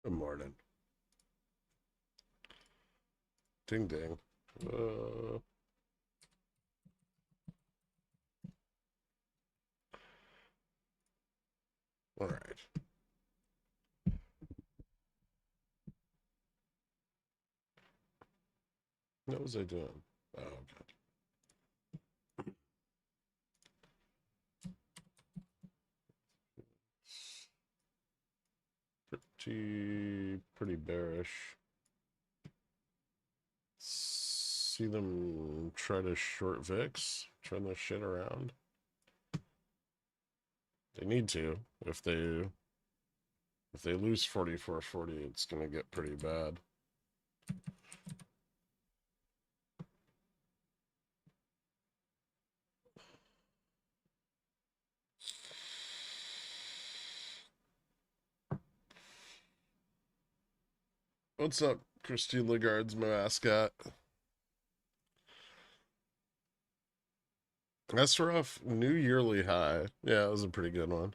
Good morning. Ding ding. All right. What was I doing? Oh, God. Pretty bearish. See them try to short VIX, turn their shit around. They need to. If they lose 44.40, it's gonna get pretty bad. What's up, Christine Lagarde's mascot? That's rough. New yearly high. Yeah, it was a pretty good one.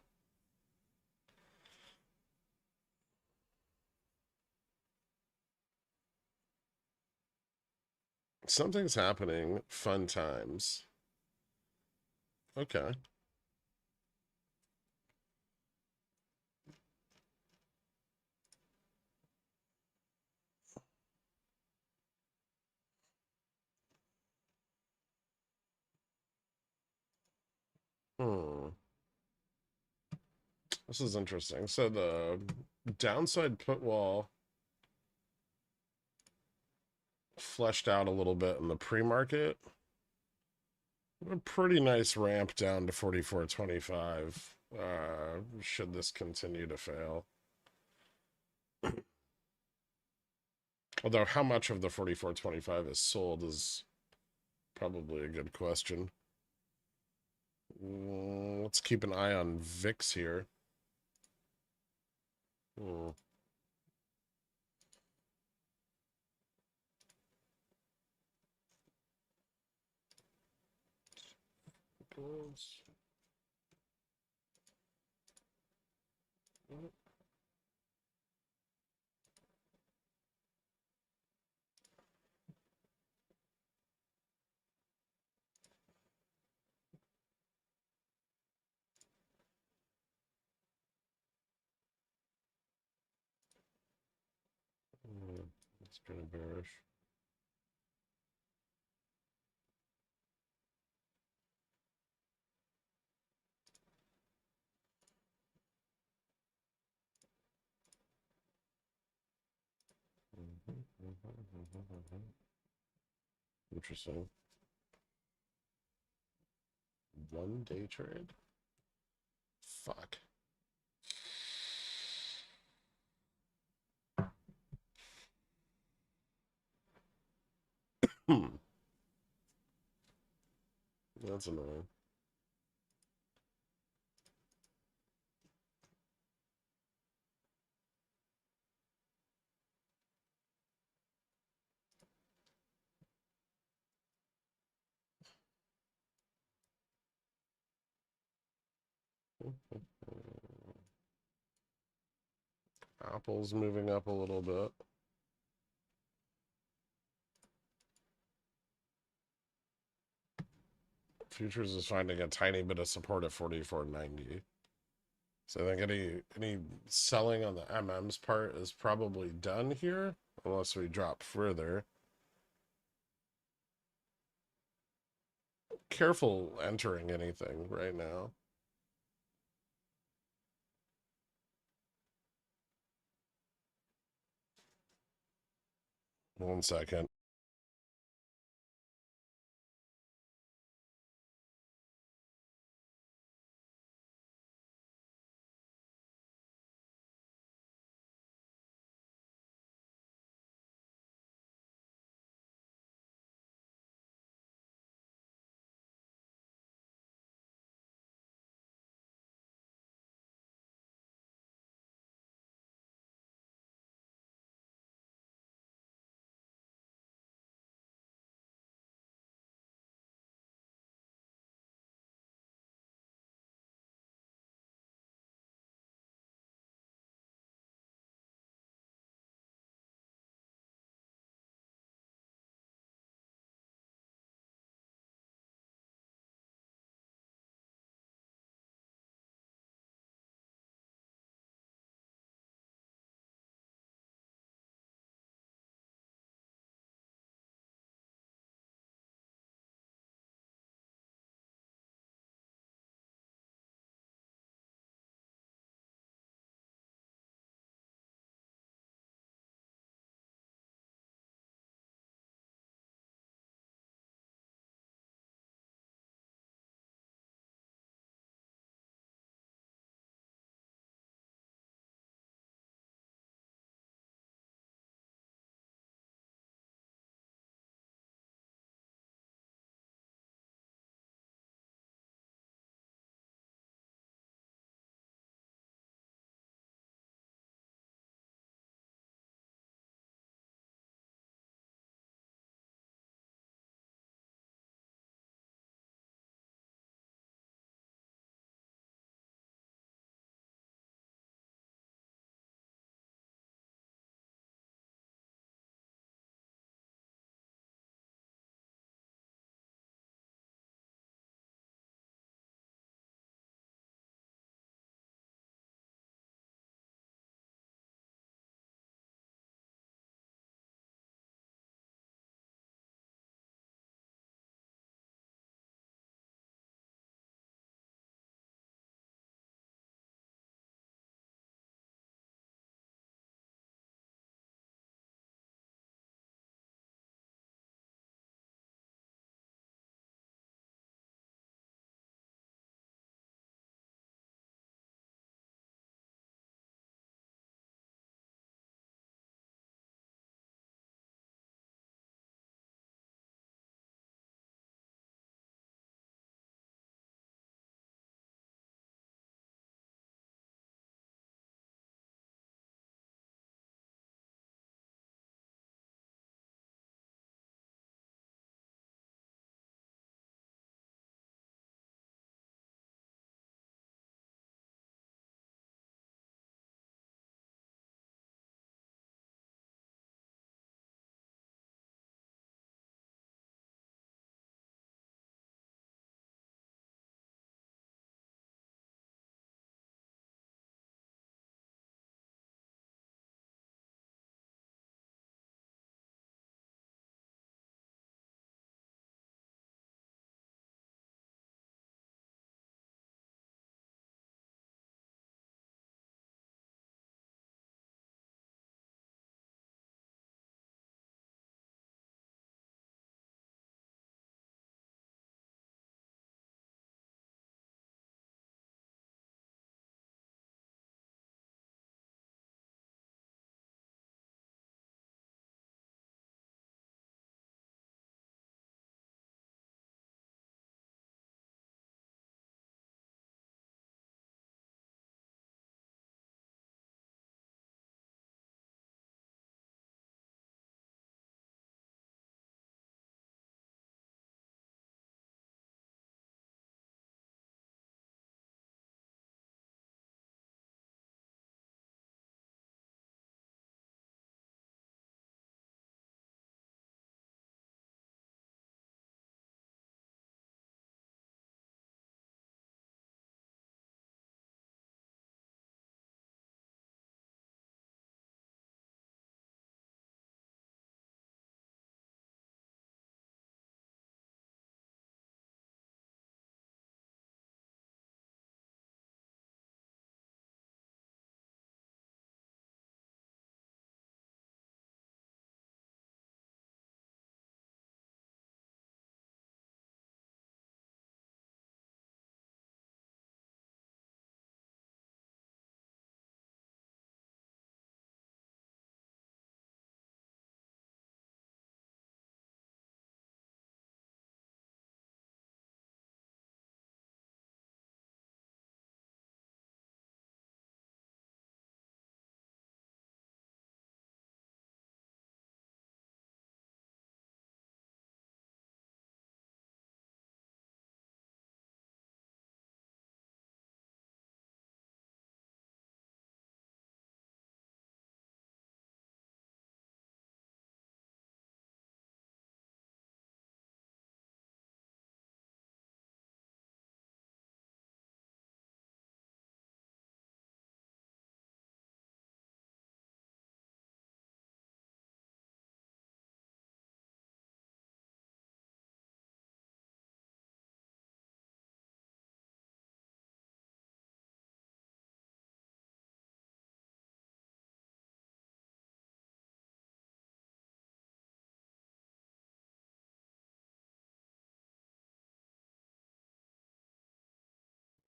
Something's happening. Fun times. Okay. Hmm. This is interesting. So the downside put wall fleshed out a little bit in the pre-market. A pretty nice ramp down to 44.25. Should this continue to fail? Although how much of the 44.25 is sold is probably a good question. Let's keep an eye on VIX here. Hmm. That's kind of bearish. Interesting. 1 day trade? Fuck. That's annoying. Apple's moving up a little bit. Futures is finding a tiny bit of support at 44.90. So I think any selling on the MM's part is probably done here, unless we drop further. Careful entering anything right now. 1 second.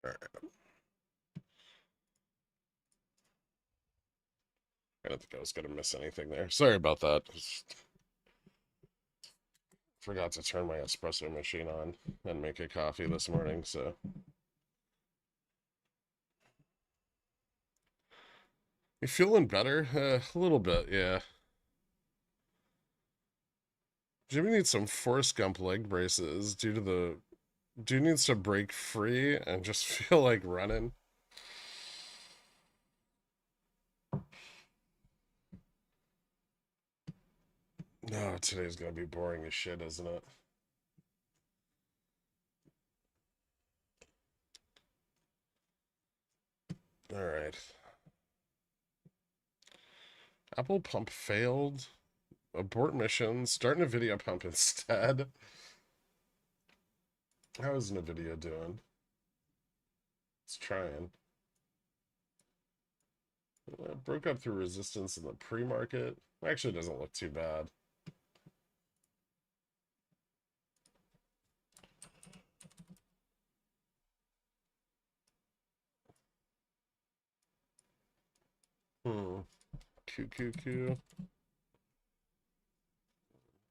All right. I don't think I was going to miss anything there. Sorry about that. Just forgot to turn my espresso machine on and make a coffee this morning, so. You feeling better? A little bit, yeah. Jimmy needs some Forrest Gump leg braces due to the... Dude needs to break free and just feel like running. No, today's gonna be boring as shit, isn't it? Alright. Apple pump failed. Abort mission. Start NVIDIA pump instead. How is NVIDIA doing? It's trying. Broke up through resistance in the pre-market. Actually doesn't look too bad. QQQ.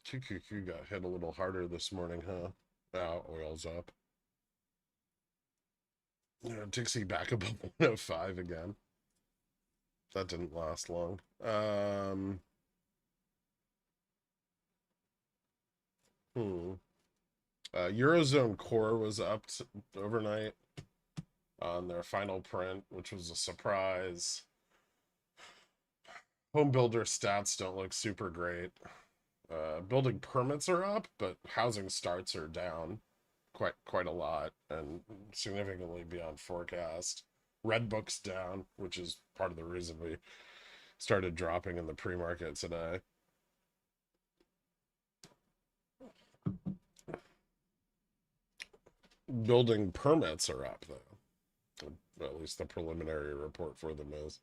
QQQ got hit a little harder this morning, huh? Wow, oil's up. Dixie back above 105 again. That didn't last long. Eurozone core was up overnight on their final print, which was a surprise. Home builder stats don't look super great. Building permits are up, but housing starts are down quite a lot and significantly beyond forecast. Red Book's down, which is part of the reason we started dropping in the pre-market today. Building permits are up, though. At least the preliminary report for them is.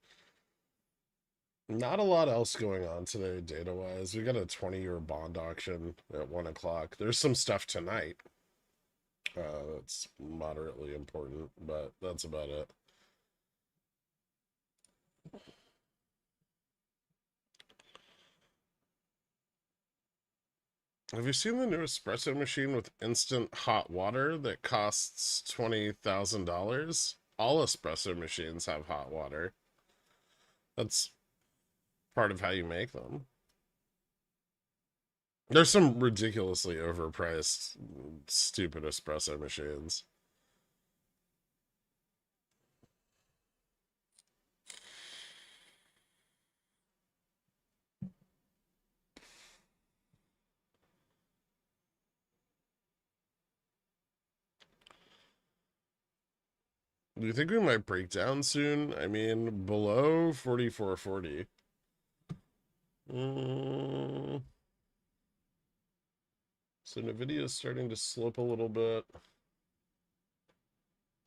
Not a lot else going on today, data-wise. We got a 20-year bond auction at 1 o'clock. There's some stuff tonight that's moderately important, but that's about it. Have you seen the new espresso machine with instant hot water that costs $20,000? All espresso machines have hot water. That's part of how you make them. There's some ridiculously overpriced, stupid espresso machines. Do you think we might break down soon? I mean, below 44.40. So NVIDIA is starting to slope a little bit.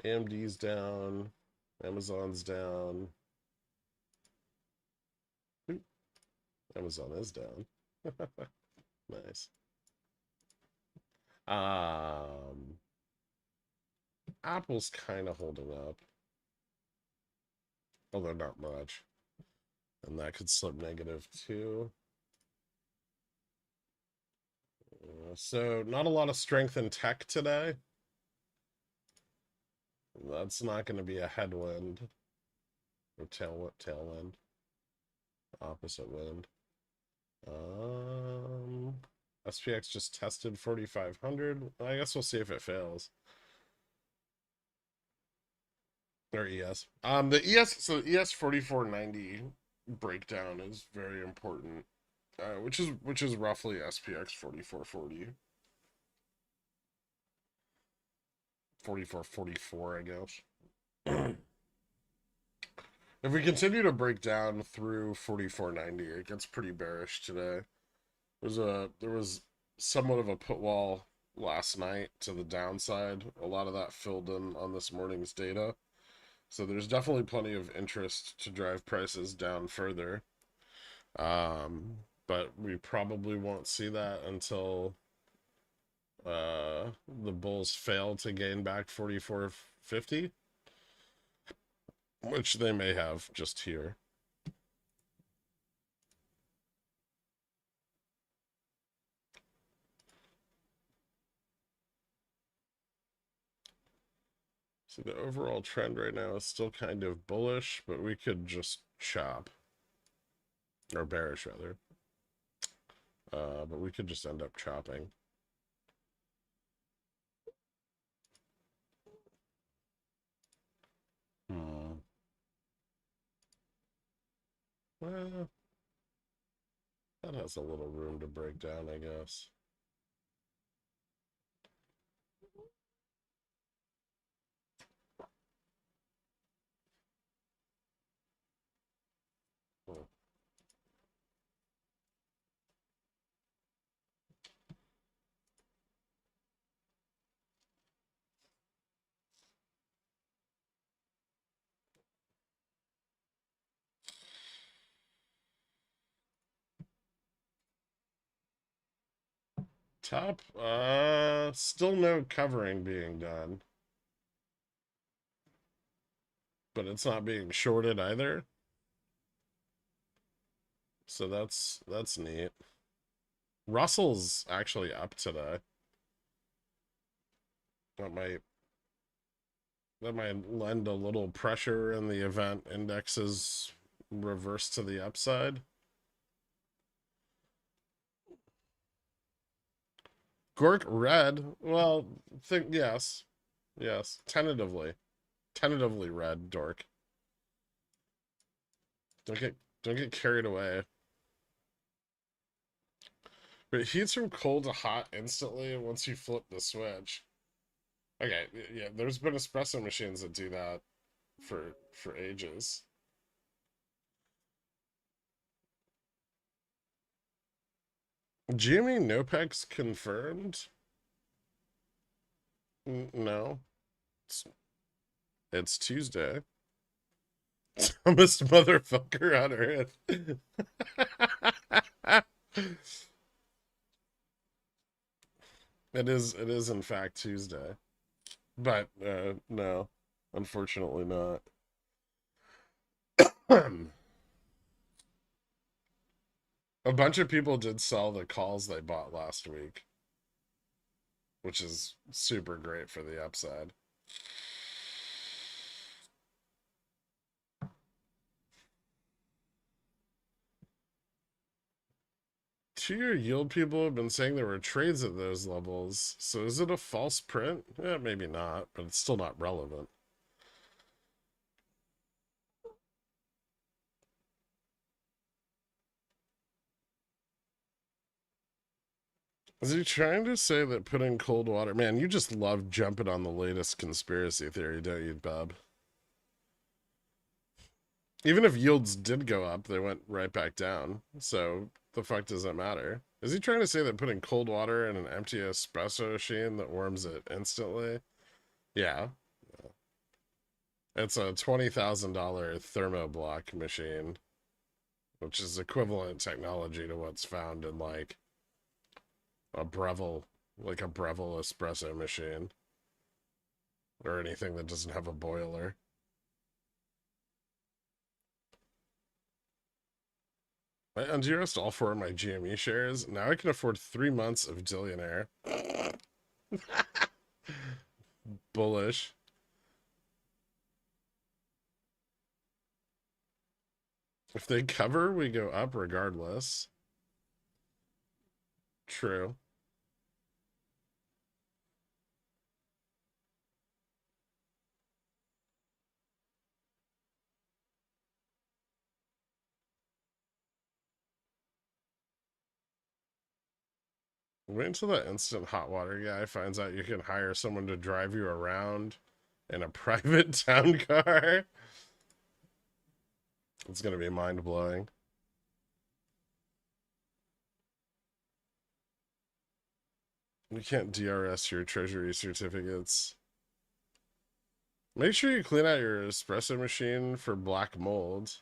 AMD's down. Amazon's down. Ooh, Amazon is down. Nice. Apple's kind of holding up. Although not much. And that could slip negative too. So not a lot of strength in tech today. That's not going to be a headwind. Or tailwind. Opposite wind. SPX just tested 4,500. I guess we'll see if it fails. Or ES. The ES, so ES 4490 breakdown is very important. Which is roughly SPX 4440. 4444, I guess. If we continue to break down through 4490, it gets pretty bearish today. There was somewhat of a put wall last night to the downside. A lot of that filled in on this morning's data. So there's definitely plenty of interest to drive prices down further. But we probably won't see that until the bulls fail to gain back 44.50. which they may have just here. So the overall trend right now is still kind of bullish, but we could just chop. Or bearish, rather. But we could just end up chopping. Well, that has a little room to break down, I guess. Top, still no covering being done. But it's not being shorted either. So that's neat. Russell's actually up today. That might lend a little pressure in the event indexes reverse to the upside. Gork red. Well, yes. Yes. Tentatively red, dork. Don't get carried away. But it heats from cold to hot instantly once you flip the switch. Okay, yeah, there's been espresso machines that do that for ages. GME NOPEX confirmed? No. It's Tuesday. Dumbest motherfucker on earth. It is in fact Tuesday. But no, unfortunately not. A bunch of people did sell the calls they bought last week, which is super great for the upside. Two-year yield people have been saying there were trades at those levels. So is it a false print? Maybe not, but it's still not relevant. Is he trying to say that putting cold water... Man, you just love jumping on the latest conspiracy theory, don't you, Bob? Even if yields did go up, they went right back down. So the fuck does that matter? Is he trying to say that putting cold water in an empty espresso machine that warms it instantly? Yeah. It's a $20,000 thermoblock machine, which is equivalent technology to what's found in like a Breville espresso machine or anything that doesn't have a boiler. I undressed all four of my GME shares. Now I can afford 3 months of Dillionaire. Bullish. If they cover, we go up regardless. True. Wait until that instant hot water guy finds out you can hire someone to drive you around in a private town car. It's going to be mind-blowing. You can't DRS your treasury certificates. Make sure you clean out your espresso machine for black mold.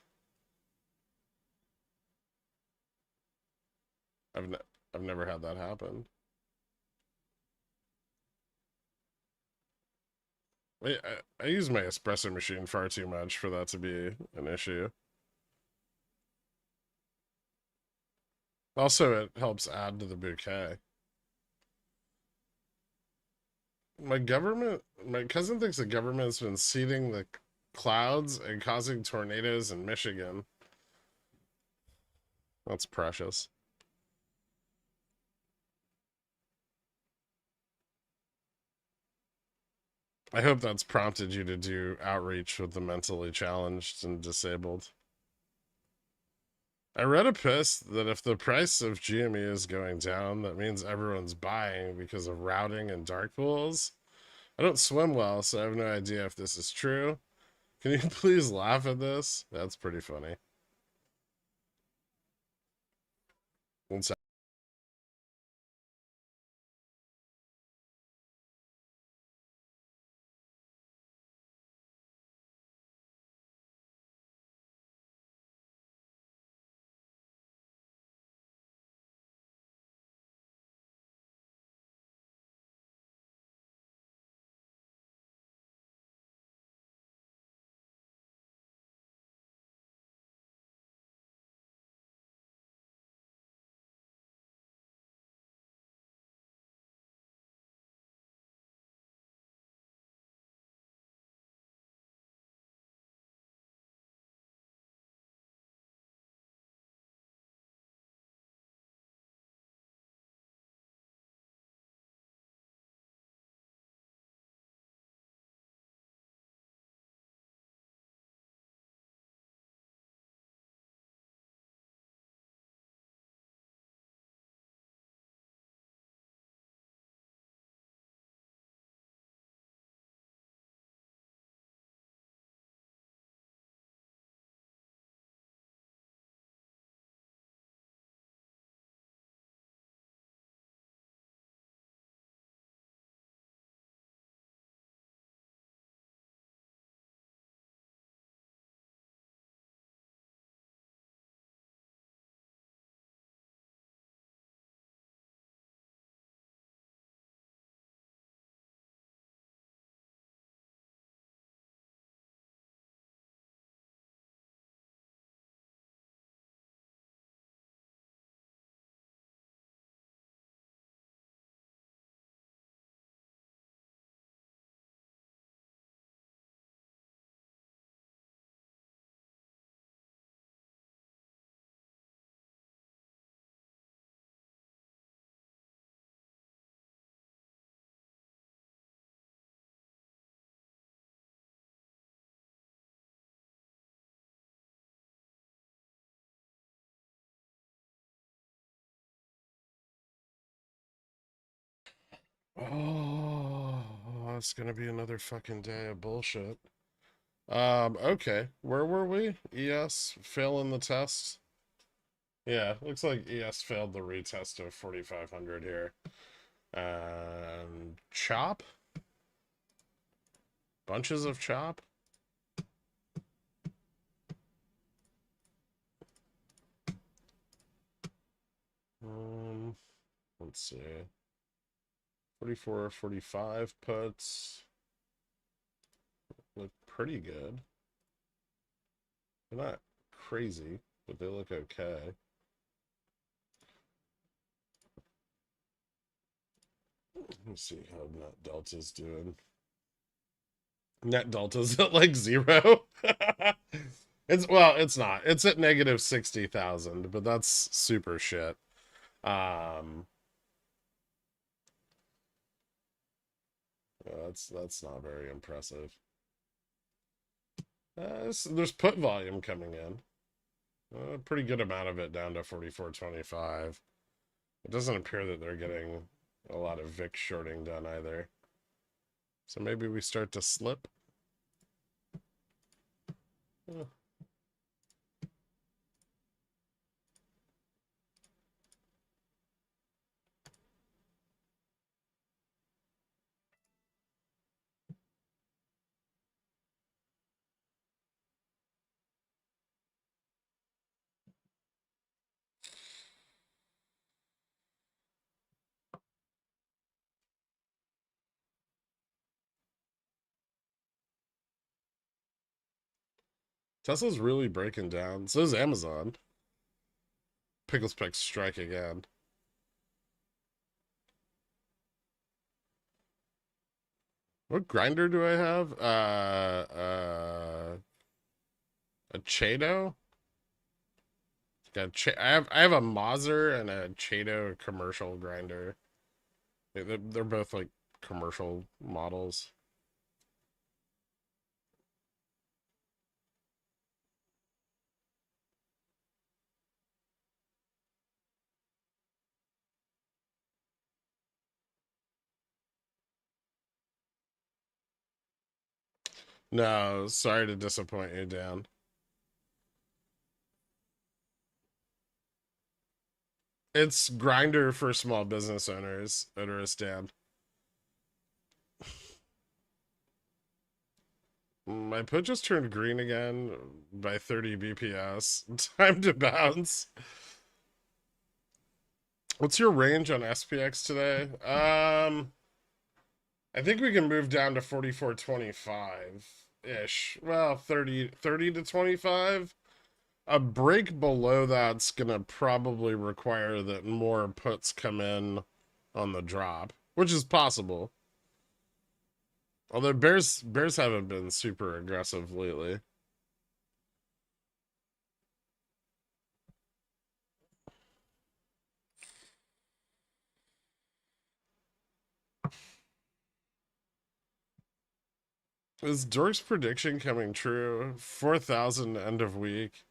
I've never had that happen. I use my espresso machine far too much for that to be an issue. Also, it helps add to the bouquet. My cousin thinks the government's been seeding the clouds and causing tornadoes in Michigan. That's precious. I hope that's prompted you to do outreach with the mentally challenged and disabled. I read a post that if the price of GME is going down, that means everyone's buying because of routing and dark pools. I don't swim well, so I have no idea if this is true. Can you please laugh at this? That's pretty funny. One sec. Oh, it's gonna be another fucking day of bullshit. Okay. Where were we? ES failing the test. Yeah, looks like ES failed the retest of 4,500 here. Chop? Bunches of chop? Um, let's see. 44, 45 puts. Look pretty good. They're not crazy, but they look okay. Let's see how net delta's doing. Net delta's at like 0. It's not. It's at negative 60,000, but that's super shit. Um, that's not very impressive. There's put volume coming in. A pretty good amount of it down to 44.25. It doesn't appear that they're getting a lot of VIX shorting done either. So maybe we start to slip. Eh. Tesla's really breaking down. So is Amazon. Pickles Picks strike again. What grinder do I have? A Chato? I have a Moser and a Chato commercial grinder. They're both like commercial models. No, sorry to disappoint you, Dan. It's grinder for small business owners, Odorous Dan. My put just turned green again by 30 BPS. Time to bounce. What's your range on SPX today? I think we can move down to 44.25-ish. Well, 30 to 25. A break below that's gonna probably require that more puts come in on the drop, which is possible. Although bears haven't been super aggressive lately. Is Dork's prediction coming true? 4,000 end of week.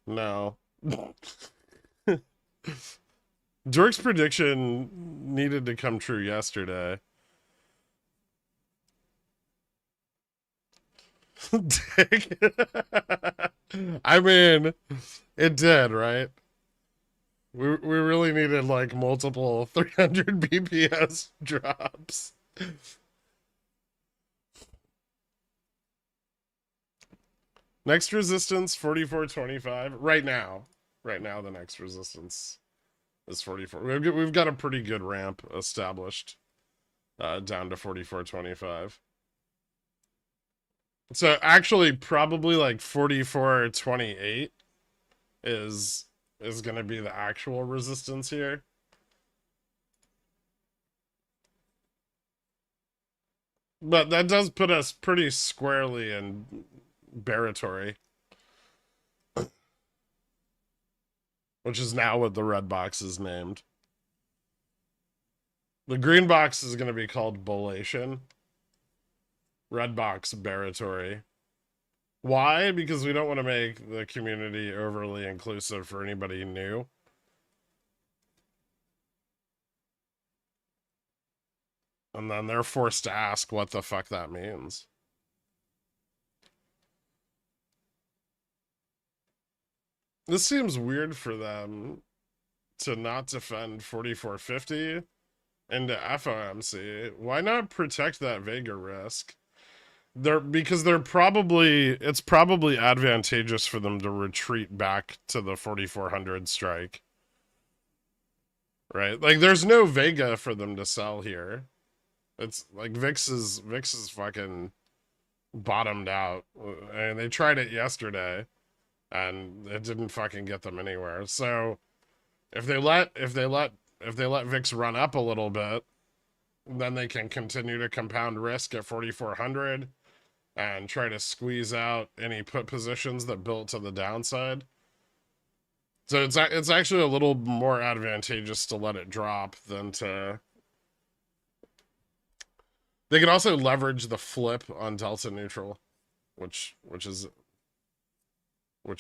No. Dork's prediction needed to come true yesterday. Dick. I mean, it did, right? We really needed like multiple 300 BPS drops. Next resistance 44.25 right now. Right now the next resistance is 44. We've got a pretty good ramp established down to 44.25. So actually probably like 44.28 is going to be the actual resistance here. But that does put us pretty squarely in baratory, which is now what the red box is named. The green box is going to be called bullation. Red box baratory. Why? Because we don't want to make the community overly inclusive for anybody new. And then they're forced to ask what the fuck that means. This seems weird for them to not defend 4450 into FOMC. Why not protect that Vega risk? Because it's probably advantageous for them to retreat back to the 4400 strike. Right? Like there's no Vega for them to sell here. It's like VIX is fucking bottomed out. And they tried it yesterday and it didn't fucking get them anywhere. So if they let VIX run up a little bit, then they can continue to compound risk at 4400 and try to squeeze out any put positions that built to the downside. So it's actually a little more advantageous to let it drop than to. They can also leverage the flip on delta neutral, which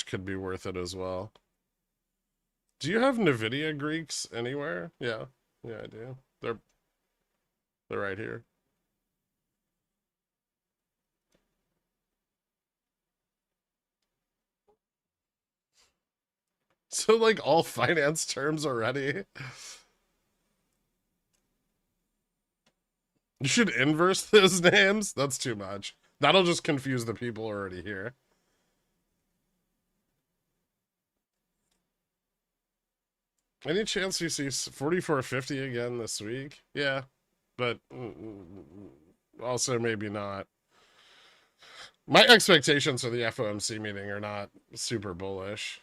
could be worth it as well. Do you have NVIDIA Greeks anywhere? Yeah, I do. They're right here. So like all finance terms already. You should inverse those names. That's too much. That'll just confuse the people already here. Any chance you see 4450 again this week? Yeah, but also maybe not. My expectations for the FOMC meeting are not super bullish.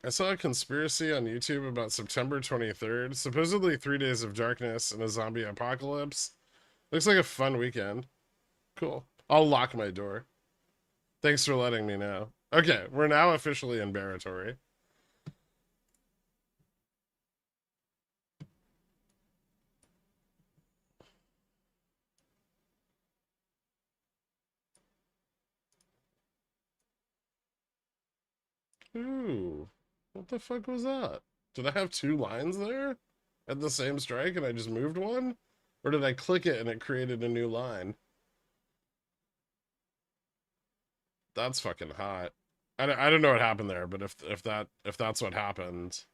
I saw a conspiracy on YouTube about September 23rd. Supposedly 3 days of darkness and a zombie apocalypse. Looks like a fun weekend. Cool. I'll lock my door. Thanks for letting me know. Okay, we're now officially in Baratory. Ooh. What the fuck was that? Did I have 2 lines there? At the same strike and I just moved one? Or did I click it and it created a new line? That's fucking hot. I don't know what happened there, but if that's what happened,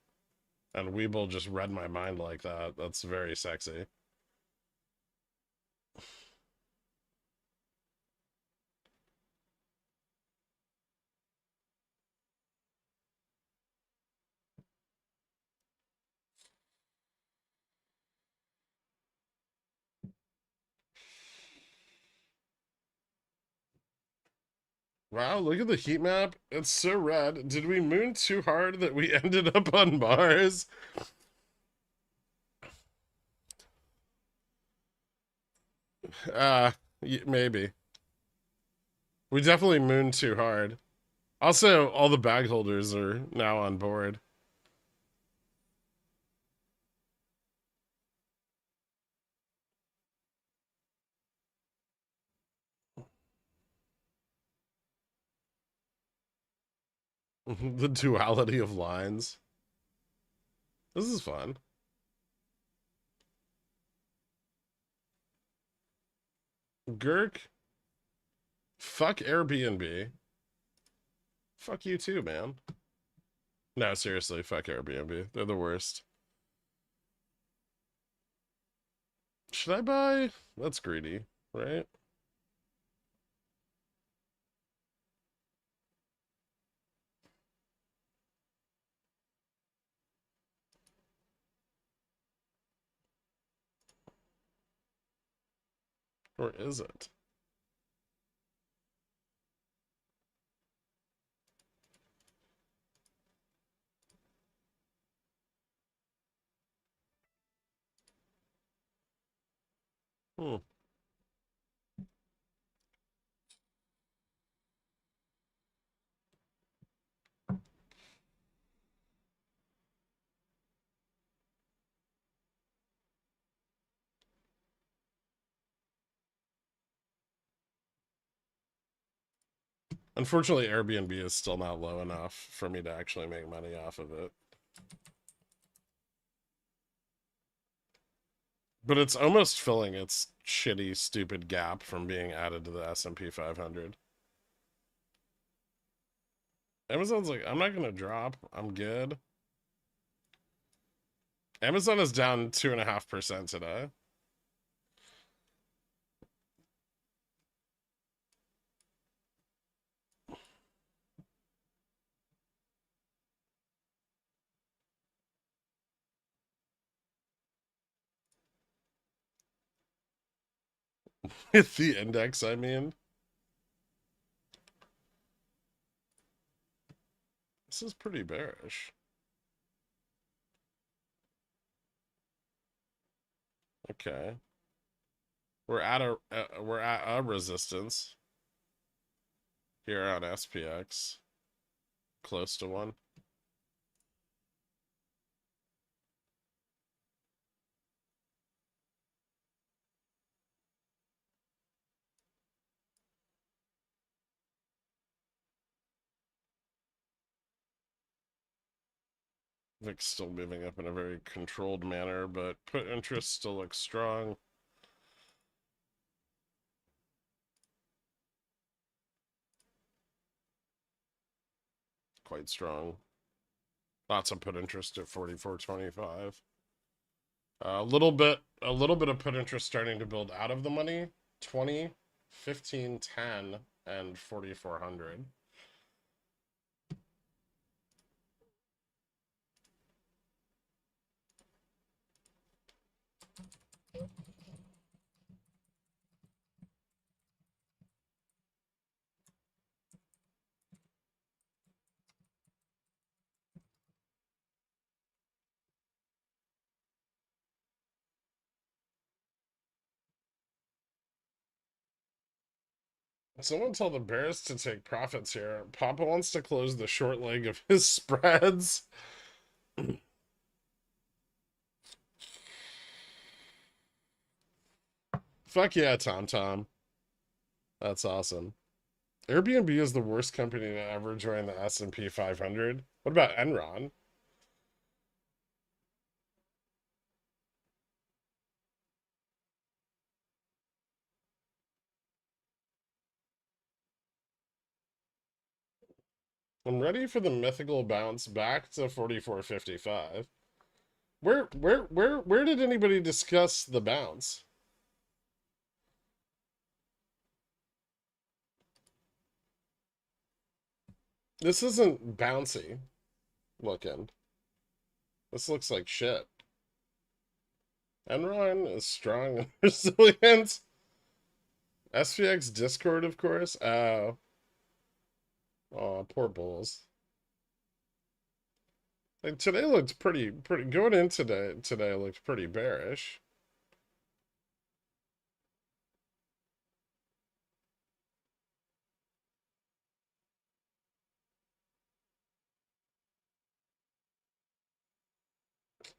and WeBull just read my mind like that, that's very sexy. Wow, look at the heat map. It's so red. Did we moon too hard that we ended up on Mars? Maybe. We definitely mooned too hard. Also, all the bag holders are now on board. The duality of lines. This is fun. Gherk. Fuck Airbnb. Fuck you too, man. No, seriously, fuck Airbnb. They're the worst. Should I buy? That's greedy, right? Or is it? Hmm. Unfortunately, Airbnb is still not low enough for me to actually make money off of it. But it's almost filling its shitty, stupid gap from being added to the S&P 500. Amazon's like, I'm not going to drop. I'm good. Amazon is down 2.5% today. The index, I mean. This is pretty bearish. Okay. We're at a resistance here on SPX. Close to one. VIX still moving up in a very controlled manner, but put interest still looks strong. Quite strong. Lots of put interest at 44.25. A little bit of put interest starting to build out of the money. 20, 15, 10, and 4,400. Someone tell the Bears to take profits here. Papa wants to close the short leg of his spreads. Fuck yeah, Tom Tom. That's awesome. Airbnb is the worst company to ever join the S&P 500. What about Enron? I'm ready for the mythical bounce back to 44.55. Where did anybody discuss the bounce? This isn't bouncy looking. This looks like shit. Enron is strong and resilient. SVX Discord, of course. Oh, poor bulls. Like today looked pretty going in today looked pretty bearish.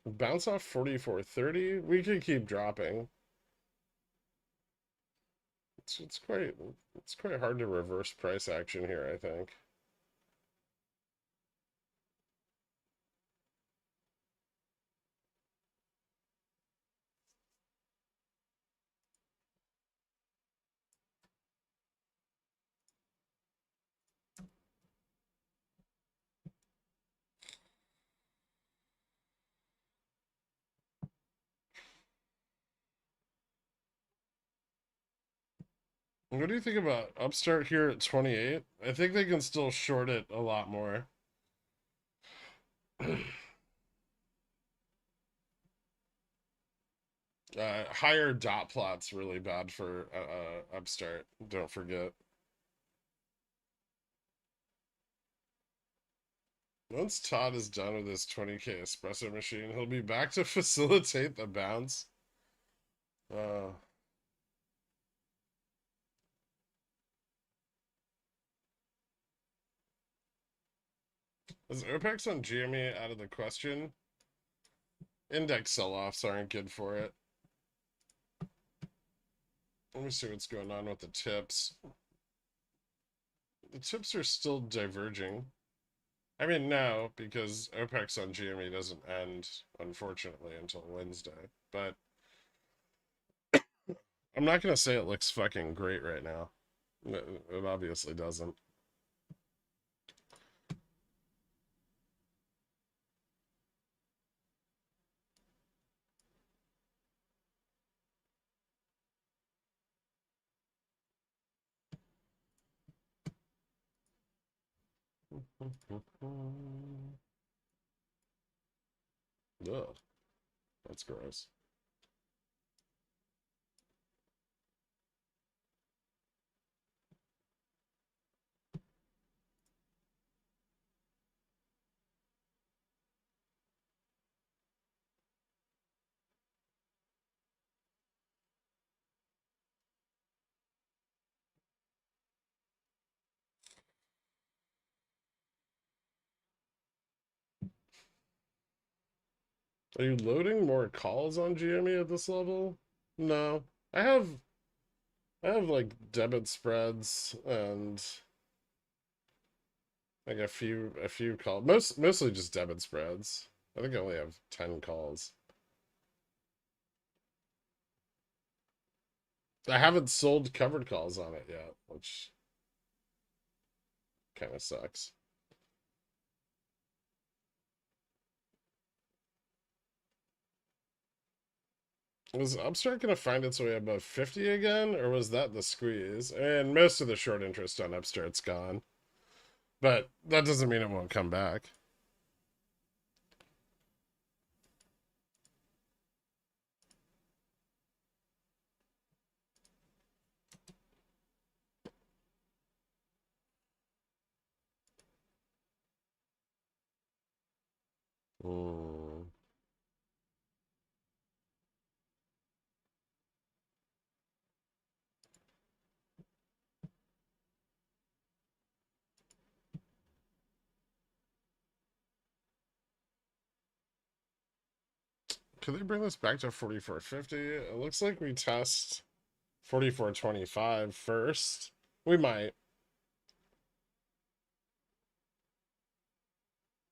Bounce off 44.30. We could keep dropping. It's quite hard to reverse price action here, I think. What do you think about Upstart here at 28? I think they can still short it a lot more. Higher dot plot's really bad for Upstart. Don't forget. Once Todd is done with his 20K espresso machine, he'll be back to facilitate the bounce. Uh, is OPEX on GME out of the question? Index sell-offs aren't good for it. Let me see what's going on with the tips. The tips are still diverging. I mean, no, because OPEX on GME doesn't end, unfortunately, until Wednesday. But I'm not going to say it looks fucking great right now. It obviously doesn't. Ugh, that's gross. Are you loading more calls on GME at this level? No. I have like debit spreads and like a few calls. Mostly just debit spreads. I think I only have 10 calls. I haven't sold covered calls on it yet, which kind of sucks. Was Upstart going to find its way above 50 again, or was that the squeeze? And most of the short interest on Upstart's gone. But that doesn't mean it won't come back. Hmm. Could they bring this back to 44.50? It looks like we test 44.25 first. We might.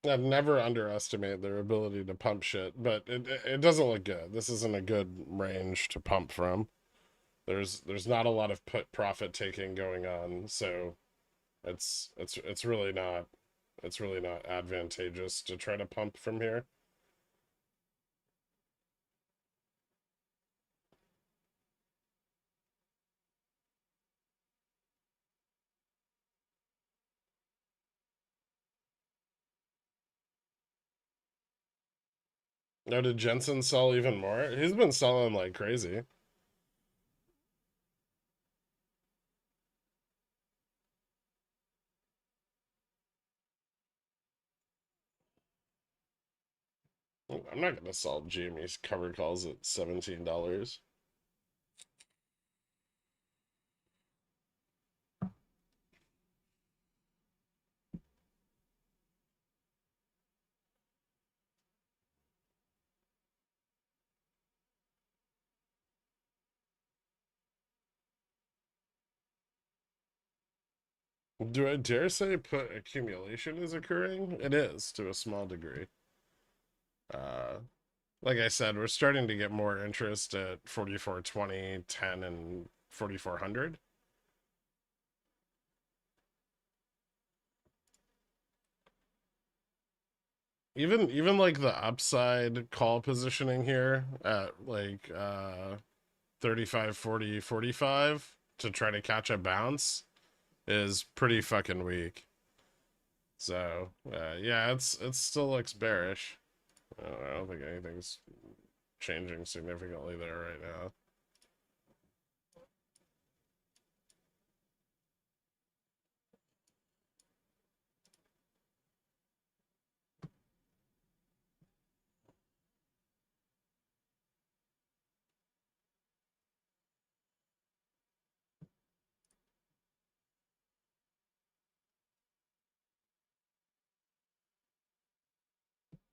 I've never underestimated their ability to pump shit, but it doesn't look good. This isn't a good range to pump from. There's not a lot of put profit taking going on, so it's really not advantageous to try to pump from here. Now, did Jensen sell even more? He's been selling like crazy. I'm not gonna sell Jamie's cover calls at $17. Do I dare say put accumulation is occurring? It is to a small degree. Uh, like I said, we're starting to get more interest at 44.20, 10, and 4400. Even like the upside call positioning here at like 35, 40, 45 to try to catch a bounce is pretty fucking weak. So yeah, it still looks bearish. I don't think anything's changing significantly there right now.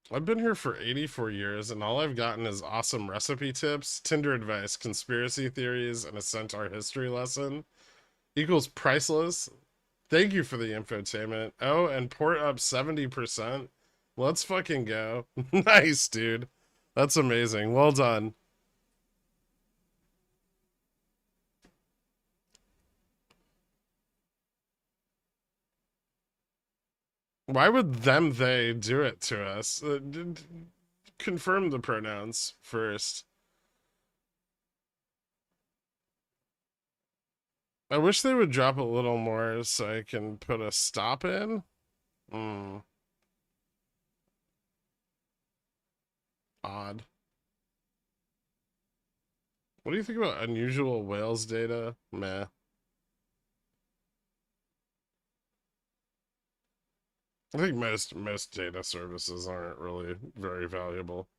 I've been here for 84 years, and all I've gotten is awesome recipe tips, Tinder advice, conspiracy theories, and a centaur history lesson. Equals priceless. Thank you for the infotainment. Oh, and port up 70%. Let's fucking go. Nice, dude. That's amazing. Well done. Why would they do it to us? Confirm the pronouns first. I wish they would drop a little more so I can put a stop in. Odd. What do you think about unusual whales data? Meh. I think most data services aren't really very valuable.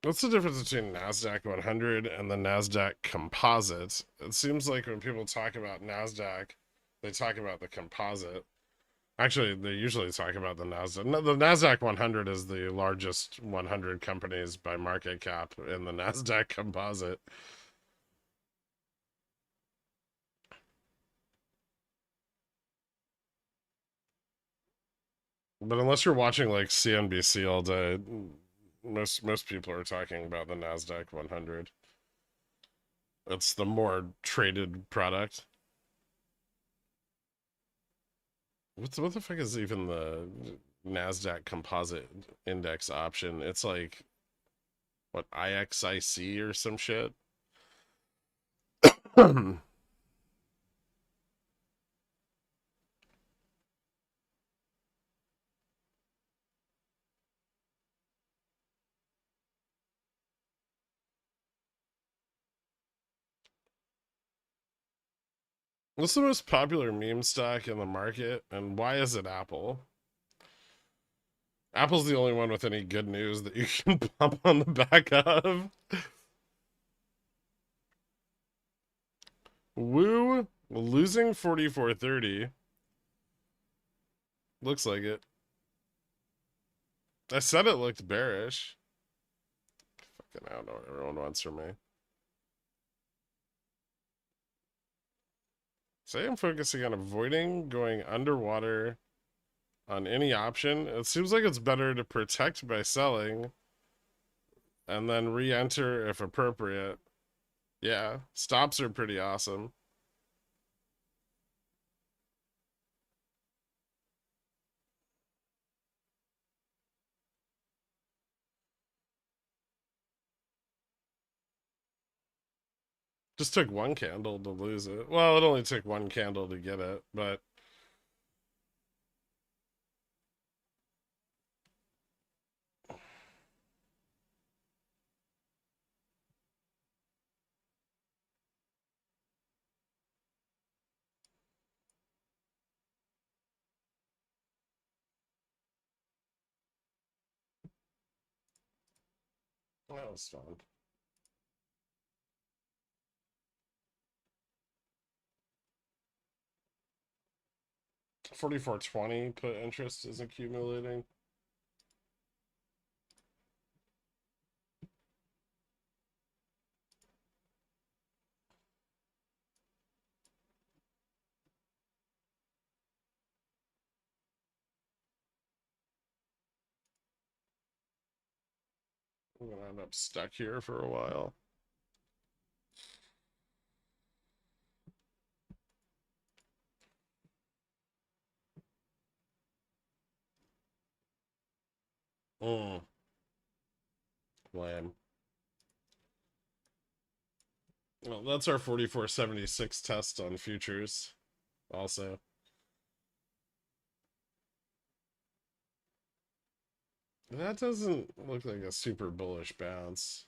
What's the difference between NASDAQ 100 and the NASDAQ composite? It seems like when people talk about NASDAQ, they talk about the composite. Actually, they usually talk about the NASDAQ. No, the NASDAQ 100 is the largest 100 companies by market cap in the NASDAQ composite. But unless you're watching like CNBC all day, most people are talking about the NASDAQ 100. It's the more traded product. What the fuck is even the NASDAQ composite index option? It's like what, IXIC or some shit? What's the most popular meme stock in the market, and why is it Apple? Apple's the only one with any good news that you can pump on the back of. Woo, losing 44.30. Looks like it. I said it looked bearish. Fucking I don't know what everyone wants from me. Say I'm focusing on avoiding going underwater on any option. It seems like it's better to protect by selling and then re-enter if appropriate. Yeah, stops are pretty awesome. Just took one candle to lose it. Well, it only took one candle to get it, but that was fun. $44.20 put interest is accumulating. I'm gonna end up stuck here for a while. Lame. Well, that's our 44.76 test on futures also. That doesn't look like a super bullish bounce.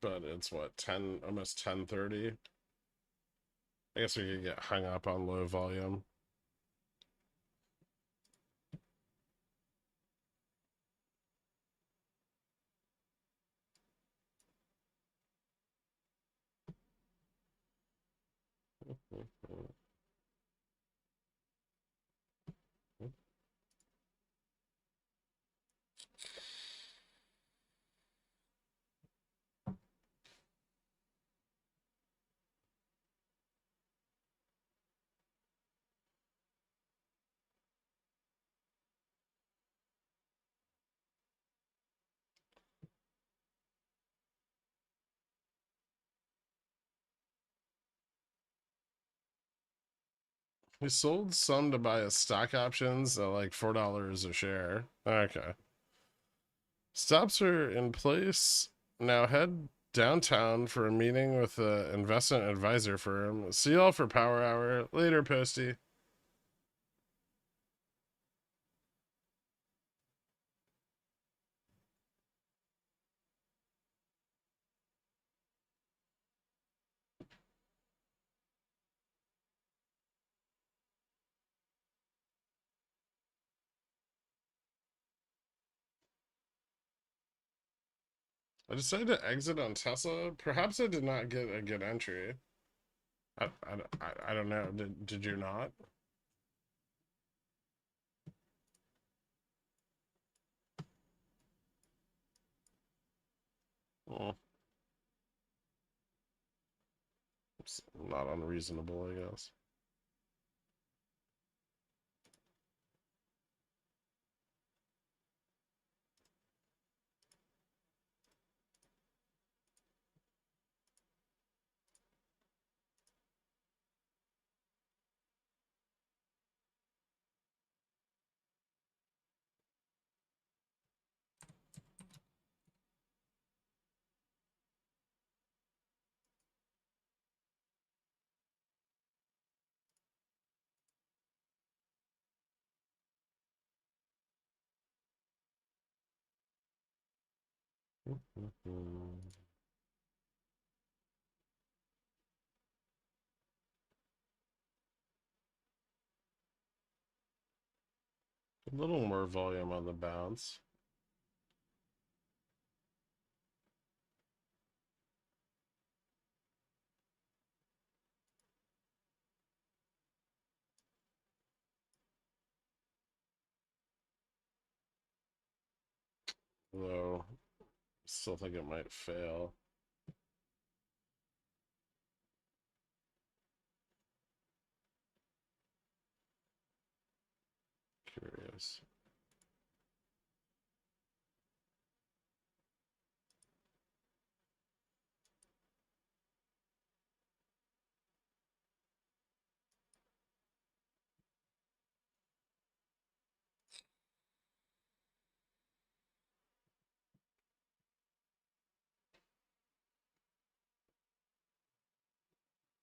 But it's what, 10, almost 10:30. I guess we could get hung up on low volume. We sold some to buy a stock options at like $4 a share. Okay. Stops are in place. Now head downtown for a meeting with the investment advisor firm. See y'all for power hour. Later, Posty. I decided to exit on Tesla. Perhaps I did not get a good entry. I don't know. Did you not? Well, it's not unreasonable, I guess. A little more volume on the bounce. Though, still think it might fail. Curious.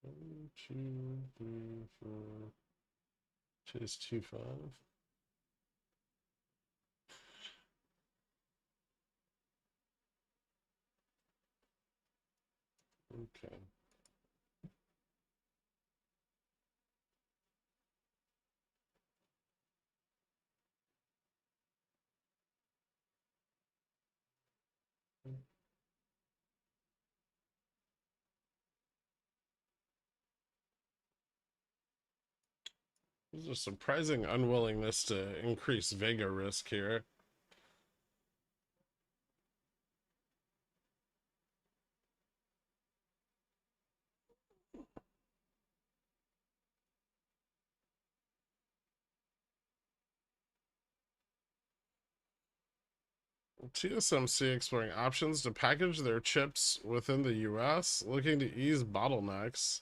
One, two, three, four. Chase 2-5. Okay. There's a surprising unwillingness to increase Vega risk here. TSMC exploring options to package their chips within the US, looking to ease bottlenecks.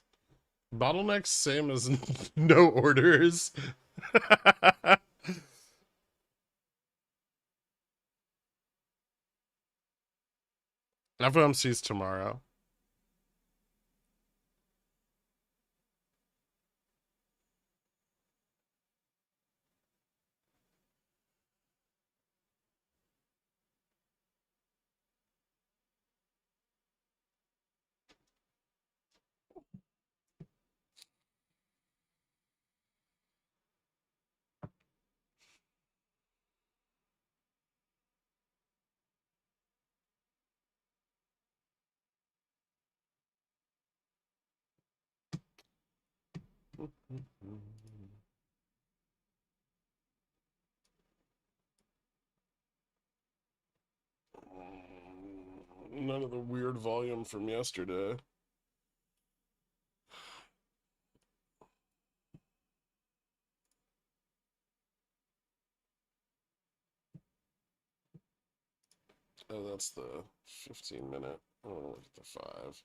Bottlenecks, same as no orders. FOMC's tomorrow. None of the weird volume from yesterday. Oh, that's the 15-minute. Oh, look at the 5.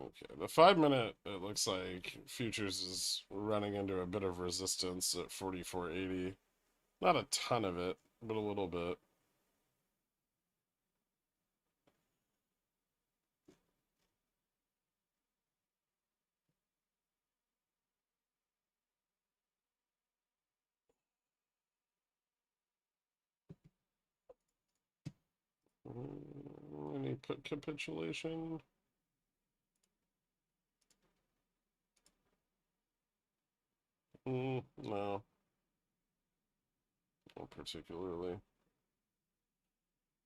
Okay, the 5-minute, it looks like futures is running into a bit of resistance at 44.80. Not a ton of it, but a little bit. Any put capitulation? No, not particularly. A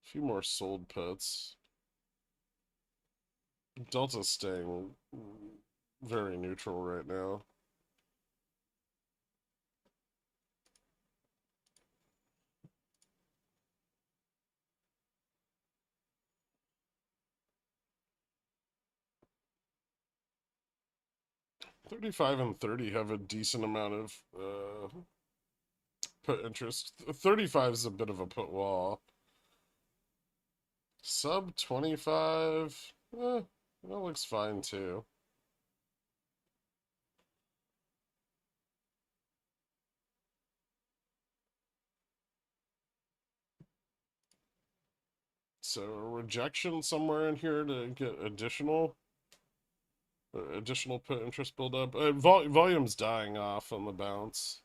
few more sold puts. Delta's staying very neutral right now. $35 and $30 have a decent amount of put interest. 35 is a bit of a put wall. Sub 25, that looks fine too. So a rejection somewhere in here to get additional put interest buildup. Volume's dying off on the bounce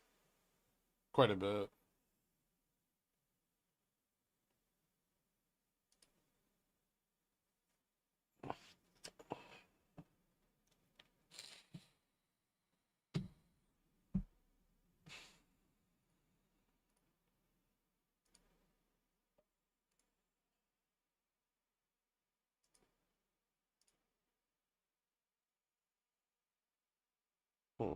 quite a bit. Hmm.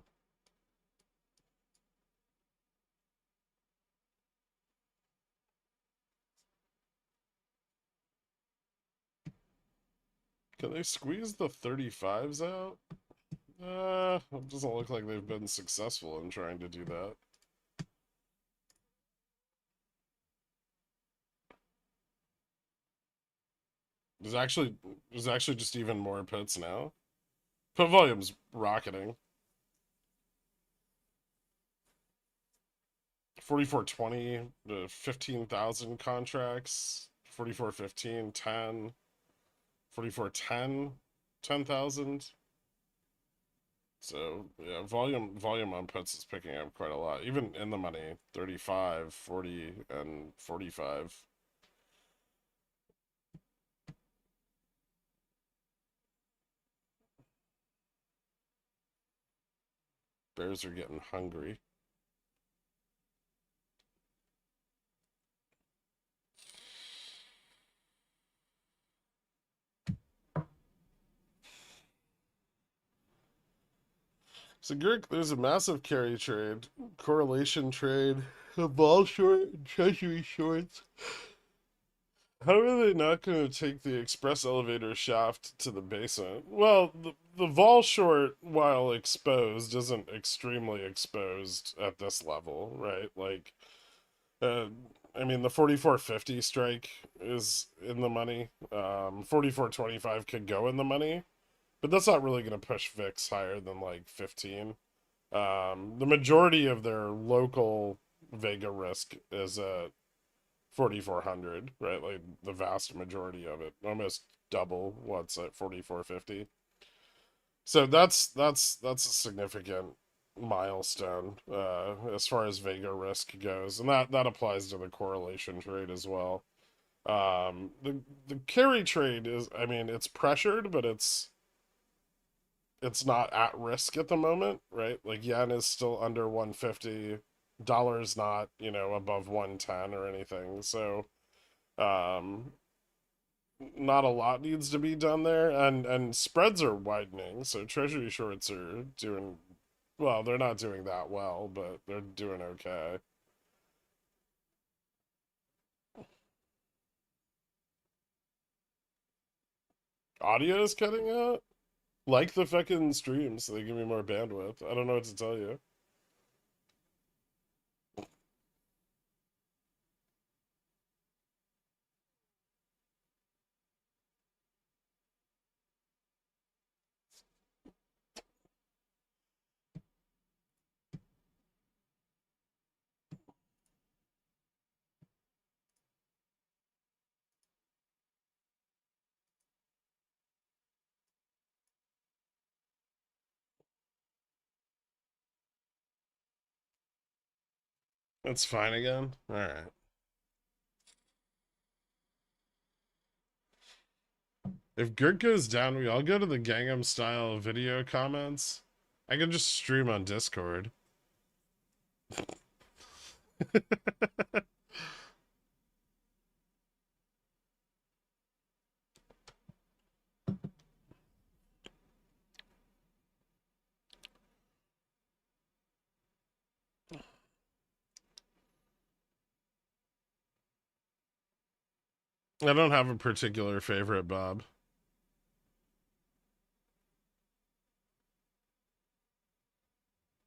Can they squeeze the 35s out? It doesn't look like they've been successful in trying to do that. There's actually just even more puts now. Put volume's rocketing. 4420 to 15,000 contracts. 4415, 10. 4410, 10,000. So yeah, volume on puts is picking up quite a lot. Even in the money, 35, 40, and 45. Bears are getting hungry. So Girk, there's a massive carry trade, correlation trade, a vol short, and treasury shorts. How are they not going to take the express elevator shaft to the basement? Well, the vol short, while exposed, isn't extremely exposed at this level, right? Like, uh, I mean, the 4450 strike is in the money. 4425 could go in the money, but that's not really going to push VIX higher than like 15. The majority of their local Vega risk is at 4400, right? Like the vast majority of it, almost double what's at 4450. So that's a significant milestone as far as Vega risk goes, and that applies to the correlation trade as well. The carry trade is, I mean, it's pressured, but it's not at risk at the moment, right? Like yen is still under 150, dollar's not, above 110 or anything. So, um, not a lot needs to be done there, and spreads are widening. So treasury shorts are doing well. They're not doing that well, but they're doing okay. Audio is cutting out. Like the fucking stream, so they give me more bandwidth. I don't know what to tell you. It's fine again. All right. If Gert goes down, we all go to the Gangnam style video comments. I can just stream on Discord. I don't have a particular favorite, Bob.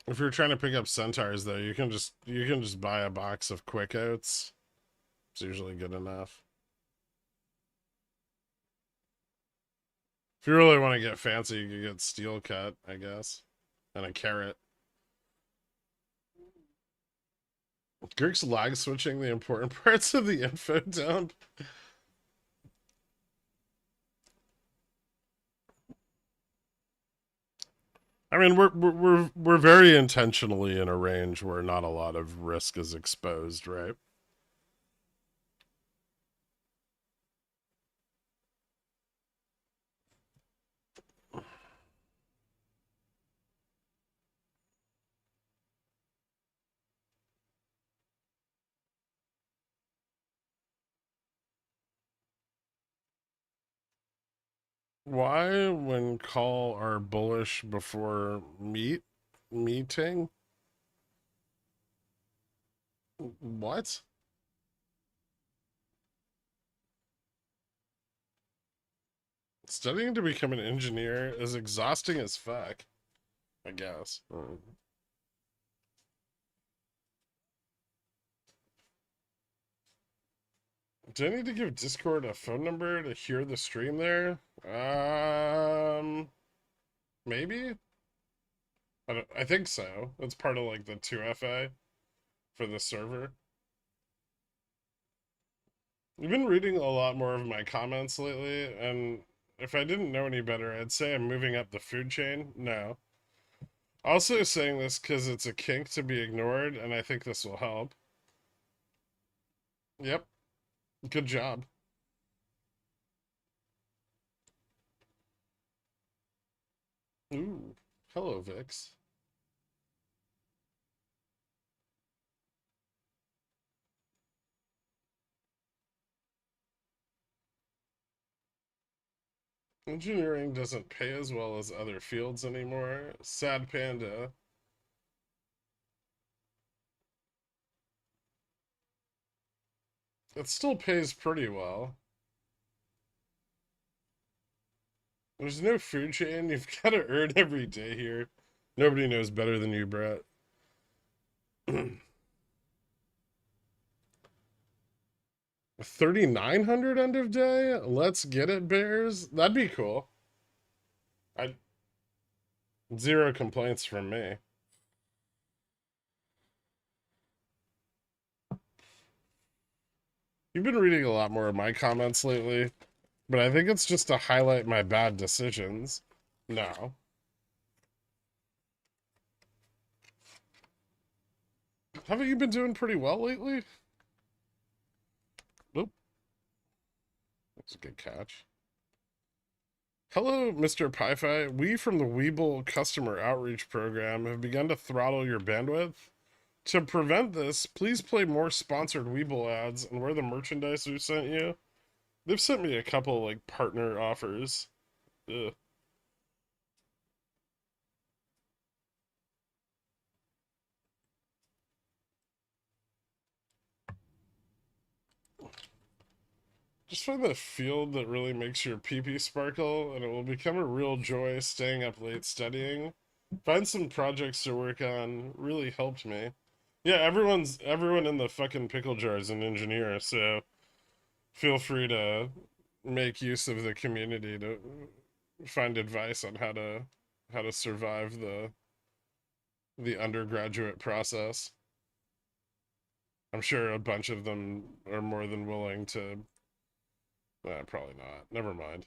If you're trying to pick up centaurs, though, you can just buy a box of quick oats. It's usually good enough. If you really want to get fancy, you can get steel cut, I guess, and a carrot. Girk's lag switching the important parts of the info dump. I mean, we're very intentionally in a range where not a lot of risk is exposed, right? Why, when call are bullish before meeting? What? Studying to become an engineer is exhausting as fuck, I guess. Do I need to give Discord a phone number to hear the stream there? Maybe? I think so. That's part of like the 2FA for the server. You've been reading a lot more of my comments lately, and if I didn't know any better, I'd say I'm moving up the food chain. No. Also saying this because it's a kink to be ignored, and I think this will help. Yep. Good job. Ooh. Hello, Vix. Engineering doesn't pay as well as other fields anymore. Sad panda. It still pays pretty well. There's no food chain. You've got to earn every day here. Nobody knows better than you, Brett. 3,900 end of day? Let's get it, Bears. That'd be cool. I Zero complaints from me. You've been reading a lot more of my comments lately, but I think it's just to highlight my bad decisions. No. Haven't you been doing pretty well lately? Nope. That's a good catch. Hello, Mr. Pi-Fi. We from the WeBull customer outreach program have begun to throttle your bandwidth. To prevent this, please play more sponsored WeBull ads and wear the merchandise we sent you. They've sent me a couple, like, partner offers. Ugh. Just find that field that really makes your pee-pee sparkle, and it will become a real joy staying up late studying. Find some projects to work on. Really helped me. Yeah, everyone in the fucking pickle jar is an engineer, so feel free to make use of the community to find advice on how to survive the undergraduate process. I'm sure a bunch of them are more than willing to. Probably not. Never mind.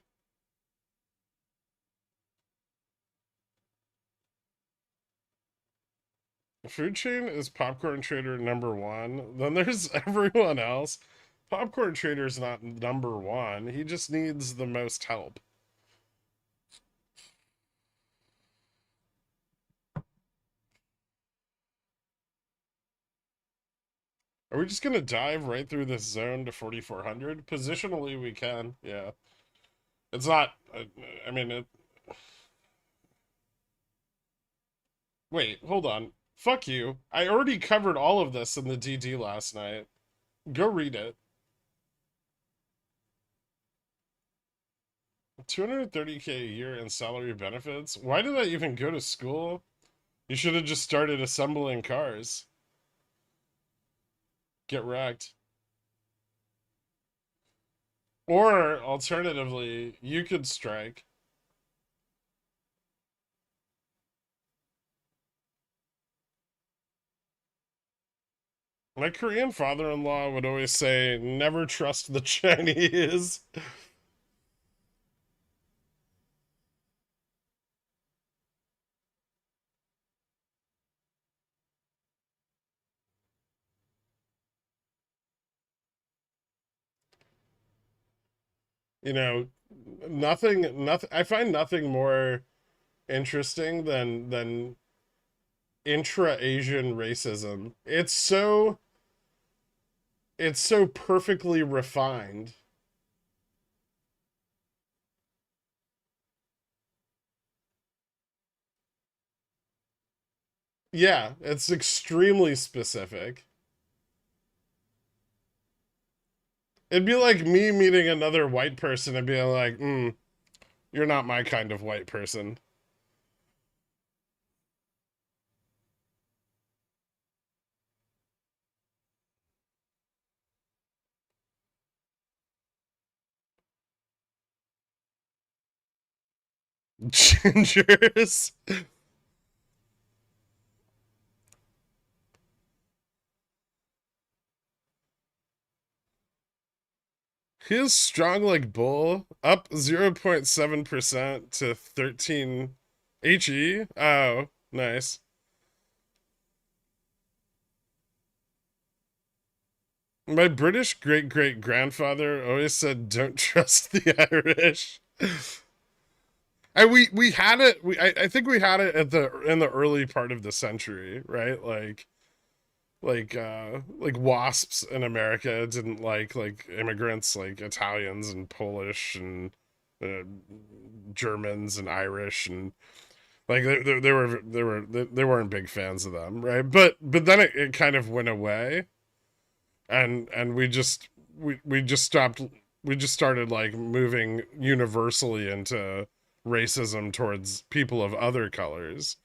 Food chain is popcorn trader number one. Then there's everyone else. Popcorn trader's not number one. He just needs the most help. Are we just gonna dive right through this zone to 4,400? Positionally, we can. Yeah. It's not. I mean, wait, hold on. Fuck you. I already covered all of this in the DD last night. Go read it. 230K a year in salary benefits? Why did I even go to school? You should have just started assembling cars. Get wrecked. Or, alternatively, you could strike. My Korean father-in-law would always say, never trust the Chinese. You know, nothing I find nothing more interesting than intra-Asian racism. It's so perfectly refined. Yeah, it's extremely specific. It'd be like me meeting another white person and being like, You're not my kind of white person. Gingers. He is strong like bull. Up 0.7% to 13 HE. Oh, nice. My British great great grandfather always said, "Don't trust the Irish." And we had it. I think we had it at the in the early part of the century, right? Like wasps in America didn't like immigrants like Italians and Polish and uh, Germans and Irish and like they weren't big fans of them, right? But then it kind of went away, and we just stopped. We just started like moving universally into racism towards people of other colors,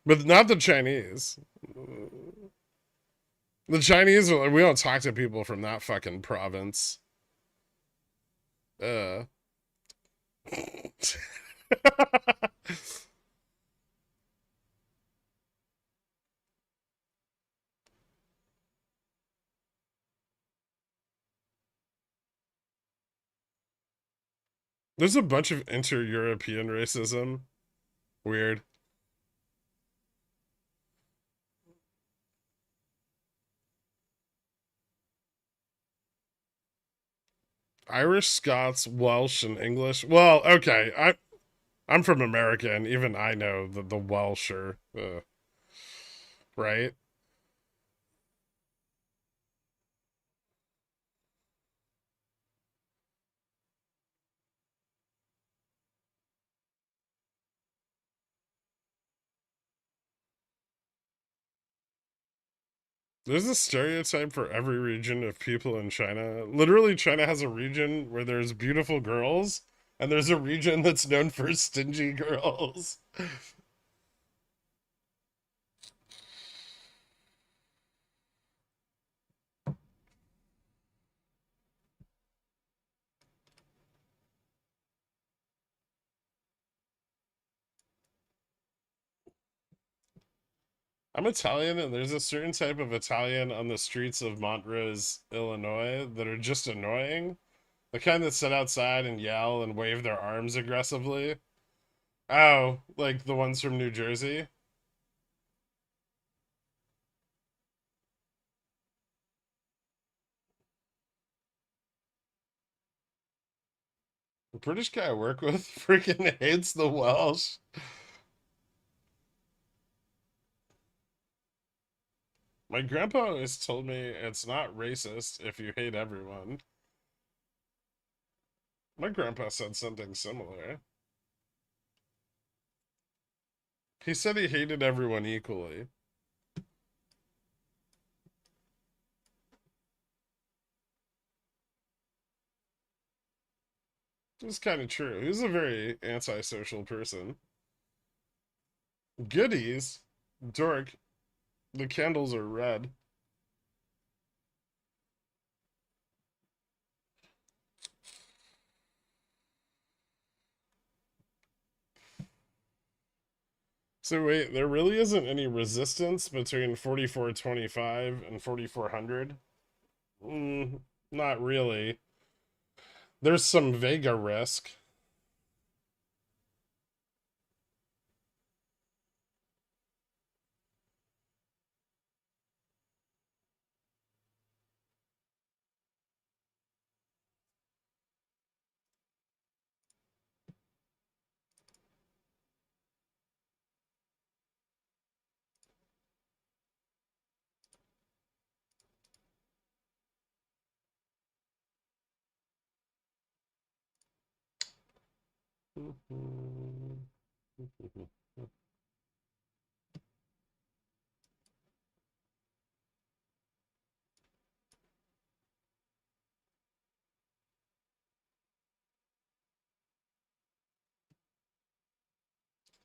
but not the Chinese. The Chinese are like, we don't talk to people from that fucking province. Uh. There's a bunch of inter-European racism. Weird. Irish, Scots, Welsh, and English. Well, okay. I'm from America, and even I know the Welsh are right. There's a stereotype for every region of people in China. Literally, China has a region where there's beautiful girls, and there's a region that's known for stingy girls. I'm Italian, and there's a certain type of Italian on the streets of Montrose, Illinois, that are just annoying. The kind that sit outside and yell and wave their arms aggressively. Oh, like the ones from New Jersey? The British guy I work with freaking hates the Welsh. My grandpa always told me it's not racist if you hate everyone. My grandpa said something similar. He said he hated everyone equally. It was kind of true. He was a very antisocial person. Goodies? Dork, the candles are red. So wait, there really isn't any resistance between 4425 and 4400? Not really. There's some Vega risk.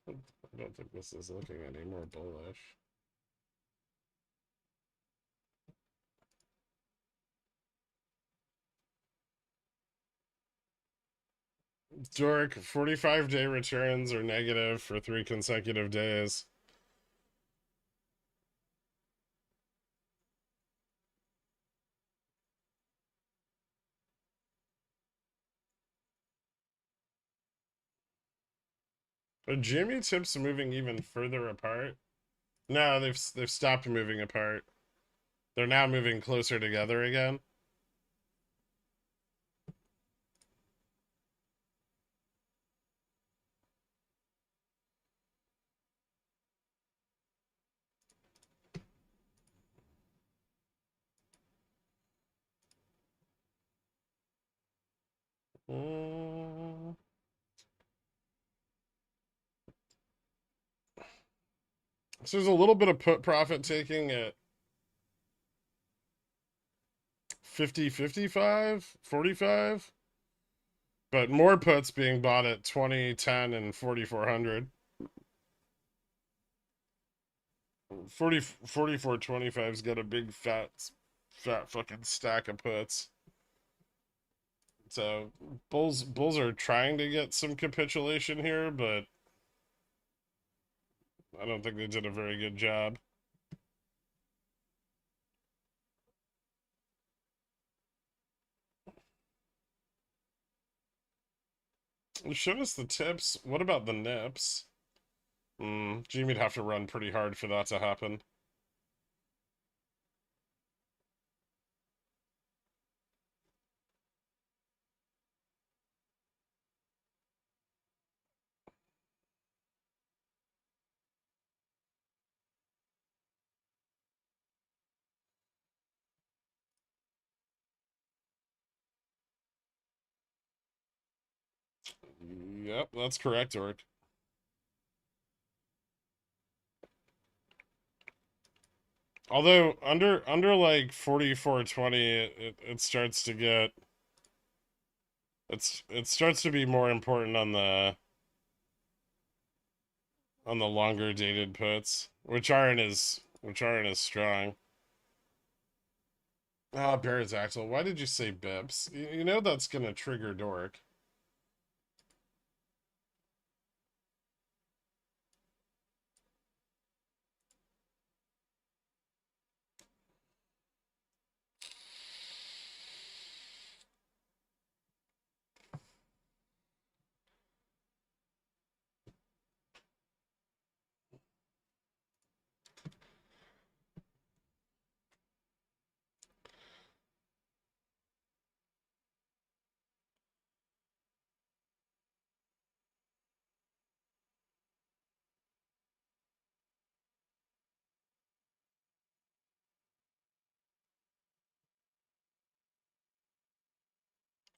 I don't think this is looking any more bullish. Dork, 45-day returns are negative for 3 consecutive days. Are Jimmy tips moving even further apart? No, they've stopped moving apart. They're now moving closer together again. Mm. So there's a little bit of put profit taking at 50, 55, 45, but more puts being bought at 20, 10, and 4,400. 44.25's got a big fat fucking stack of puts. So bulls are trying to get some capitulation here, but I don't think they did a very good job. You showed us the tips. What about the nips? Jimmy'd have to run pretty hard for that to happen. Yep, that's correct, Orc. Although under like 44.20, it starts to get it starts to be more important on the longer dated puts, which aren't as strong. Ah, oh, Barrett's Axel. Why did you say Bips? You know that's gonna trigger Dork.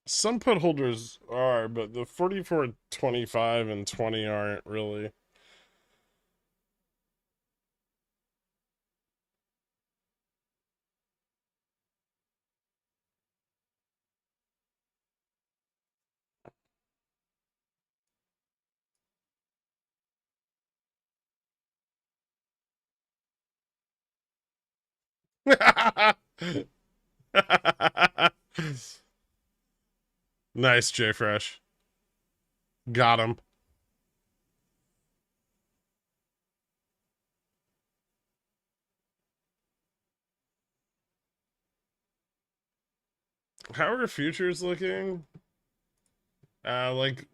Some put holders are, but the 44.25 and 20 aren't really. Nice, J Fresh. Got him. How are futures looking? Uh, like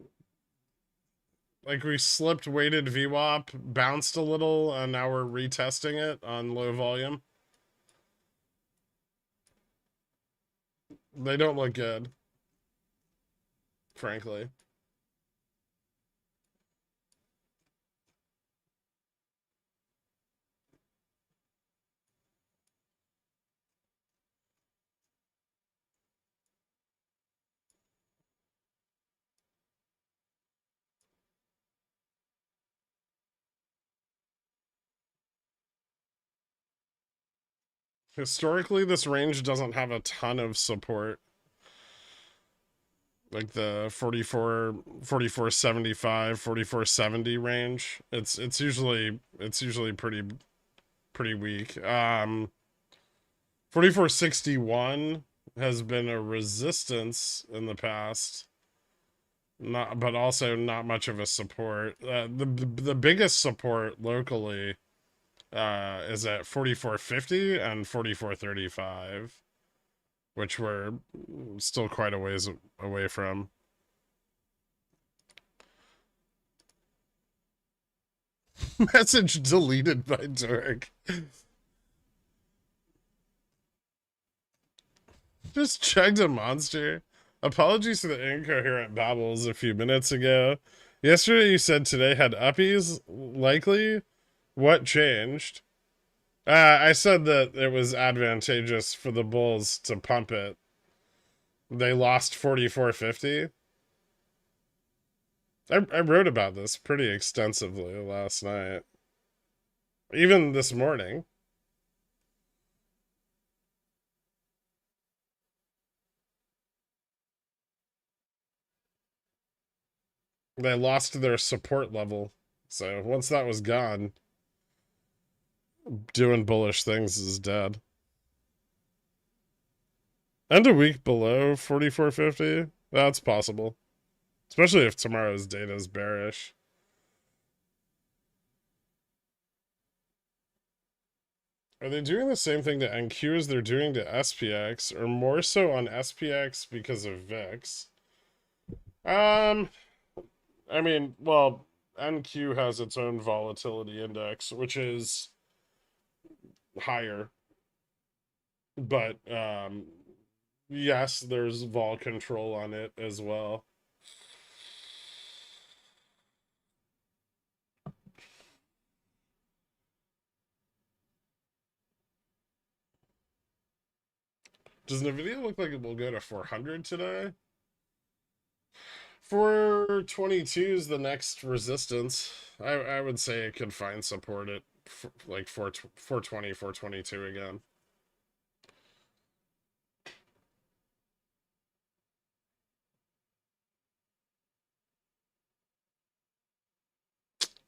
we slipped weighted VWAP, bounced a little, and now we're retesting it on low volume. They don't look good, frankly. Historically, this range doesn't have a ton of support. like the 44.75, 44.70 range. It's usually pretty weak. 44.61 has been a resistance in the past, not but also not much of a support. The biggest support locally is at 44.50 and 44.35, which we're still quite a ways away from. Message deleted by Dork. Just chugged a monster. Apologies for the incoherent babbles a few minutes ago. Yesterday you said today had uppies, likely. What changed? I said that it was advantageous for the Bulls to pump it. They lost 44.50. I wrote about this pretty extensively last night. Even this morning. They lost their support level. So once that was gone, doing bullish things is dead. And a week below 44.50? That's possible. Especially if tomorrow's data is bearish. Are they doing the same thing to NQ as they're doing to SPX, or more so on SPX because of VIX? I mean, well, NQ has its own volatility index, which is higher. But yes, there's vol control on it as well. Does NVIDIA look like it will go to 400 today? 422 is the next resistance. I would say it could find support at like 420, 422 again.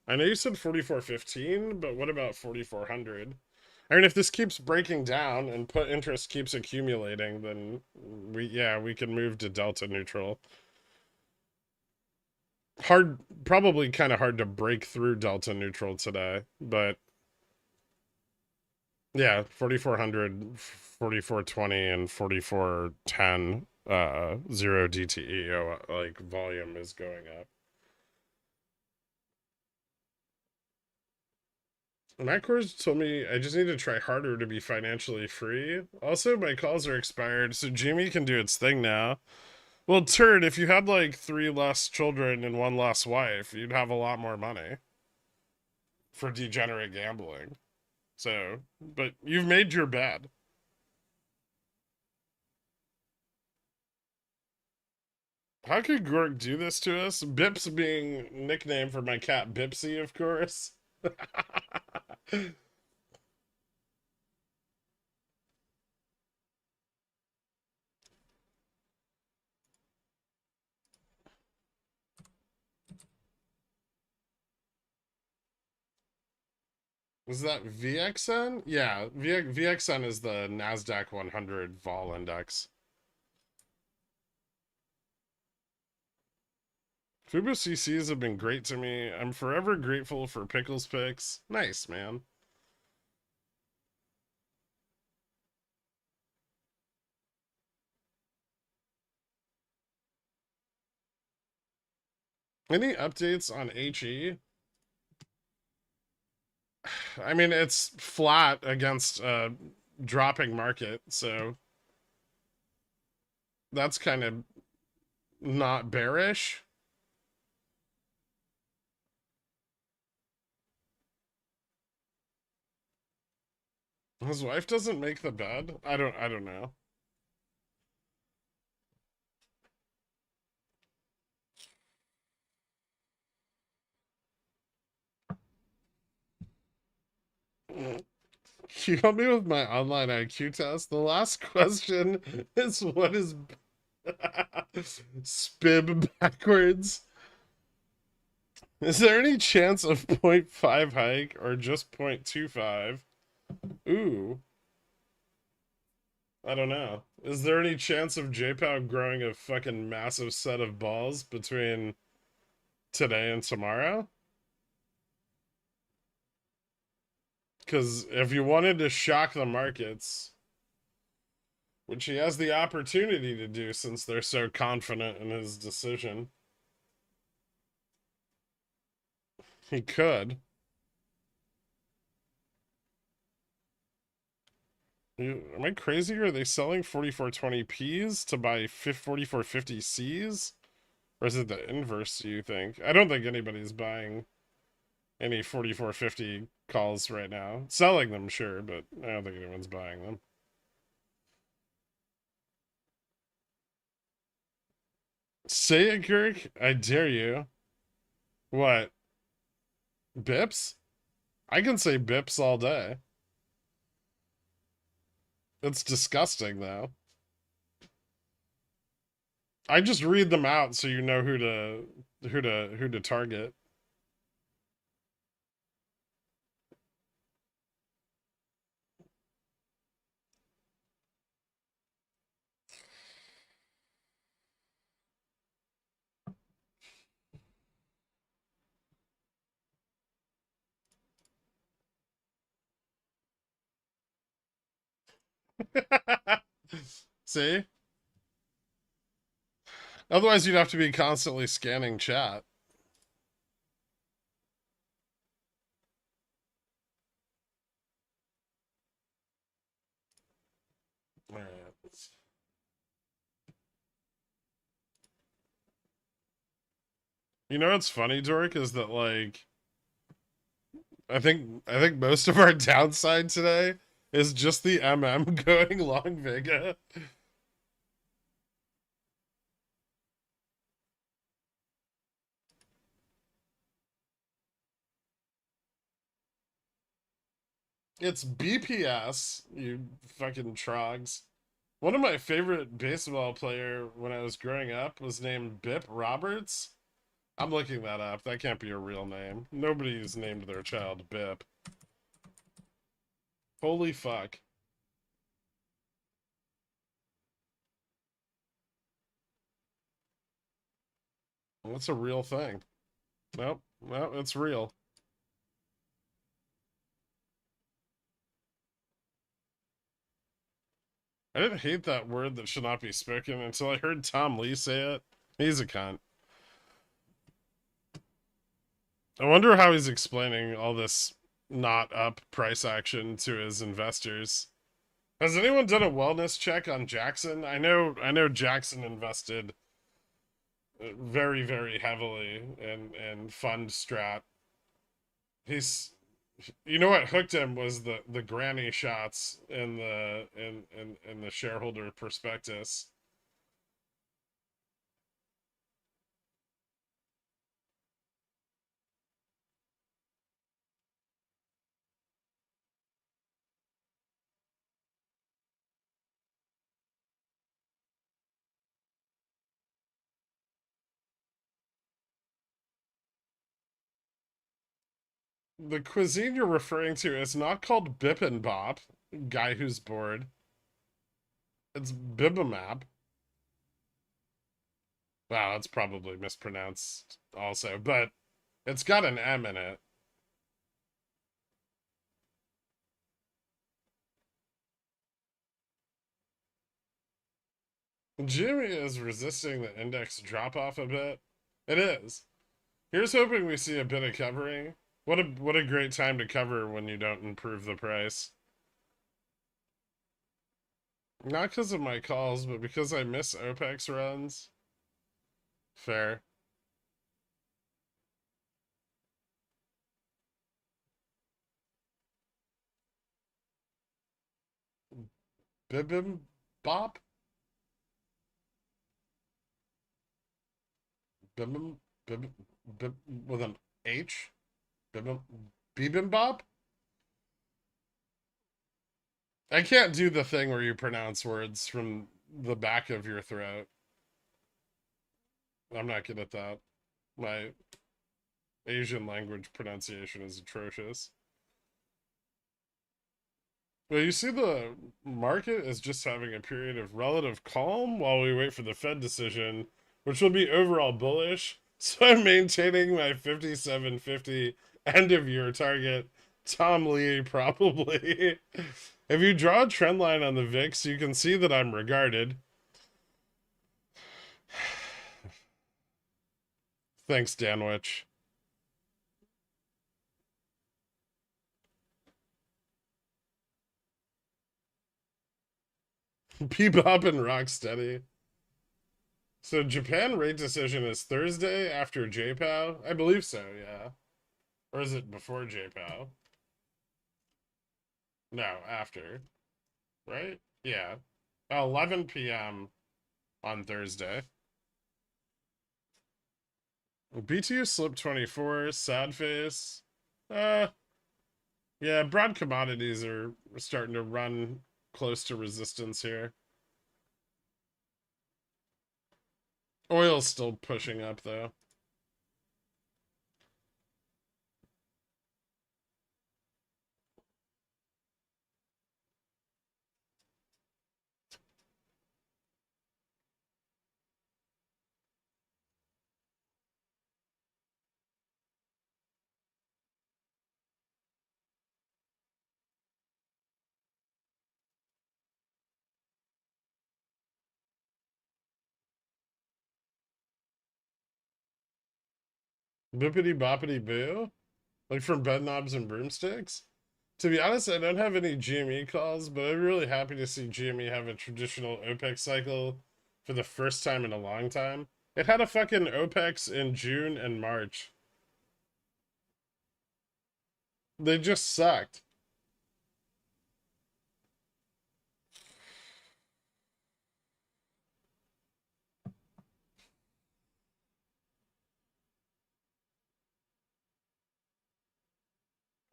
I know you said 44.15, but what about 4400? I mean, if this keeps breaking down and put interest keeps accumulating, then we can move to delta neutral. Probably kind of hard to break through delta neutral today, but yeah, 4400, 4420, and 4410, 0 DTE, like volume is going up. My course told me I just need to try harder to be financially free. Also, my calls are expired, so Jimmy can do its thing now. Well, turd, if you had like 3 less children and 1 less wife, you'd have a lot more money for degenerate gambling. So, but you've made your bed. How could Gork do this to us? Bips being nickname for my cat Bipsy, of course. Was that VXN? Yeah, VXN is the NASDAQ 100 vol index. Fubo CCs have been great to me. I'm forever grateful for Pickles Picks. Nice, man. Any updates on HE? I mean, it's flat against a dropping market, so that's kind of not bearish. His wife doesn't make the bed. I don't know. Can you help me with my online IQ test? The last question is what is Spib backwards. Is there any chance of 0.5 hike or just 0.25? Ooh. I don't know. Is there any chance of JPOW growing a fucking massive set of balls between today and tomorrow? Because if you wanted to shock the markets, which he has the opportunity to do since they're so confident in his decision, he could. Am I crazy? Are they selling 4420Ps to buy 4450Cs? Or is it the inverse, do you think? I don't think anybody's buying any 4450 calls right now. Selling them, sure, but I don't think anyone's buying them. Say it, Girk. I dare you. What? Bips? I can say bips all day. It's disgusting, though. I just read them out so you know who to target. See? Otherwise, you'd have to be constantly scanning chat. All right. You know what's funny, Dork, is that like I think most of our downside today is just the MM going long Vega. It's BPS, you fucking trogs. One of my favorite baseball player when I was growing up was named Bip Roberts. I'm looking that up. That can't be a real name. Nobody's named their child Bip. Holy fuck. That's a real thing. Nope. No, it's real. I didn't hate that word that should not be spoken until I heard Tom Lee say it. He's a cunt. I wonder how he's explaining all this not up price action to his investors. Has anyone done a wellness check on Jackson? I know Jackson invested very, very heavily in fund strat. He's you know what hooked him was the granny shots in the shareholder prospectus. The cuisine you're referring to is not called Bippin' guy who's bored. It's Bibimap. Wow, that's probably mispronounced also, but it's got an M in it. Jimmy is resisting the index drop off a bit. It is. Here's hoping we see a bit of covering. What a great time to cover when you don't improve the price. Not because of my calls, but because I miss OPEX runs. Fair. Bibim bop? Bibim bib bib with an H? Bibim bibimbop? I can't do the thing where you pronounce words from the back of your throat. I'm not good at that. My Asian language pronunciation is atrocious. Well, you see, the market is just having a period of relative calm while we wait for the Fed decision, which will be overall bullish. So I'm maintaining my 57.50 end of year target. Tom Lee, probably. If you draw a trend line on the VIX, you can see that I'm regarded. Thanks, Danwich. Bebop and Rocksteady. So Japan rate decision is Thursday after JPOW? I believe so, yeah. Or is it before JPOW? No, after. Right? Yeah. 11 p.m. on Thursday. BTU slip 24, sad face. Uh, yeah, broad commodities are starting to run close to resistance here. Oil's still pushing up, though. Bippity boppity boo? Like from bed knobs and broomsticks? To be honest, I don't have any GME calls, but I'm really happy to see GME have a traditional OPEX cycle for the first time in a long time. It had a fucking OPEX in June and March. They just sucked.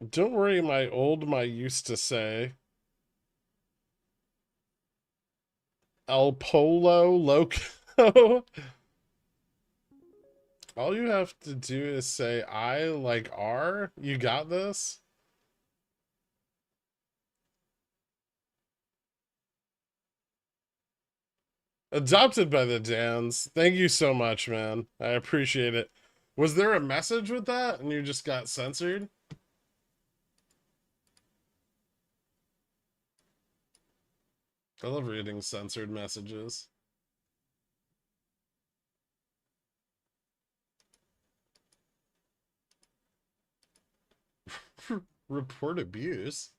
Don't worry, my used to say. El Polo Loco. All you have to do is say I like R. You got this? Adopted by the Dans. Thank you so much, man. I appreciate it. Was there a message with that and you just got censored? I love reading censored messages. Report abuse.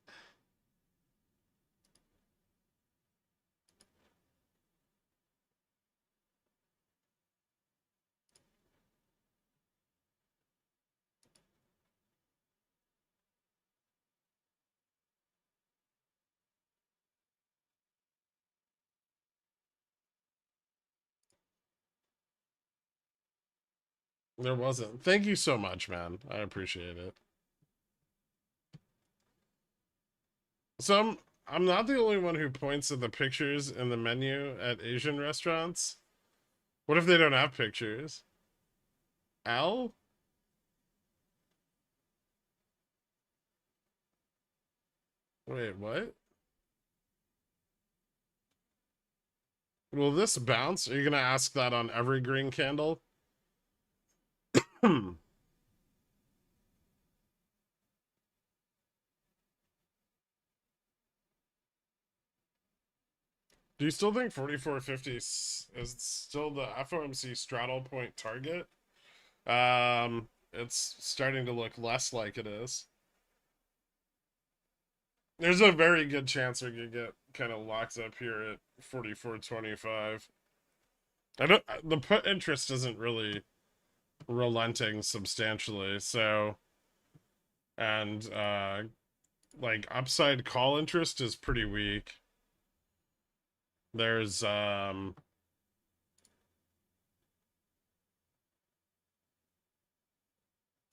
There wasn't. Thank you so much, man. I appreciate it. So I'm not the only one who points at the pictures in the menu at Asian restaurants. What if they don't have pictures? Al? Wait, what? Will this bounce? Are you gonna ask that on every green candle? Do you still think 4450 is still the FOMC straddle point target? It's starting to look less like it is. There's a very good chance we could get kind of locked up here at 44.25. I don't. The put interest isn't really relenting substantially, so and like upside call interest is pretty weak. There's like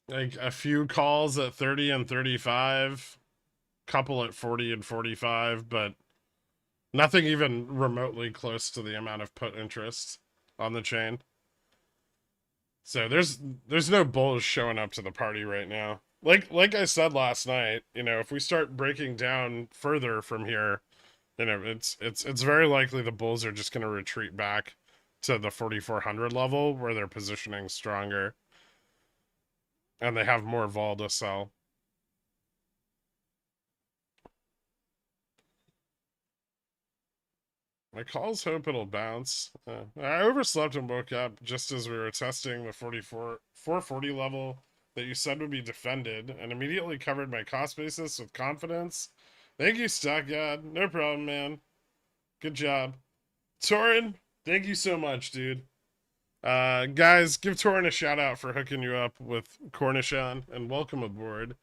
a few calls at 30 and 35, couple at 40 and 45, but nothing even remotely close to the amount of put interest on the chain. So there's no bulls showing up to the party right now. Like I said last night, if we start breaking down further from here, it's very likely the bulls are just going to retreat back to the 4400 level where they're positioning stronger and they have more vol to sell. My calls hope it'll bounce. I overslept and woke up just as we were testing the 440 level that you said would be defended and immediately covered my cost basis with confidence. Thank you, Stock God. No problem, man. Good job. Torin, thank you so much, dude. Guys, give Torin a shout out for hooking you up with Cornishon and welcome aboard.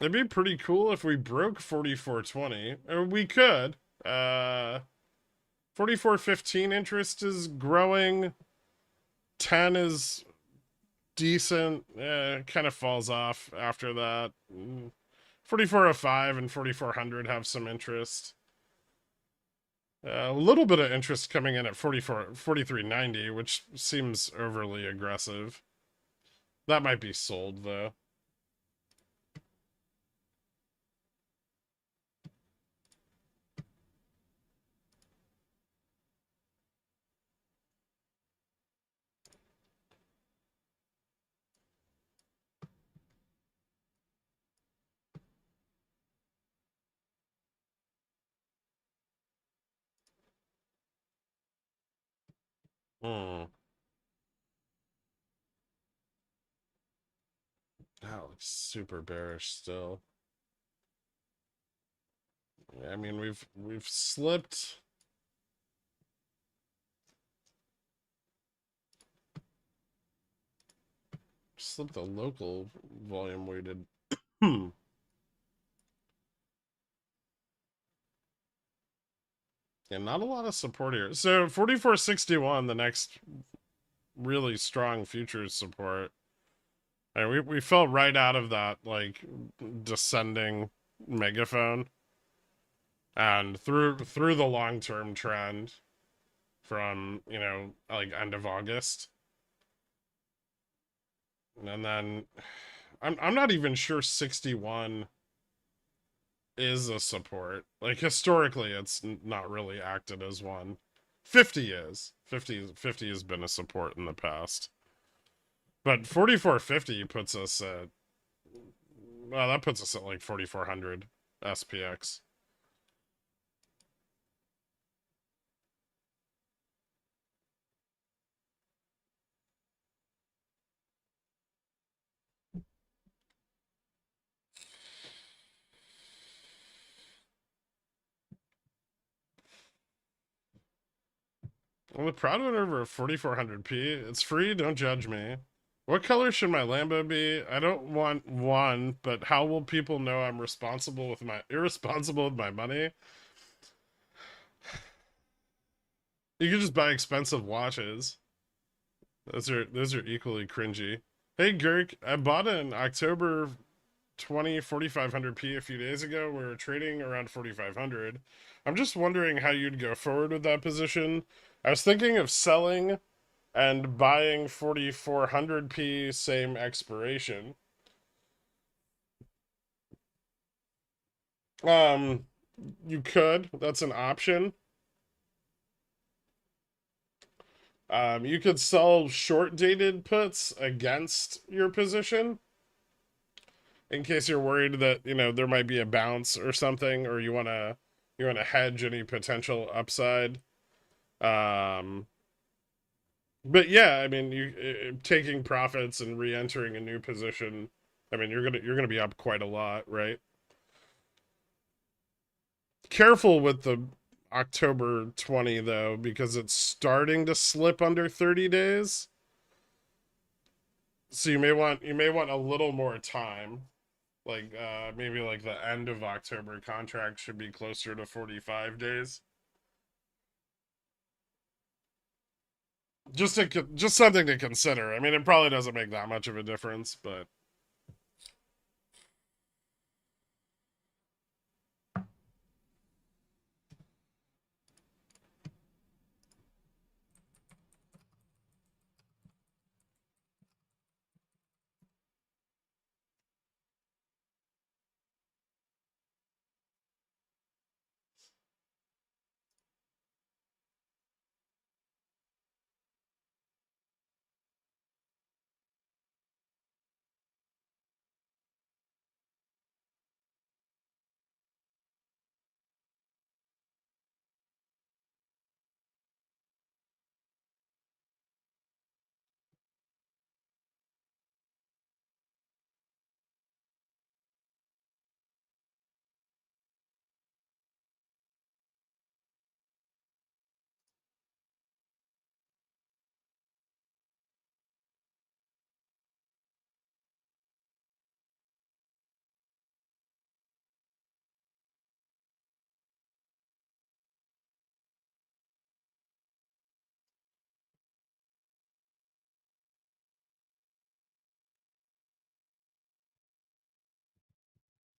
It'd be pretty cool if we broke 4420. Or we could. 4415 interest is growing. 10 is decent. Kind of falls off after that. 4405 and 4400 have some interest. A little bit of interest coming in at 4390, which seems overly aggressive. That might be sold, though. Hmm. That looks super bearish still. I mean, we've slipped the local volume weighted. Hmm. Yeah, not a lot of support here. So 4461, the next really strong futures support. And we fell right out of that like descending megaphone and through the long-term trend from, like end of August. And then I'm not even sure 61 is a support. Like historically it's not really acted as one. 50 is. 50 has been a support in the past. But 4450 puts us at, well, that puts us at like 4400 SPX. I'm the proud owner of a 4400p. It's free, don't judge me. What color should my Lambo be? I don't want one, but how will people know I'm irresponsible with my money? You can just buy expensive watches. Those are equally cringy. Hey Gurk, I bought an October 20 4500p a few days ago. We were trading around 4500. I'm just wondering how you'd go forward with that position. I was thinking of selling and buying 4400p, same expiration. Um, you could. That's an option. You could sell short dated puts against your position in case you're worried that, there might be a bounce or something, or you wanna hedge any potential upside. Um, but yeah, I mean, you taking profits and re-entering a new position. I mean, you're gonna be up quite a lot, right? Careful with the October 20 though, because it's starting to slip under 30 days. So you may want a little more time. Like maybe like the end of October contract should be closer to 45 days. Just something to consider. I mean, it probably doesn't make that much of a difference, but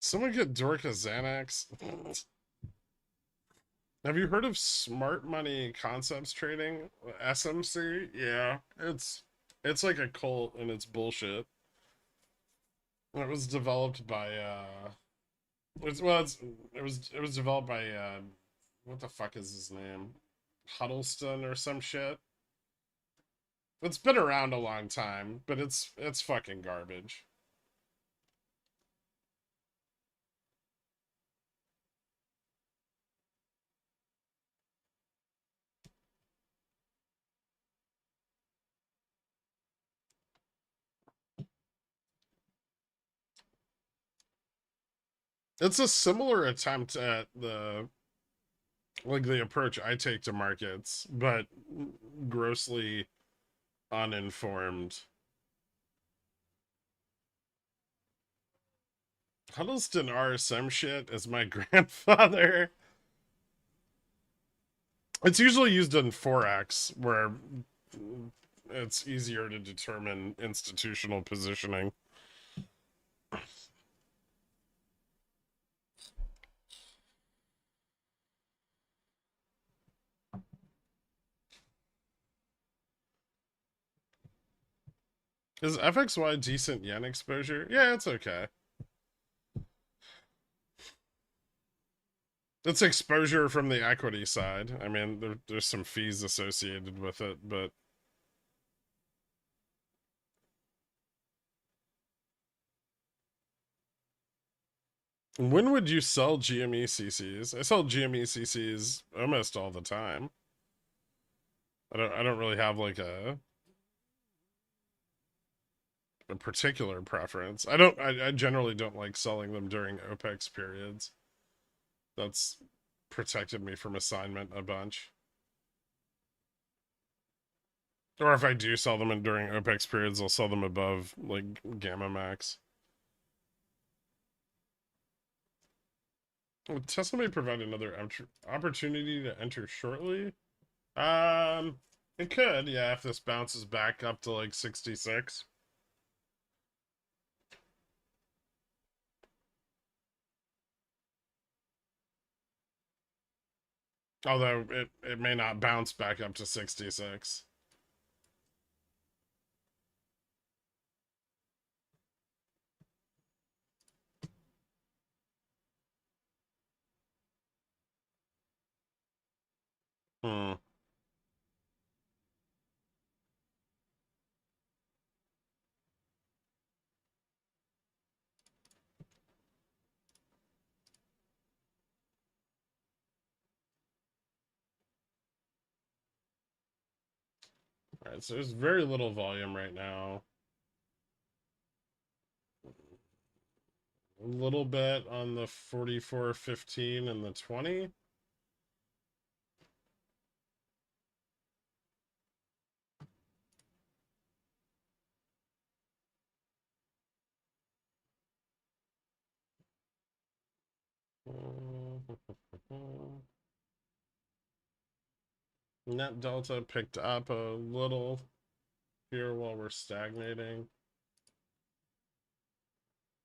Someone get Dorka Xanax. Have you heard of smart money concepts trading? SMC? Yeah, it's like a cult and it's bullshit. It was developed by it was developed by what the fuck is his name? Huddleston or some shit. It's been around a long time, but it's fucking garbage. It's a similar attempt at the approach I take to markets, but grossly uninformed. Huddleston RSM shit is my grandfather. It's usually used in Forex, where it's easier to determine institutional positioning. Is FXY decent yen exposure? Yeah, it's okay. It's exposure from the equity side. I mean, there's some fees associated with it, but when would you sell GME CCs? I sell GME CCs almost all the time. I don't really have like a particular preference. I generally don't like selling them during OPEX periods. That's protected me from assignment a bunch. Or if I do sell them during OPEX periods, I'll sell them above like Gamma Max. Tesla may provide another opportunity to enter shortly. Um, it could, yeah, if this bounces back up to like 66. Although it may not bounce back up to 66. Hmm. All right, so there's very little volume right now. A little bit on the 44.15 and the 20. Net delta picked up a little here while we're stagnating,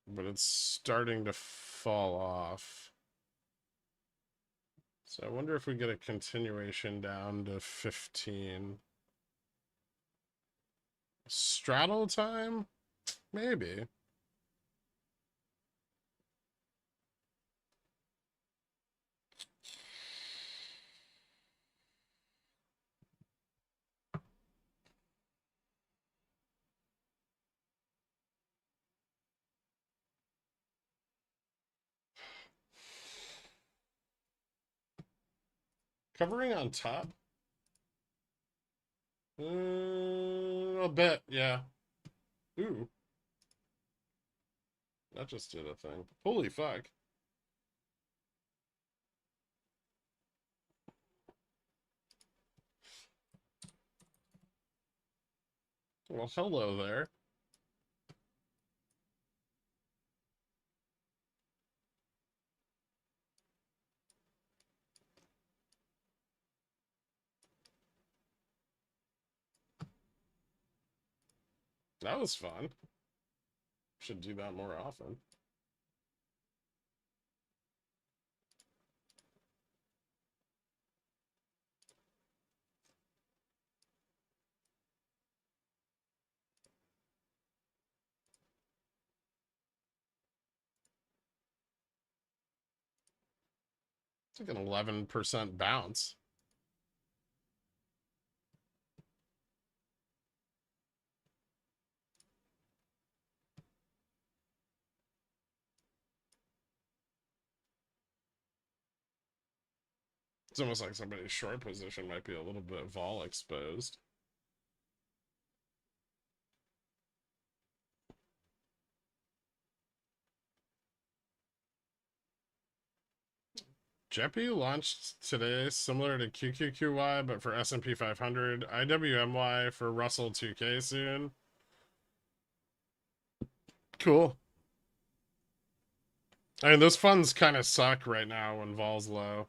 but it's starting to fall off. So I wonder if we get a continuation down to 15. Straddle time? Maybe. Covering on top? A bit, yeah. Ooh. That just did a thing. Holy fuck. Well, hello there. That was fun. Should do that more often. It's like an 11% bounce. It's almost like somebody's short position might be a little bit vol exposed. JEPI launched today, similar to QQQY, but for S&P 500. IWMY for Russell 2K soon. Cool. I mean, those funds kind of suck right now when vol's low.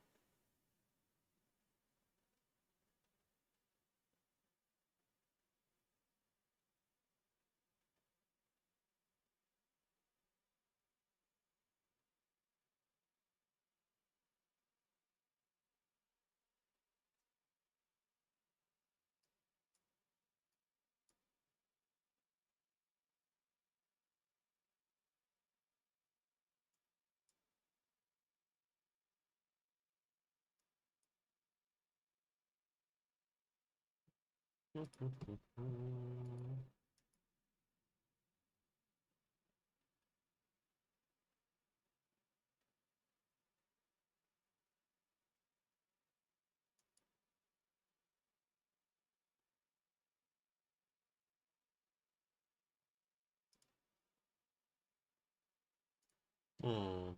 Hmm.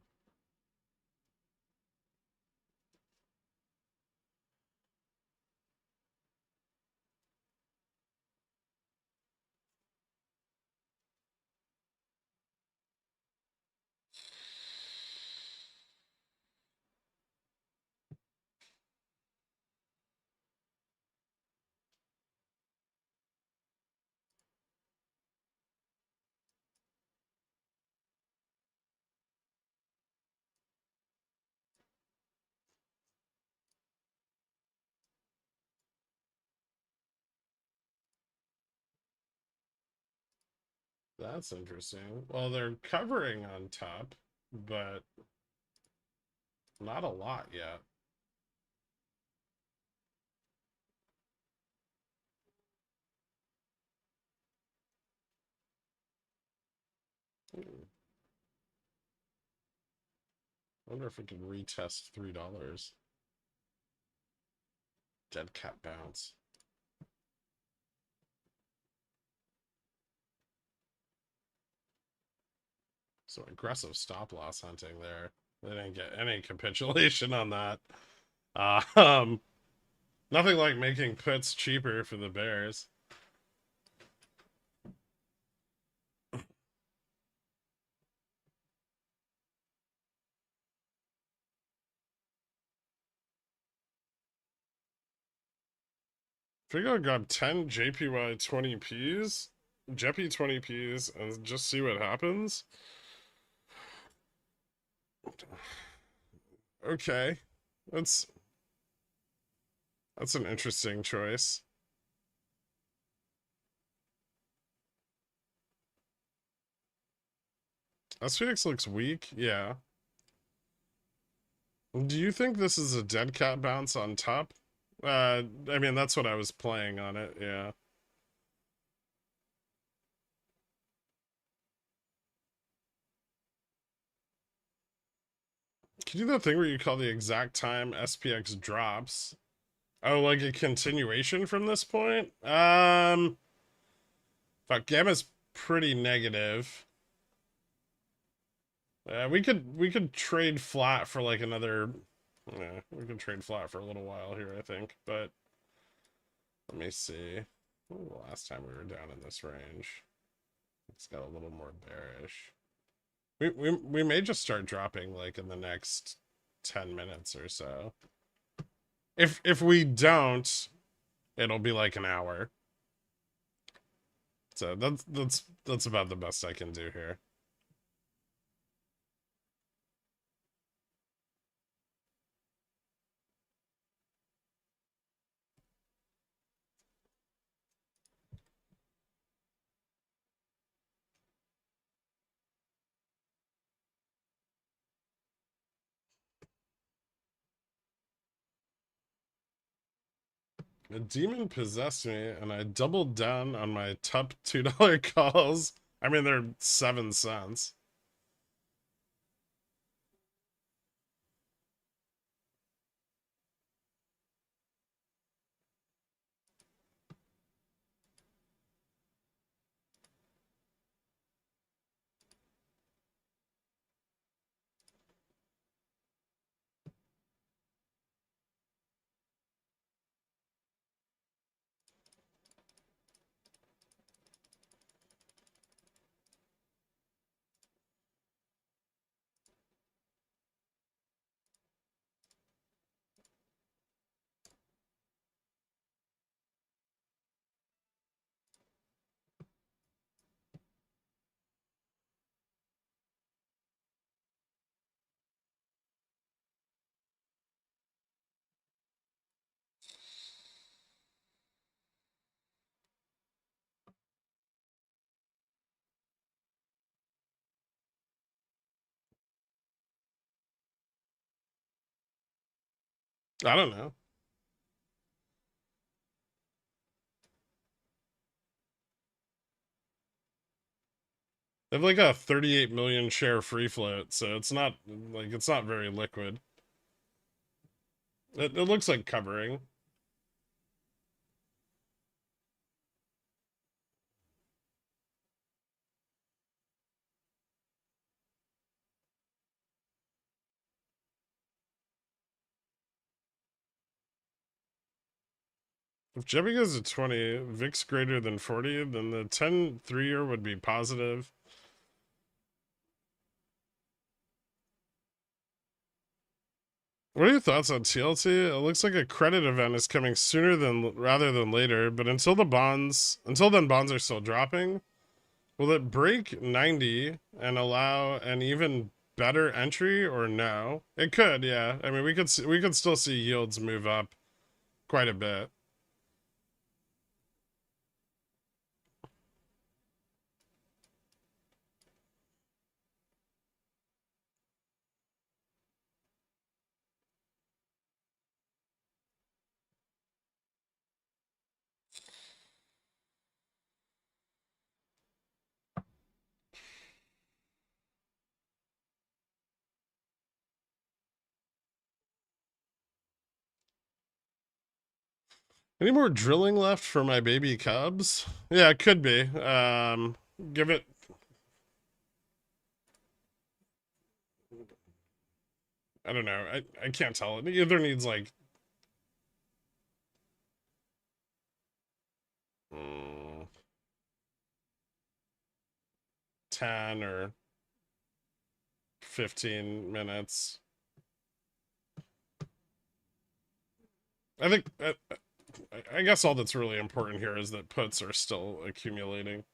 That's interesting. Well, they're covering on top, but not a lot yet. Hmm. I wonder if we can retest $3. Dead cat bounce. So aggressive stop loss hunting there. They didn't get any capitulation on that. Um, Nothing like making puts cheaper for the Bears. If we go grab 10 JPY 20Ps, JEPI 20Ps, and just see what happens. Okay. That's an interesting choice. SPX looks weak, yeah. Do you think this is a dead cat bounce on top? I mean, that's what I was playing on it, yeah. Can you do that thing where you call the exact time SPX drops? Oh, like a continuation from this point? Fuck, Gamma's pretty negative. We could trade flat for like another. Yeah, we could trade flat for a little while here, I think. But let me see. When was the last time we were down in this range? It's got a little more bearish. We may just start dropping like in the next 10 minutes or so. If we don't, it'll be like an hour. So that's about the best I can do here. A demon possessed me, and I doubled down on my top $2 calls. I mean, they're 7 cents. I don't know. They have like a 38 million share free float, so it's not like it's not very liquid. It looks like covering. If Jebby goes to 20, VIX greater than 40, then the 10 3-year would be positive. What are your thoughts on TLT? It looks like a credit event is coming sooner than rather than later, but until then bonds are still dropping. Will it break 90 and allow an even better entry or no? It could, yeah. I mean, we could still see yields move up quite a bit. Any more drilling left for my baby cubs? Yeah, it could be. Give it. I don't know. I can't tell. It either needs like 10 or 15 minutes. I think. I guess all that's really important here is that puts are still accumulating.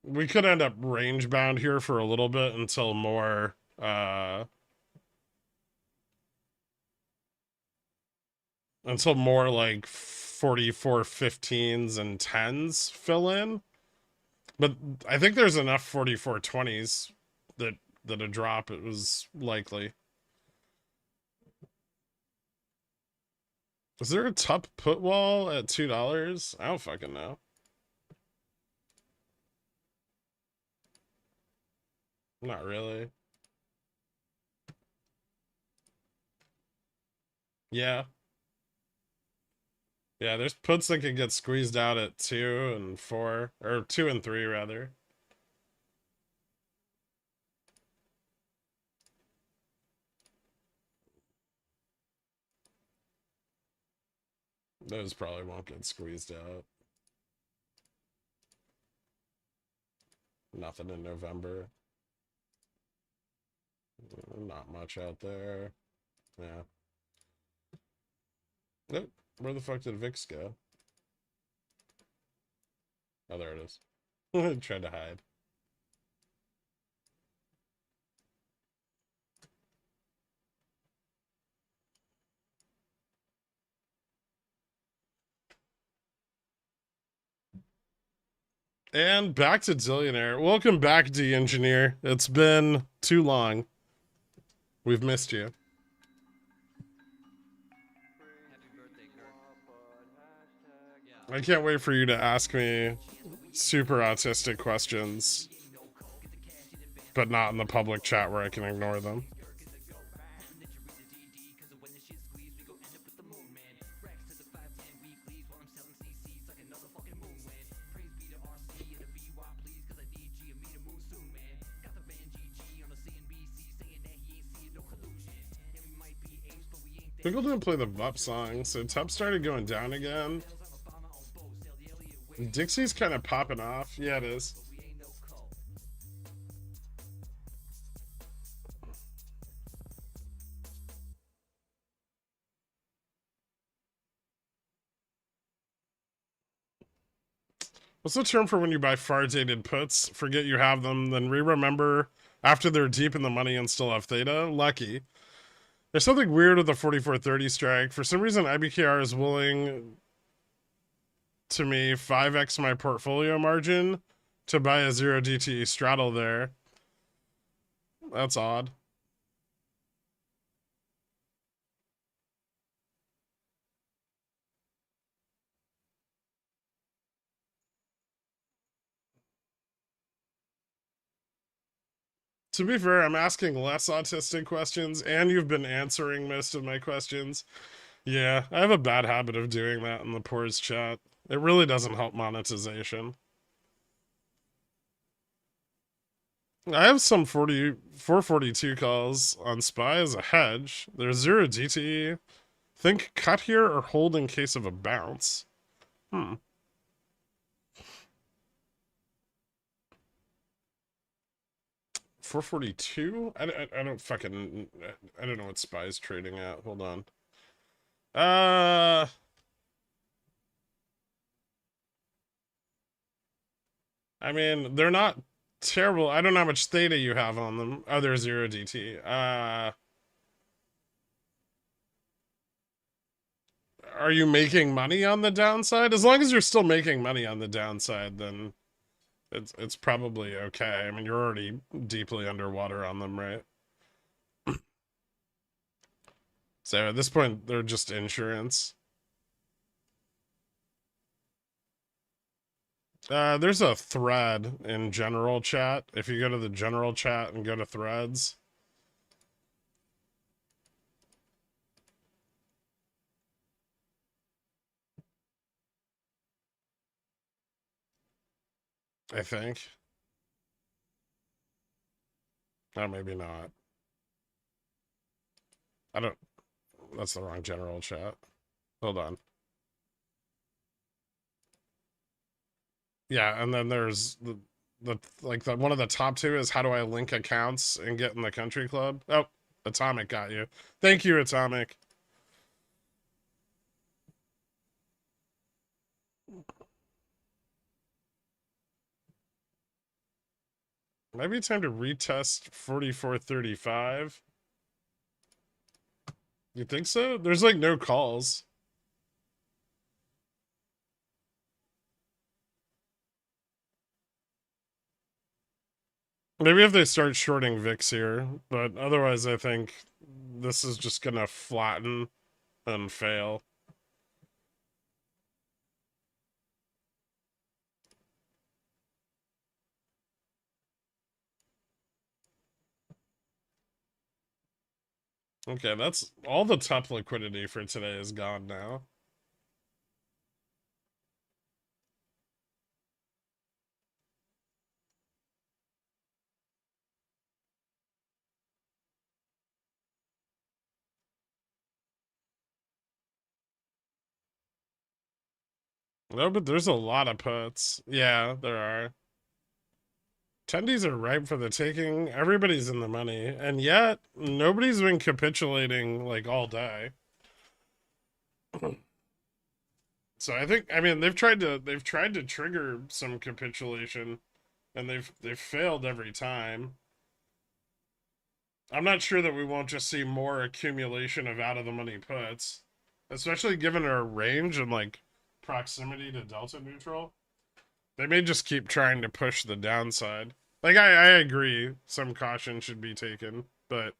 We could end up range bound here for a little bit until more like 44.15s and 10s fill in. But I think there's enough 44.20s that a drop it was likely. Is there a top put wall at $2? I don't fucking know. Not really. Yeah. Yeah, there's puts that could get squeezed out at 2 and 4, or 2 and 3 rather. Those probably won't get squeezed out. Nothing in November. Not much out there. Yeah. Nope. Where the fuck did VIX go? Oh, there it is. Tried to hide. And back to Zillionaire. Welcome back, D Engineer. It's been too long. We've missed you. I can't wait for you to ask me super autistic questions, but not in the public chat where I can ignore them. People didn't play the VUP song, so Tup started going down again. Dixie's kind of popping off. Yeah, it is. What's the term for when you buy far dated puts, forget you have them, then re-remember after they're deep in the money and still have theta? Lucky. There's something weird with the 4430 strike. For some reason, IBKR is willing to me 5x my portfolio margin to buy a 0 DTE straddle there. That's odd. To be fair, I'm asking less autistic questions, and you've been answering most of my questions. Yeah, I have a bad habit of doing that in the Pores chat. It really doesn't help monetization. I have some 442 calls on SPY as a hedge. There's 0 DTE. Think cut here or hold in case of a bounce. 442? I don't fucking... I don't know what SPY's trading at. Hold on. I mean, they're not terrible. I don't know how much theta you have on them. Oh, they're 0 DT. Are you making money on the downside? As long as you're still making money on the downside, then it's probably okay. I mean, you're already deeply underwater on them, right? So at this point, they're just insurance. There's a thread in general chat. If you go to the general chat and go to threads. I think. Oh, maybe not. I don't... That's the wrong general chat. Hold on. Yeah, and then there's the one of the top two is how do I link accounts and get in the country club? Oh, Atomic got you. Thank you, Atomic. Maybe time to retest 4435. You think so? There's like no calls. Maybe if they start shorting VIX here, but otherwise I think this is just gonna flatten and fail. Okay, that's all the top liquidity for today is gone now. No, but there's a lot of puts. Yeah, there are. Tendies are ripe for the taking. Everybody's in the money, and yet nobody's been capitulating like all day. So I mean, they've tried to trigger some capitulation, and they've failed every time. I'm not sure that we won't just see more accumulation of out of the money puts, especially given our range and like proximity to delta neutral. They may just keep trying to push the downside. Like I agree, some caution should be taken, but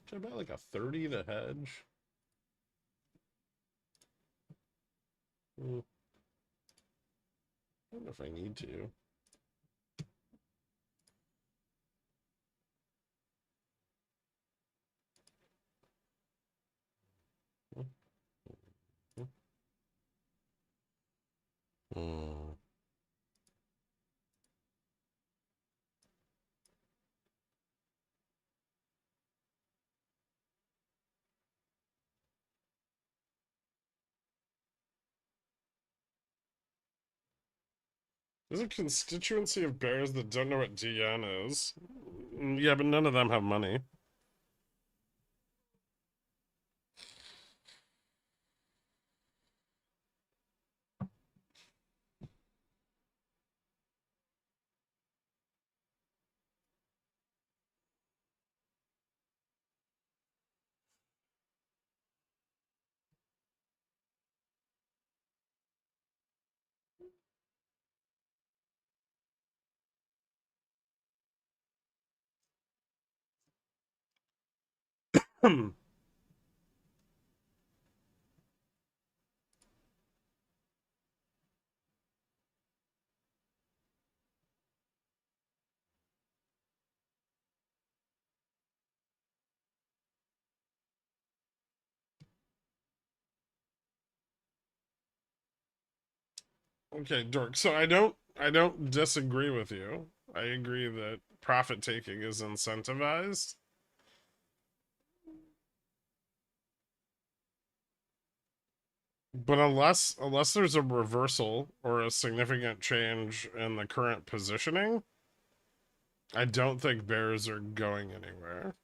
should I bet like a 30 to hedge? I don't know if I need to. Hmm. There's a constituency of bears that don't know what DN is. Yeah, but none of them have money. Okay, Dork. So I don't disagree with you. I agree that profit taking is incentivized. But unless there's a reversal or a significant change in the current positioning, I don't think bears are going anywhere.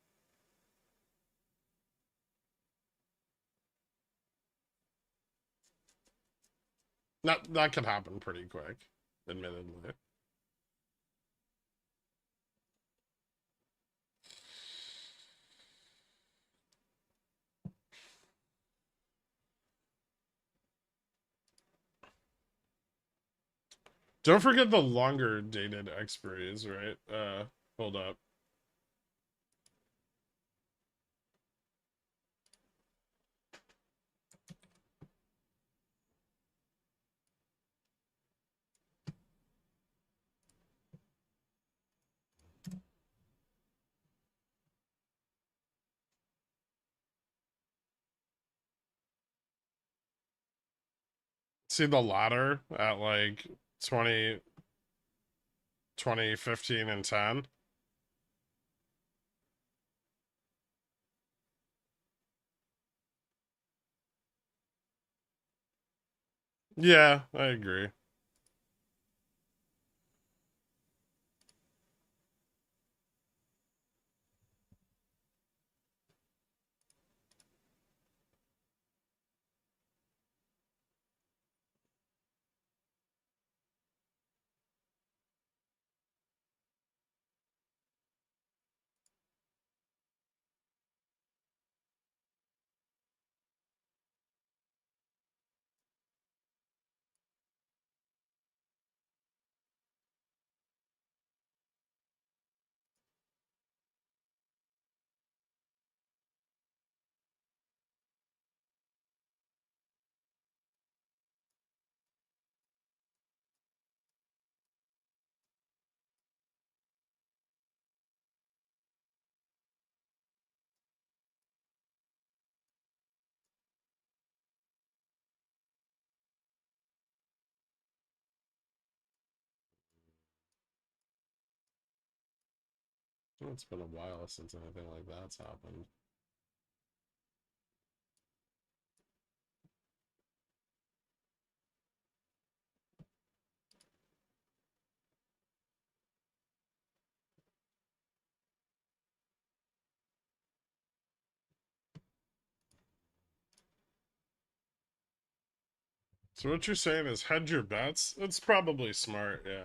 That could happen pretty quick, admittedly. Don't forget the longer dated expiries, right? Hold up. See the ladder at like 20, 2015 and 10? Yeah, I agree. It's been a while since anything like that's happened. So what you're saying is hedge your bets? It's probably smart, yeah.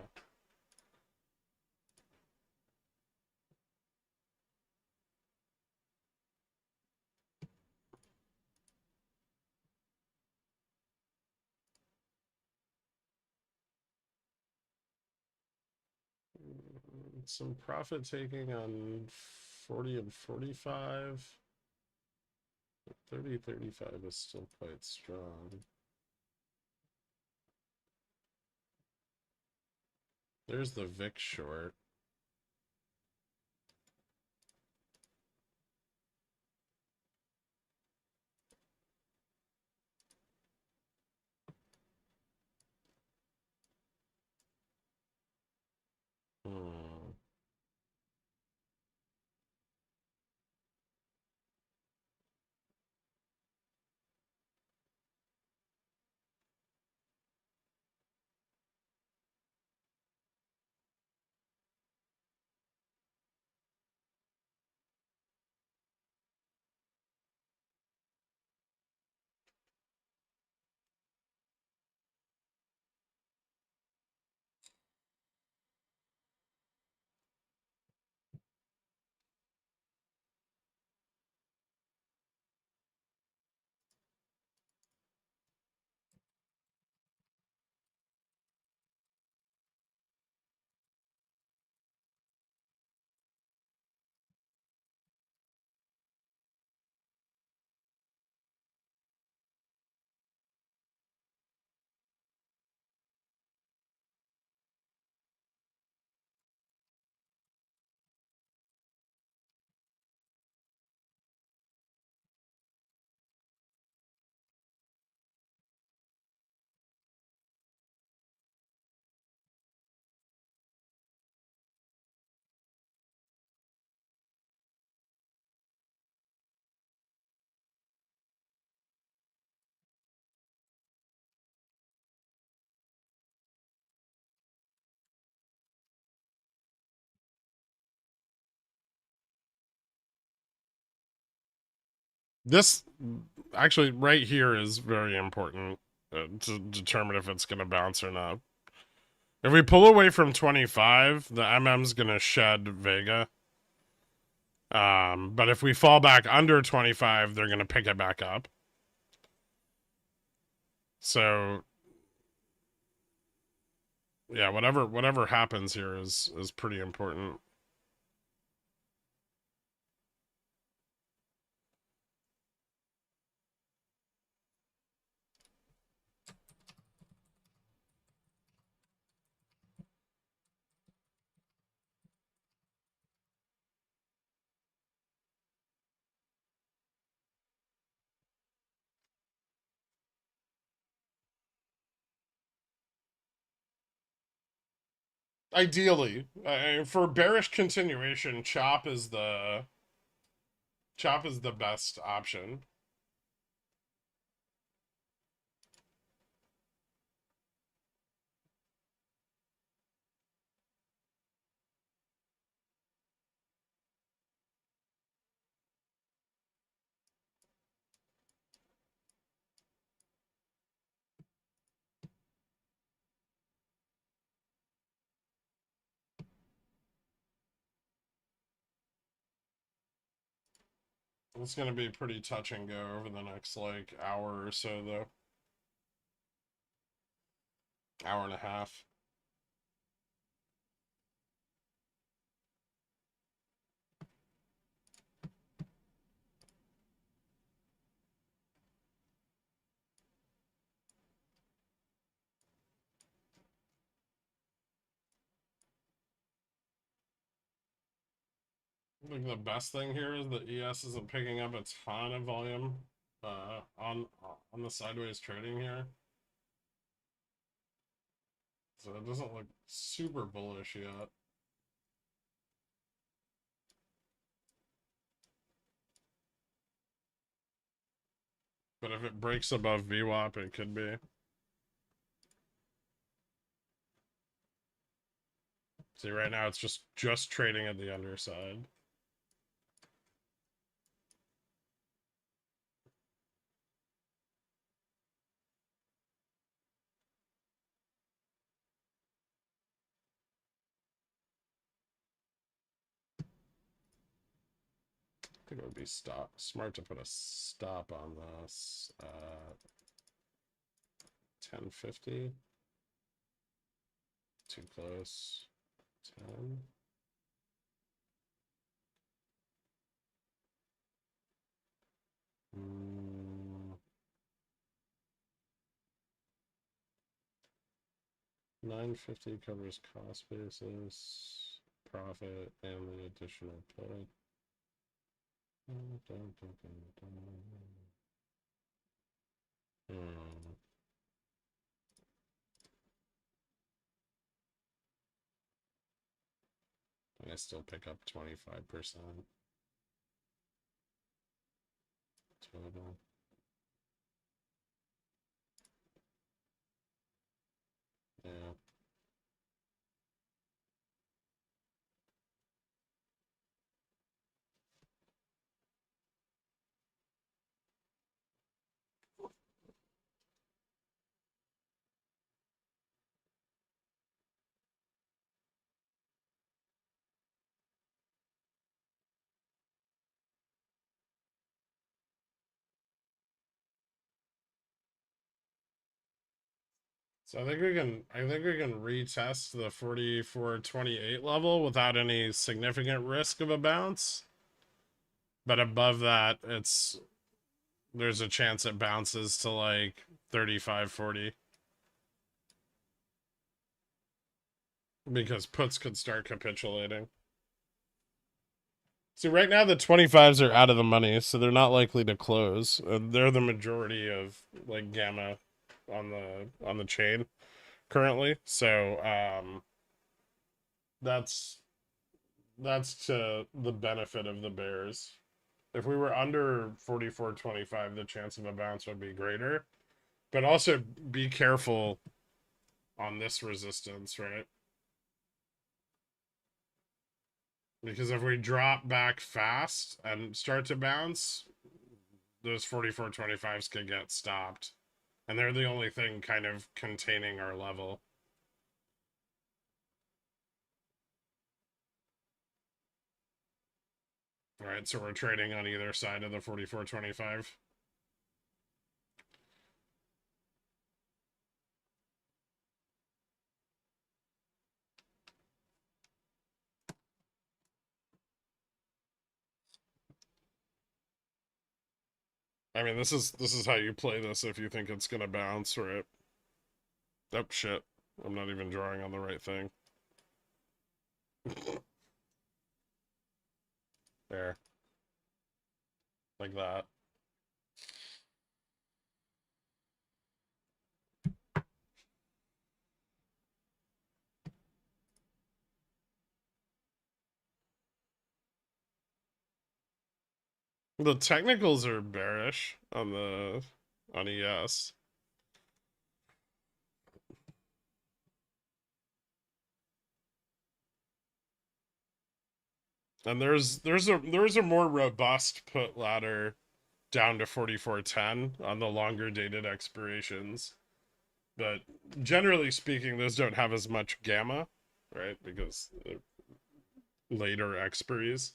some profit taking on 40 and 45. 30, 35 is still quite strong. There's the VIX short. Hmm. This actually right here is very important to determine if it's going to bounce or not. If we pull away from 25, the MM's going to shed Vega. But if we fall back under 25, they're going to pick it back up. So yeah, whatever happens here is pretty important. Ideally, for bearish continuation, chop is the best option. It's going to be pretty touch and go over the next like hour or so, though. Hour and a half. I think the best thing here is that ES isn't picking up a ton of volume on the sideways trading here. So it doesn't look super bullish yet. But if it breaks above VWAP, it could be. See, right now it's just trading at the underside. I think it would be smart to put a stop on this 1050. Too close. 10. $9.50 covers cost basis, profit, and the additional put. I still pick up 25% total. Yeah. So I think we can retest the 44.28 level without any significant risk of a bounce. But above that, there's a chance it bounces to like 35.40. Because puts could start capitulating. See, right now the 25s are out of the money, so they're not likely to close. They're the majority of like gamma on the chain currently. So that's to the benefit of the bears. If we were under 44.25, the chance of a bounce would be greater. But also be careful on this resistance, right? Because if we drop back fast and start to bounce, those 44.25s could get stopped. And they're the only thing kind of containing our level. All right, so we're trading on either side of the 44.25. I mean, this is how you play this if you think it's gonna bounce, right? Oh shit. I'm not even drawing on the right thing. There. Like that. The technicals are bearish on ES. And there's a more robust put ladder down to 44.10 on the longer dated expirations. But generally speaking, those don't have as much gamma, right? Because they're later expiries.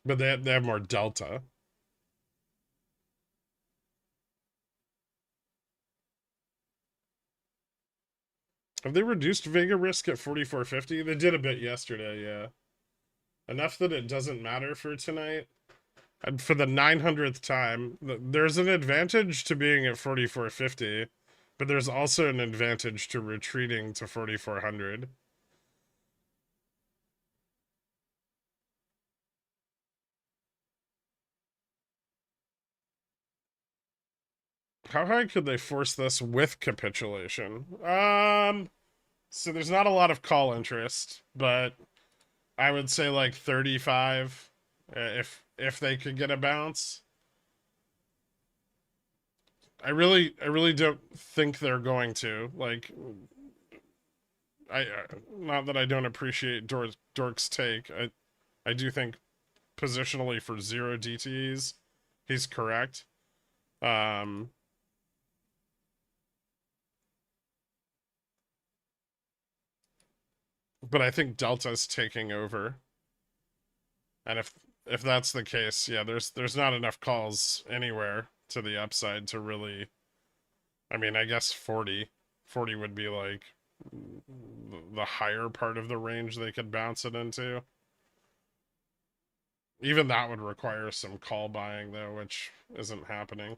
But they have more delta. Have they reduced Vega risk at 44.50? They did a bit yesterday, yeah. Enough that it doesn't matter for tonight. And for the 900th time, there's an advantage to being at 44.50, but there's also an advantage to retreating to 4400. How high could they force this with capitulation? So there's not a lot of call interest, but I would say like 35 if they could get a bounce. I really don't think they're going to. Like I not that I don't appreciate Dork's take. I do think positionally for 0 DTEs, he's correct. But I think Delta's taking over. And if that's the case, yeah, there's not enough calls anywhere to the upside to really. I mean, I guess 40 would be like the higher part of the range they could bounce it into. Even that would require some call buying, though, which isn't happening.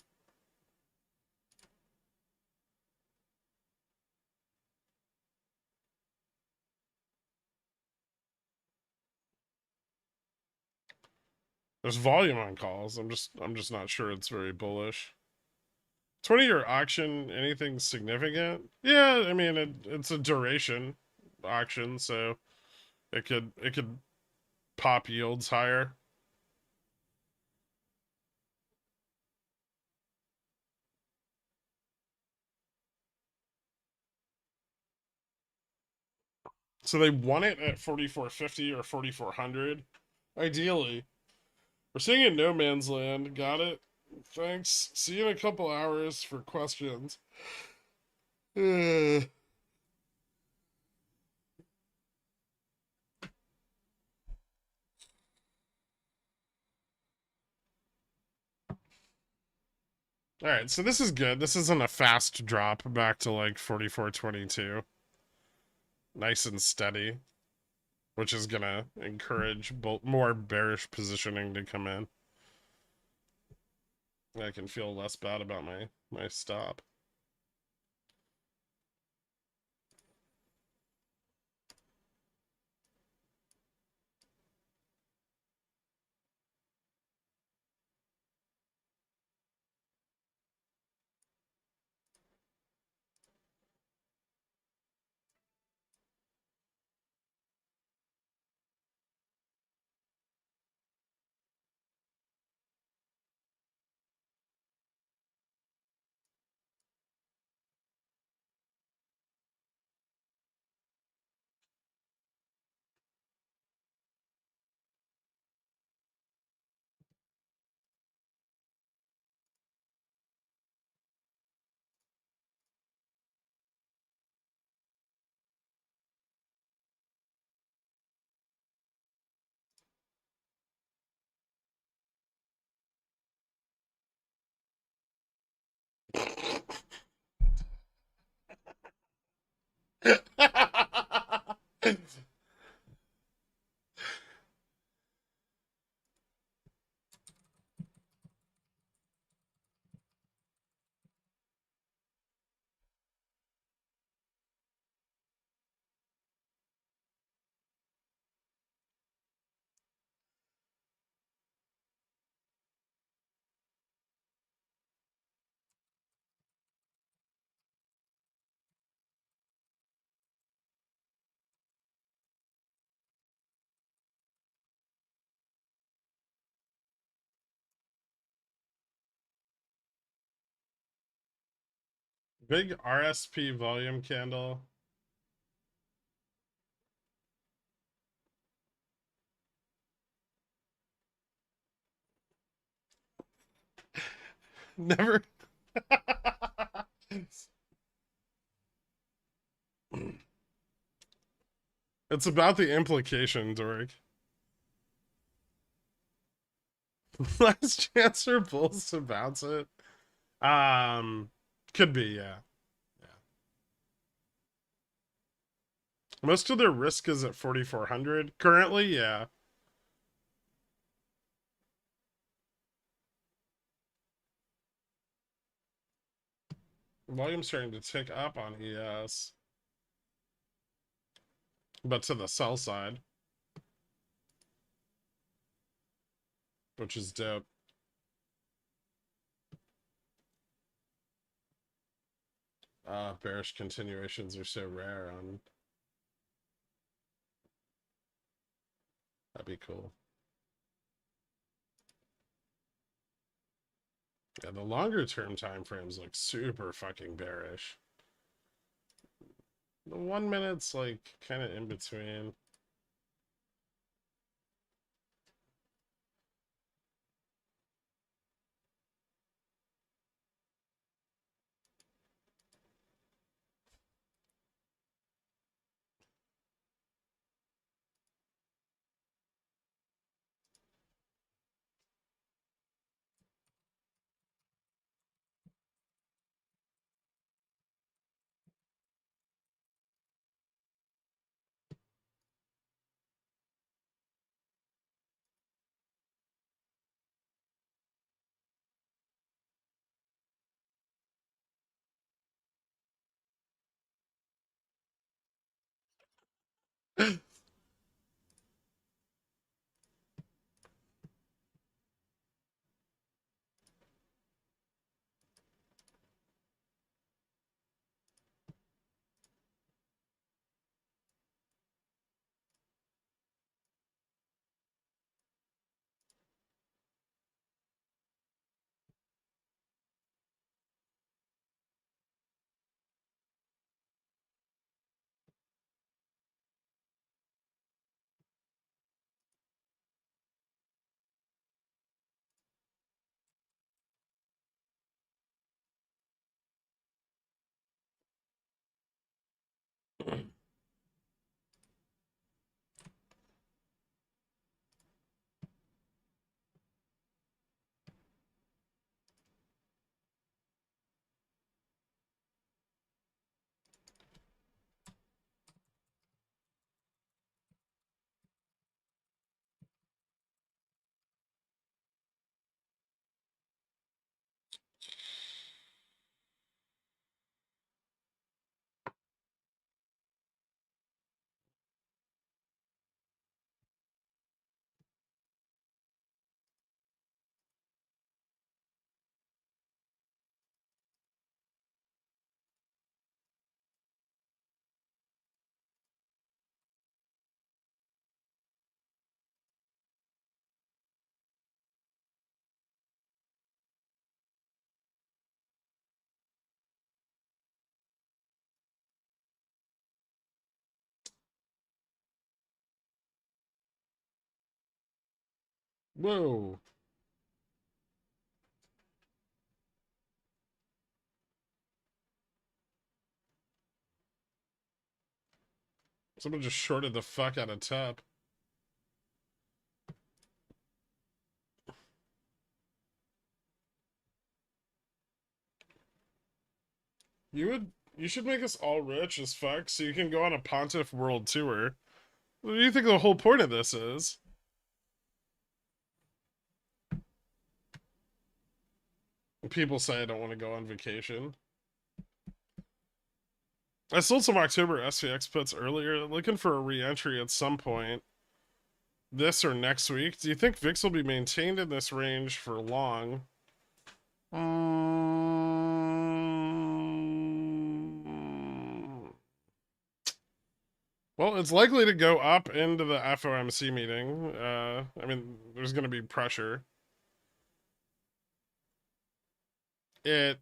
There's volume on calls. I'm just not sure it's very bullish. 20-year auction, anything significant? Yeah, I mean it's a duration auction, so it could pop yields higher. So they won it at 4450 or 4400. Ideally, we're seeing in no man's land. Got it. Thanks. See you in a couple hours for questions. All right, so this is good. This isn't a fast drop back to like 4422. Nice and steady, which is gonna encourage more bearish positioning to come in. I can feel less bad about my stop. Big RSP volume candle. Never. It's about the implication, Dork. Last chance for bulls to bounce it. Um, could be, yeah. Yeah. Most of their risk is at 4400 currently, yeah. Volume's starting to tick up on ES, but to the sell side, which is dope. Bearish continuations are so rare on. That'd be cool. Yeah, the longer term time frames look super fucking bearish. The 1 minute's like kind of in between. Whoa. Someone just shorted the fuck out of Tep. You should make us all rich as fuck so you can go on a Pontiff World Tour. What do you think the whole point of this is? People say I don't want to go on vacation. I sold some October SPX puts earlier, looking for a re-entry at some point. This or next week. Do you think VIX will be maintained in this range for long? Well, it's likely to go up into the FOMC meeting. I mean, there's going to be pressure. It.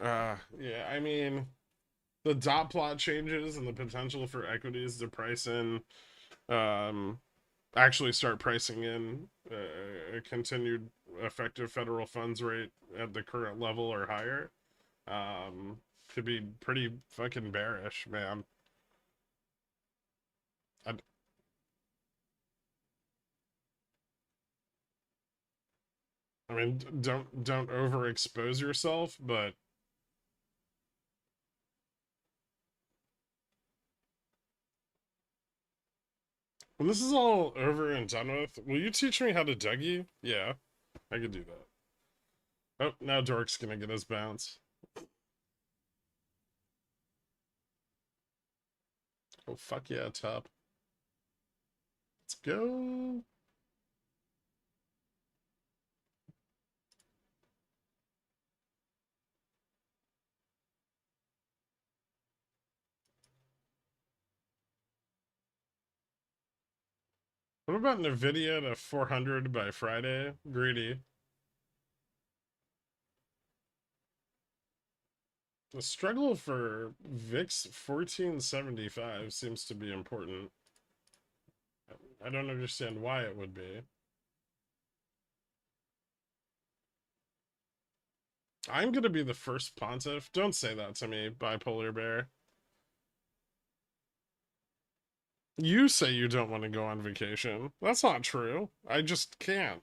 Yeah, I mean, the dot plot changes and the potential for equities to price in, um, actually start pricing in a continued effective federal funds rate at the current level or higher, could be pretty fucking bearish, man. I, I mean, don't overexpose yourself, but when this is all over and done with, will you teach me how to Dougie? Yeah, I could do that. Oh, now Dork's gonna get his bounce. Oh, fuck yeah, top. Let's go. What about NVIDIA to 400 by Friday? Greedy. The struggle for VIX 1475 seems to be important. I don't understand why it would be. I'm gonna be the first pontiff. Don't say that to me, bipolar bear. You say you don't want to go on vacation. That's not true. I just can't.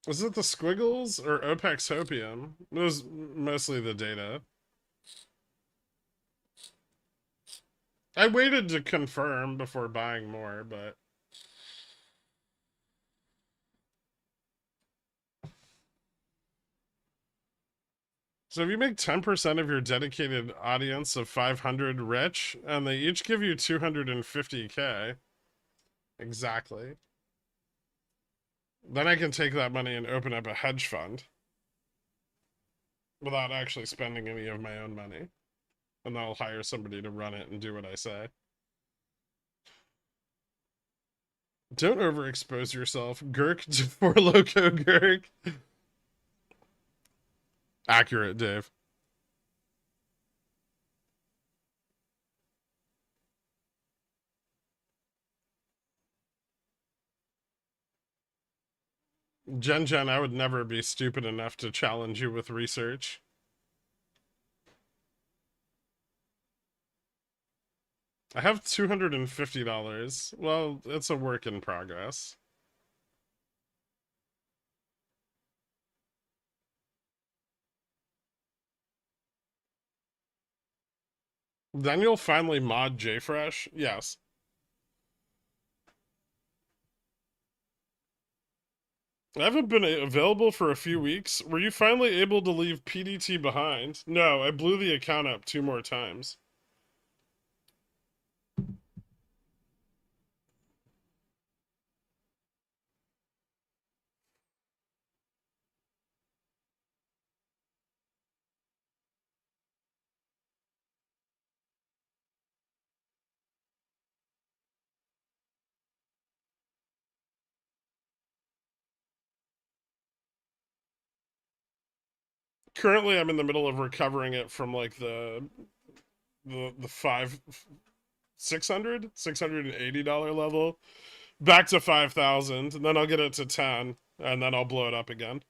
Is it the squiggles or OPEX hopium? It was mostly the data. I waited to confirm before buying more, but so if you make 10% of your dedicated audience of 500 rich, and they each give you 250K, exactly, then I can take that money and open up a hedge fund without actually spending any of my own money. And then I'll hire somebody to run it and do what I say. Don't overexpose yourself. Gherk for Loco Gherk. Accurate, Dave. Jen, I would never be stupid enough to challenge you with research. I have $250. Well, it's a work in progress. Then you'll finally mod JFresh? Yes. I haven't been available for a few weeks. Were you finally able to leave PDT behind? No, I blew the account up 2 more times. Currently, I'm in the middle of recovering it from like the five 680 dollar level back to 5,000, and then I'll get it to 10, and then I'll blow it up again.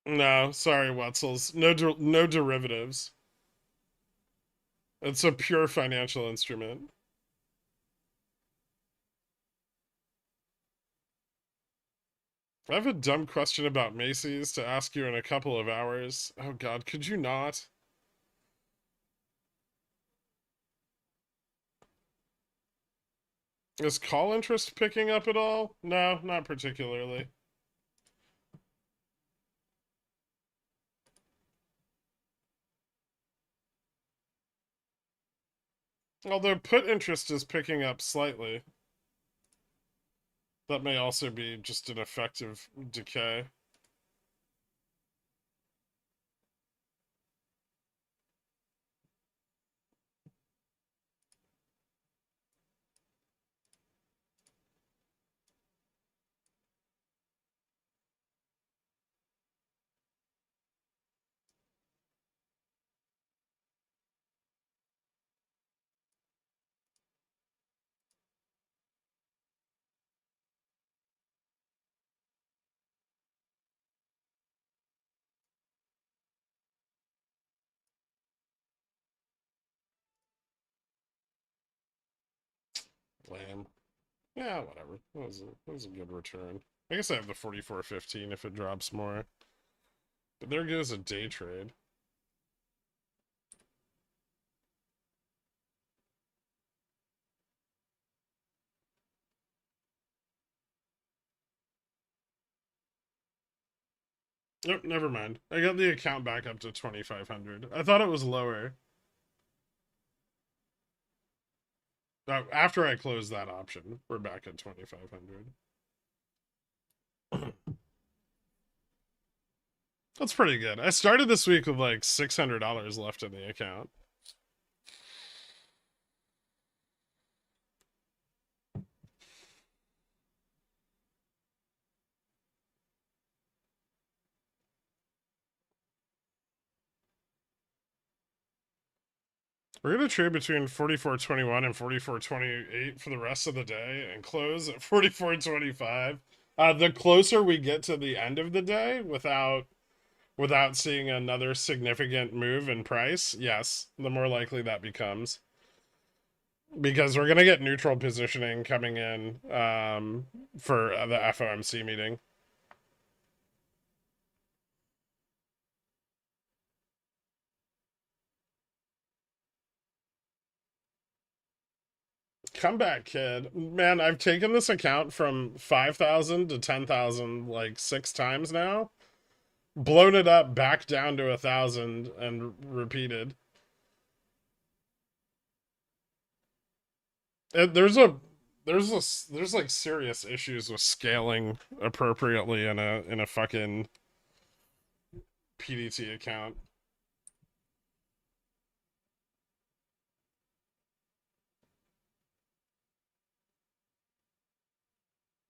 No, sorry, Wetzels. No derivatives. It's a pure financial instrument. I have a dumb question about Macy's to ask you in a couple of hours. Oh god, could you not? Is call interest picking up at all? No, not particularly. Although put interest is picking up slightly. That may also be just an effective decay. Lame. Yeah, whatever. That was a good return. I guess I have the 44.15 if it drops more. But there goes a day trade. Nope, never mind. I got the account back up to 2,500. I thought it was lower. After I closed that option, we're back at 2,500. That's pretty good. I started this week with like $600 left in the account. We're going to trade between 44.21 and 44.28 for the rest of the day and close at 44.25. The closer we get to the end of the day without seeing another significant move in price, yes, the more likely that becomes. Because we're going to get neutral positioning coming in for the FOMC meeting. Come back, kid. Man, I've taken this account from 5,000 to 10,000 like 6 times now. Blown it up back down to 1,000 and repeated. There's like serious issues with scaling appropriately in a fucking PDT account.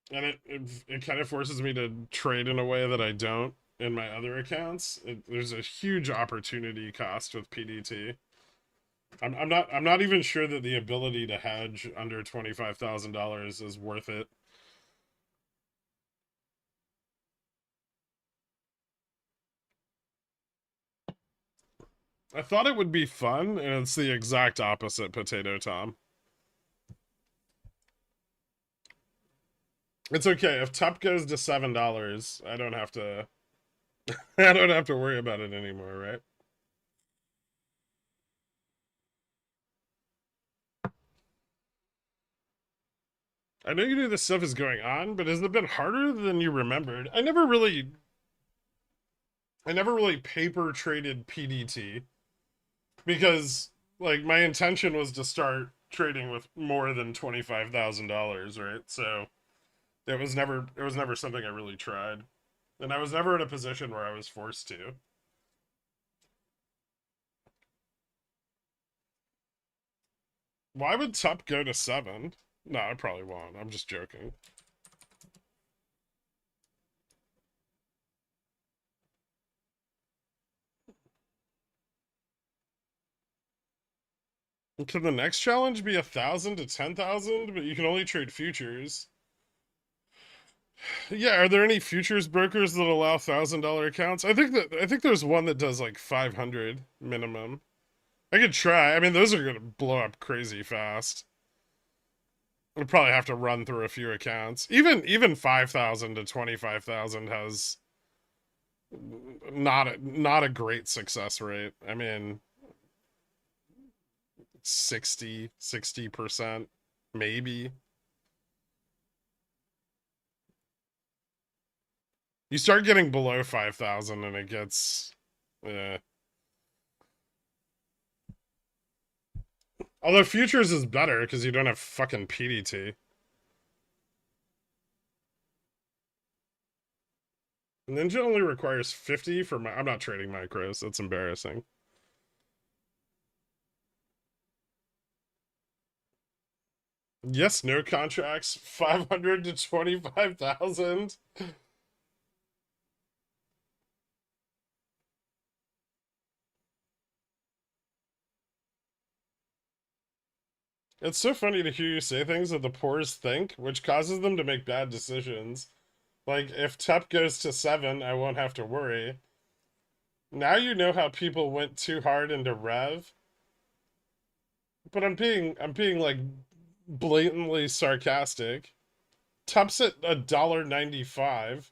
And it kind of forces me to trade in a way that I don't in my other accounts. There's a huge opportunity cost with PDT. I'm not even sure that the ability to hedge under $25,000 is worth it. I thought it would be fun, and it's the exact opposite, Potato Tom. It's okay if TUP goes to $7. I don't have to. I don't have to worry about it anymore, right? I know you knew this stuff is going on, but has it been harder than you remembered? I never really paper traded PDT because like my intention was to start trading with more than $25,000, right? So it was never something I really tried. And I was never in a position where I was forced to. Why would TUP go to 7? No, I probably won't. I'm just joking. Could the next challenge be 1,000 to 10,000? But you can only trade futures. Yeah, are there any futures brokers that allow $1,000 accounts? I think there's one that does like 500 minimum. I could try. I mean, those are gonna blow up crazy fast. We'd probably have to run through a few accounts. Even 5,000 to 25,000 has not a great success rate. I mean, 60% maybe. You start getting below 5,000 and it gets although futures is better because you don't have fucking PDT. Ninja only requires 50 for my. I'm not trading micros. That's embarrassing. Yes, no contracts. 500 to 25,000. It's so funny to hear you say things that the poorest think, which causes them to make bad decisions. Like, if TEP goes to 7, I won't have to worry. Now you know how people went too hard into Rev. But I'm being like blatantly sarcastic. TEP's at $1.95.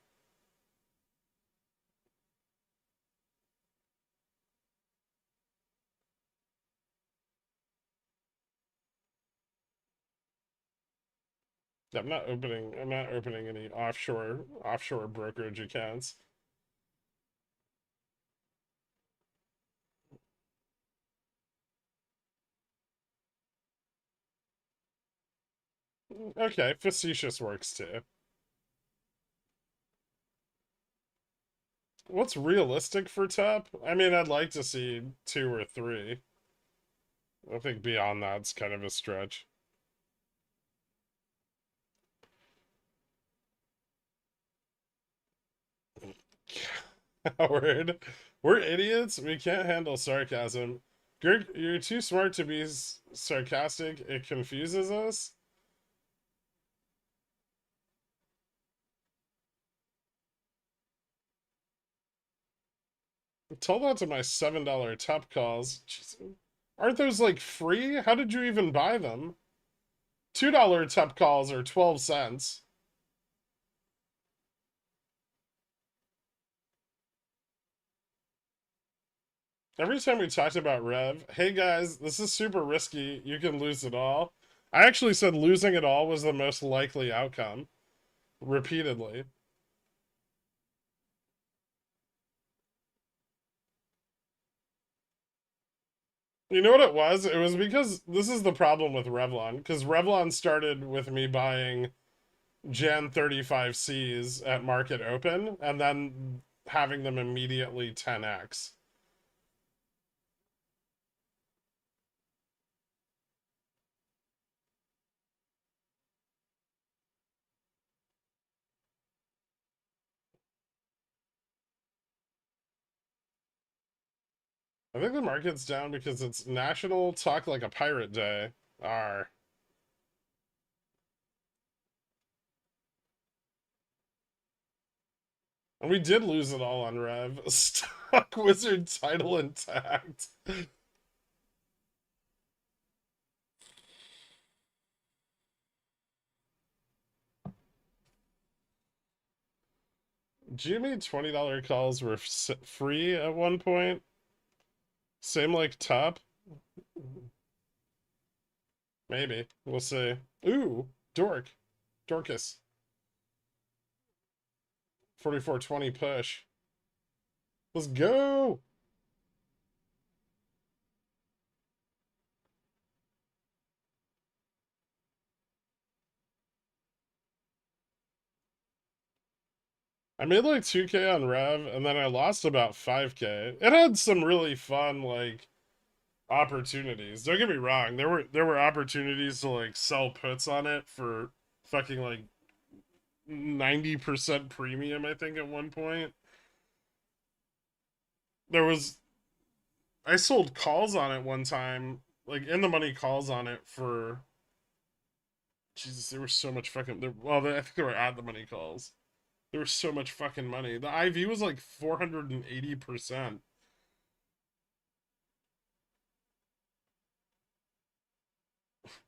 I'm not opening any offshore brokerage accounts. Okay, facetious works too. What's realistic for TEP? I mean, I'd like to see 2 or 3. I think beyond that's kind of a stretch. Howard, we're idiots. We can't handle sarcasm. Greg, you're too smart to be sarcastic. It confuses us. Tell that to my $7 TEP calls. Jeez. Aren't those like free? How did you even buy them? $2 TEP calls are 12 cents. Every time we talked about Rev, hey guys, this is super risky. You can lose it all. I actually said losing it all was the most likely outcome. Repeatedly. You know what it was? It was because this is the problem with Revlon. Because Revlon started with me buying Jan 35Cs at market open and then having them immediately 10x. I think the market's down because it's National Talk Like a Pirate Day. R. And we did lose it all on Rev. Stock Wizard title intact. Jimmy $20 calls were free at one point. Same like top. Maybe. We'll see. Ooh, Dorcas. 44.20 push. Let's go. I made like 2K on Rev and then I lost about 5K. It had some really fun like opportunities. Don't get me wrong. There were opportunities to like sell puts on it for fucking like 90% premium, I think, at one point. There was I sold calls on it one time, like in the money calls on it for Jesus, there was so much fucking I think they were at the money calls. There was so much fucking money. The IV was like 480%.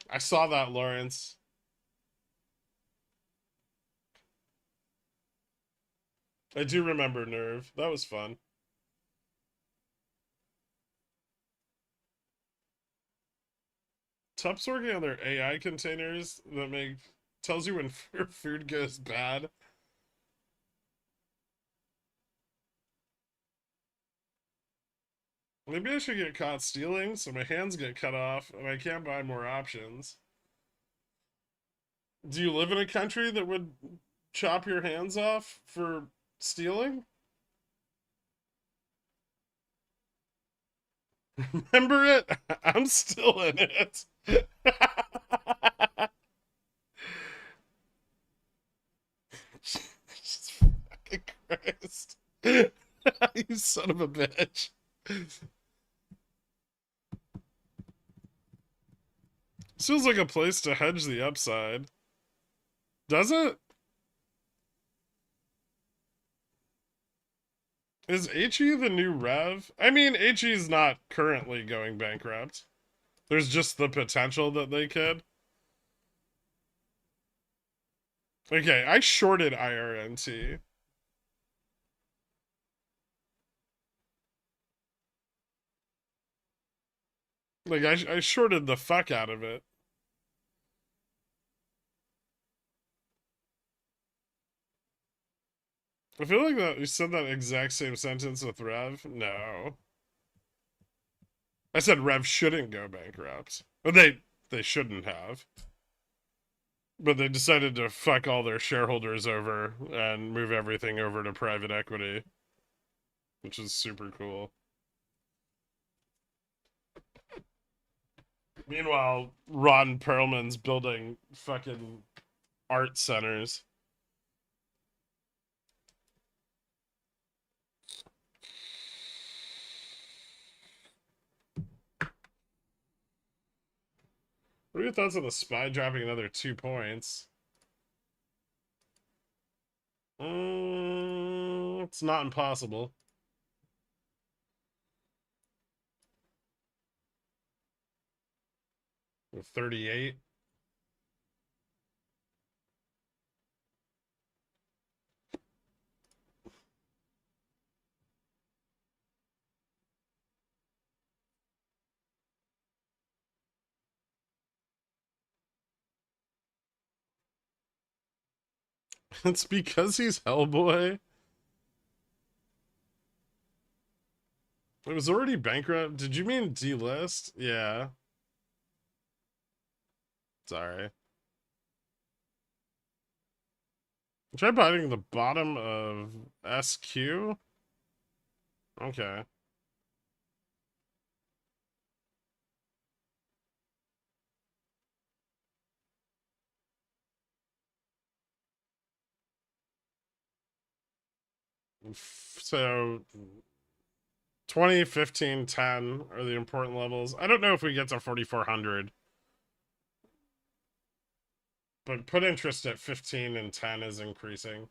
I saw that, Lawrence. I do remember Nerve. That was fun. Tup's working on their AI containers that make tells you when your food goes bad. Maybe I should get caught stealing so my hands get cut off and I can't buy more options. Do you live in a country that would chop your hands off for stealing? Remember it? I'm still in it. Jesus fucking Christ. You son of a bitch. This feels like a place to hedge the upside. Does it? Is HE the new Rev? I mean, HE's not currently going bankrupt. There's just the potential that they could. Okay, I shorted IRNT. Like, I shorted the fuck out of it. I feel like that you said that exact same sentence with Rev. No. I said Rev shouldn't go bankrupt. But they shouldn't have. But they decided to fuck all their shareholders over and move everything over to private equity, which is super cool. Meanwhile, Ron Perlman's building fucking art centers. What are your thoughts on the SPY dropping another 2 points? It's not impossible. With 38. It's because he's Hellboy. It was already bankrupt. Did you mean delist? Yeah. Sorry. Try buying the bottom of SQ. Okay. So 20, 15, 10 are the important levels. I don't know if we get to 4,400. But put interest at 15 and 10 is increasing.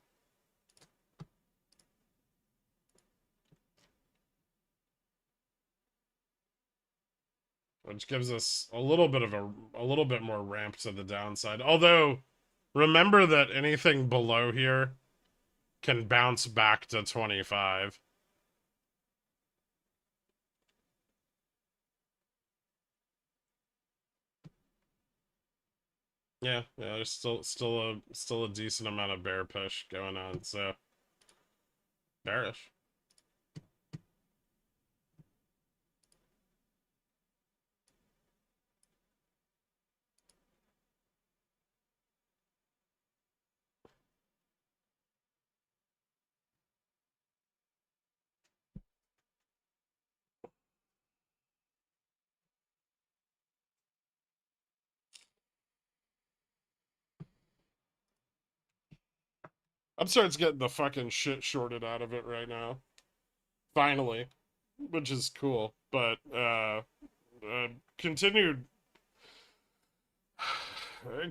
Which gives us a little bit of a little bit more ramp to the downside. Although, remember that anything below here can bounce back to 25. Yeah, there's still a decent amount of bear push going on, so bearish. Upstart's getting the fucking shit shorted out of it right now. Finally. Which is cool. But, continued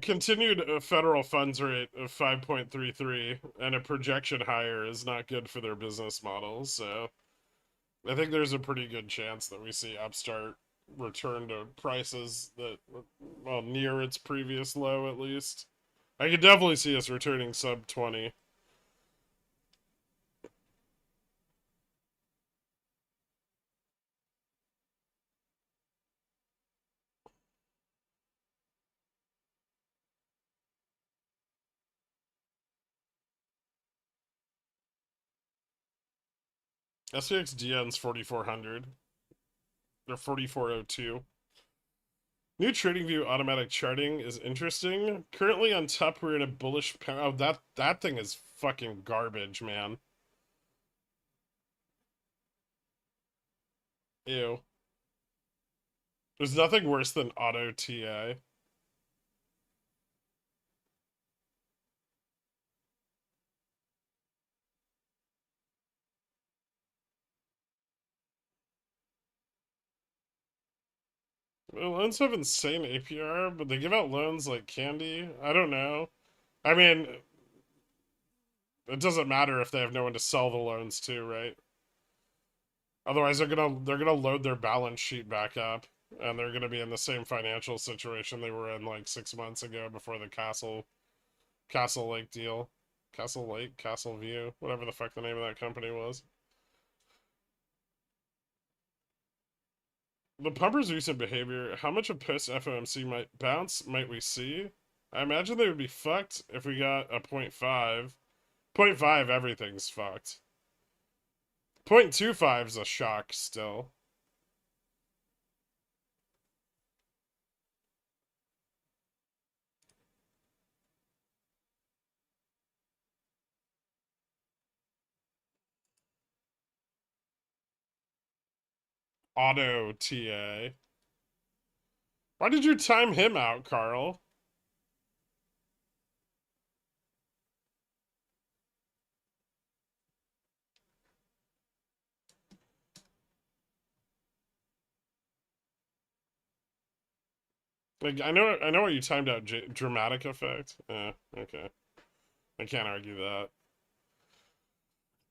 continued federal funds rate of 5.33 and a projection higher is not good for their business models. So I think there's a pretty good chance that we see Upstart return to prices that, well, near its previous low at least. I could definitely see us returning sub 20. SPX DN's 4400. They're 4402. New trading view automatic charting is interesting. Currently on top, we're in a bullish. Oh, that thing is fucking garbage, man. Ew. There's nothing worse than auto TA. Well, loans have insane APR, but they give out loans like candy. I don't know. I mean, it doesn't matter if they have no one to sell the loans to, right? Otherwise, they're gonna load their balance sheet back up, and they're gonna be in the same financial situation they were in like 6 months ago before the Castle Lake deal, Castle Lake, Castle View, whatever the fuck the name of that company was. The pumpers' recent behavior, how much of post FOMC might bounce might we see? I imagine they would be fucked if we got a point 0.5. Point 0.5, everything's fucked. 0.25 is a shock still. Auto TA. Why did you time him out, Karl? Like, I know what you timed out. Dramatic effect. Okay. I can't argue that.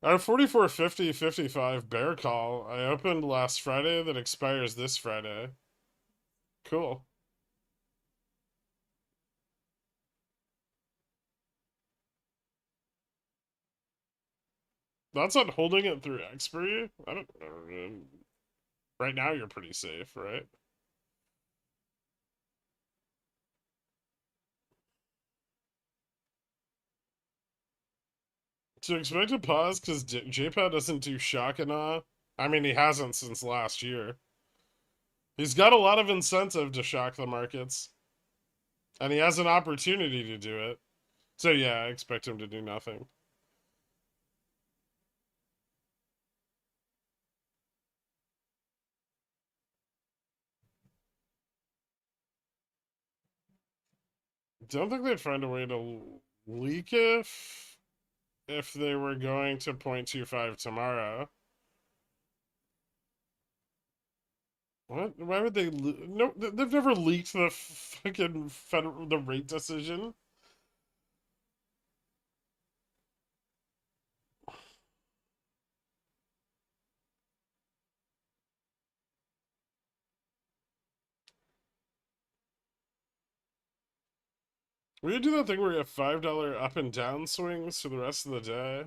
Our 44.50.55 bear call I opened last Friday that expires this Friday. Cool. That's not holding it through expiry? I don't know. Right now you're pretty safe, right? To expect a pause because JPAD doesn't do shock and awe. I mean, he hasn't since last year. He's got a lot of incentive to shock the markets. And he has an opportunity to do it. So yeah, I expect him to do nothing. Don't think they'd find a way to leak if they were going to 0.25 tomorrow. What? Why would they? No, they've never leaked the fucking the rate decision. We do that thing where we have $5 up and down swings for the rest of the day.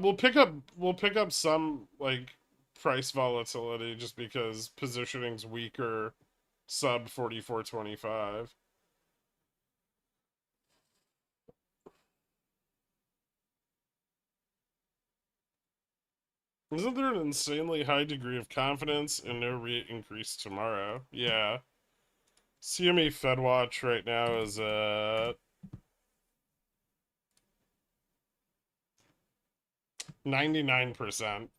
We'll pick up some like price volatility just because positioning's weaker sub 44.25. Isn't there an insanely high degree of confidence and no rate increase tomorrow? Yeah. CME FedWatch right now is 99%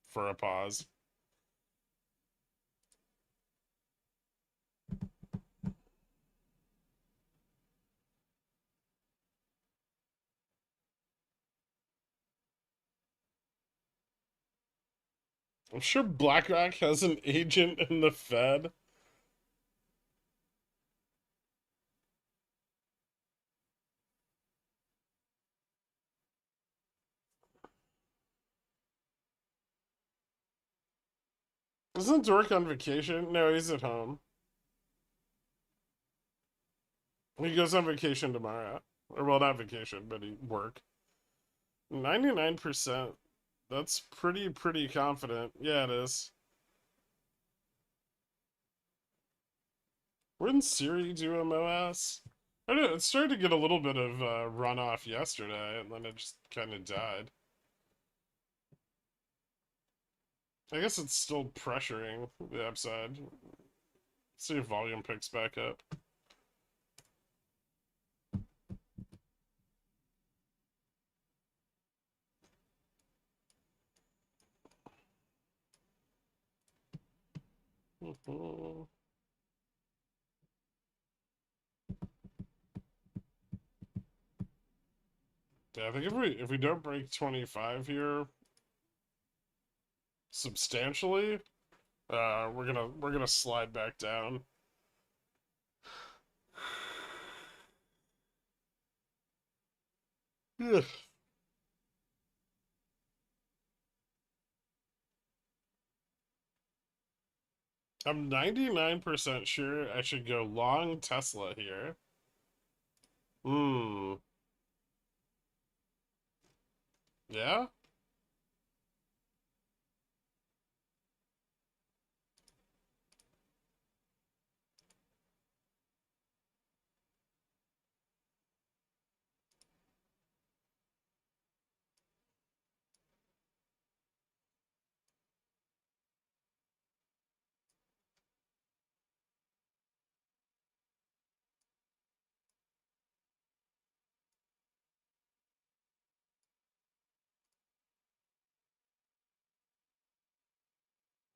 for a pause. I'm sure BlackRock has an agent in the Fed. Isn't Dork on vacation? No, he's at home. He goes on vacation tomorrow. Or, well, not vacation, but he work. 99%. That's pretty confident. Yeah, it is. Wouldn't Siri do a MOASS? I don't know, it started to get a little bit of runoff yesterday, and then it just kind of died. I guess it's still pressuring the upside. See if volume picks back up. Yeah, I think if we don't break 25 here substantially, we're gonna slide back down. Yeah. I'm 99% sure I should go long Tesla here. Hmm. Yeah?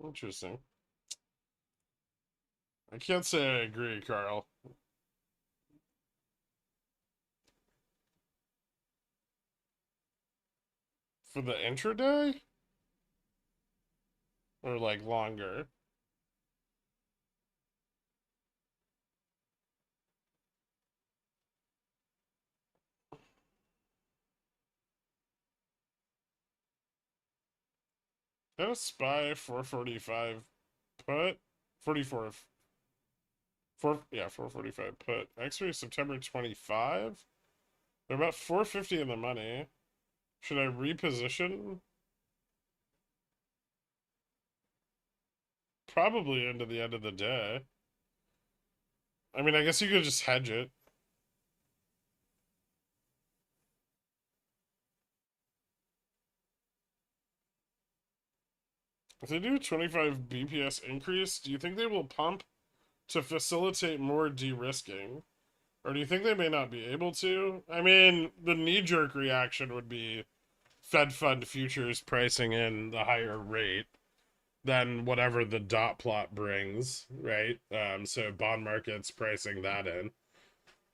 Interesting. I can't say I agree, Karl. For the intraday? Or like longer? Got a SPY 445 put. 44. 445 put. Expiry September 25. They're about 450 in the money. Should I reposition? Probably into the end of the day. I mean, I guess you could just hedge it. If they do a 25 BPS increase, do you think they will pump to facilitate more de-risking? Or do you think they may not be able to? I mean, the knee-jerk reaction would be Fed fund futures pricing in the higher rate than whatever the dot plot brings, right? So bond markets pricing that in.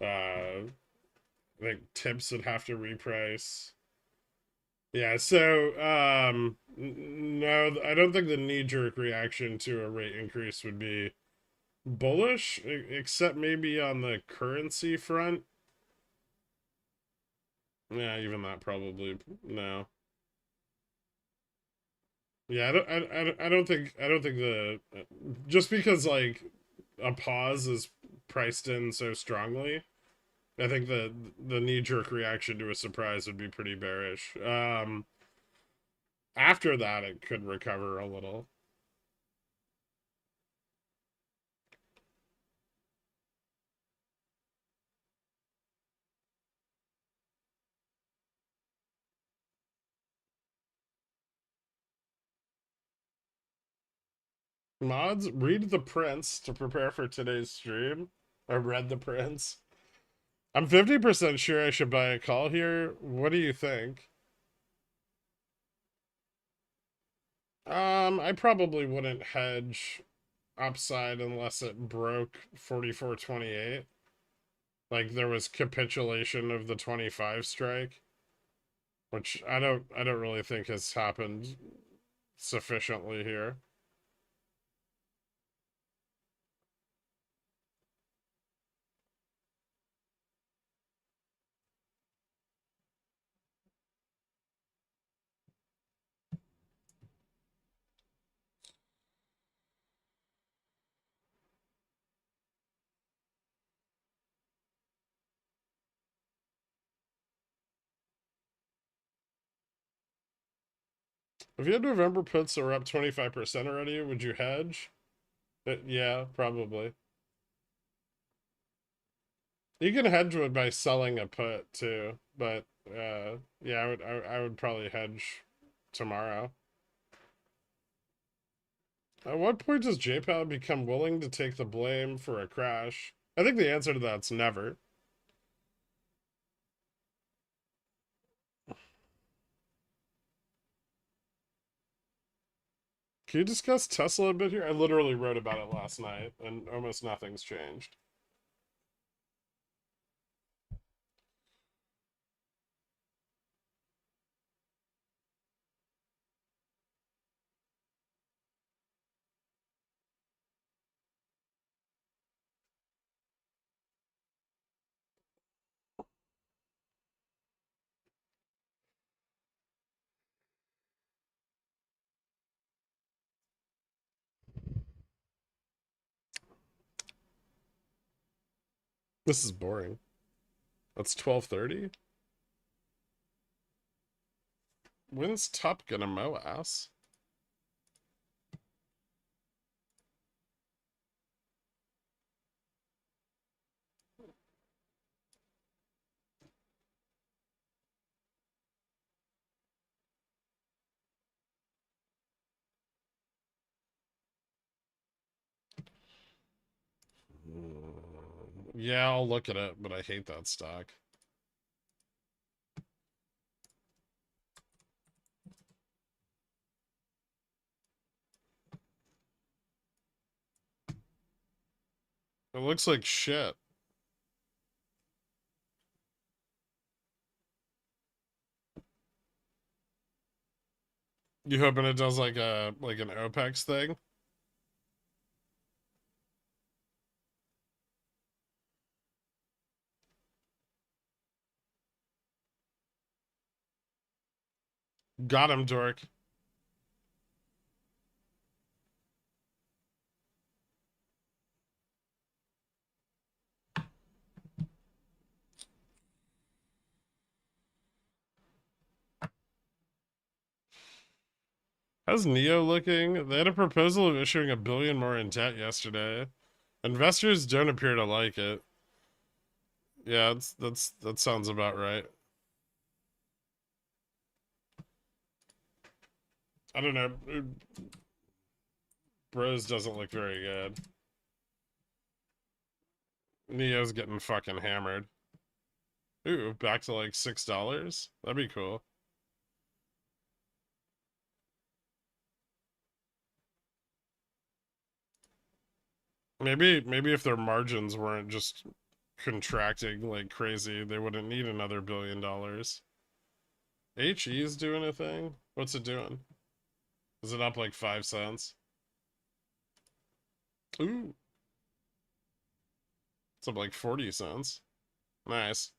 I think tips would have to reprice. Yeah, so no, I don't think the knee-jerk reaction to a rate increase would be bullish, except maybe on the currency front. Yeah, even that probably no. Yeah, I don't think the just because like a pause is priced in so strongly. I think the knee jerk reaction to a surprise would be pretty bearish. After that, it could recover a little. Mods, read The Prince to prepare for today's stream. I read The Prince. I'm 50% sure I should buy a call here. What do you think? I probably wouldn't hedge upside unless it broke 44.28. Like there was capitulation of the 25 strike, which I don't really think has happened sufficiently here. If you had November puts that were up 25% already, would you hedge? Yeah, probably. You can hedge it by selling a put too, but yeah, I would probably hedge tomorrow. At what point does JPAL become willing to take the blame for a crash? I think the answer to that's never. Can you discuss Tesla a bit here? I literally wrote about it last night, and almost nothing's changed. This is boring. That's 12:30. When's Top gonna mow ass? Yeah, I'll look at it, but I hate that stock. It looks like shit. You hoping it does like an OPEX thing? Got him, dork. How's Neo looking? They had a proposal of issuing $1 billion more in debt yesterday. Investors don't appear to like it. Yeah, that sounds about right. I don't know. Bros doesn't look very good. Neo's getting fucking hammered. Ooh, back to like $6. That'd be cool. Maybe if their margins weren't just contracting like crazy, they wouldn't need another $1 billion. HE's doing a thing? What's it doing? Is it up like 5 cents? Ooh, it's up like 40 cents. Nice.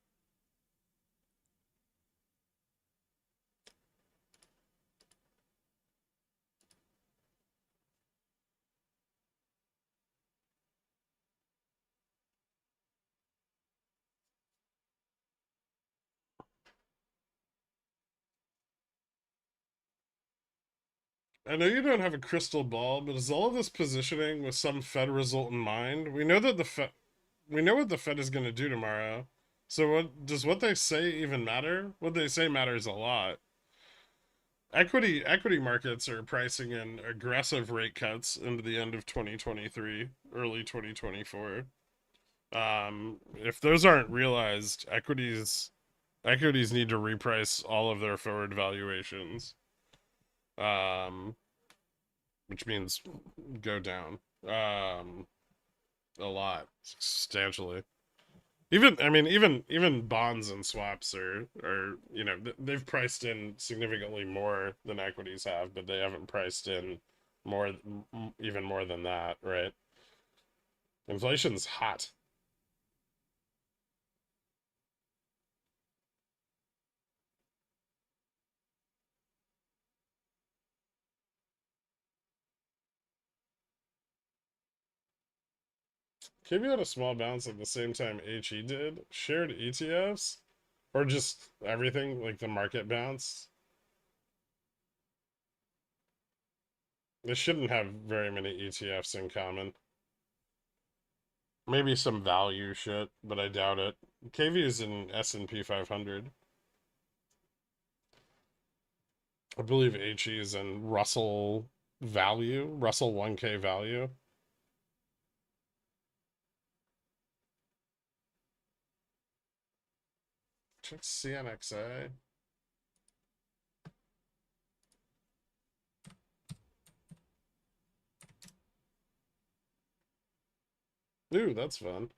I know you don't have a crystal ball, but is all of this positioning with some Fed result in mind? We know what the Fed is going to do tomorrow. So what they say even matter? What they say matters a lot. Equity markets are pricing in aggressive rate cuts into the end of 2023, early 2024. If those aren't realized, equities need to reprice all of their forward valuations. Which means go down. A lot, substantially. Even bonds and swaps are they've priced in significantly more than equities have, but they haven't priced in more, even more than that, right? Inflation's hot. KB had a small bounce at the same time HE did. Shared ETFs or just everything like the market bounce. They shouldn't have very many ETFs in common. Maybe some value shit, but I doubt it. KV is in S&P 500. I believe HE is in Russell value, Russell 1K value. Check CNXA. Ooh, that's fun.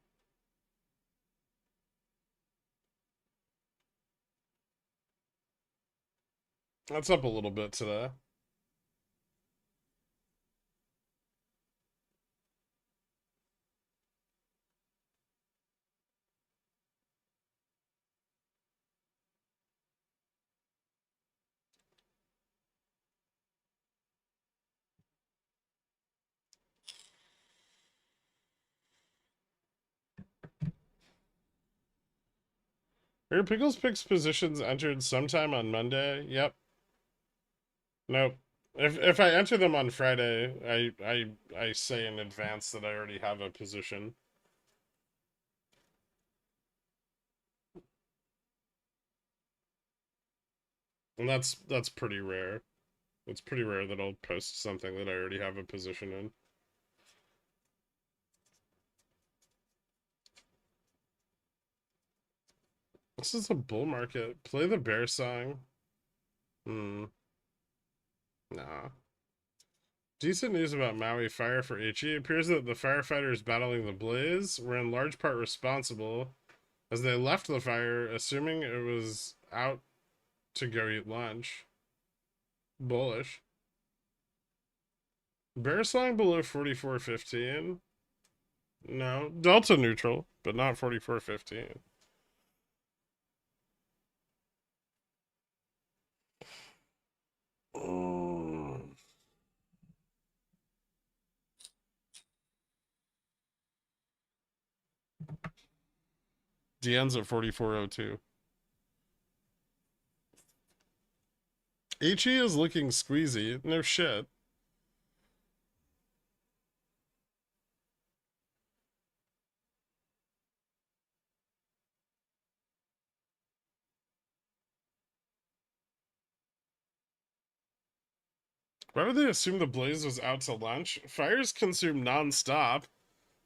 That's up a little bit today. Your Pickles picks positions entered sometime on Monday. Yep. Nope. If I enter them on Friday, I say in advance that I already have a position. And that's pretty rare. It's pretty rare that I'll post something that I already have a position in. This is a bull market. Play the bear song. Hmm. Nah. Decent news about Maui fire for HE. It appears that the firefighters battling the blaze were in large part responsible as they left the fire assuming it was out to go eat lunch. Bullish. Bear song below 44.15. No. Delta neutral, but not 44.15. Mm. DN's at 44.02. HE is looking squeezy. No shit. Why would they assume the blaze was out to lunch? Fires consume non-stop,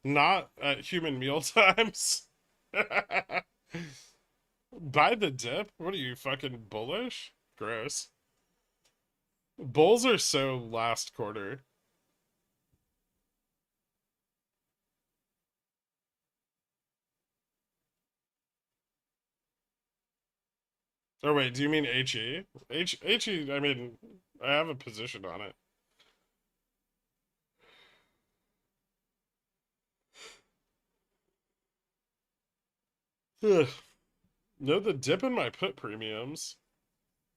not at human meal times. Buy the dip? What are you, fucking bullish? Gross. Bulls are so last quarter. Oh wait, do you mean HE? HE, I mean, I have a position on it. Ugh. No, the dip in my put premiums.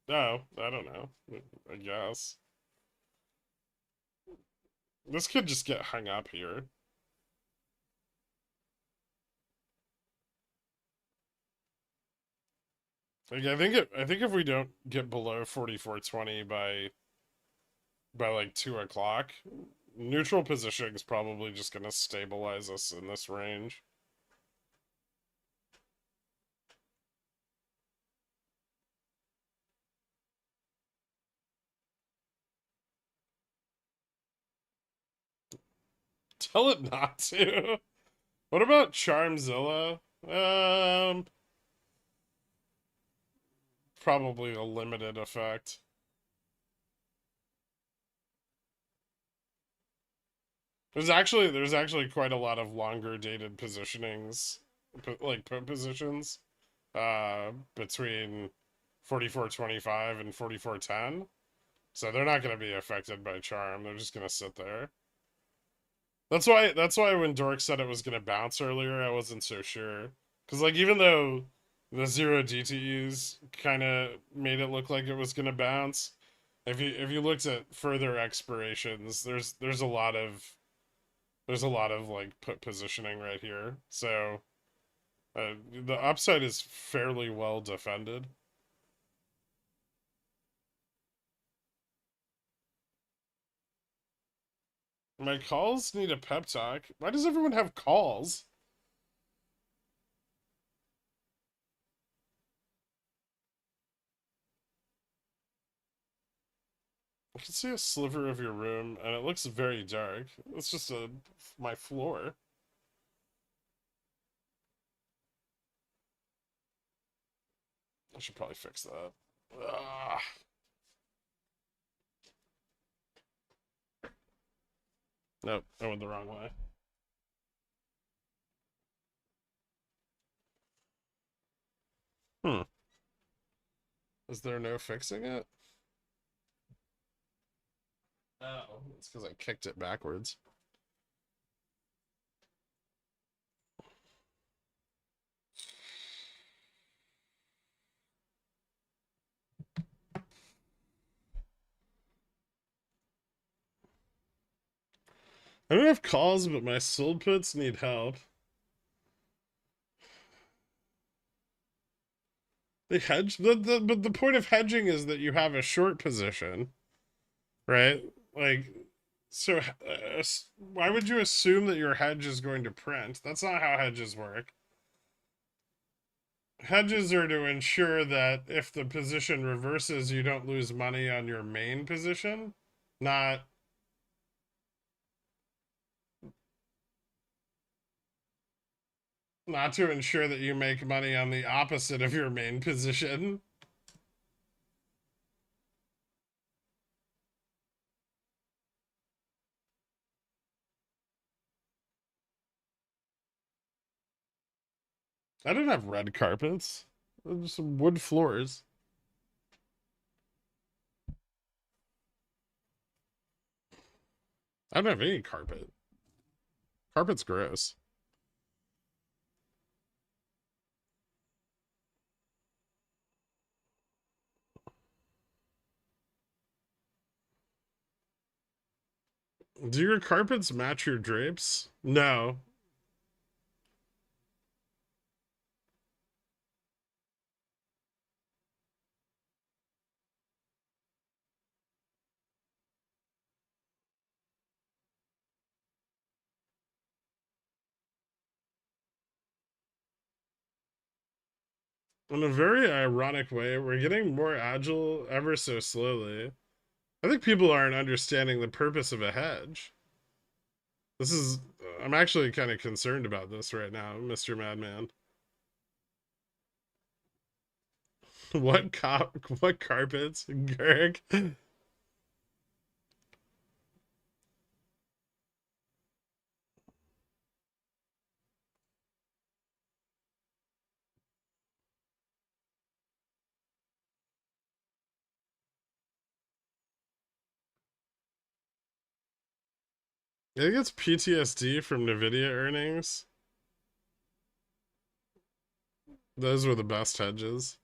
No, I don't know. I guess. This could just get hung up here. Like I think if we don't get below 44.20 by like 2 o'clock, neutral positioning is probably just gonna stabilize us in this range. Tell it not to. What about Charmzilla? Probably a limited effect. There's actually quite a lot of longer dated positionings like put positions between 44.25 and 44.10. So they're not going to be affected by charm. They're just going to sit there. That's why when Dork said it was going to bounce earlier, I wasn't so sure. Cuz like even though the zero DTEs kind of made it look like it was going to bounce, if you looked at further expirations, there's a lot of like put positioning right here. So the upside is fairly well defended. My calls need a pep talk. Why does everyone have calls? I can see a sliver of your room, and it looks very dark. It's just my floor. I should probably fix that. Ugh. Nope, I went the wrong way. Hmm. Is there no fixing it? Oh, it's because I kicked it backwards. I don't have calls, but my sold puts need help. They hedge, but the point of hedging is that you have a short position, right? Like, so why would you assume that your hedge is going to print? That's not how hedges work. Hedges are to ensure that if the position reverses, you don't lose money on your main position, not not to ensure that you make money on the opposite of your main position. I don't have red carpets. There's some wood floors. I don't have any carpet. Carpet's gross. Do your carpets match your drapes? No. In a very ironic way, we're getting more agile ever so slowly. I think people aren't understanding the purpose of a hedge. This is. I'm actually kind of concerned about this right now, Mr. Madman. What carpets? Gurk? I think it's PTSD from NVIDIA earnings. Those were the best hedges.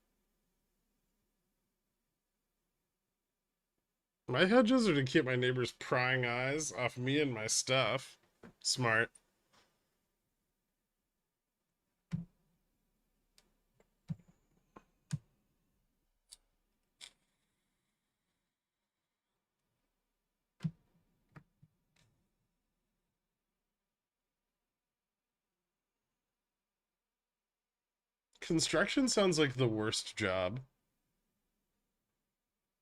My hedges are to keep my neighbors' prying eyes off me and my stuff. Smart. Construction sounds like the worst job.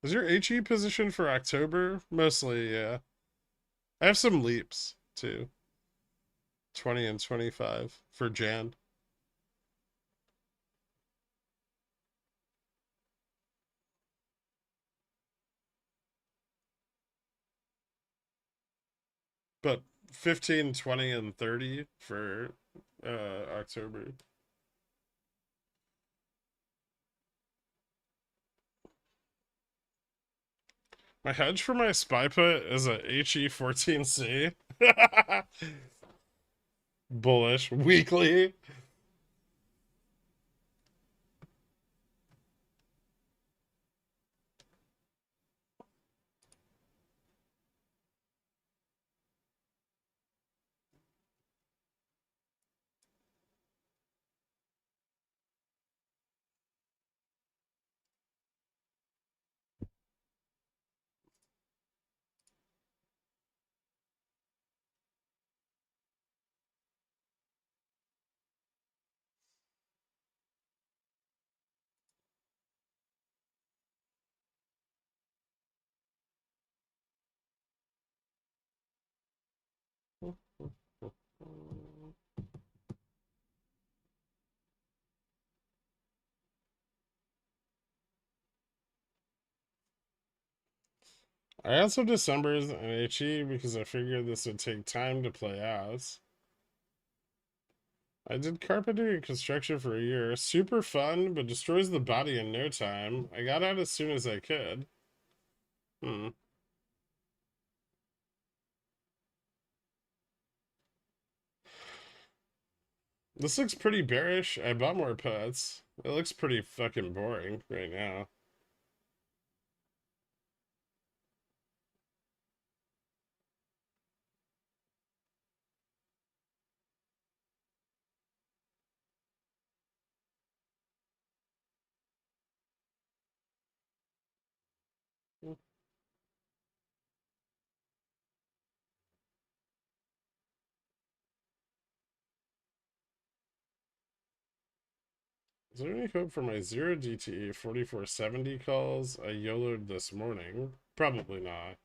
Is your HE position for October? Mostly, yeah. I have some leaps too. 20 and 25 for Jan. But 15, 20, and 30 for October. My hedge for my spy put is a HE14C. Bullish weekly. I also December's an HE because I figured this would take time to play out. I did carpentry and construction for a year. Super fun, but destroys the body in no time. I got out as soon as I could. Hmm. This looks pretty bearish. I bought more puts. It looks pretty fucking boring right now. Is there any hope for my 0 DTE 4470 calls I YOLO'd this morning? Probably not.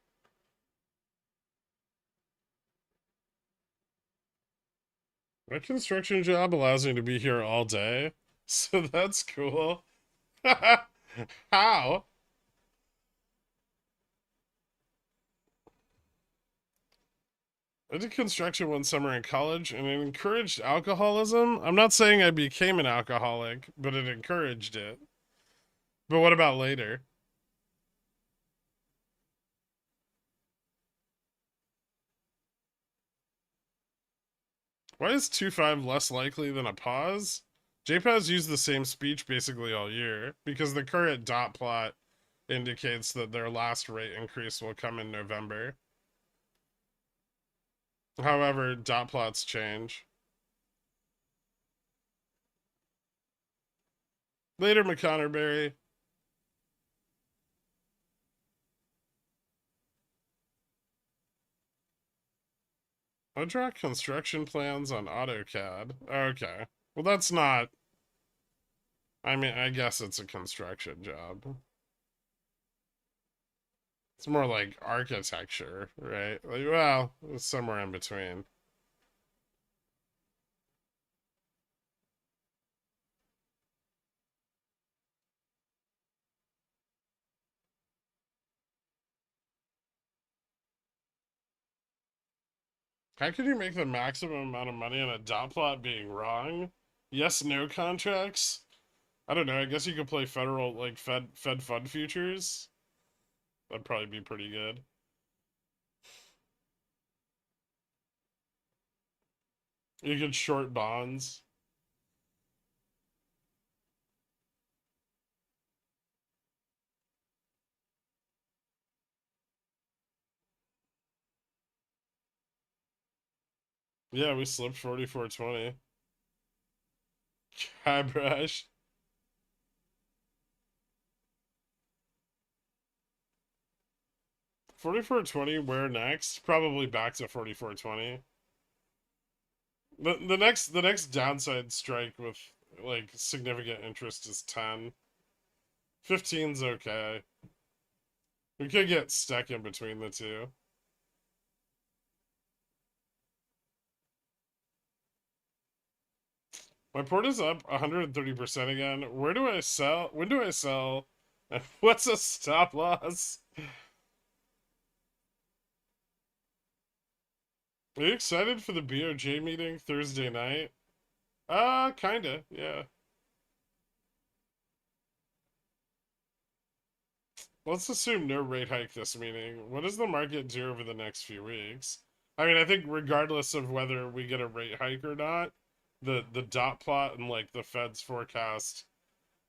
My construction job allows me to be here all day, so that's cool. How? I did construction one summer in college and it encouraged alcoholism. I'm not saying I became an alcoholic, but it encouraged it. But what about later? Why is 2-5 less likely than a pause? JPAS used the same speech basically all year because the current dot plot indicates that their last rate increase will come in November. However, dot plots change. Later, McConnerberry. I draw construction plans on AutoCAD. Okay. Well, that's not. I mean, I guess it's a construction job. It's more like architecture, right? Like, well, it's somewhere in between. How could you make the maximum amount of money on a dot plot being wrong? Yes, no contracts? I don't know. I guess you could play federal, like Fed fund futures. That'd probably be pretty good. You could short bonds. Yeah, we slipped 44.20. Eyebrush. 44.20, where next? Probably back to 44.20. The next downside strike with like significant interest is 10. 15's okay. We could get stuck in between the two. My port is up 130% again. Where do I sell? When do I sell? What's a stop loss? Are you excited for the BOJ meeting Thursday night? Kinda, yeah. Let's assume no rate hike this meeting. What does the market do over the next few weeks? I mean, I think regardless of whether we get a rate hike or not, the dot plot and like the Fed's forecast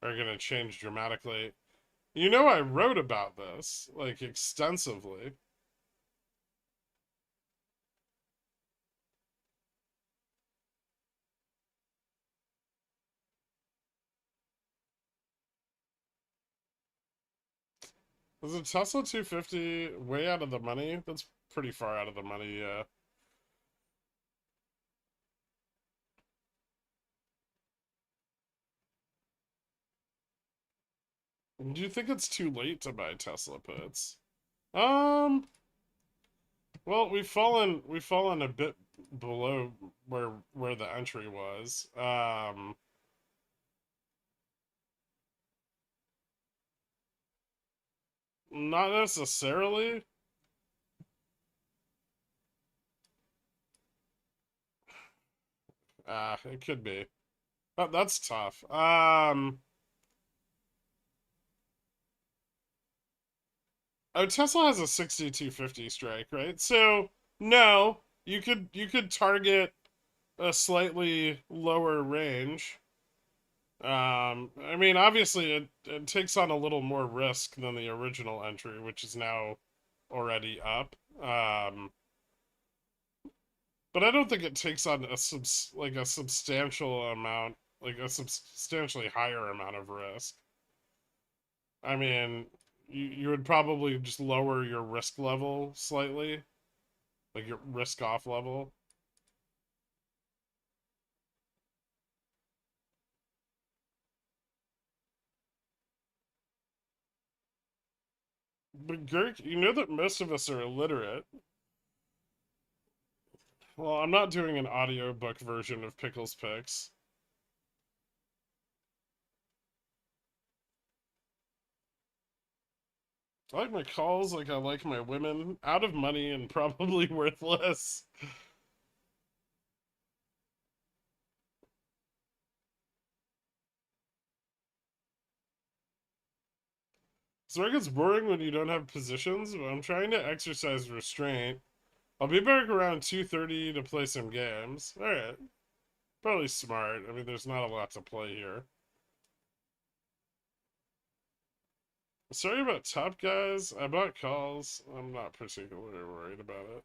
are going to change dramatically. You know, I wrote about this like extensively. Is a Tesla 250 way out of the money? That's pretty far out of the money, yeah. Do you think it's too late to buy Tesla puts? Um, well, we've fallen a bit below where the entry was. Not necessarily. It could be. That's tough. Oh, Tesla has a 6250 strike, right? So no, you could target a slightly lower range. I mean, obviously, it takes on a little more risk than the original entry, which is now already up. But I don't think it takes on a substantial amount, like a substantially higher amount of risk. I mean, you would probably just lower your risk level slightly, like your risk off level. But Girk, you know that most of us are illiterate. Well, I'm not doing an audiobook version of Pickles Picks. I like my calls like I like my women. Out of money and probably worthless. So it gets boring when you don't have positions, but I'm trying to exercise restraint. I'll be back around 2:30 to play some games. Alright. Probably smart. I mean, there's not a lot to play here. Sorry about top guys. I bought calls. I'm not particularly worried about it.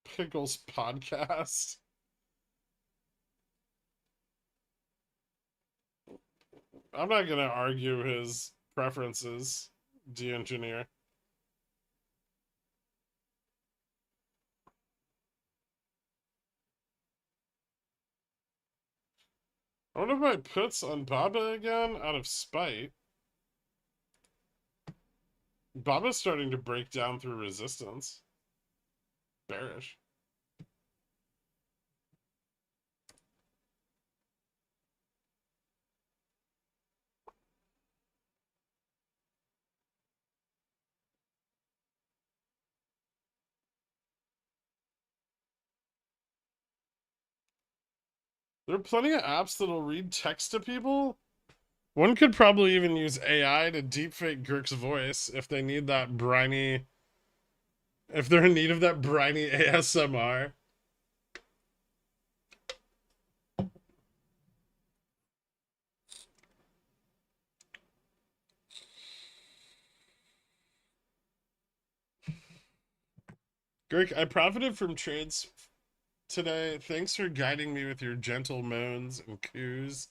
Pickles podcast. I'm not gonna argue his preferences, de-engineer. I wonder if I puts on Baba again out of spite. Baba's starting to break down through resistance. Bearish. There are plenty of apps that'll read text to people. One could probably even use AI to deepfake Girk's voice if they need that briny. If they're in need of that briny ASMR. Girk, I profited from trades today. Thanks for guiding me with your gentle moans and coos.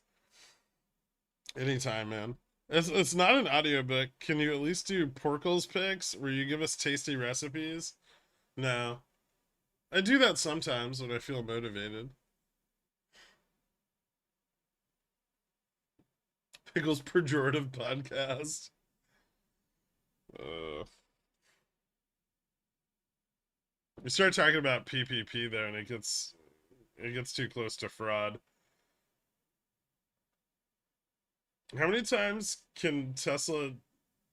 Anytime, man. It's not an audiobook. Can you at least do Porkle's picks where you give us tasty recipes? No. I do that sometimes when I feel motivated. Pickles pejorative podcast. Uh, we start talking about PPP there, and it gets too close to fraud. How many times can Tesla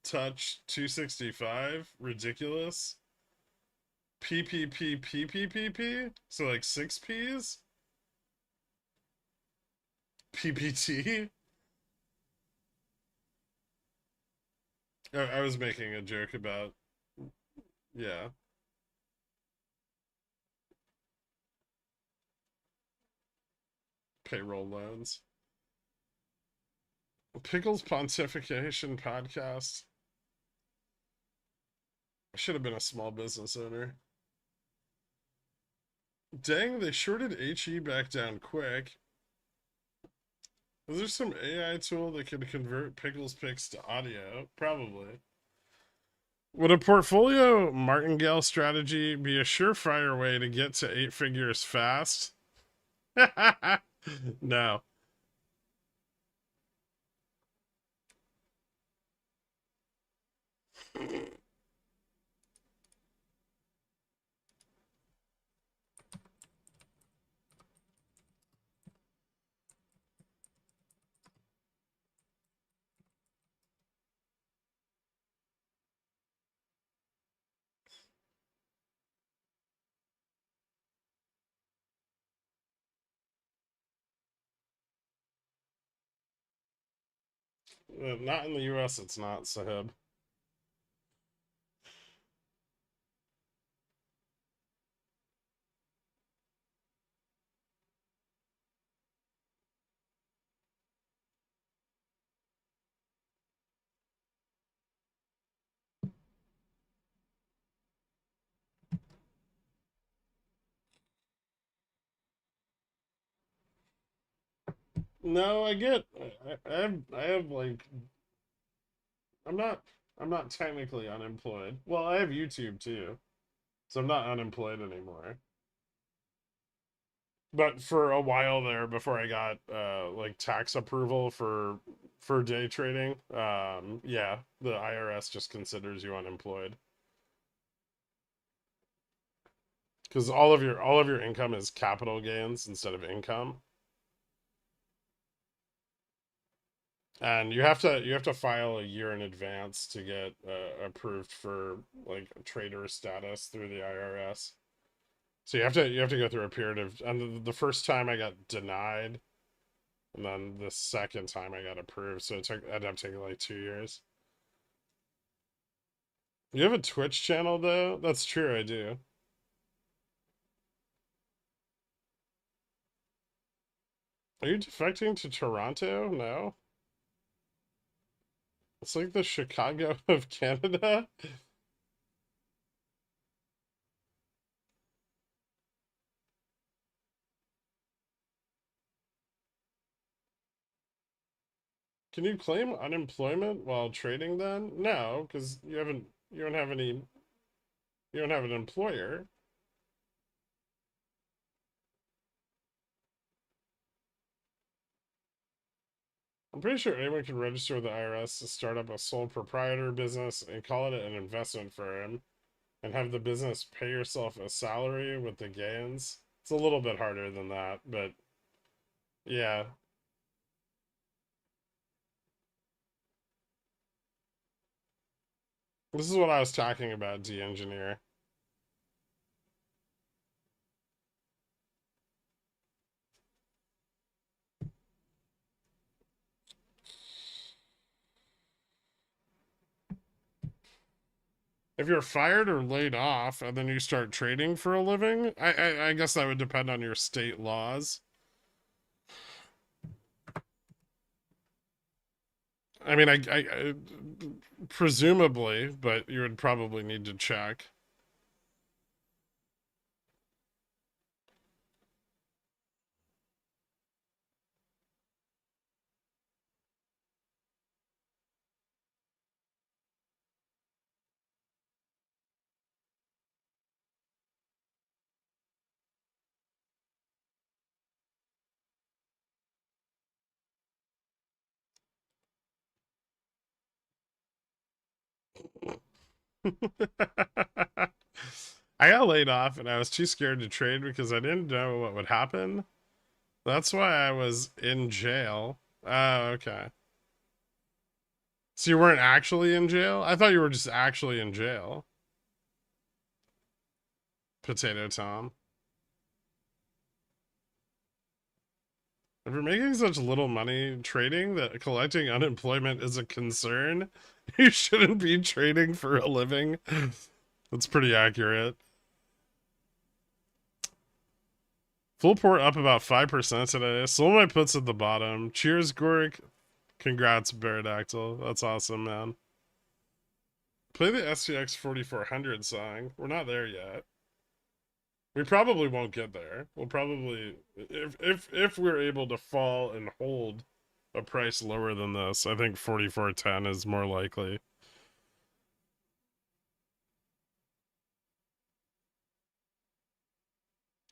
touch 265? Ridiculous. PPP PPPP. So like six P's. PPT? I was making a joke about, yeah, payroll loans. Pickles Pontification podcast. I should have been a small business owner. Dang, they shorted HE back down quick. Is there some AI tool that can convert Pickles picks to audio? Probably. Would a portfolio martingale strategy be a surefire way to get to 8 figures fast? No. Not in the US, it's not, Sahib. No, I get. I have like. I'm not. I'm not technically unemployed. Well, I have YouTube too, so I'm not unemployed anymore. But for a while there, before I got like tax approval for day trading, yeah, the IRS just considers you unemployed because all of your income is capital gains instead of income. And you have to file a year in advance to get approved for like trader status through the IRS. So you have to go through a period of, and the first time I got denied, and then the second time I got approved. So it ended up taking like 2 years. You have a Twitch channel though? That's true, I do. Are you defecting to Toronto? No. It's like the Chicago of Canada. Can you claim unemployment while trading then? No, because you don't have any you don't have an employer. I'm pretty sure anyone can register with the IRS to start up a sole proprietor business and call it an investment firm and have the business pay yourself a salary with the gains. It's a little bit harder than that, but yeah. This is what I was talking about, de-engineer. If you're fired or laid off and then you start trading for a living, I guess that would depend on your state laws. I mean, I presumably, but you would probably need to check. I got laid off and I was too scared to trade because I didn't know what would happen. That's why I was in jail. Oh, okay. So you weren't actually in jail? I thought you were just actually in jail. Potato Tom. If you're making such little money trading that collecting unemployment is a concern, you shouldn't be trading for a living. That's pretty accurate. Full port up about 5% today. Sold my puts at the bottom. Cheers, Gork. Congrats, Baradactyl. That's awesome, man. Play the SCX 4400 song. We're not there yet. We probably won't get there. We'll probably, if we're able to fall and hold a price lower than this, I think 4410 is more likely.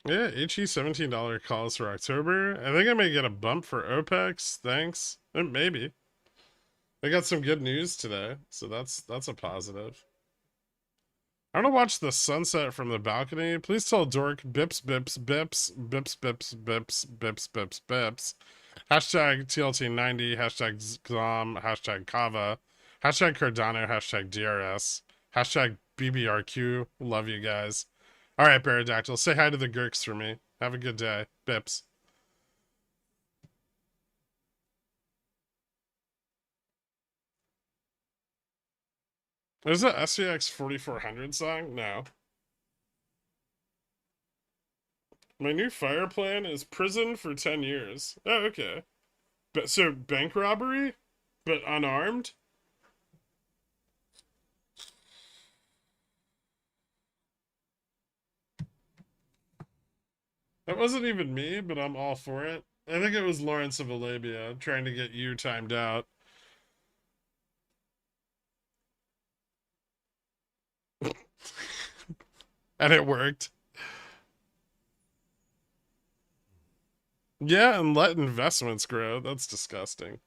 Yeah, HE $17 calls for October. I think I may get a bump for OPEX. Thanks. Maybe. I got some good news today, so that's a positive. I want to watch the sunset from the balcony. Please tell Dork bips bips bips bips bips bips bips bips bips. Hashtag TLT90, hashtag Glom, hashtag Kava, hashtag Cardano, hashtag DRS, hashtag BBRQ. Love you guys. All right, Baradactyl, say hi to the Gurks for me. Have a good day. Bips. There's a SCX 4400 song? No. My new fire plan is prison for 10 years. Oh, okay. But so bank robbery, but unarmed. That wasn't even me, but I'm all for it. I think it was Lawrence of Arabia trying to get you timed out. And it worked. Yeah, and let investments grow. That's disgusting.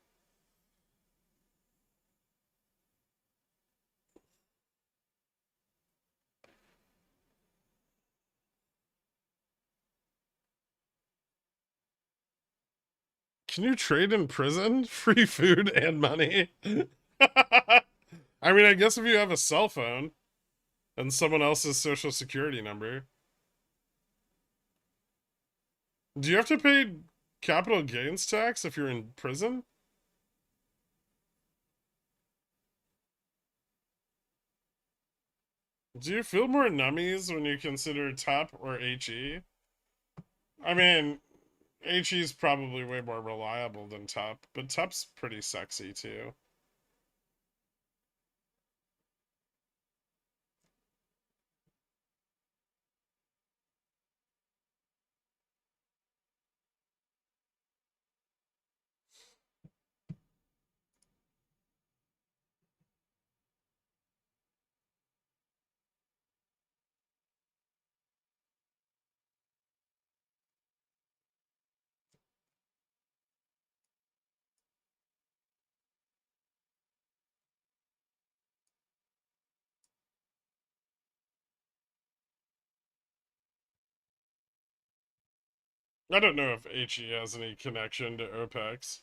Can you trade in prison? Free food and money? I mean, I guess if you have a cell phone and someone else's social security number. Do you have to pay capital gains tax if you're in prison? Do you feel more nummies when you consider TUP or HE? I mean, HE is probably way more reliable than TUP, but TUP's pretty sexy too. I don't know if HE has any connection to OPEX.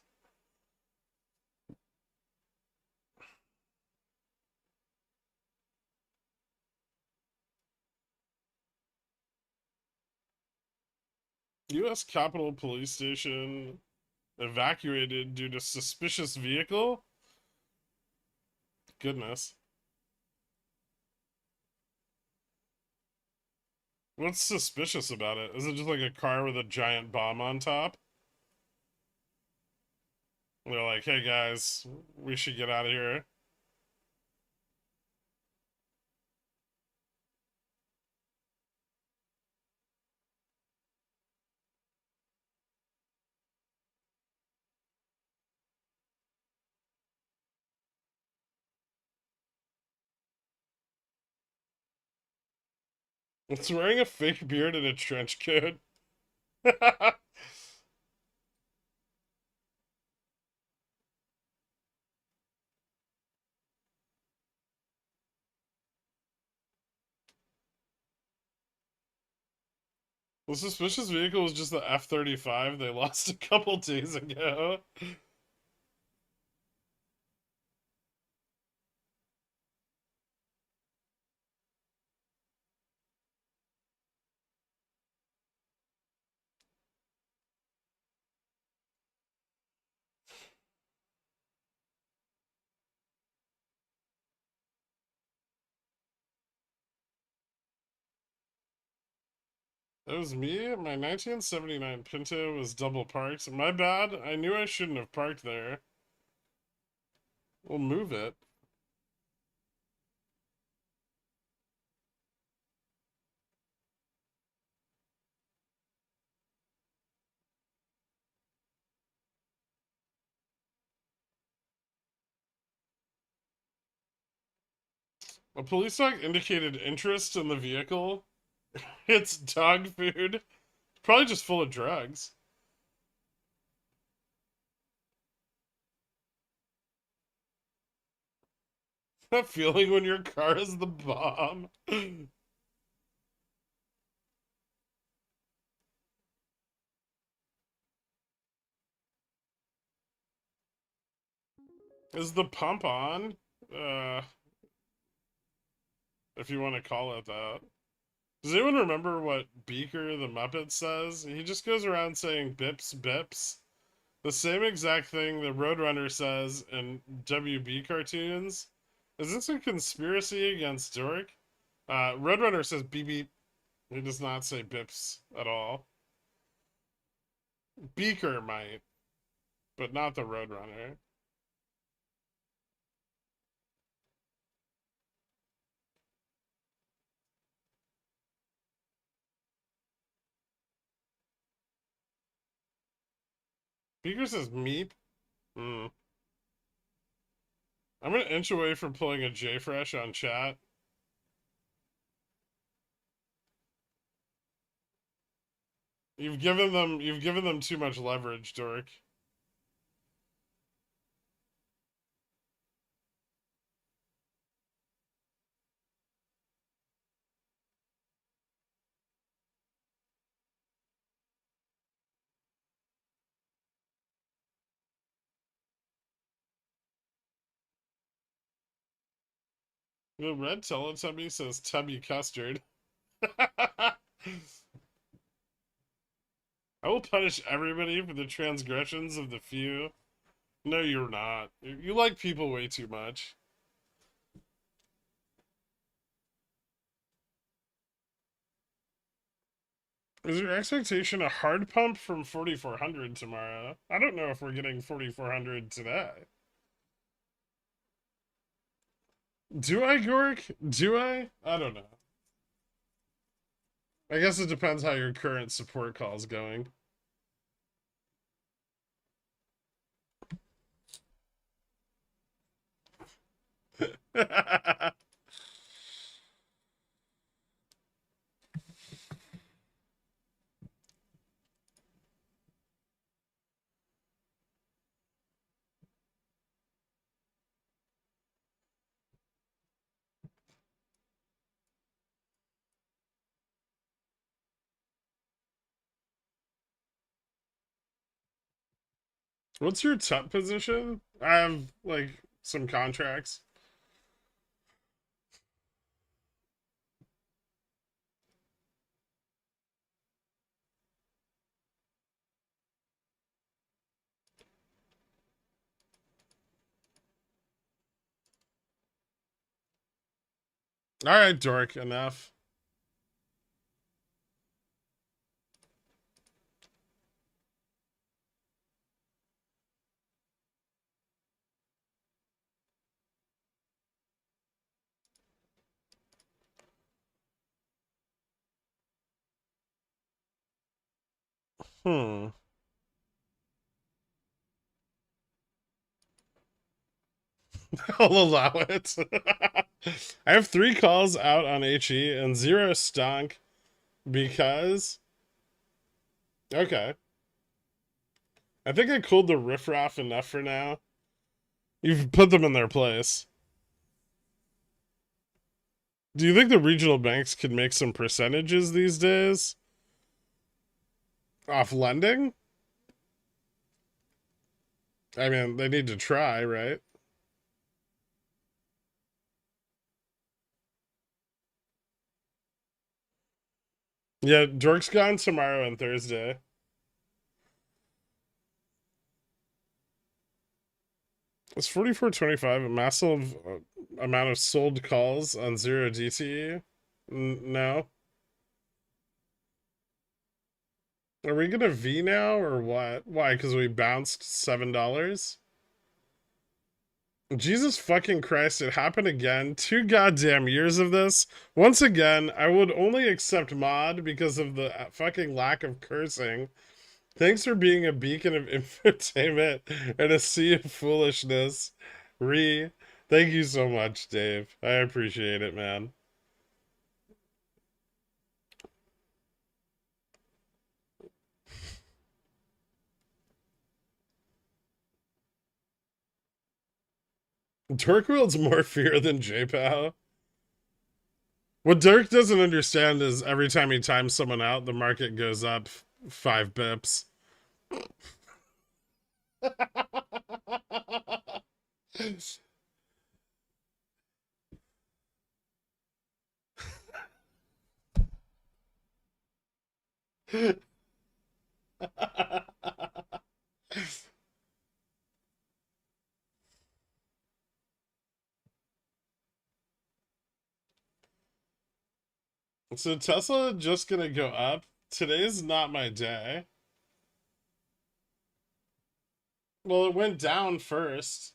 U.S. Capitol Police Station evacuated due to suspicious vehicle? Goodness. What's suspicious about it? Is it just like a car with a giant bomb on top? They're like, hey guys, we should get out of here. It's wearing a fake beard and a trench coat. The suspicious vehicle was just the F-35 they lost a couple days ago. That was me. My 1979 Pinto was double parked. My bad. I knew I shouldn't have parked there. We'll move it. A police dog indicated interest in the vehicle. It's dog food. Probably just full of drugs. That feeling when your car is the bomb. Is the pump on? If you want to call it that. Does anyone remember what Beaker the Muppet says? He just goes around saying bips, bips. The same exact thing the Roadrunner says in WB cartoons. Is this a conspiracy against Dork? Roadrunner says beep beep. He does not say bips at all. Beaker might, but not the Roadrunner. Beaker says meep. Hmm. I'm an inch away from pulling a JFresh on chat. You've given them too much leverage, Dork. The red Teletubby says Tubby Custard. I will punish everybody for the transgressions of the few. No, you're not. You like people way too much. Is your expectation a hard pump from 4,400 tomorrow? I don't know if we're getting 4,400 today. Do I, Gork? Do I? I don't know. I guess it depends how your current support call's going. What's your top position? I have, like, some contracts. Alright, Dork, enough. Hmm. I'll allow it. I have 3 calls out on HE and 0 stonk because... Okay. I think I cooled the riffraff enough for now. You've put them in their place. Do you think the regional banks could make some percentages these days? Off lending? I mean, they need to try, right? Yeah, Dork's gone tomorrow and Thursday. It's 44.25, a massive amount of sold calls on 0 DTE? No. Are we gonna V now or what? Why? Because we bounced $7? Jesus fucking Christ, it happened again. 2 goddamn years of this. Once again, I would only accept mod because of the fucking lack of cursing. Thanks for being a beacon of infotainment and a sea of foolishness. Thank you so much, Dave. I appreciate it, man. Dirk wields more fear than JPOW. What Dirk doesn't understand is every time he times someone out, the market goes up 5 bips. So Tesla just gonna go up. Today's not my day. Well, it went down first.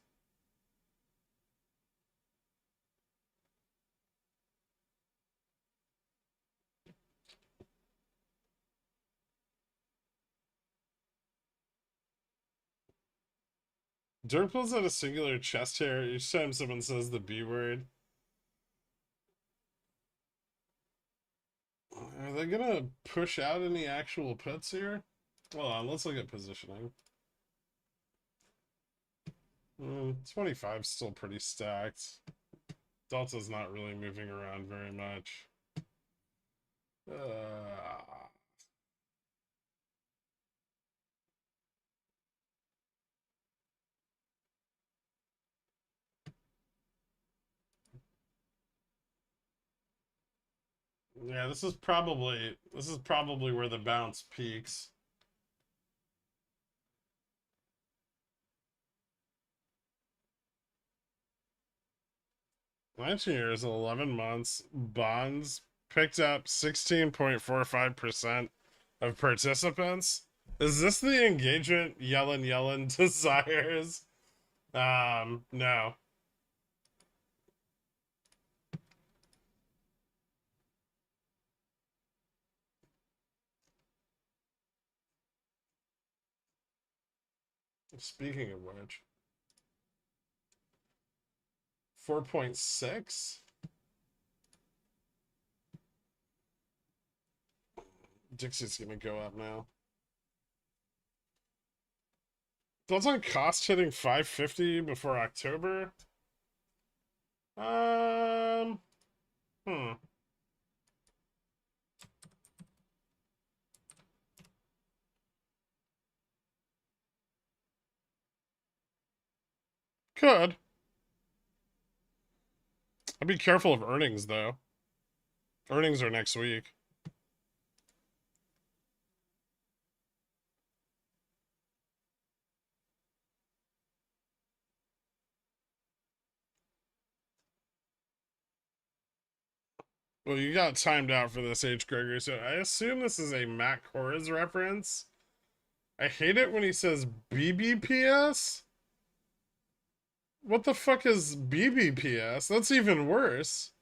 Dirk pulls out a singular chest hair each time someone says the B word. Are they gonna push out any actual puts here? Hold on, let's look at positioning. 25's still pretty stacked. Delta's not really moving around very much. Yeah, this is probably where the bounce peaks. 19 years and 11 months, bonds picked up 16.45% of participants. Is this the engagement Yellen desires? No. Speaking of which, 4.6? Dixie's gonna go up now. Thoughts on cost hitting 550 before October? Um, hmm. Could. I'd be careful of earnings, though. Earnings are next week. Well, you got timed out for this, H. Gregory, so I assume this is a Matt Kors reference. I hate it when he says BBPS. What the fuck is BBPS? That's even worse.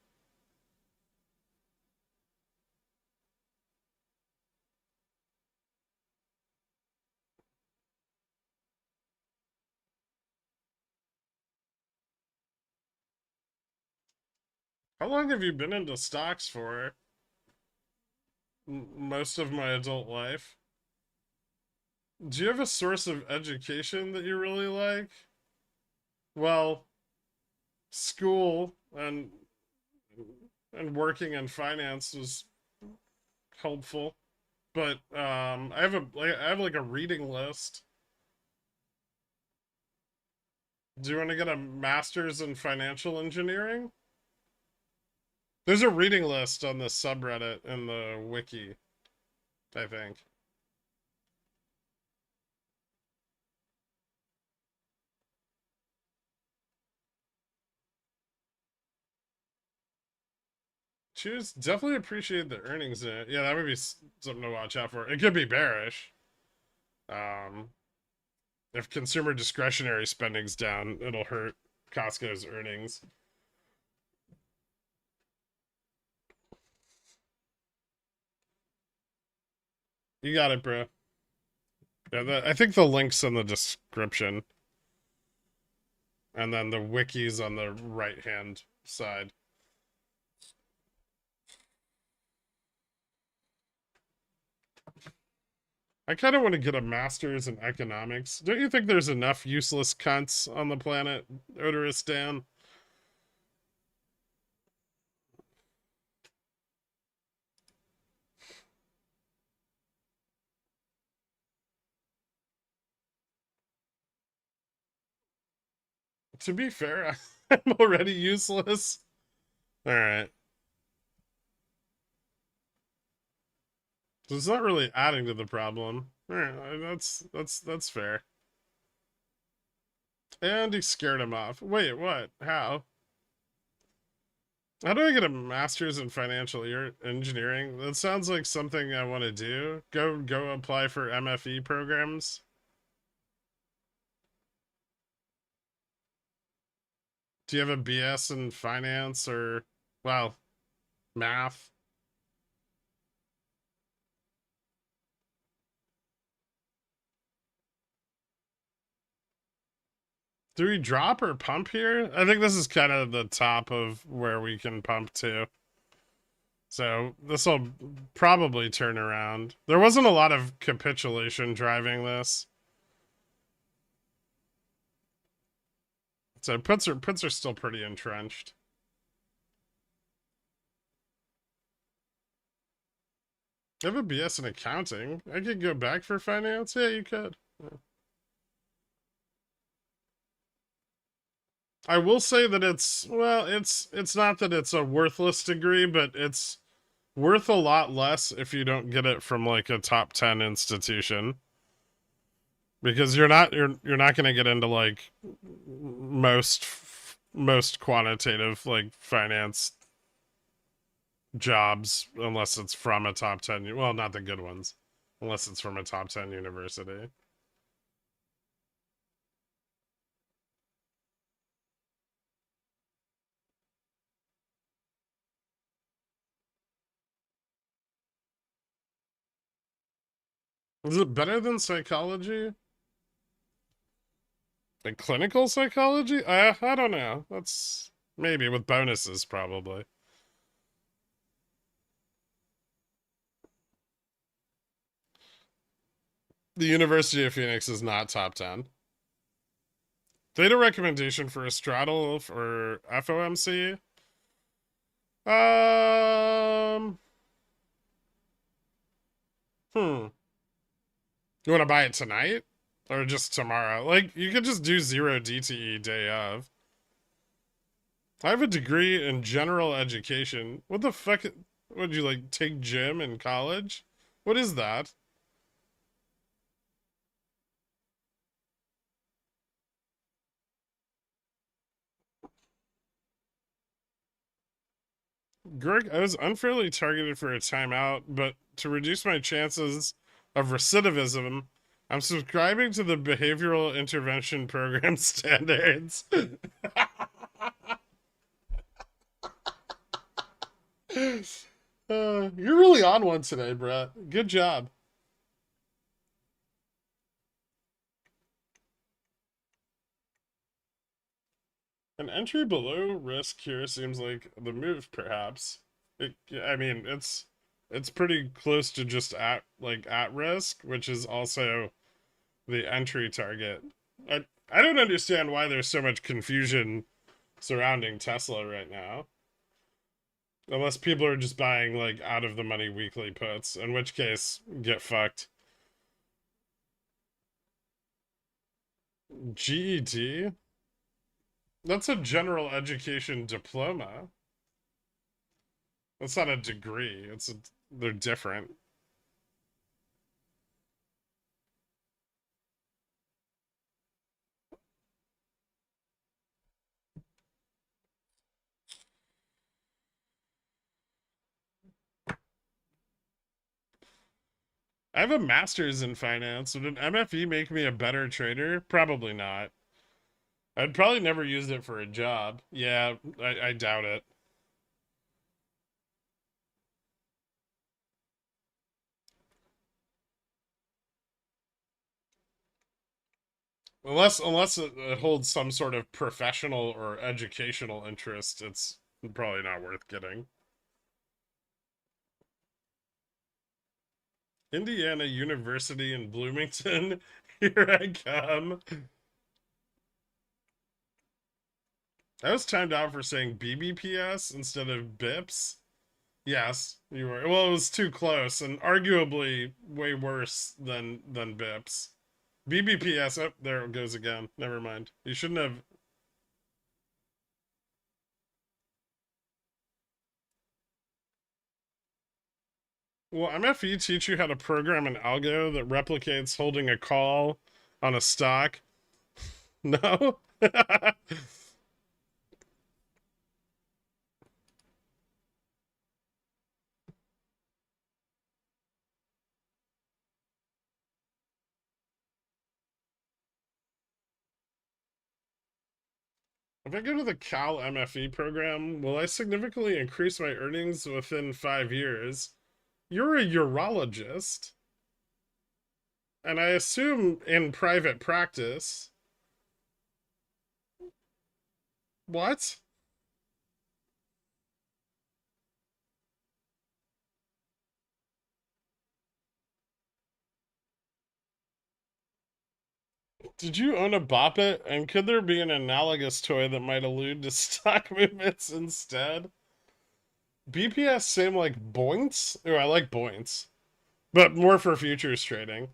How long have you been into stocks for? Most of my adult life. Do you have a source of education that you really like? Well, school and working in finance was helpful, but I have like a reading list. Do you want to get a master's in financial engineering? There's a reading list on the subreddit in the wiki, I think. Cheers. Definitely appreciate the earnings in it. Yeah, that would be something to watch out for. It could be bearish. Um, if consumer discretionary spending's down, it'll hurt Costco's earnings. You got it, bro. Yeah, I think the link's in the description. And then the wiki's on the right-hand side. I kind of want to get a master's in economics. Don't you think there's enough useless cunts on the planet, Odorous Dan? To be fair, I'm already useless. All right. So it's not really adding to the problem. All right, that's fair. And he scared him off. Wait, what? How? How do I get a master's in financial engineering? That sounds like something I want to do. Go apply for MFE programs. Do you have a BS in finance or, well, math? Do we drop or pump here? I think this is kind of the top of where we can pump to. So this will probably turn around. There wasn't a lot of capitulation driving this. So puts are still pretty entrenched. I have a BS in accounting. I could go back for finance. Yeah, you could. I will say that it's not that it's a worthless degree, but it's worth a lot less if you don't get it from like a top 10 institution. Because you're not going to get into like most quantitative like finance jobs unless it's from a top 10, well, not the good ones, unless it's from a top 10 university. Is it better than psychology? Like clinical psychology? I don't know. That's maybe with bonuses, probably. The University of Phoenix is not top 10. They had a recommendation for a straddle for FOMC. Um, hmm. You want to buy it tonight or just tomorrow? Like you could just do 0 DTE day of. I have a degree in general education. What the fuck? Would you like take gym in college? What is that? Greg, I was unfairly targeted for a timeout, but to reduce my chances of recidivism, I'm subscribing to the behavioral intervention program standards. You're really on one today, Brett. Good job. An entry below risk here seems like the move, perhaps. I mean, it's pretty close to just at risk, which is also the entry target. I don't understand why there's so much confusion surrounding Tesla right now. Unless people are just buying like out of the money weekly puts, in which case get fucked. GED? That's a general education diploma. That's not a degree. They're different. I have a master's in finance. Would an MFE make me a better trader? Probably not. I'd probably never use it for a job. Yeah, I doubt it. Unless it holds some sort of professional or educational interest, it's probably not worth getting. Indiana University in Bloomington. Here I come. I was timed out for saying BBPS instead of BIPS. Yes, you were. Well, it was too close and arguably way worse than BIPS. BBPS. Oh, there it goes again. Never mind. You shouldn't have. Will MFE teach you how to program an algo that replicates holding a call on a stock? No. If I go to the Cal MFE program, will I significantly increase my earnings within 5 years? You're a urologist, and I assume in private practice. What? Did you own a Bop It? And could there be an analogous toy that might allude to stock movements instead? BPS same like Boints? Oh, I like Boints. But more for futures trading.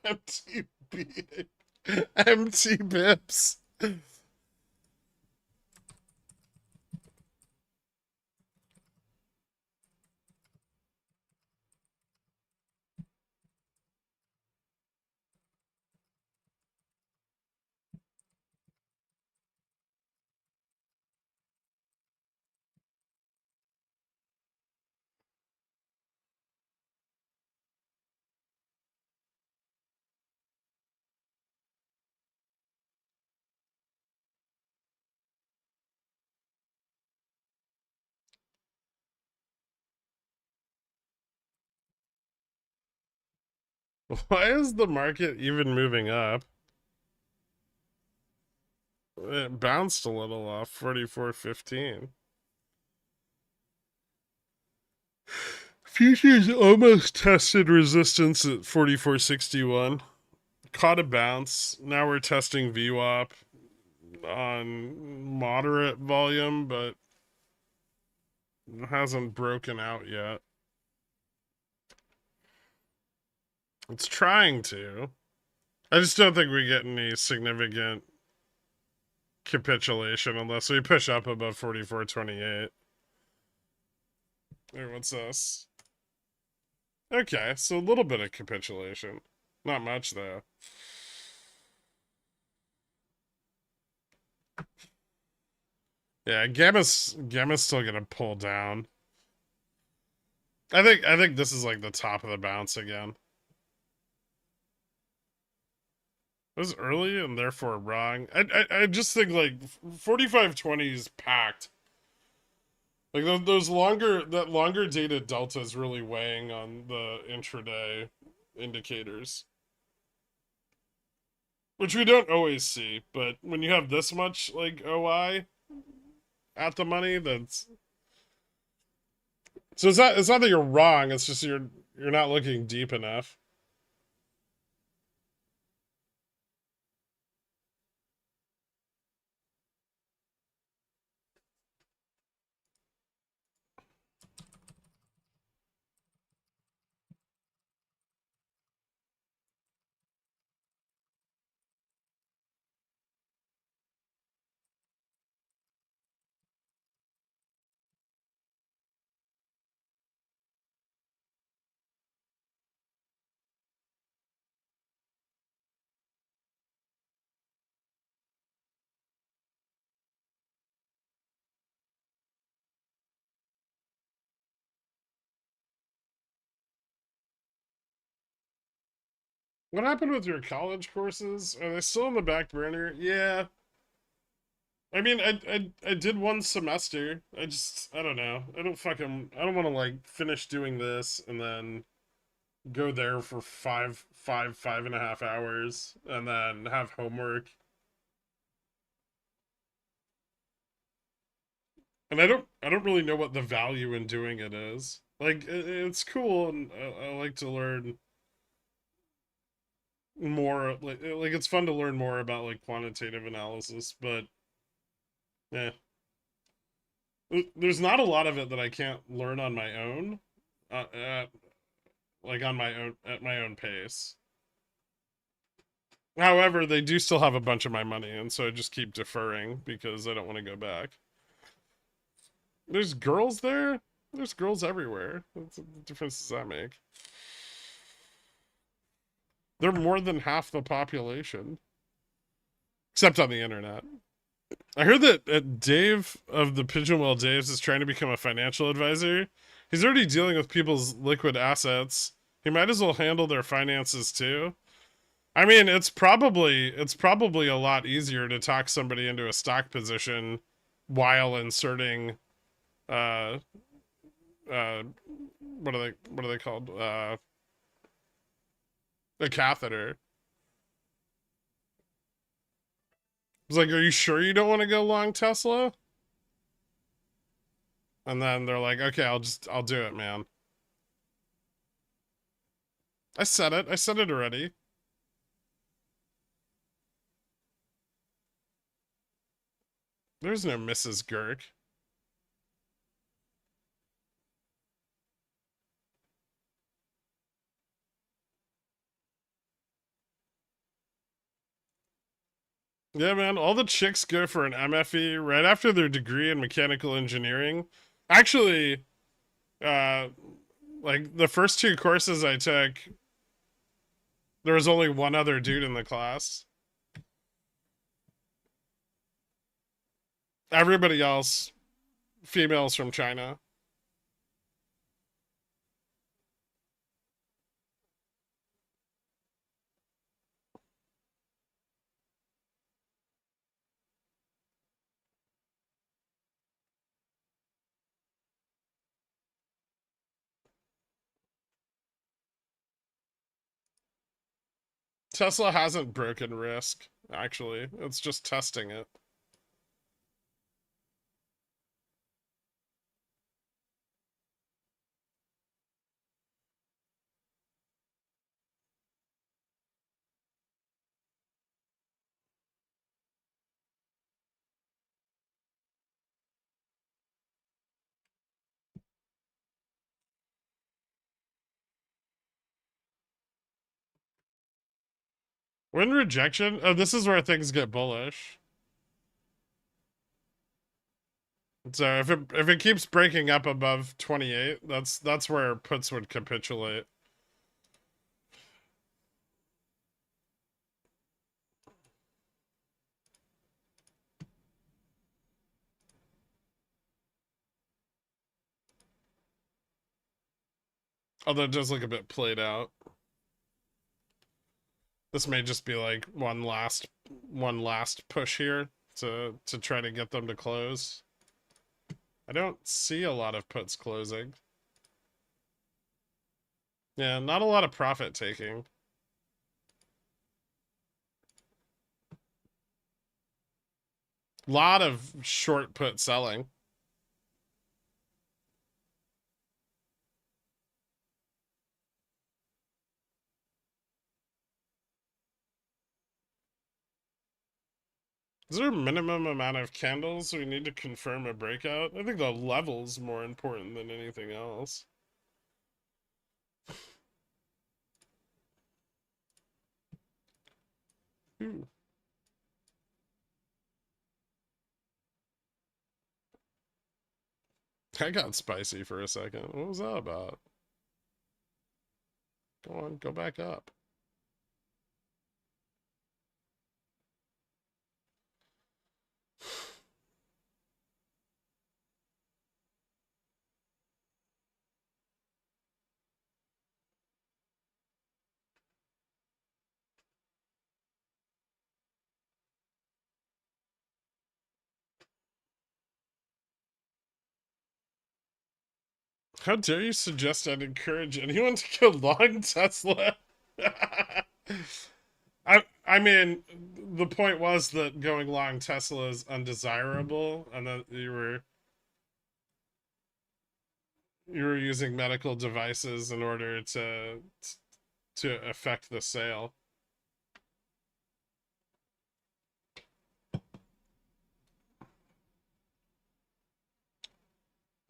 MTB. MT Bips. Why is the market even moving up? It bounced a little off 44.15. Futures almost tested resistance at 44.61. Caught a bounce. Now we're testing VWAP on moderate volume, but it hasn't broken out yet. It's trying to. I just don't think we get any significant capitulation unless we push up above 44.28. Hey, what's this? Okay, so a little bit of capitulation. Not much, though. Yeah, Gamma's still gonna pull down. I think this is like the top of the bounce again. It was early and therefore wrong. I just think like 45.20 is packed. Like those longer that longer dated delta is really weighing on the intraday indicators, which we don't always see. But when you have this much like OI at the money, that's so it's not that you're wrong. It's just you're not looking deep enough. What happened with your college courses? Are they still on the back burner? Yeah. I mean, I did one semester. I don't know. I don't want to like finish doing this and then go there for 5.5 hours and then have homework. And I don't really know what the value in doing it is. Like it's cool and I like to learn more like it's fun to learn more about like quantitative analysis, but yeah, there's not a lot of it that I can't learn on my own, at, like on my own at my own pace. However, they do still have a bunch of my money, and so I just keep deferring because I don't want to go back. There's girls there. There's girls everywhere. What difference does that make? They're more than half the population, except on the internet. I heard that Dave of the Pigeonwell Daves is trying to become a financial advisor. He's already dealing with people's liquid assets. He might as well handle their finances too. I mean, it's probably a lot easier to talk somebody into a stock position while inserting uh what are they called? A catheter. It's like, are you sure you don't want to go long Tesla? And then they're like, okay, I'll do it, man. I said it. I said it already. There's no Mrs. Gherk. Yeah, man. All the chicks go for an MFE right after their degree in mechanical engineering. Actually, uh, like the first two courses I took, there was only one other dude in the class. Everybody else, females from China. Tesla hasn't broken Risk, actually. It's just testing it. When rejection, oh, this is where things get bullish. So if it keeps breaking up above 28, that's where puts would capitulate. Although it does look a bit played out. This may just be like one last push here to try to get them to close. I don't see a lot of puts closing. Yeah, not a lot of profit taking. Lot of short put selling. Is there a minimum amount of candles we need to confirm a breakout? I think the level's more important than anything else. Ooh. I got spicy for a second. What was that about? Go on, go back up. How dare you suggest I'd encourage anyone to go long Tesla? I mean, the point was that going long Tesla is undesirable, and that you were using medical devices in order to affect the sale.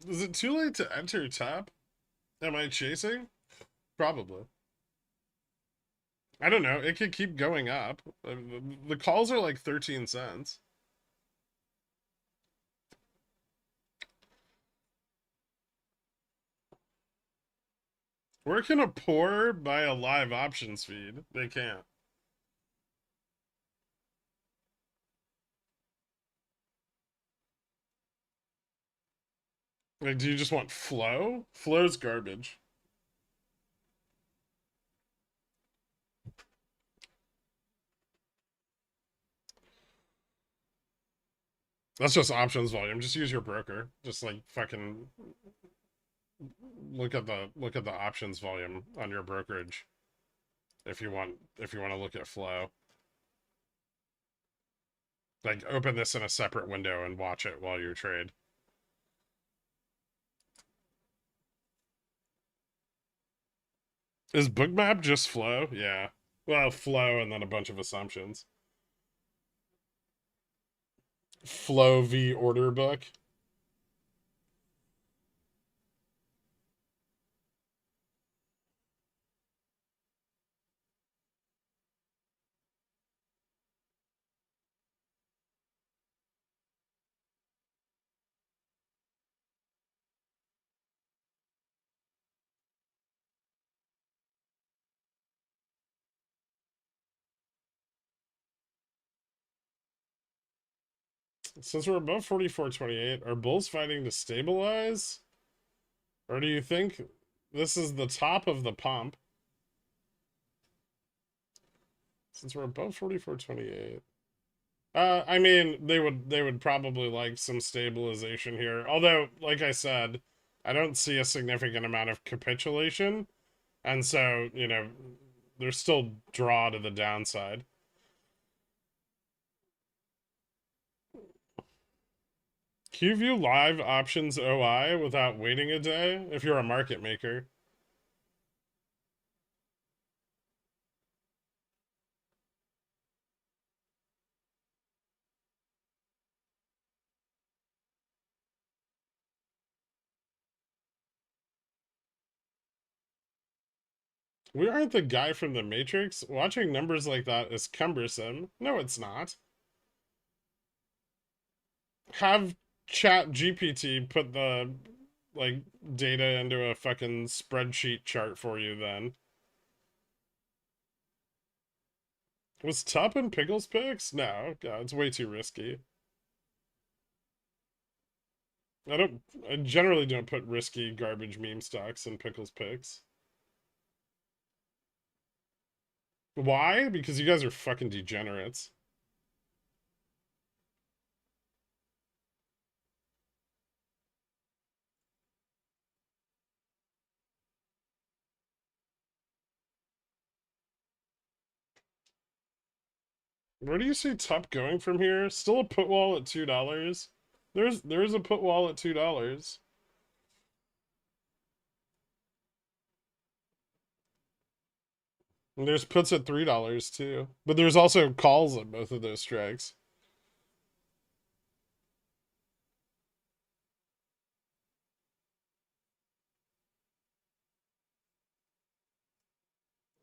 Is it too late to enter top? Am I chasing? Probably. I don't know. It could keep going up. The calls are like 13 cents. Where can a poor buy a live options feed? They can't. Like, do you just want flow? Flow's garbage. That's just options volume. Just use your broker. Just like fucking look at the options volume on your brokerage if you want to look at flow. Like, open this in a separate window and watch it while you trade. Is bookmap just flow? Yeah. Well, flow and then a bunch of assumptions. Flow v order book. Since we're above 44.28, are bulls fighting to stabilize? Or do you think this is the top of the pump? Since we're above 44.28. I mean, they would probably like some stabilization here. Although, like I said, I don't see a significant amount of capitulation. And so, there's still draw to the downside. Can you view live options OI without waiting a day if you're a market maker? We aren't the guy from the Matrix. Watching numbers like that is cumbersome. No, it's not. Have Chat GPT put the like data into a fucking spreadsheet chart for you then. Was Tup and Pickles picks? No, God, it's way too risky. I generally don't put risky garbage meme stocks in Pickles picks. Why? Because you guys are fucking degenerates. Where do you see Tup going from here? Still a put wall at $2. There's a put wall at $2. And there's puts at $3 too. But there's also calls at both of those strikes.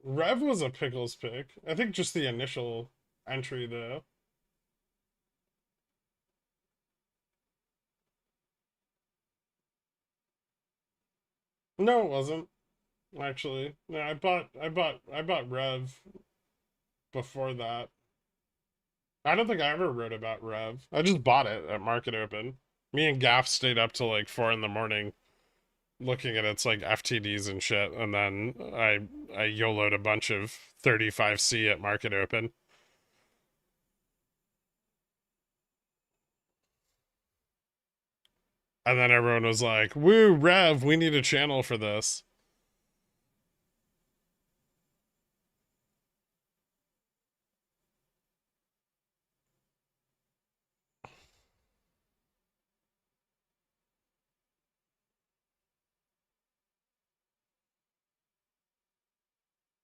Rev was a Pickles pick. I think just the initial entry though. No, it wasn't. Actually. No, I bought Rev before that. I don't think I ever wrote about Rev. I just bought it at market open. Me and Gaff stayed up till like 4 in the morning looking at its like FTDs and shit, and then I YOLO'd a bunch of 35C at market open. And then everyone was like, "Woo, Rev, we need a channel for this."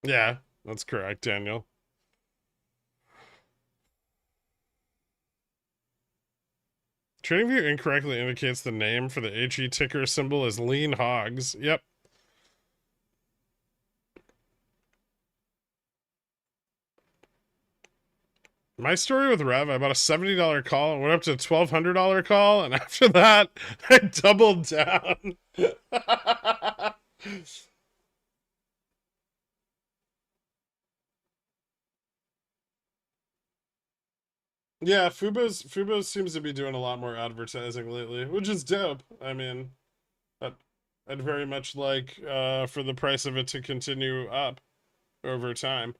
Yeah, that's correct, Daniel. TradingView incorrectly indicates the name for the HE ticker symbol as lean hogs. Yep. My story with Rev, I bought a $70 call and went up to a $1,200 call, and after that, I doubled down. Yeah, Fubo's seems to be doing a lot more advertising lately, which is dope. I mean, I'd, I'd very much like for the price of it to continue up over time.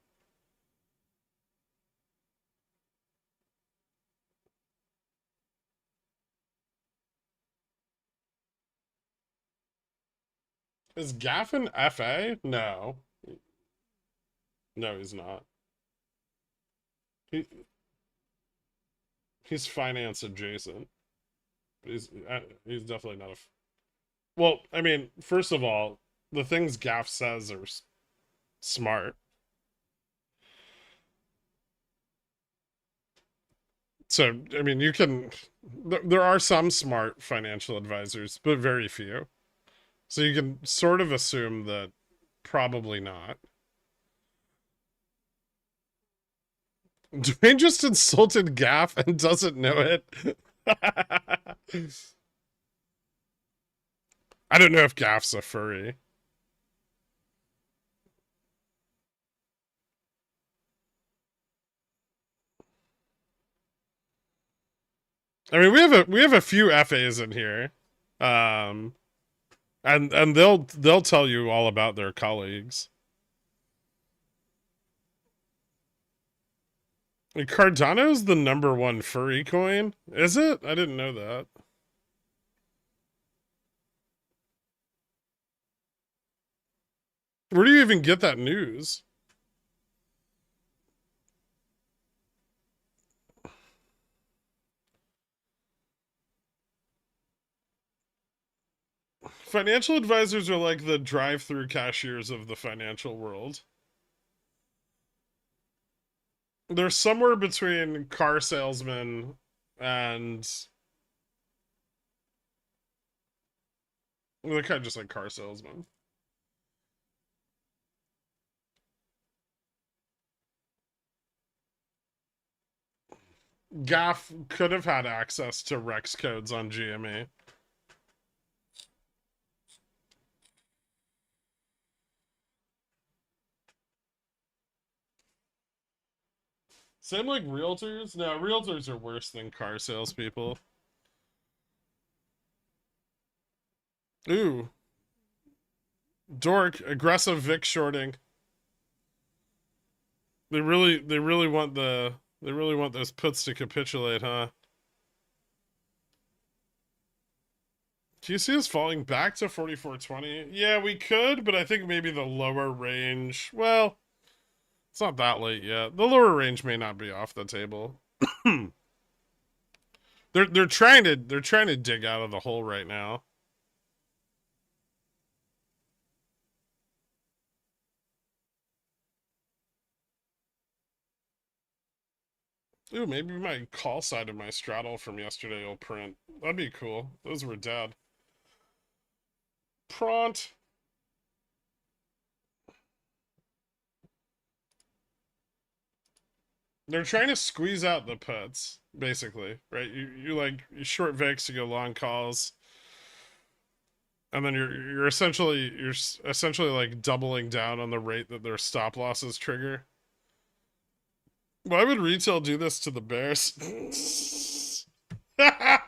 Is Gaffin FA? No, no, he's not. He he's finance adjacent. He's definitely not a. Well, I mean, first of all, the things Gaff says are smart. So, I mean, you can. There are some smart financial advisors, but very few. So you can sort of assume that probably not. Dwayne just insulted Gaff and doesn't know it. I don't know if Gaff's a furry. I mean, we have a few FAs in here, um, and they'll tell you all about their colleagues. Cardano's the number one furry coin, is it? I didn't know that. Where do you even get that news? Financial advisors are like the drive-through cashiers of the financial world. They're somewhere between car salesmen and they're kind of just like car salesmen. Gaff could have had access to Rex codes on GME. Same like realtors. No, realtors are worse than car salespeople. Ooh, dork, aggressive Vic shorting. They really want those puts to capitulate, huh? Do you see us falling back to 44.20? Yeah, we could, but I think maybe the lower range. Well, it's not that late yet. The lower range may not be off the table. they're trying to dig out of the hole right now. Ooh, maybe my call side of my straddle from yesterday will print. That'd be cool. Those were dead. Pront. They're trying to squeeze out the puts, basically, right? You short VIX, you go long calls, and then you're essentially like doubling down on the rate that their stop losses trigger. Why would retail do this to the Bears? I'd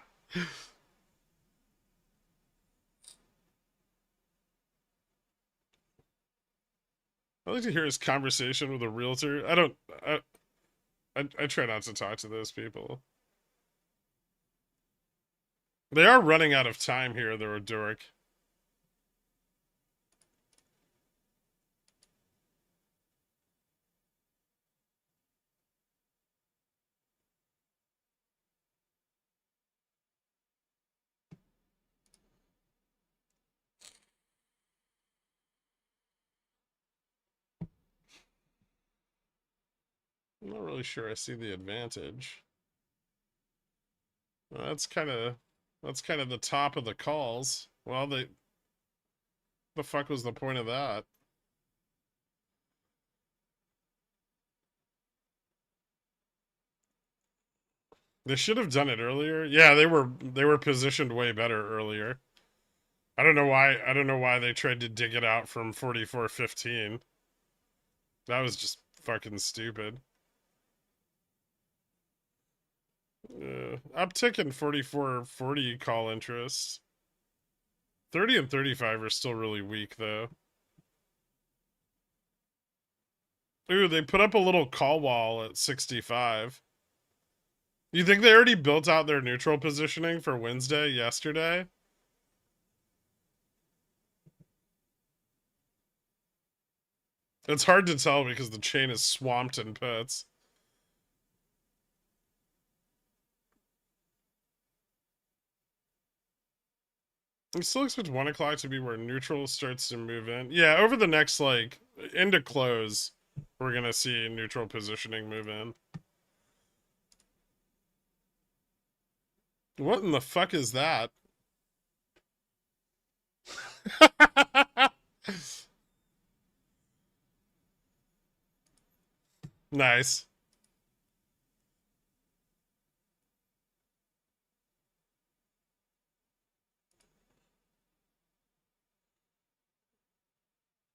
like to hear his conversation with a realtor. I don't. I try not to talk to those people. They are running out of time here, though, Dork. I'm not really sure I see the advantage. That's kind of the top of the calls. Well, the fuck was the point of that? They should have done it earlier. Yeah, they were positioned way better earlier. I don't know why they tried to dig it out from 44.15. That was just fucking stupid. Uptick in 44.40 call interest. 30 and 35 are still really weak though. Ooh, they put up a little call wall at 65. You think they already built out their neutral positioning for Wednesday yesterday? It's hard to tell because the chain is swamped in puts. I still expect 1 o'clock to be where neutral starts to move in. Yeah, over the next, like, into close, we're going to see neutral positioning move in. What in the fuck is that? Nice.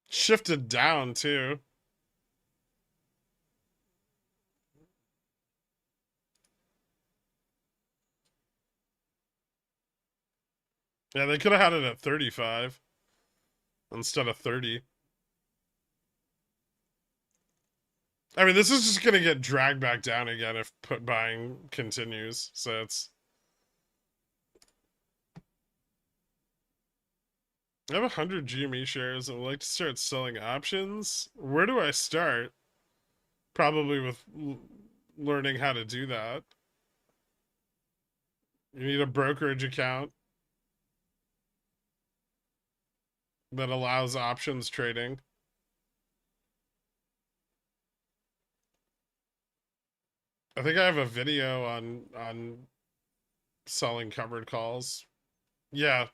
Shifted down, too. Yeah, they could have had it at 35 instead of 30. I mean, this is just going to get dragged back down again if put buying continues. So it's... I have 100 GME shares and would like to start selling options. Where do I start? Probably with learning how to do that. You need a brokerage account that allows options trading. I think I have a video on selling covered calls. Yeah,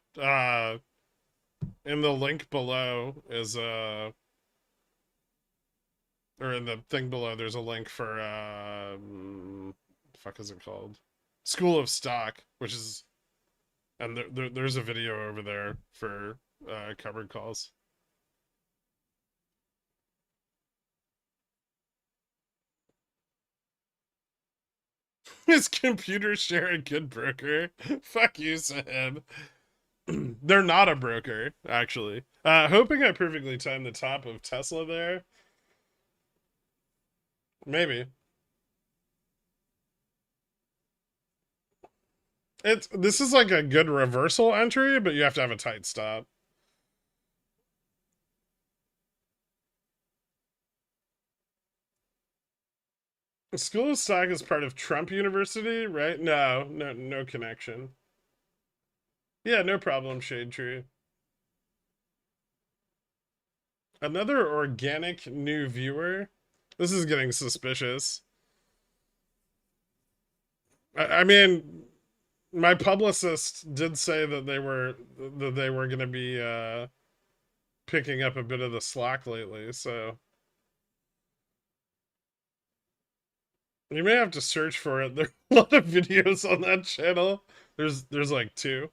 in the link below is or in the thing below there's a link for fuck is it called? School of Stock, which is and there's a video over there for covered calls. His computer share a good broker? Fuck you, Sam. They're not a broker, actually. Hoping I perfectly timed the top of Tesla there. Maybe. This is like a good reversal entry, but you have to have a tight stop. School of Stock is part of Trump University, right? No connection. Yeah, no problem, Shade Tree. Another organic new viewer. This is getting suspicious. I mean, my publicist did say that they were going to be picking up a bit of the slack lately, so you may have to search for it. There are a lot of videos on that channel. There's like 2.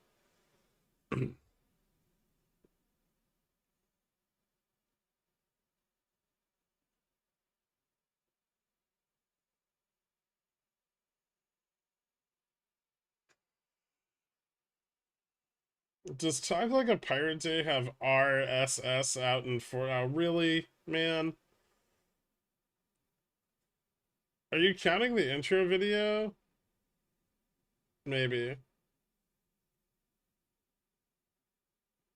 Does Talk Like a Pirate Day have RSS out in 4? Oh, really, man? Are you counting the intro video? Maybe.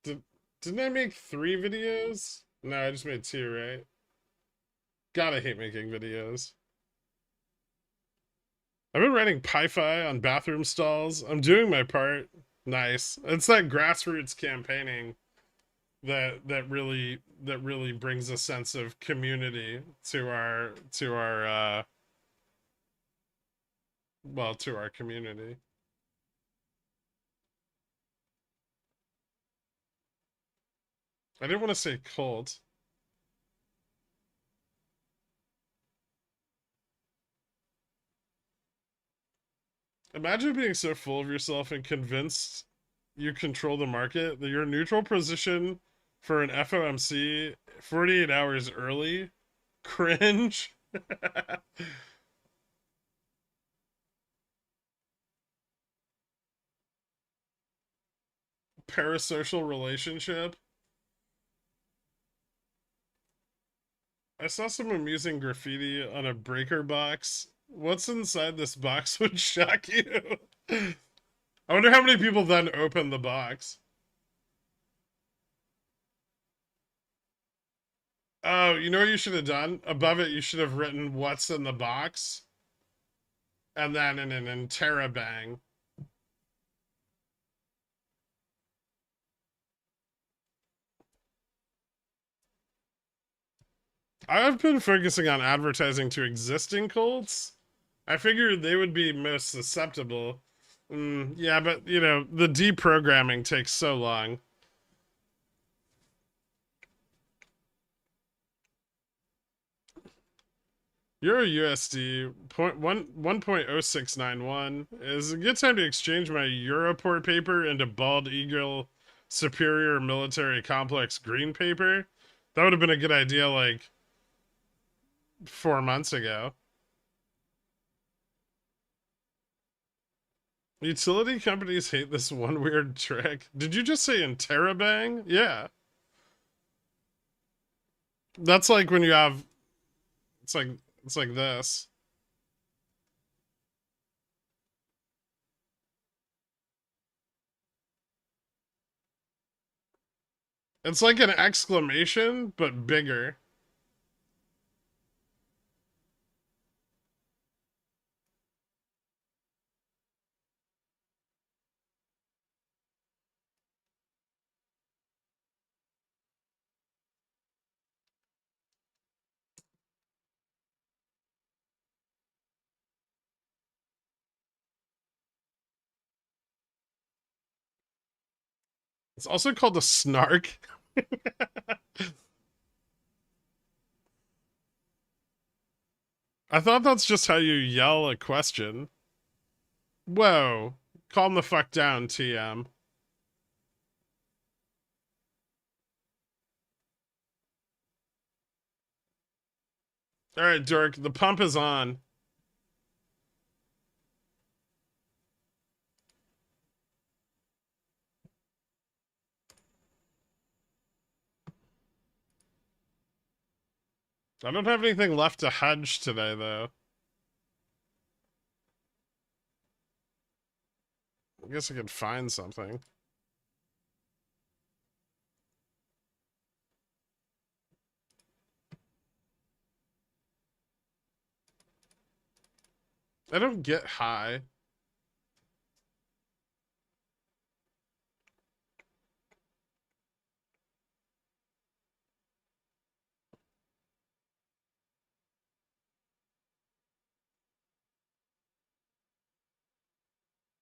Did, didn't I make 3 videos? No, I just made 2, right? Gotta hate making videos. I've been writing Pi-Fi on bathroom stalls. I'm doing my part. Nice. It's that grassroots campaigning that really brings a sense of community to our community. I didn't want to say cult. Imagine being so full of yourself and convinced you control the market that your neutral position for an FOMC 48 hours early. Cringe. Parasocial relationship. I saw some amusing graffiti on a breaker box. What's inside this box would shock you. I wonder how many people then open the box. Oh, you know what you should have done? Above it, you should have written what's in the box. And then in an interrobang. I've been focusing on advertising to existing cults. I figured they would be most susceptible. Yeah, but you know, the deprogramming takes so long. Euro USD 1.0691 is a good time to exchange my Europort paper into Bald Eagle Superior Military Complex green paper. That would have been a good idea like 4 months ago. Utility companies hate this one weird trick. Did you just say interrobang? Yeah. That's like when you have it's like it's like this. It's like an exclamation but bigger. It's also called a snark. I thought that's just how you yell a question. Whoa. Calm the fuck down, TM. Alright, Dirk, the pump is on. I don't have anything left to hedge today, though. I guess I could find something. I don't get high.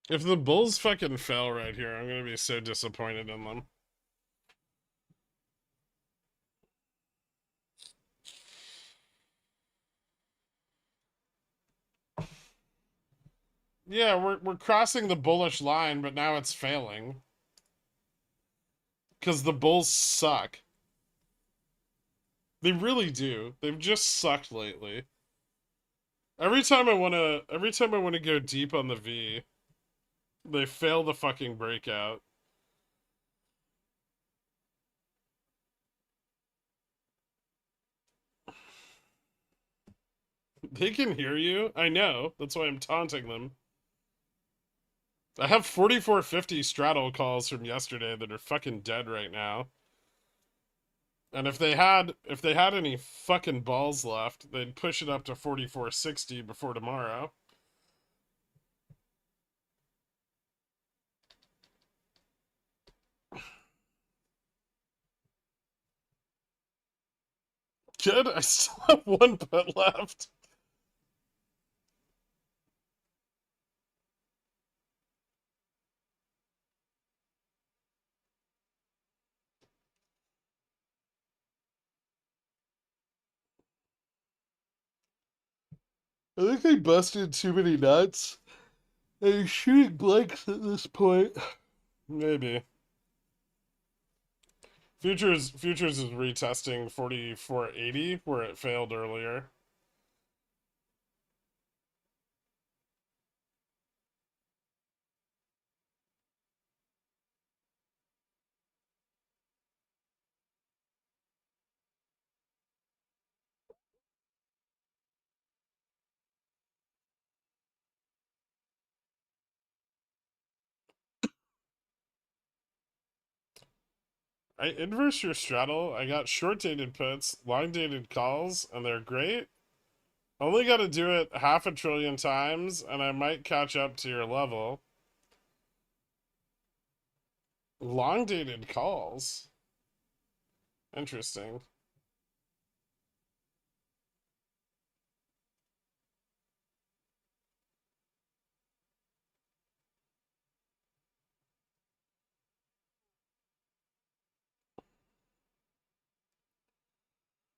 If the Bulls fucking fell right here, I'm gonna be so disappointed in them. Yeah, we're crossing the bullish line, but now it's failing. Because the Bulls suck. They really do. They've just sucked lately. Every time I wanna go deep on the V, they fail the fucking breakout. They can hear you. I know. That's why I'm taunting them. I have 4450 straddle calls from yesterday that are fucking dead right now. And if they had any fucking balls left, they'd push it up to 4460 before tomorrow. Good, I still have one put left. I think I busted too many nuts. I'm shooting blanks at this point. Maybe. Futures is retesting 4480 where it failed earlier. I inverse your straddle. I got short dated puts, long dated calls, and they're great. Only got to do it half a trillion times, and I might catch up to your level. Long dated calls. Interesting.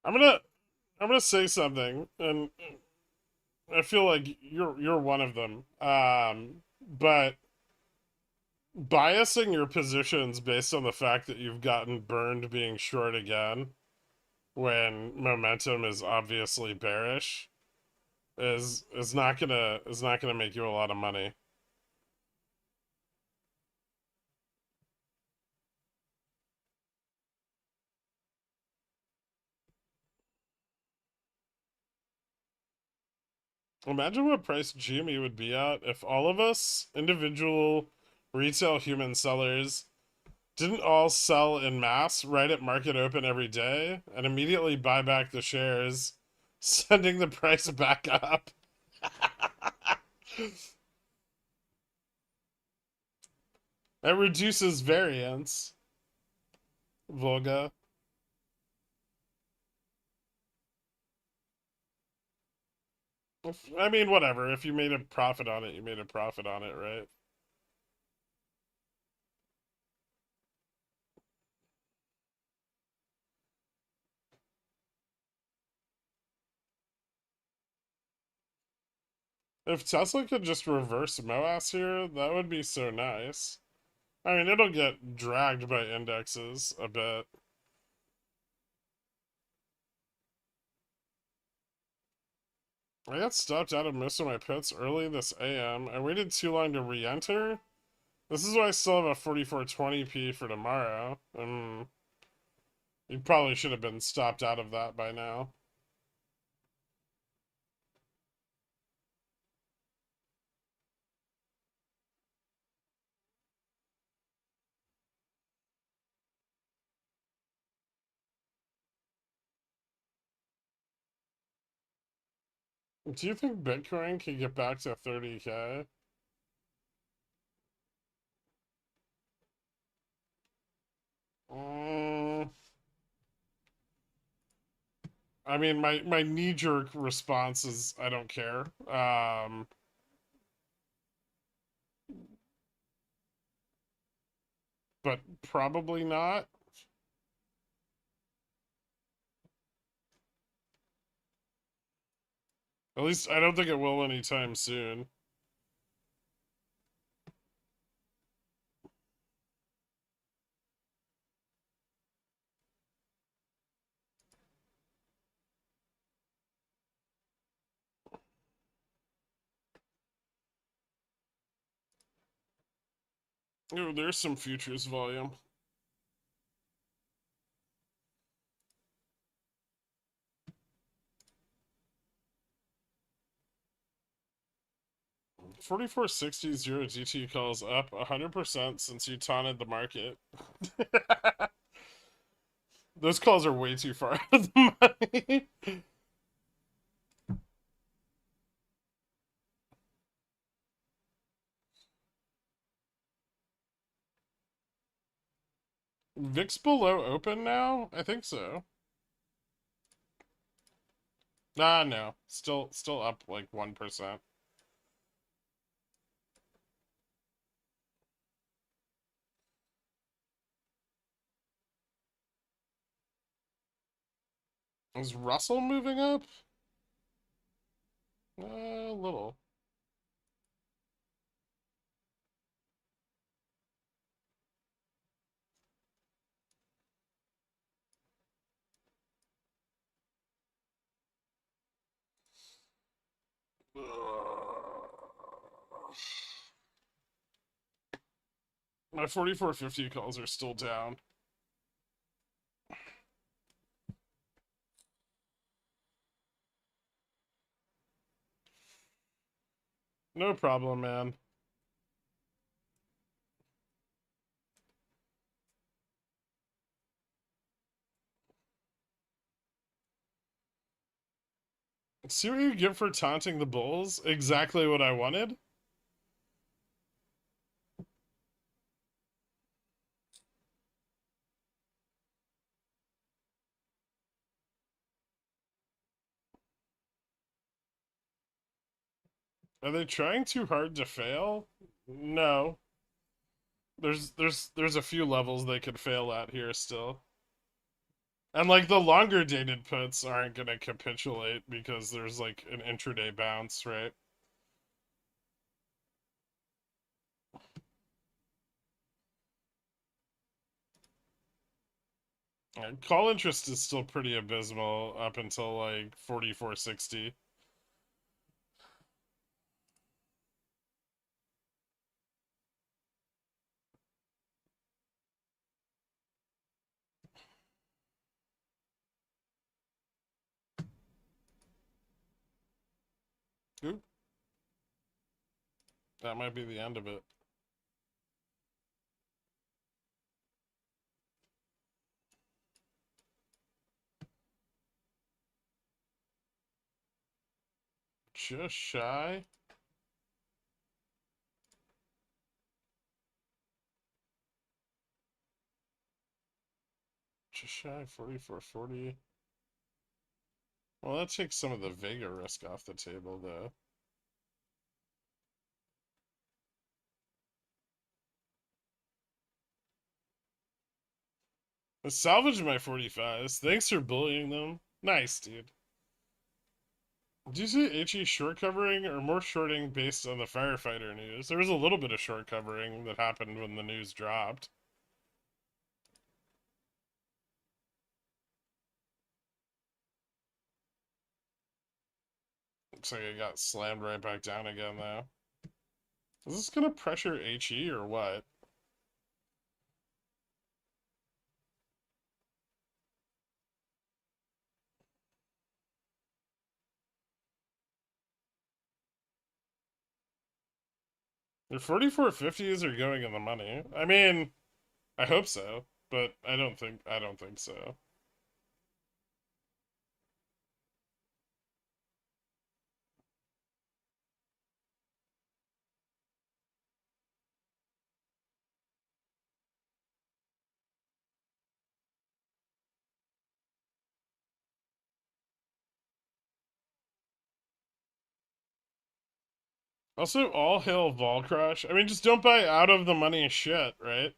I'm gonna I'm gonna say something, and I feel like you're one of them. But biasing your positions based on the fact that you've gotten burned being short again when momentum is obviously bearish is not gonna make you a lot of money. Imagine what price GME would be at if all of us, individual retail human sellers, didn't all sell in mass right at market open every day and immediately buy back the shares, sending the price back up. It reduces variance, Volga. I mean, whatever. If you made a profit on it, you made a profit on it, right? If Tesla could just reverse MOASS here, that would be so nice. I mean, it'll get dragged by indexes a bit. I got stopped out of most of my puts early this AM. I waited too long to re-enter. This is why I still have a 4420p for tomorrow. You probably should have been stopped out of that by now. Do you think Bitcoin can get back to 30K? Mm, I mean, my knee-jerk response is I don't care. But probably not. At least I don't think it will anytime soon. Ooh, there's some futures volume. 4460 zero GT calls up 100% since you taunted the market. Those calls are way too far out of the money. VIX below open now? I think so. Nah, no. Still up like 1%. Is Russell moving up? A little. My 4450 calls are still down. No problem, man. See what you get for taunting the bulls? Exactly what I wanted. Are they trying too hard to fail? No. There's a few levels they could fail at here still. And like the longer dated puts aren't gonna capitulate because there's like an intraday bounce, right? Call interest is still pretty abysmal up until like 4460. Oop. That might be the end of it. Just shy. Just shy 4440. Well, that takes some of the Vega risk off the table, though. I salvaged my 45s. Thanks for bullying them. Nice, dude. Do you see HE short covering or more shorting based on the firefighter news? There was a little bit of short covering that happened when the news dropped. Looks like it got slammed right back down again, though. Is this gonna pressure HE or what? The 4450s are going in the money. I mean, I hope so, but I don't think so. Also, all hail Vol Crush. I mean, just don't buy out of the money shit, right?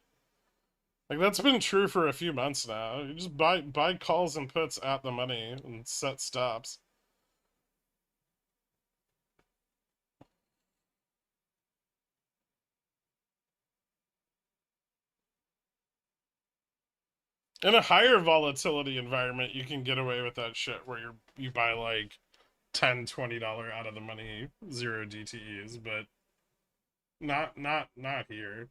Like that's been true for a few months now. You just buy calls and puts at the money and set stops. In a higher volatility environment, you can get away with that shit where you buy like $10, $20 out of the money zero DTEs, but not here.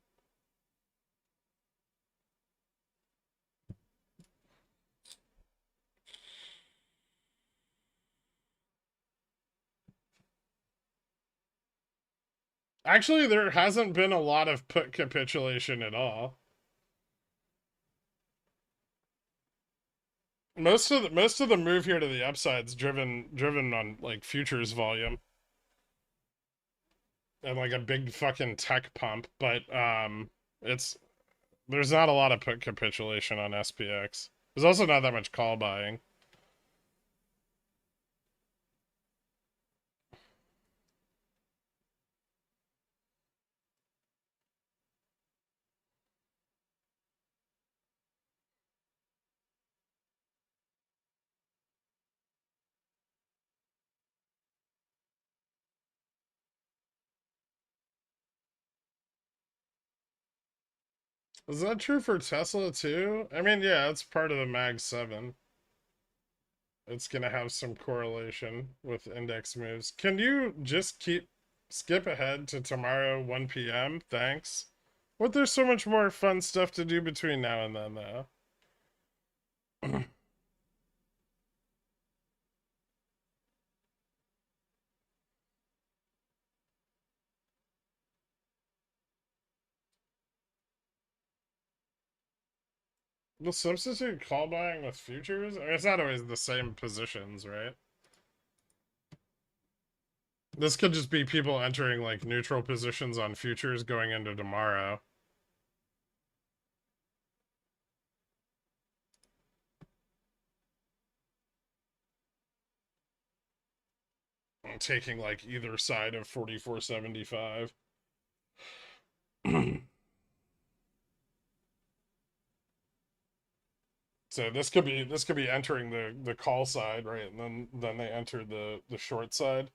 Actually, there hasn't been a lot of put capitulation at all. Most of the move here to the upside's driven on like futures volume and like a big fucking tech pump, but it's there's not a lot of put capitulation on SPX. There's also not that much call buying. Is that true for Tesla too? I mean, yeah, it's part of the Mag 7. It's gonna have some correlation with index moves. Can you just skip ahead to tomorrow 1 p.m.? Thanks. What, there's so much more fun stuff to do between now and then though. Will substitute call buying with futures? I mean, it's not always the same positions, right? This could just be people entering like neutral positions on futures going into tomorrow. Taking like either side of 44.75. So this could be entering the call side, right? And then they enter the short side.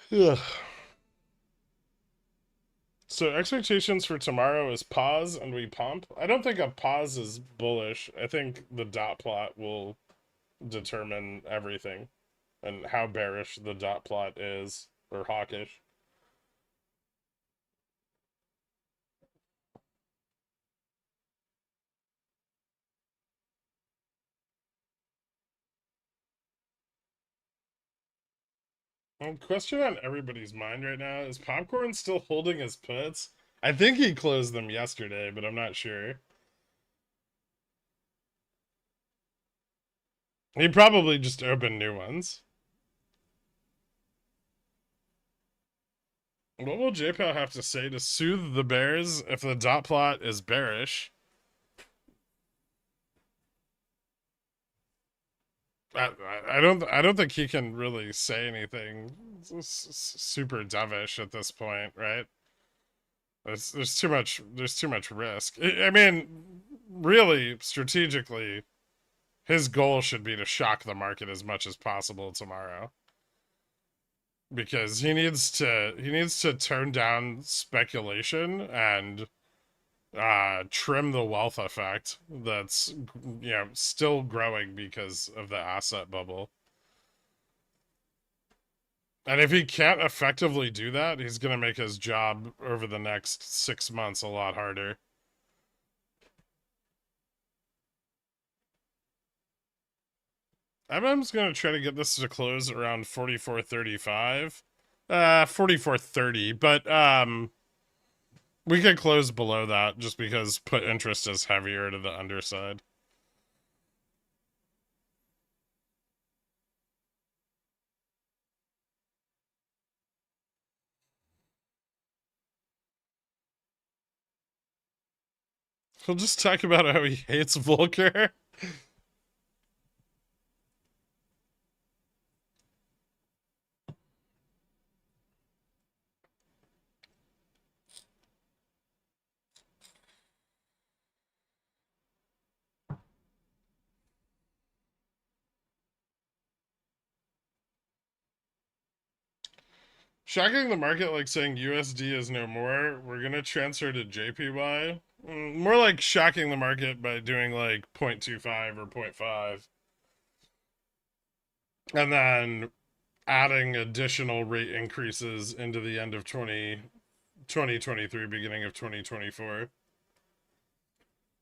Yeah. So expectations for tomorrow is pause and we pump. I don't think a pause is bullish. I think the dot plot will determine everything and how bearish the dot plot is or hawkish. Question on everybody's mind right now, is Popcorn still holding his puts? I think he closed them yesterday, but I'm not sure. He probably just opened new ones. What will JPL have to say to soothe the bears if the dot plot is bearish? I don't think he can really say anything super dovish at this point, right? There's too much risk. I mean, really strategically, his goal should be to shock the market as much as possible tomorrow, because he needs to turn down speculation and trim the wealth effect that's still growing because of the asset bubble. And if he can't effectively do that, he's going to make his job over the next 6 months a lot harder. MM's going to try to get this to close around 44.35. 44.30, but we could close below that just because put interest is heavier to the underside. He'll just talk about how he hates Volker. Shocking the market like saying USD is no more. We're gonna transfer to JPY. More like shocking the market by doing like 0.25 or 0.5. And then adding additional rate increases into the end of 2023, beginning of 2024.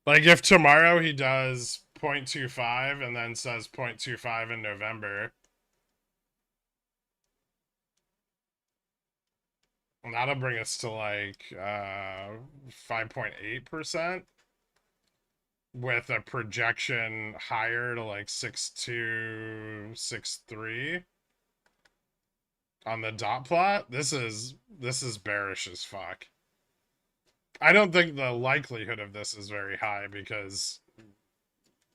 Like if tomorrow he does 0.25 and then says 0.25 in November, that'll bring us to like 5.8% with a projection higher to like 6.2, 6.3 on the dot plot. This is bearish as fuck. I don't think the likelihood of this is very high because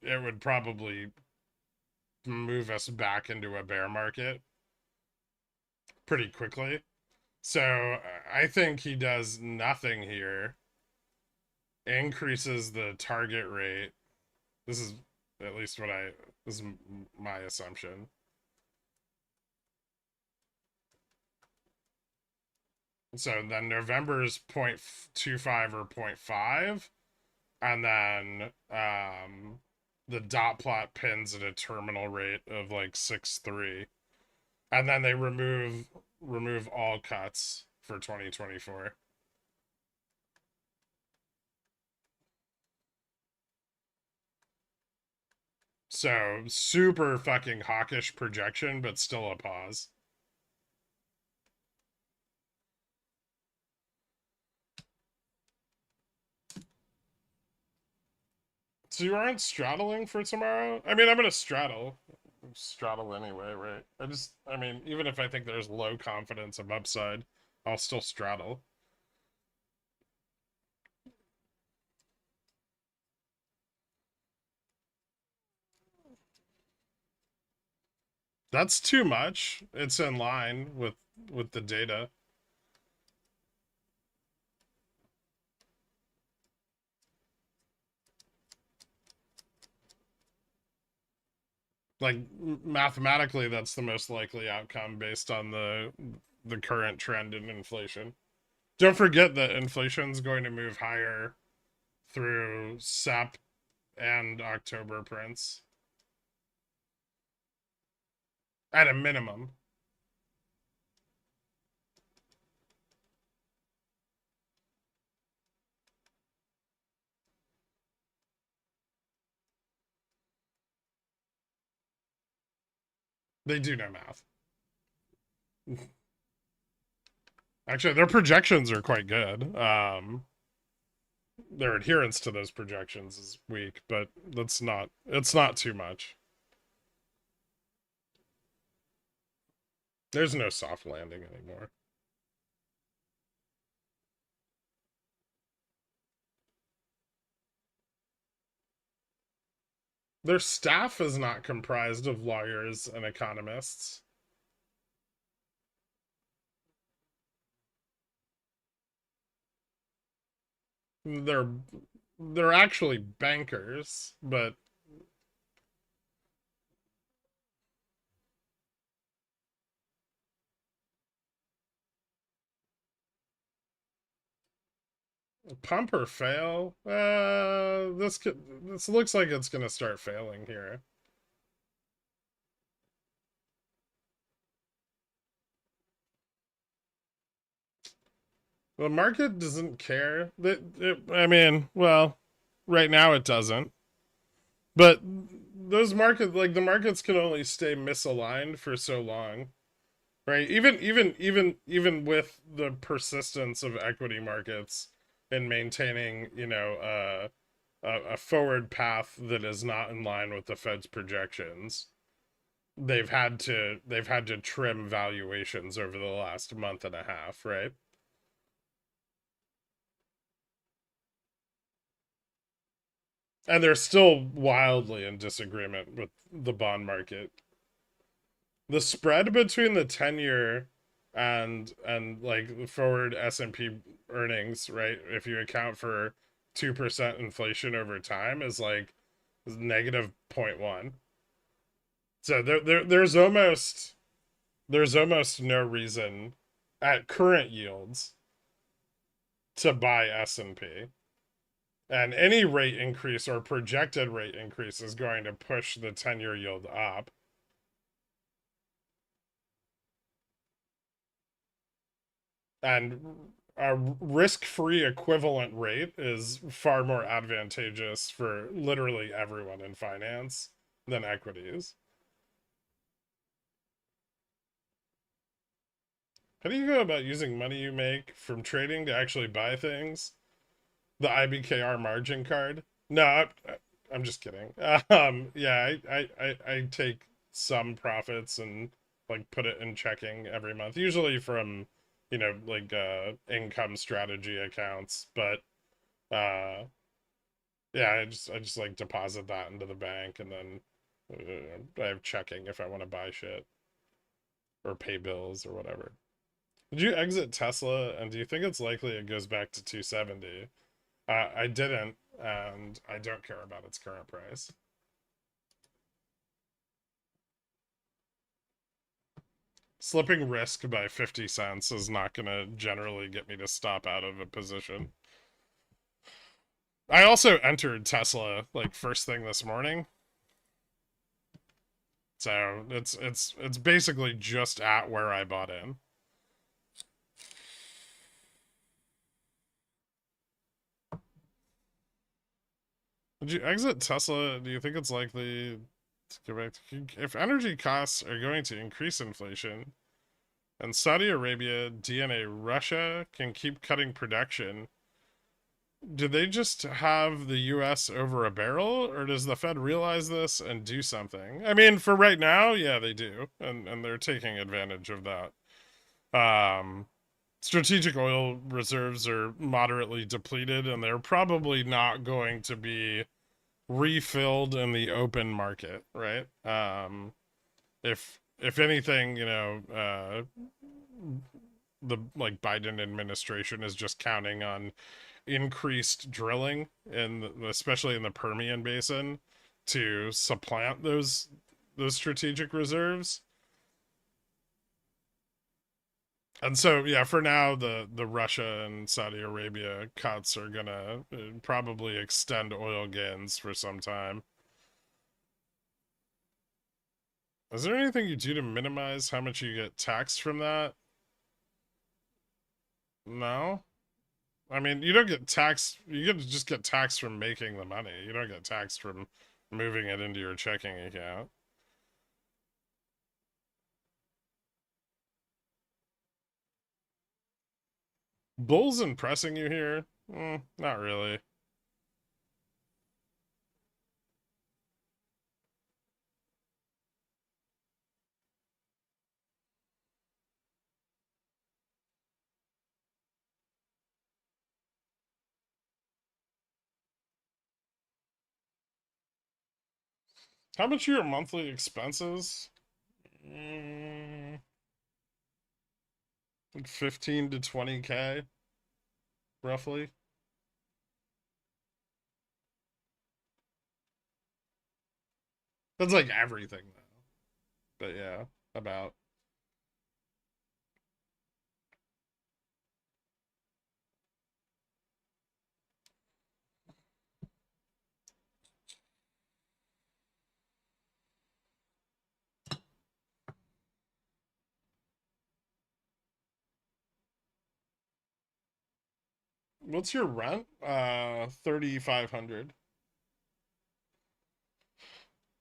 it would probably move us back into a bear market pretty quickly. So I think he does nothing here, increases the target rate. This is at least this is my assumption. So then November is 0.25 or 0.5, and then the dot plot pins at a terminal rate of like 6.3, and then they remove all cuts for 2024. So super fucking hawkish projection, but still a pause. So you aren't straddling for tomorrow? I mean, I'm gonna straddle anyway, right? I mean, even if I think there's low confidence of upside, I'll still straddle. That's too much. It's in line with the data. Like mathematically, that's the most likely outcome based on the current trend in inflation. Don't forget that inflation's going to move higher through SEP and October prints at a minimum. They do know math. Actually, their projections are quite good. Their adherence to those projections is weak, but it's not too much. There's no soft landing anymore. Their staff is not comprised of lawyers and economists. They're they're actually bankers, but pump or fail. This looks like it's gonna start failing here. The market doesn't care. I mean, well, right now it doesn't. But those the markets can only stay misaligned for so long, right? Even with the persistence of equity markets in maintaining, a forward path that is not in line with the Fed's projections, they've had to trim valuations over the last month and a half, right? And they're still wildly in disagreement with the bond market. The spread between the 10-year and like the forward S&P earnings, right? If you account for 2% inflation over time is like negative 0.1. So there's almost no reason at current yields to buy S&P. And any rate increase or projected rate increase is going to push the 10-year yield up. And a risk-free equivalent rate is far more advantageous for literally everyone in finance than equities. How do you go about using money you make from trading to actually buy things? The IBKR margin card? No, I'm just kidding. Yeah, I take some profits and like put it in checking every month, usually from, like income strategy accounts. But yeah, I just like deposit that into the bank and then I have checking if I want to buy shit or pay bills or whatever. Did you exit Tesla and do you think it's likely it goes back to 270? I didn't, and I don't care about its current price. Slipping risk by 50 cents is not going to generally get me to stop out of a position. I also entered Tesla like first thing this morning. So it's basically just at where I bought in. Did you exit Tesla? Do you think it's likely to go back to, if energy costs are going to increase inflation and Saudi Arabia, DNA Russia can keep cutting production, do they just have the US over a barrel or does the Fed realize this and do something? I mean, for right now, yeah, they do. And they're taking advantage of that. Strategic oil reserves are moderately depleted and they're probably not going to be refilled in the open market, right? If anything, the like Biden administration is just counting on increased drilling in especially in the Permian Basin to supplant those strategic reserves. And so yeah, for now the Russia and Saudi Arabia cuts are gonna probably extend oil gains for some time. Is there anything you do to minimize how much you get taxed from that? No. I mean, you don't get taxed. You just get taxed from making the money. You don't get taxed from moving it into your checking account. Bull's impressing you here? Not really. How much are your monthly expenses? Like 15 to 20K, roughly. That's like everything, though. But yeah, about. What's your rent? 3,500.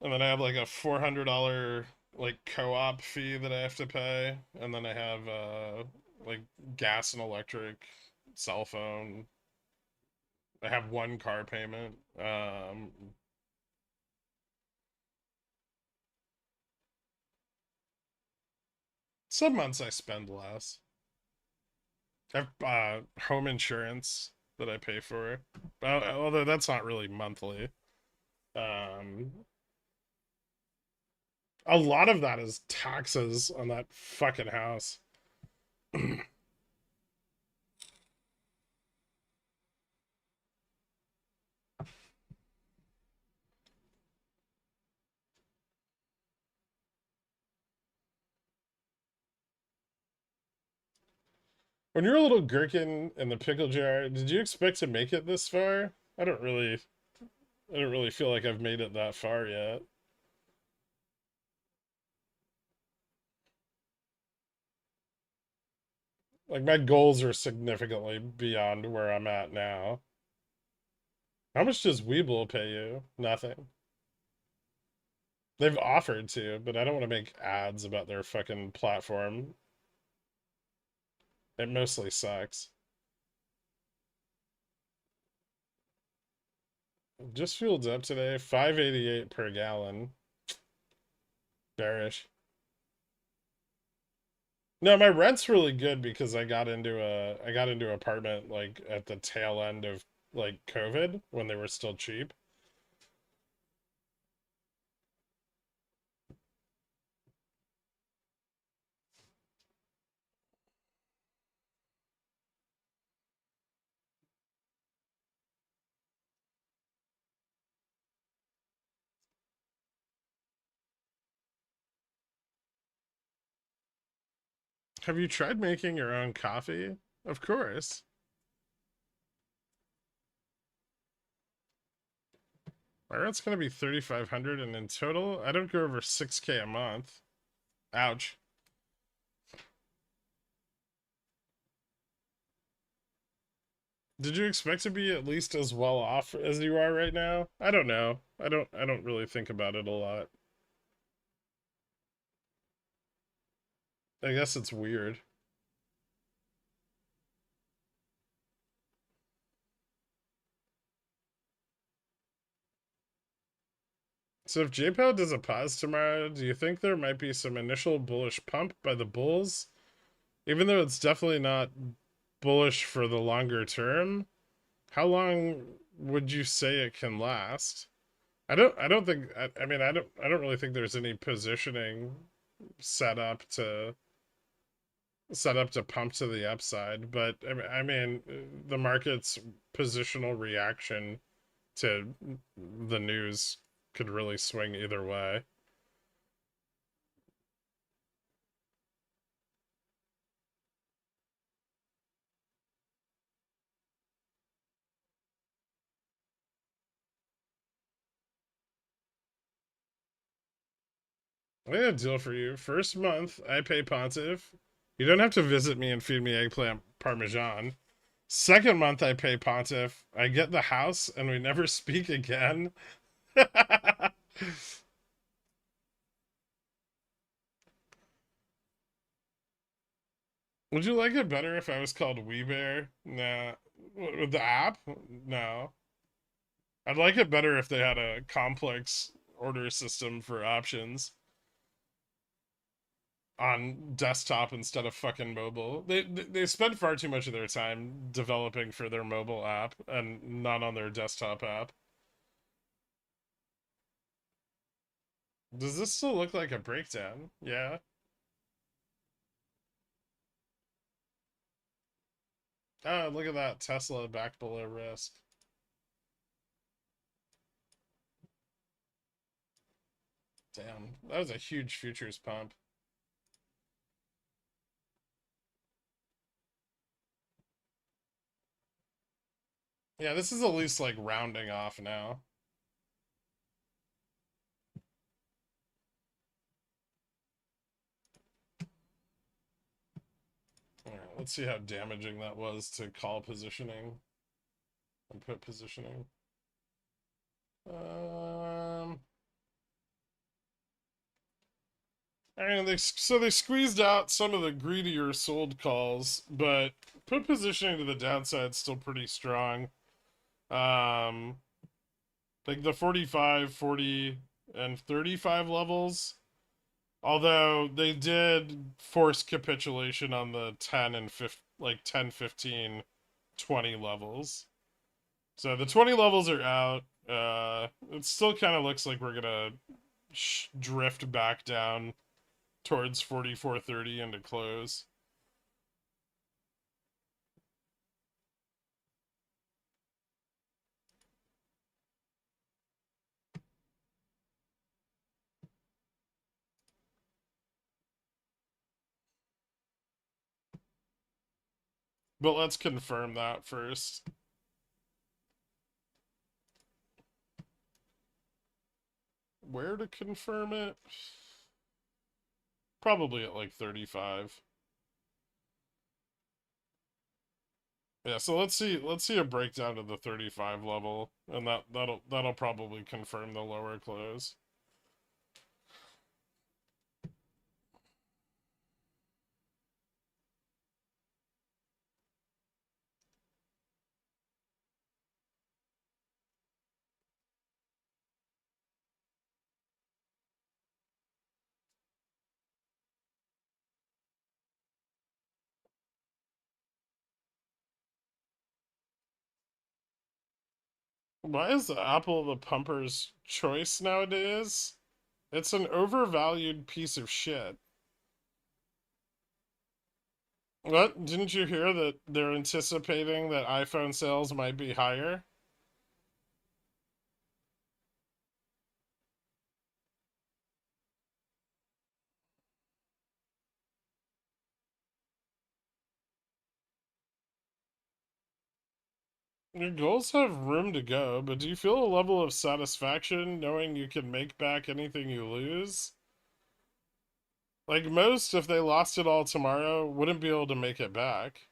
And then I have like a $400 like co-op fee that I have to pay, and then I have like gas and electric, cell phone. I have one car payment. Some months I spend less. I have home insurance that I pay for, although that's not really monthly. Um, a lot of that is taxes on that fucking house. When you're a little gherkin in the pickle jar, did you expect to make it this far? I don't really feel like I've made it that far yet. Like, my goals are significantly beyond where I'm at now. How much does WeBull pay you? Nothing. They've offered to, but I don't want to make ads about their fucking platform. It mostly sucks. Just fueled up today, 5.88 per gallon. Bearish. No, my rent's really good because I got into an apartment like at the tail end of like COVID when they were still cheap. Have you tried making your own coffee? Of course. My rent's gonna be 3,500, and in total, I don't go over 6K a month. Ouch. Did you expect to be at least as well off as you are right now? I don't know. I don't really think about it a lot. I guess it's weird. So if JPOW does a pause tomorrow, do you think there might be some initial bullish pump by the bulls? Even though it's definitely not bullish for the longer term, how long would you say it can last? I don't think I mean I don't really think there's any positioning set up to pump to the upside, but I mean the market's positional reaction to the news could really swing either way. I got a deal for you. First month, I pay Pontiff. You don't have to visit me and feed me eggplant parmesan. Second month, I pay Pontiff. I get the house, and we never speak again. Would you like it better if I was called WeBear? Nah. With the app? No. I'd like it better if they had a complex order system for options on desktop instead of fucking mobile. They spend far too much of their time developing for their mobile app and not on their desktop app. Does this still look like a breakdown? Yeah. Oh, look at that. Tesla back below risk. Damn. That was a huge futures pump. Yeah, this is at least like rounding off now. All right, let's see how damaging that was to call positioning and put positioning. Um, I mean, they squeezed out some of the greedier sold calls, but put positioning to the downside still pretty strong. Um, like the 45, 40, and 35 levels. Although they did force capitulation on the 10 and 15, like 10, 15, 20 levels. So the 20 levels are out. It still kind of looks like we're gonna drift back down towards 44.30 into close. But let's confirm that first. Where to confirm it? Probably at like 35. Yeah, so let's see a breakdown to the 35 level, and that'll probably confirm the lower close. Why is the Apple the pumper's choice nowadays? It's an overvalued piece of shit. What? Didn't you hear that they're anticipating that iPhone sales might be higher? Your goals have room to go, but do you feel a level of satisfaction knowing you can make back anything you lose? Like most, if they lost it all tomorrow, wouldn't be able to make it back.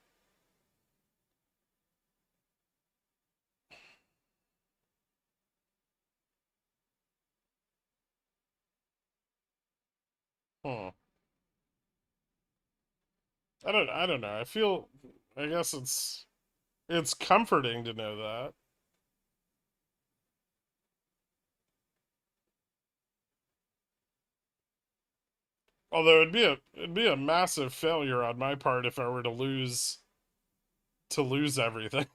Hmm. I don't know. I guess it's comforting to know that. Although it'd be a massive failure on my part if I were to lose everything.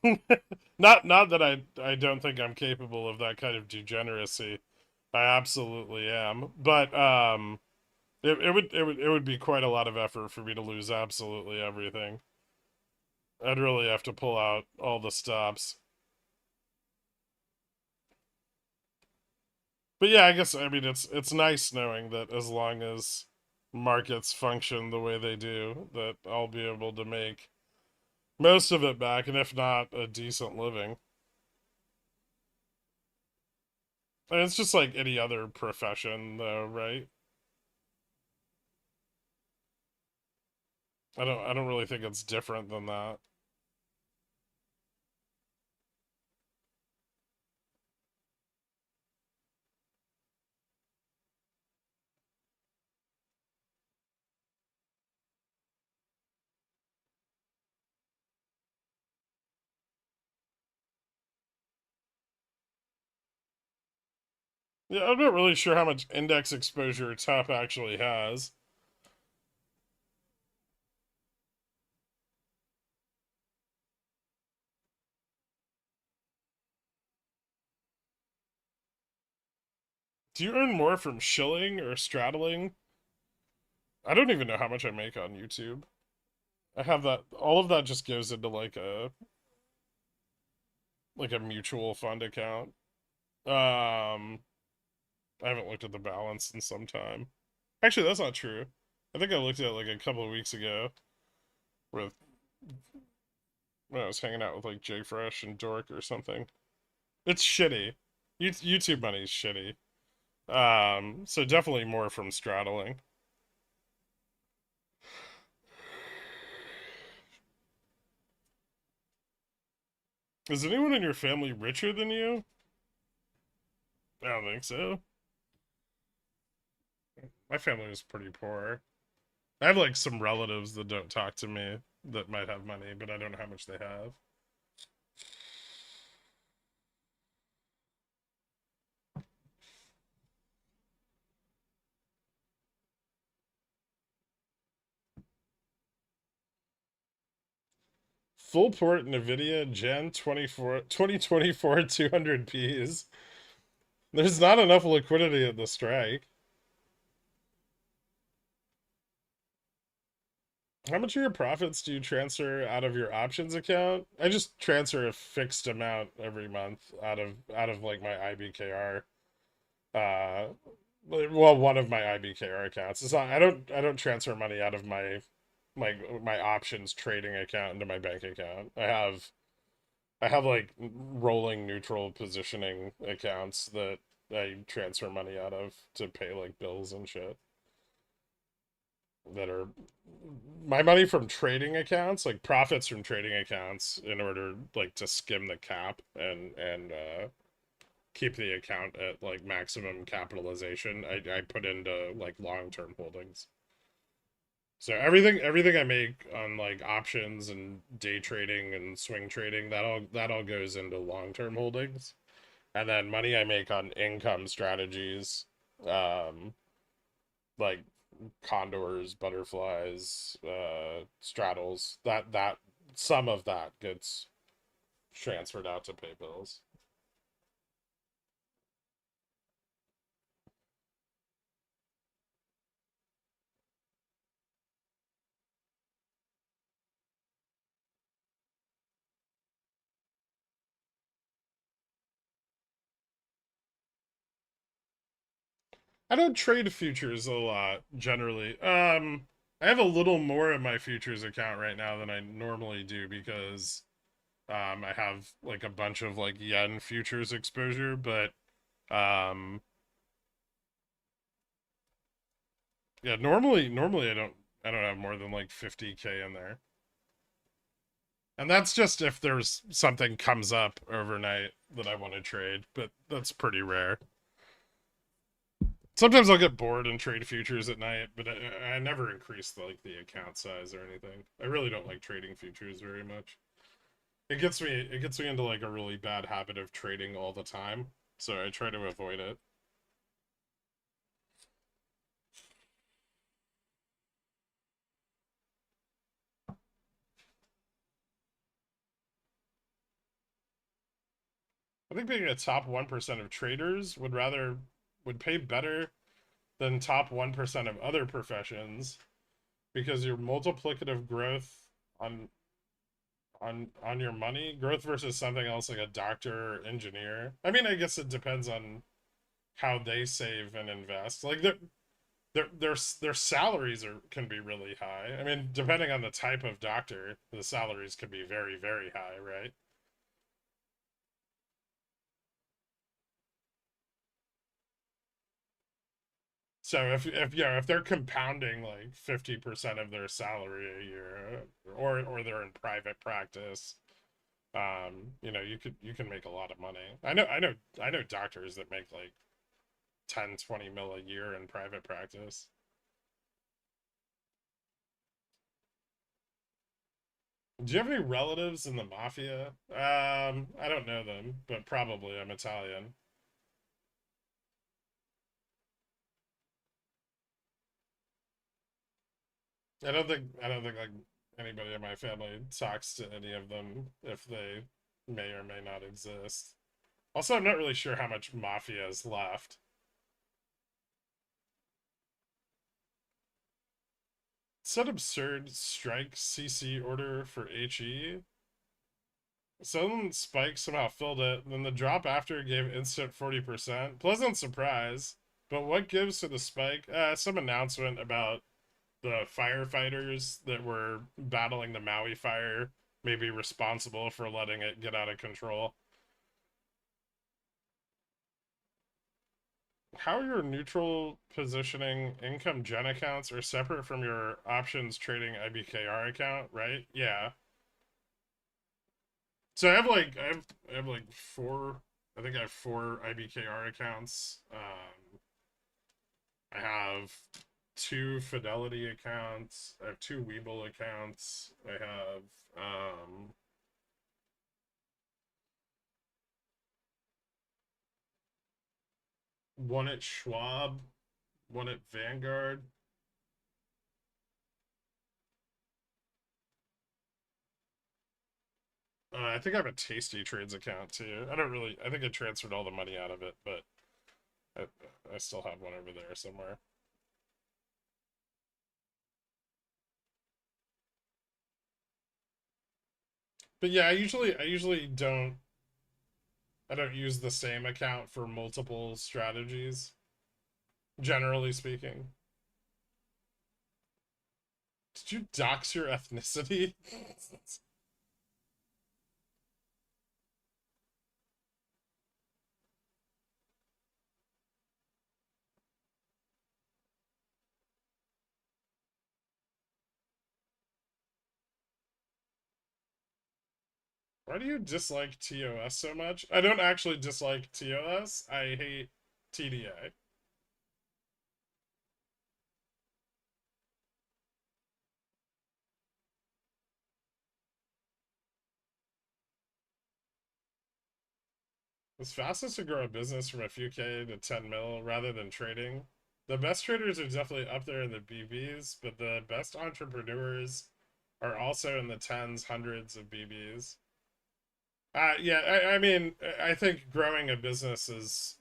Not that I don't think I'm capable of that kind of degeneracy. I absolutely am. But it would be quite a lot of effort for me to lose absolutely everything. I'd really have to pull out all the stops. But yeah, I guess I mean it's nice knowing that as long as markets function the way they do, that I'll be able to make most of it back, and if not, a decent living. And it's just like any other profession, though, right? I don't really think it's different than that. Yeah, I'm not really sure how much index exposure top actually has. Do you earn more from shilling or straddling? I don't even know how much I make on YouTube. I have that all of that just goes into like a mutual fund account. Um I haven't looked at the balance in some time. Actually, that's not true. I think I looked at it like a couple of weeks ago with when I was hanging out with like Jay Fresh and Dork or something. It's shitty. YouTube money is shitty. So definitely more from straddling. Is anyone in your family richer than you? I don't think so. My family is pretty poor. I have like some relatives that don't talk to me that might have money, but I don't know how much they have. Full port NVIDIA Gen 2024 200Ps. There's not enough liquidity at the strike. How much of your profits do you transfer out of your options account? I just transfer a fixed amount every month out of like my IBKR. Well, one of my IBKR accounts. It's not. I don't transfer money out of my options trading account into my bank account. I have like rolling neutral positioning accounts that I transfer money out of to pay like bills and shit. that are my money from trading accounts, like profits from trading accounts, in order like to skim the cap and keep the account at like maximum capitalization. I put into like long term holdings. So everything I make on like options and day trading and swing trading, that all goes into long term holdings. And then money I make on income strategies, um, like condors, butterflies, straddles, that some of that gets transferred out to pay bills. I don't trade futures a lot generally. I have a little more in my futures account right now than I normally do because I have like a bunch of like yen futures exposure, but um yeah, normally I don't have more than like 50K in there. And that's just if there's something comes up overnight that I want to trade, but that's pretty rare. Sometimes I'll get bored and trade futures at night, but I never increase the account size or anything. I really don't like trading futures very much. It gets me into like a really bad habit of trading all the time, so I try to avoid it. I think being a top 1% of traders would pay better than top 1% of other professions because your multiplicative growth on on your money growth versus something else like a doctor or engineer. I mean, I guess it depends on how they save and invest. Like their salaries can be really high. I mean, depending on the type of doctor, the salaries can be very very high, right? So if yeah, if they're compounding like 50% of their salary a year, or they're in private practice, you can make a lot of money. I know doctors that make like 10-20 mil a year in private practice. Do you have any relatives in the mafia? I don't know them, but probably I'm Italian. I don't think like anybody in my family talks to any of them if they may or may not exist. Also, I'm not really sure how much mafia is left. Said absurd strike CC order for HE. Sudden spike somehow filled it, then the drop after gave instant 40%. Pleasant surprise. But what gives to the spike? Some announcement about the firefighters that were battling the Maui fire may be responsible for letting it get out of control. How your neutral positioning income gen accounts are separate from your options trading IBKR account, right? Yeah. So I have like four. I think I have four IBKR accounts. I have two Fidelity accounts. I have two WeBull accounts. I have one at Schwab, one at Vanguard. I think I have a Tasty Trades account too. I don't really. I think I transferred all the money out of it, but I, I still have one over there somewhere. But yeah, I usually don't. I don't use the same account for multiple strategies. Generally speaking, did you dox your ethnicity? Why do you dislike TOS so much? I don't actually dislike TOS. I hate TDA. It's fastest to grow a business from a few K to 10 mil rather than trading. The best traders are definitely up there in the BBs, but the best entrepreneurs are also in the tens, hundreds of BBs. Yeah, I mean, I think growing a business is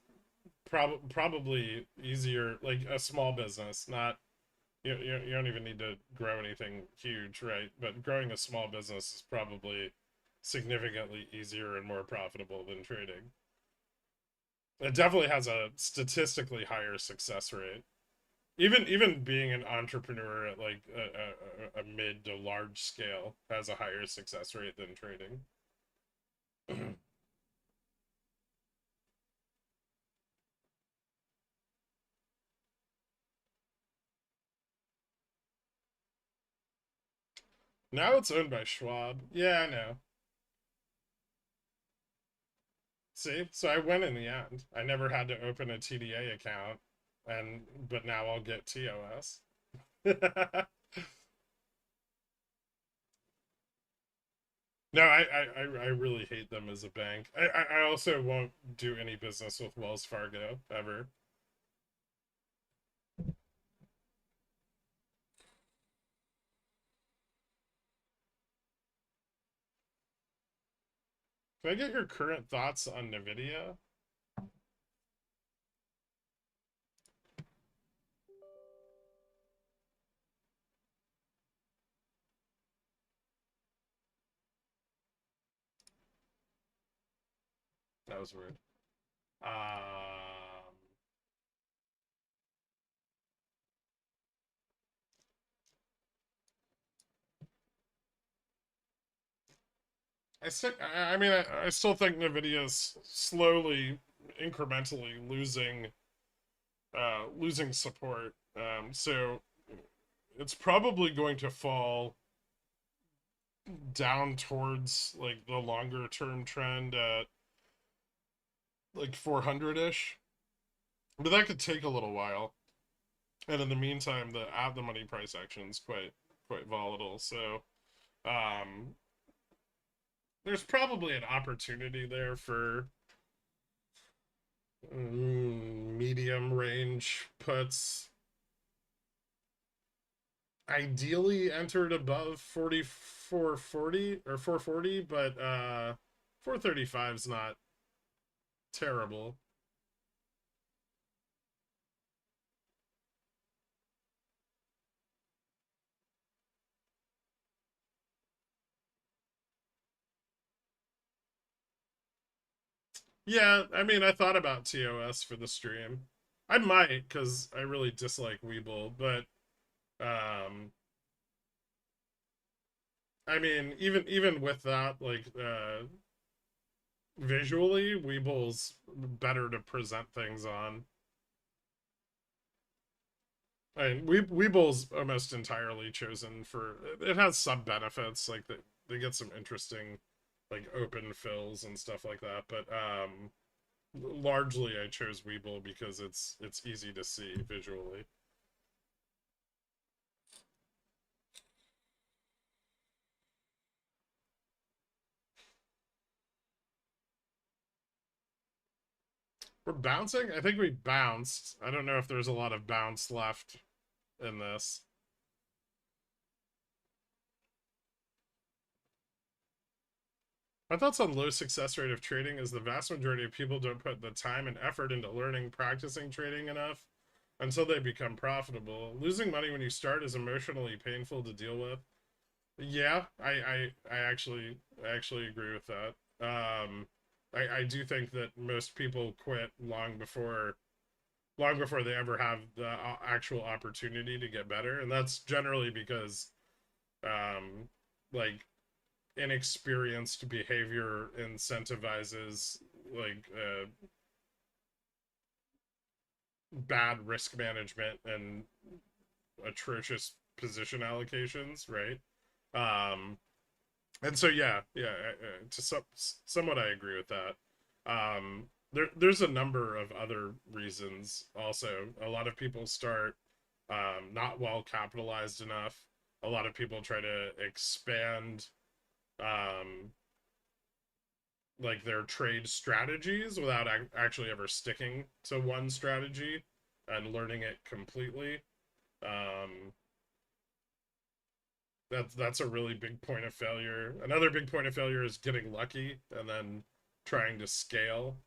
probably easier, like a small business, not you don't even need to grow anything huge, right? But growing a small business is probably significantly easier and more profitable than trading. It definitely has a statistically higher success rate. Even being an entrepreneur at like a mid to large scale has a higher success rate than trading. Now it's owned by Schwab. Yeah, I know. See, so I win in the end. I never had to open a TDA account, and but now I'll get TOS. No, I really hate them as a bank. I also won't do any business with Wells Fargo ever. Can I get your current thoughts on Nvidia? That was weird. I mean, I still think Nvidia's slowly, incrementally losing support. So it's probably going to fall down towards like the longer term trend at like 400 ish, but that could take a little while. And in the meantime, the at the money price action is quite volatile. So um, there's probably an opportunity there for medium range puts. Ideally entered above 4440 or 440, but 435 is not terrible. Yeah, I mean, I thought about TOS for the stream. I might because I really dislike WeBull, but um, I mean, even with that, like visually, WeBull's better to present things on. I mean, WeBull's almost entirely chosen for it has sub benefits like they get some interesting like open fills and stuff like that, but largely I chose WeBull because it's easy to see visually. We're bouncing? I think we bounced. I don't know if there's a lot of bounce left in this. My thoughts on low success rate of trading is the vast majority of people don't put the time and effort into learning, practicing trading enough until they become profitable. Losing money when you start is emotionally painful to deal with. Yeah, I actually agree with that. I do think that most people quit long before they ever have the actual opportunity to get better, and that's generally because um like inexperienced behavior incentivizes like bad risk management and atrocious position allocations, right? um And so yeah, to somewhat I agree with that. There's a number of other reasons also. A lot of people start not well capitalized enough. A lot of people try to expand um, like their trade strategies without actually ever sticking to one strategy and learning it completely. Um, that's a really big point of failure. Another big point of failure is getting lucky and then trying to scale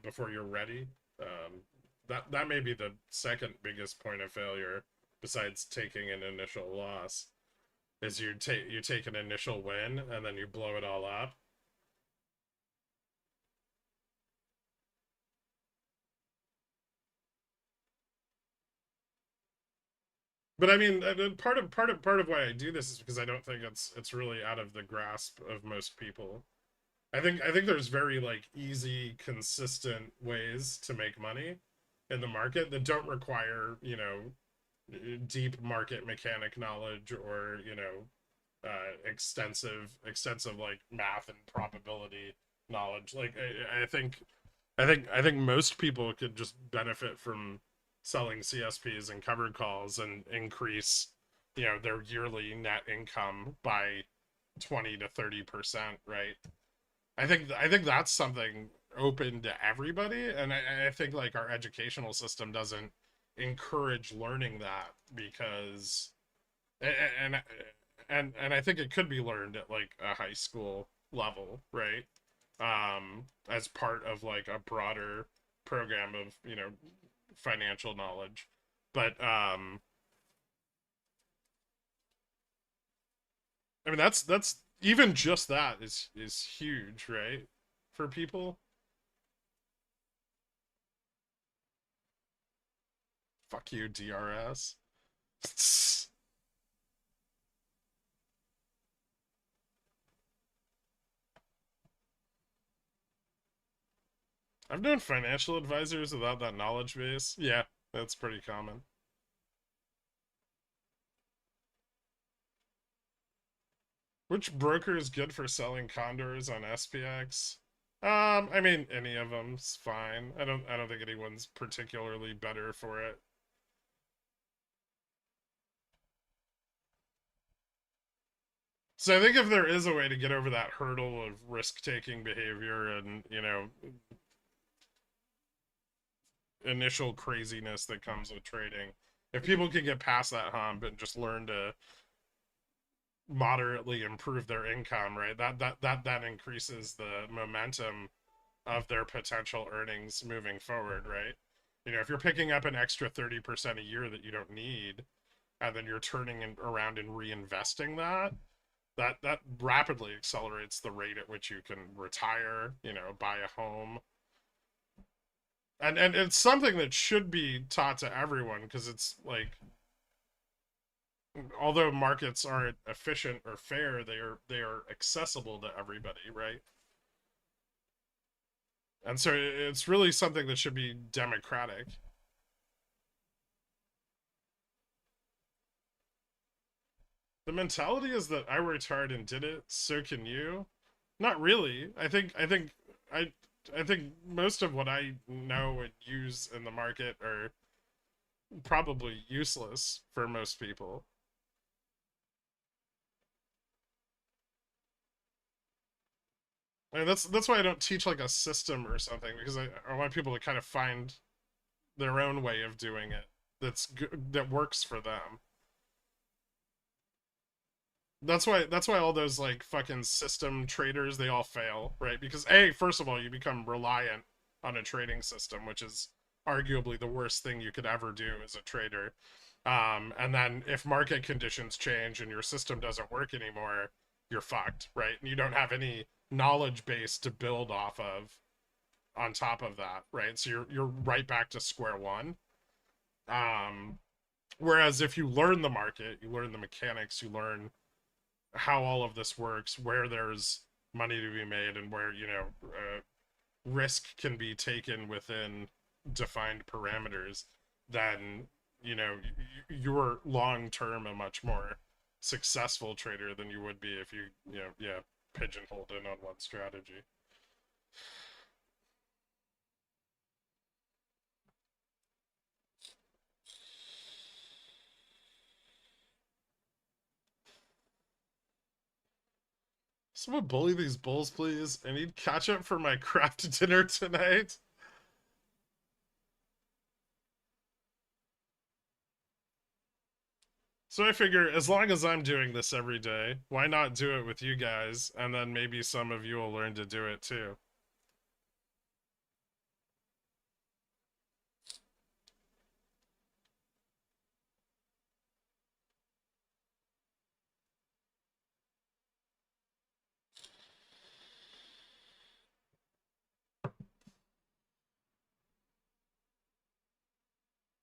before you're ready. That may be the second biggest point of failure, besides taking an initial loss. Is you take an initial win and then you blow it all up. But I mean, part of why I do this is because I don't think it's really out of the grasp of most people. I think there's very like easy, consistent ways to make money in the market that don't require, deep market mechanic knowledge or, extensive like math and probability knowledge. Like I think most people could just benefit from selling CSPs and covered calls and increase, their yearly net income by 20 to 30%, right? I think that's something open to everybody, and I think like our educational system doesn't encourage learning that because and and I think it could be learned at like a high school level, right? As part of like a broader program of financial knowledge, but I mean that's even just that is huge, right? For people. Fuck you, DRS. I've known financial advisors without that knowledge base. Yeah, that's pretty common. Which broker is good for selling condors on SPX? I mean, any of them's fine. I don't think anyone's particularly better for it. So I think if there is a way to get over that hurdle of risk-taking behavior and, initial craziness that comes with trading, if people can get past that hump and just learn to moderately improve their income, right? That increases the momentum of their potential earnings moving forward, right? If you're picking up an extra 30% a year that you don't need, and then you're turning around and reinvesting that rapidly accelerates the rate at which you can retire, buy a home. And it's something that should be taught to everyone because it's like although markets aren't efficient or fair, they are accessible to everybody, right? And so it's really something that should be democratic. The mentality is that I worked hard and did it, so can you. Not really. I I think most of what I know and use in the market are probably useless for most people. And that's why I don't teach like a system or something because I want people to kind of find their own way of doing it that's good, that works for them. That's why all those like fucking system traders they all fail, right? Because first of all, you become reliant on a trading system, which is arguably the worst thing you could ever do as a trader. And then if market conditions change and your system doesn't work anymore, you're fucked, right? And you don't have any knowledge base to build off of on top of that, right? So you're right back to square one. Um, Whereas if you learn the market, you learn the mechanics, you learn how all of this works, where there's money to be made, and where risk can be taken within defined parameters, then you're long term a much more successful trader than you would be if you, yeah, pigeonholed in on one strategy. Someone bully these bulls, please. I need ketchup for my craft dinner tonight. So I figure as long as I'm doing this every day, why not do it with you guys? And then maybe some of you will learn to do it too.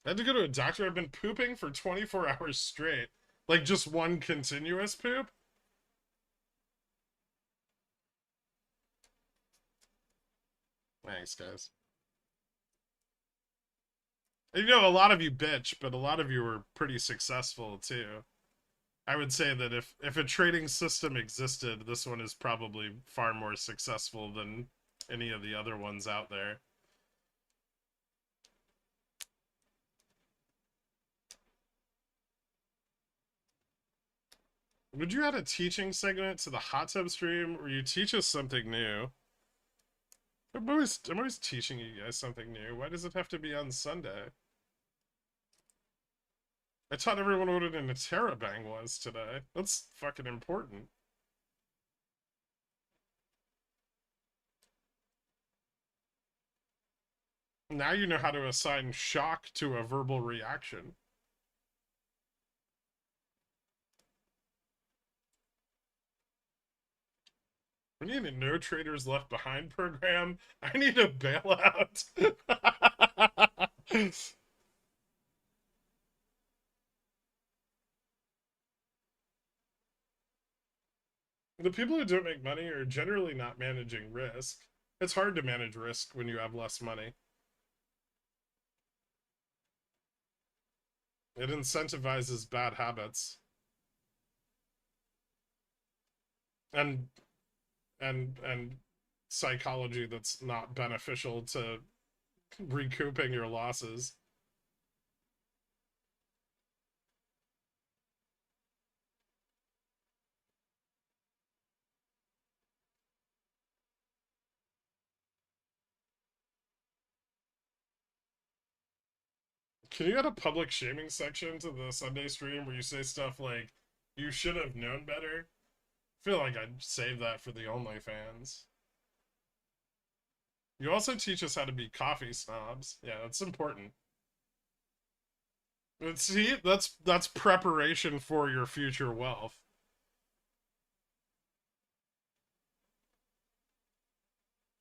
I had to go to a doctor. I've been pooping for 24 hours straight. Like just one continuous poop. Thanks, guys. You know, a lot of you bitch, but a lot of you were pretty successful too. I would say that if a trading system existed, this one is probably far more successful than any of the other ones out there. Would you add a teaching segment to the hot tub stream where you teach us something new? I'm always teaching you guys something new. Why does it have to be on Sunday? I taught everyone what an interrobang was today. That's fucking important. Now you know how to assign shock to a verbal reaction. We need a No Traders Left Behind program. I need a bailout. The people who don't make money are generally not managing risk. It's hard to manage risk when you have less money. It incentivizes bad habits. And and psychology that's not beneficial to recouping your losses. Can you add a public shaming section to the Sunday stream where you say stuff like, you should have known better? I feel like I'd save that for the OnlyFans. You also teach us how to be coffee snobs. Yeah, that's important. But see, that's preparation for your future wealth.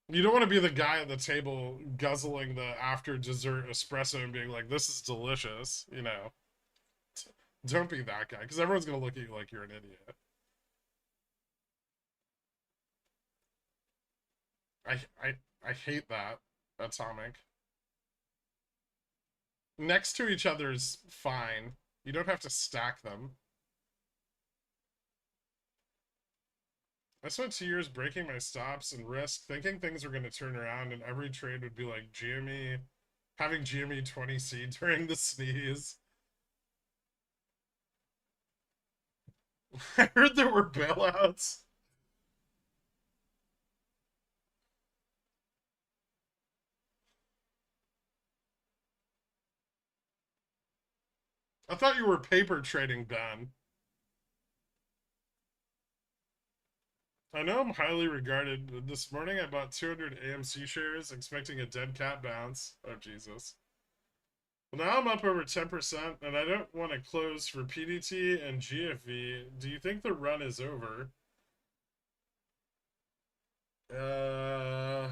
You don't want to be the guy at the table guzzling the after dessert espresso and being like, this is delicious, you know. Don't be that guy, because everyone's going to look at you like you're an idiot. I hate that, Atomic. Next to each other's fine. You don't have to stack them. I spent 2 years breaking my stops and risk, thinking things were going to turn around and every trade would be like GME, having GME 20C during the sneeze. I heard there were bailouts. I thought you were paper trading, Ben. I know I'm highly regarded, but this morning I bought 200 AMC shares expecting a dead cat bounce. Oh, Jesus. Well, now I'm up over 10%, and I don't want to close for PDT and GFV. Do you think the run is over? I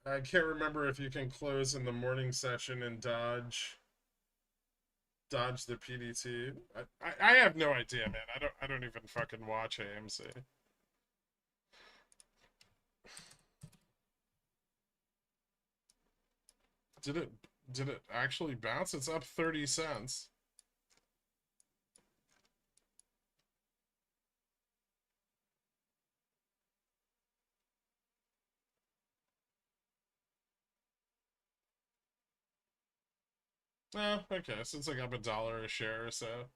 I can't remember if you can close in the morning session and dodge the PDT. I have no idea, man. I don't even fucking watch AMC. Did it did it actually bounce? It's up 30 cents. Oh, okay, so it's like up $1 a share or so.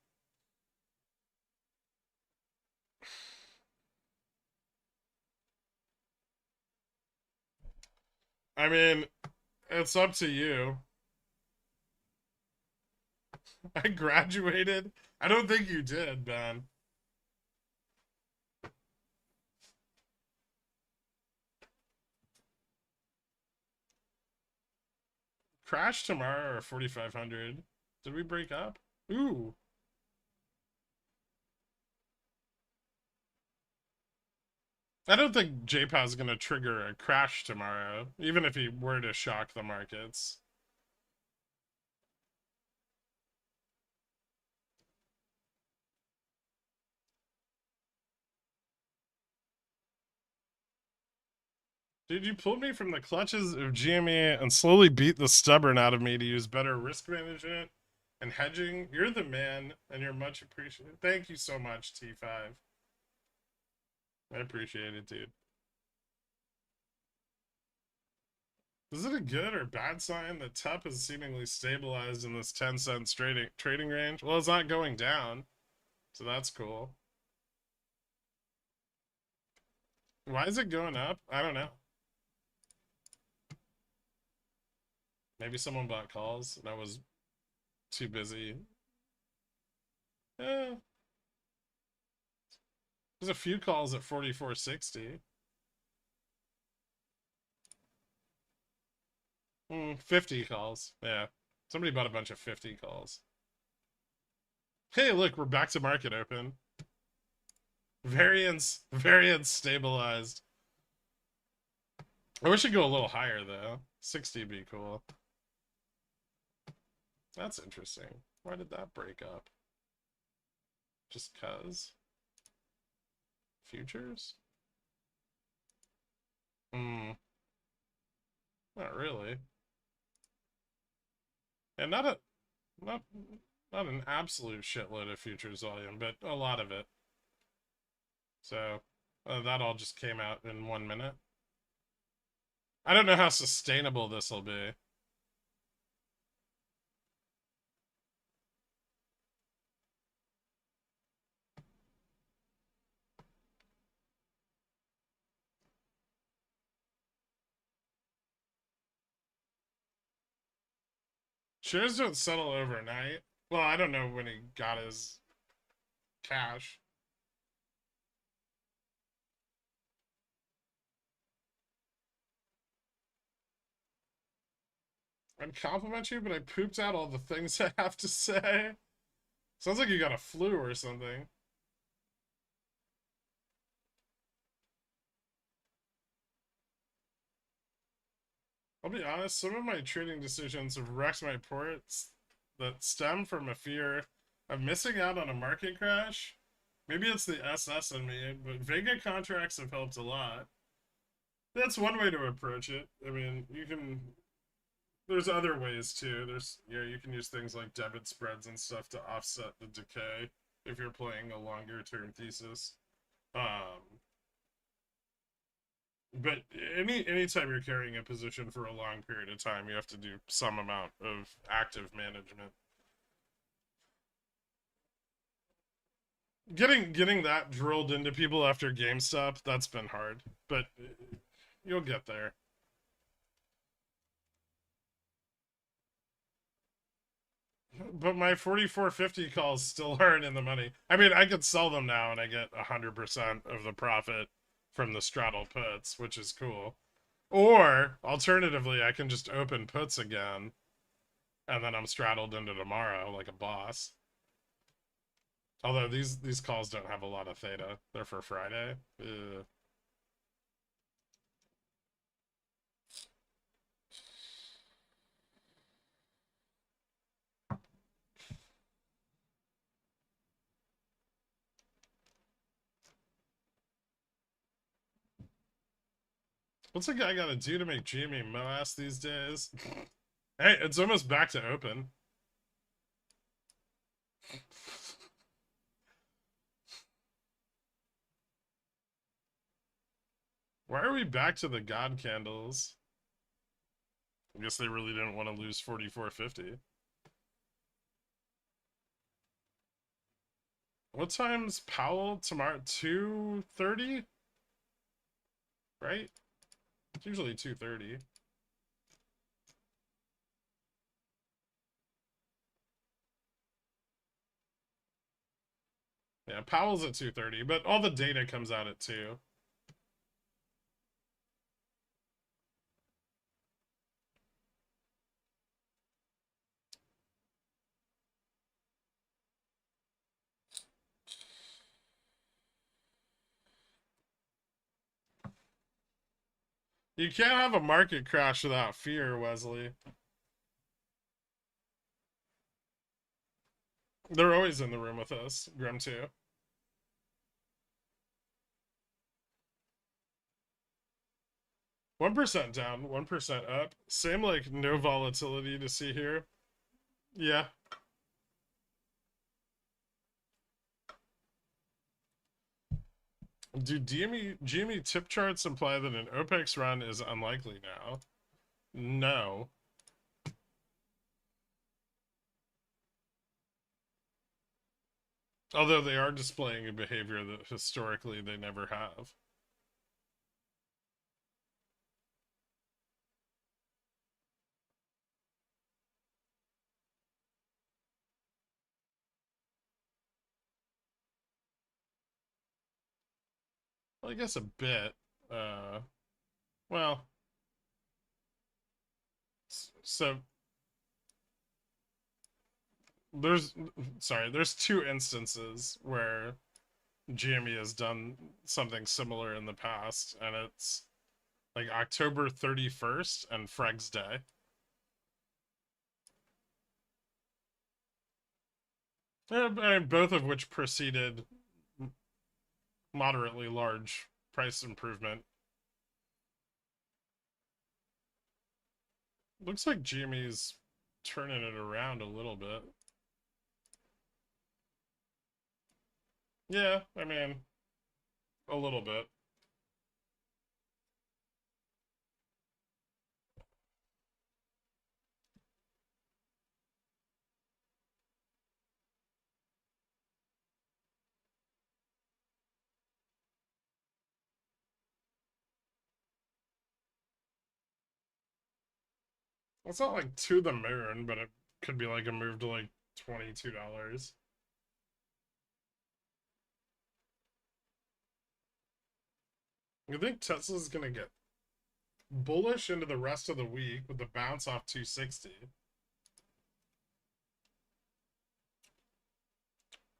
I mean, it's up to you. I graduated. I don't think you did, Ben. Crash tomorrow or 4,500. Did we break up? Ooh. I don't think JPOW is going to trigger a crash tomorrow, even if he were to shock the markets. Dude, you pulled me from the clutches of GME and slowly beat the stubborn out of me to use better risk management and hedging. You're the man, and you're much appreciated. Thank you so much, T5. I appreciate it, dude. Is it a good or bad sign that TUP is seemingly stabilized in this 10-cent trading range? Well, it's not going down, so that's cool. Why is it going up? I don't know. Maybe someone bought calls and I was too busy. Eh, there's a few calls at 44.60. 50 calls. Yeah. Somebody bought a bunch of 50 calls. Hey, look, we're back to market open. Variance stabilized. I wish it'd go a little higher though. 60 would be cool. That's interesting. Why did that break up? Just cuz? Futures? Hmm. Not really. And not not an absolute shitload of futures volume, but a lot of it. So that all just came out in 1 minute. I don't know how sustainable this will be. Shares don't settle overnight. Well, I don't know when he got his cash. I'd compliment you, but I pooped out all the things I have to say. Sounds like you got a flu or something. I'll be honest, some of my trading decisions have wrecked my ports that stem from a fear of missing out on a market crash. Maybe it's the SS in me, but Vega contracts have helped a lot. That's one way to approach it. I mean, you can. There's other ways too. You can use things like debit spreads and stuff to offset the decay if you're playing a longer term thesis. Um, but anytime you're carrying a position for a long period of time, you have to do some amount of active management. Getting that drilled into people after GameStop, that's been hard, but you'll get there. But my 44.50 calls still aren't in the money. I mean, I could sell them now and I get 100% of the profit from the straddle puts, which is cool. Or alternatively, I can just open puts again and then I'm straddled into tomorrow like a boss. Although these calls don't have a lot of theta. They're for Friday. Ugh. What's a guy got to do to make GME MOASS these days? Hey, it's almost back to open. Why are we back to the God candles? I guess they really didn't want to lose 44.50. What time's Powell tomorrow? 2:30? Right? It's usually 2:30. Yeah, Powell's at 2:30, but all the data comes out at 2. You can't have a market crash without fear, Wesley. They're always in the room with us, Grim 2. 1% down, 1% up. Same like no volatility to see here. Yeah. Do GME tip charts imply that an OPEX run is unlikely now? No. Although they are displaying a behavior that historically they never have. Well, I guess a bit. Well, so there's two instances where GME has done something similar in the past, and it's like October 31st and Freg's Day. And both of which preceded moderately large price improvement. Looks like GME's turning it around a little bit. Yeah, I mean, a little bit. It's not like to the moon, but it could be like a move to like $22. You think Tesla's gonna get bullish into the rest of the week with the bounce off 260?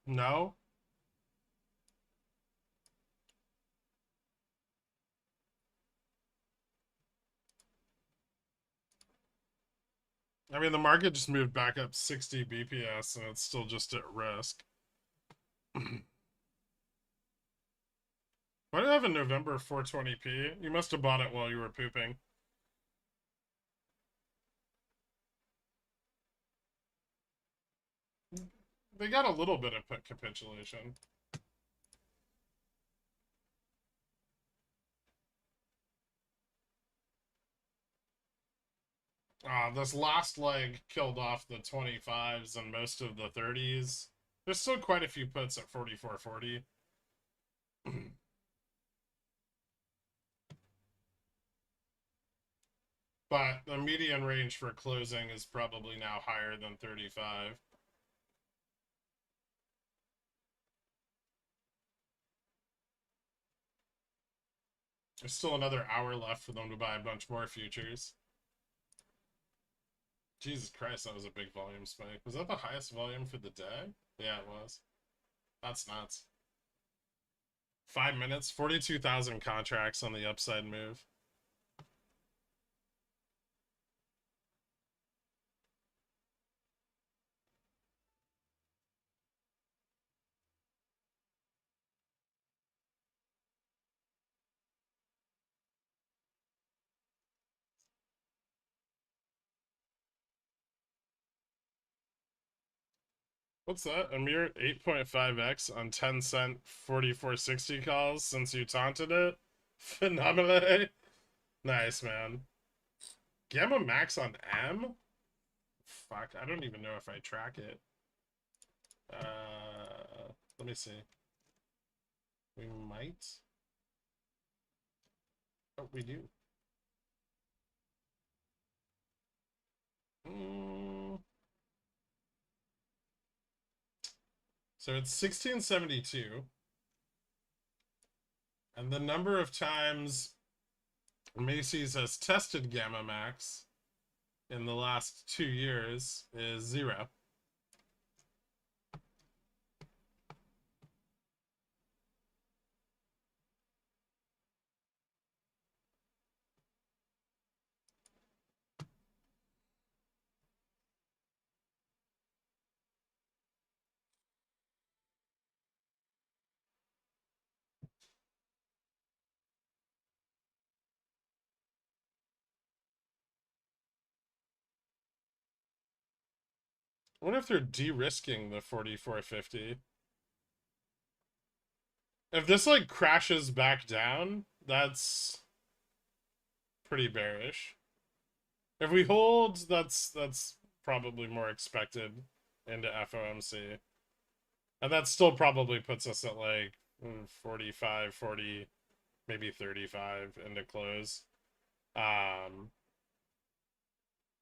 No? I mean, the market just moved back up 60 BPS and it's still just at risk. Why do I have a November 420p? You must have bought it while you were pooping. They got a little bit of capitulation. This last leg killed off the 25s and most of the 30s. There's still quite a few puts at 44.40. But the median range for closing is probably now higher than 35. There's still another hour left for them to buy a bunch more futures. Jesus Christ, that was a big volume spike. Was that the highest volume for the day? Yeah, it was. That's nuts. 5 minutes, 42,000 contracts on the upside move. What's that? A mere 8.5x on 10-cent 4460 calls since you taunted it? Phenomenal. Nice, man. Gamma Max on M? Fuck, I don't even know if I track it. The Let me see. We might. Oh, we do. So it's 1672. And the number of times Macy's has tested Gamma Max in the last 2 years is 0. I wonder if they're de-risking the 4450. If this like crashes back down, that's pretty bearish. If we hold, that's probably more expected into FOMC. And that still probably puts us at like 45, 40, maybe 35 into close.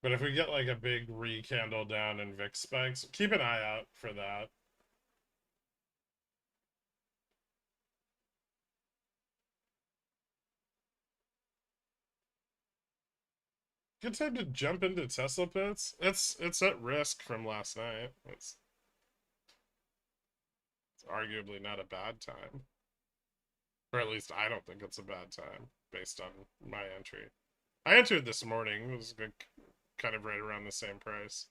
But if we get like a big re-candle down in VIX spikes, keep an eye out for that. Good time to jump into Tesla pits. It's at risk from last night. It's arguably not a bad time. Or at least I don't think it's a bad time based on my entry. I entered this morning. It was good, kind of right around the same price.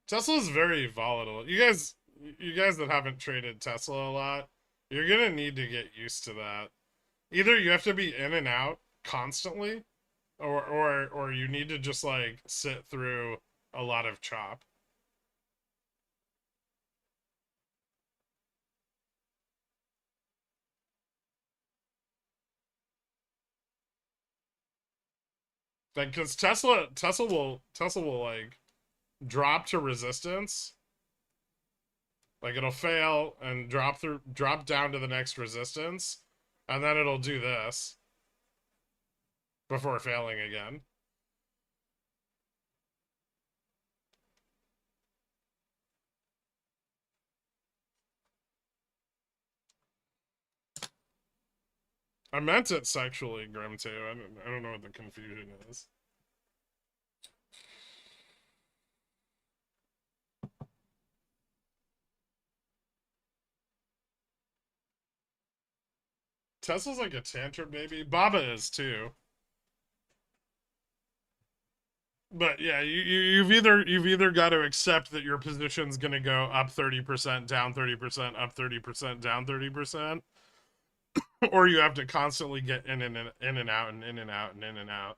Tesla's very volatile. You guys that haven't traded Tesla a lot, you're gonna need to get used to that. Either you have to be in and out constantly, or you need to just like sit through a lot of chop. Like, because Tesla will like drop to resistance, like it'll fail and drop down to the next resistance, and then it'll do this before failing again. I meant it sexually, Grim, too. I don't know what the confusion is. Tesla's like a tantrum baby. Baba is too. But yeah, you've either got to accept that your position's gonna go up 30%, down 30%, up 30%, down 30%, or you have to constantly get in and out and in and out and in and out.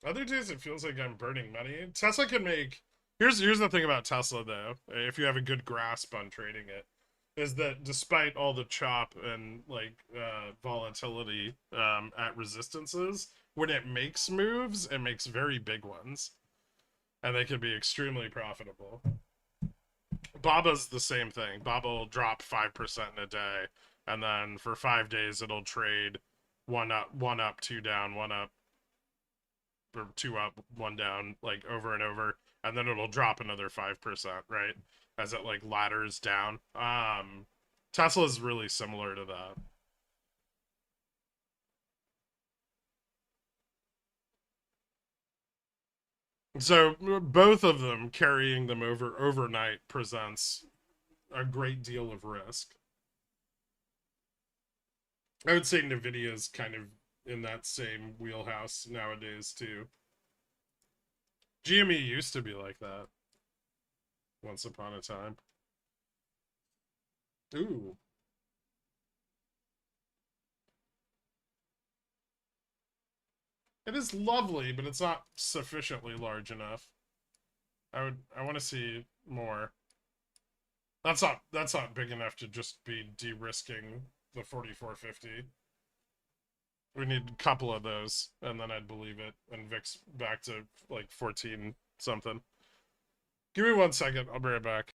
Other days it feels like I'm burning money. Tesla can make. Here's the thing about Tesla though, if you have a good grasp on trading it, is that despite all the chop and like volatility at resistances, when it makes moves, it makes very big ones, and they can be extremely profitable. Baba's the same thing. Baba will drop 5% in a day, and then for 5 days it'll trade one up, two down, one up, or two up, one down, like over and over, and then it'll drop another 5%, right? As it like ladders down. Tesla's really similar to that. So both of them carrying them over overnight presents a great deal of risk. I would say Nvidia's kind of in that same wheelhouse nowadays too. GME used to be like that once upon a time. Ooh. It is lovely, but it's not sufficiently large enough. I want to see more. That's not big enough to just be de-risking the 4450. We need a couple of those, and then I'd believe it. And VIX back to like 14 something. Give me 1 second. I'll be right back.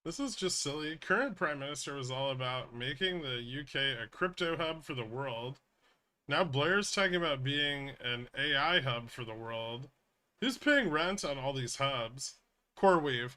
This is just silly. Current Prime Minister was all about making the UK a crypto hub for the world. Now Blair's talking about being an AI hub for the world. Who's paying rent on all these hubs? CoreWeave.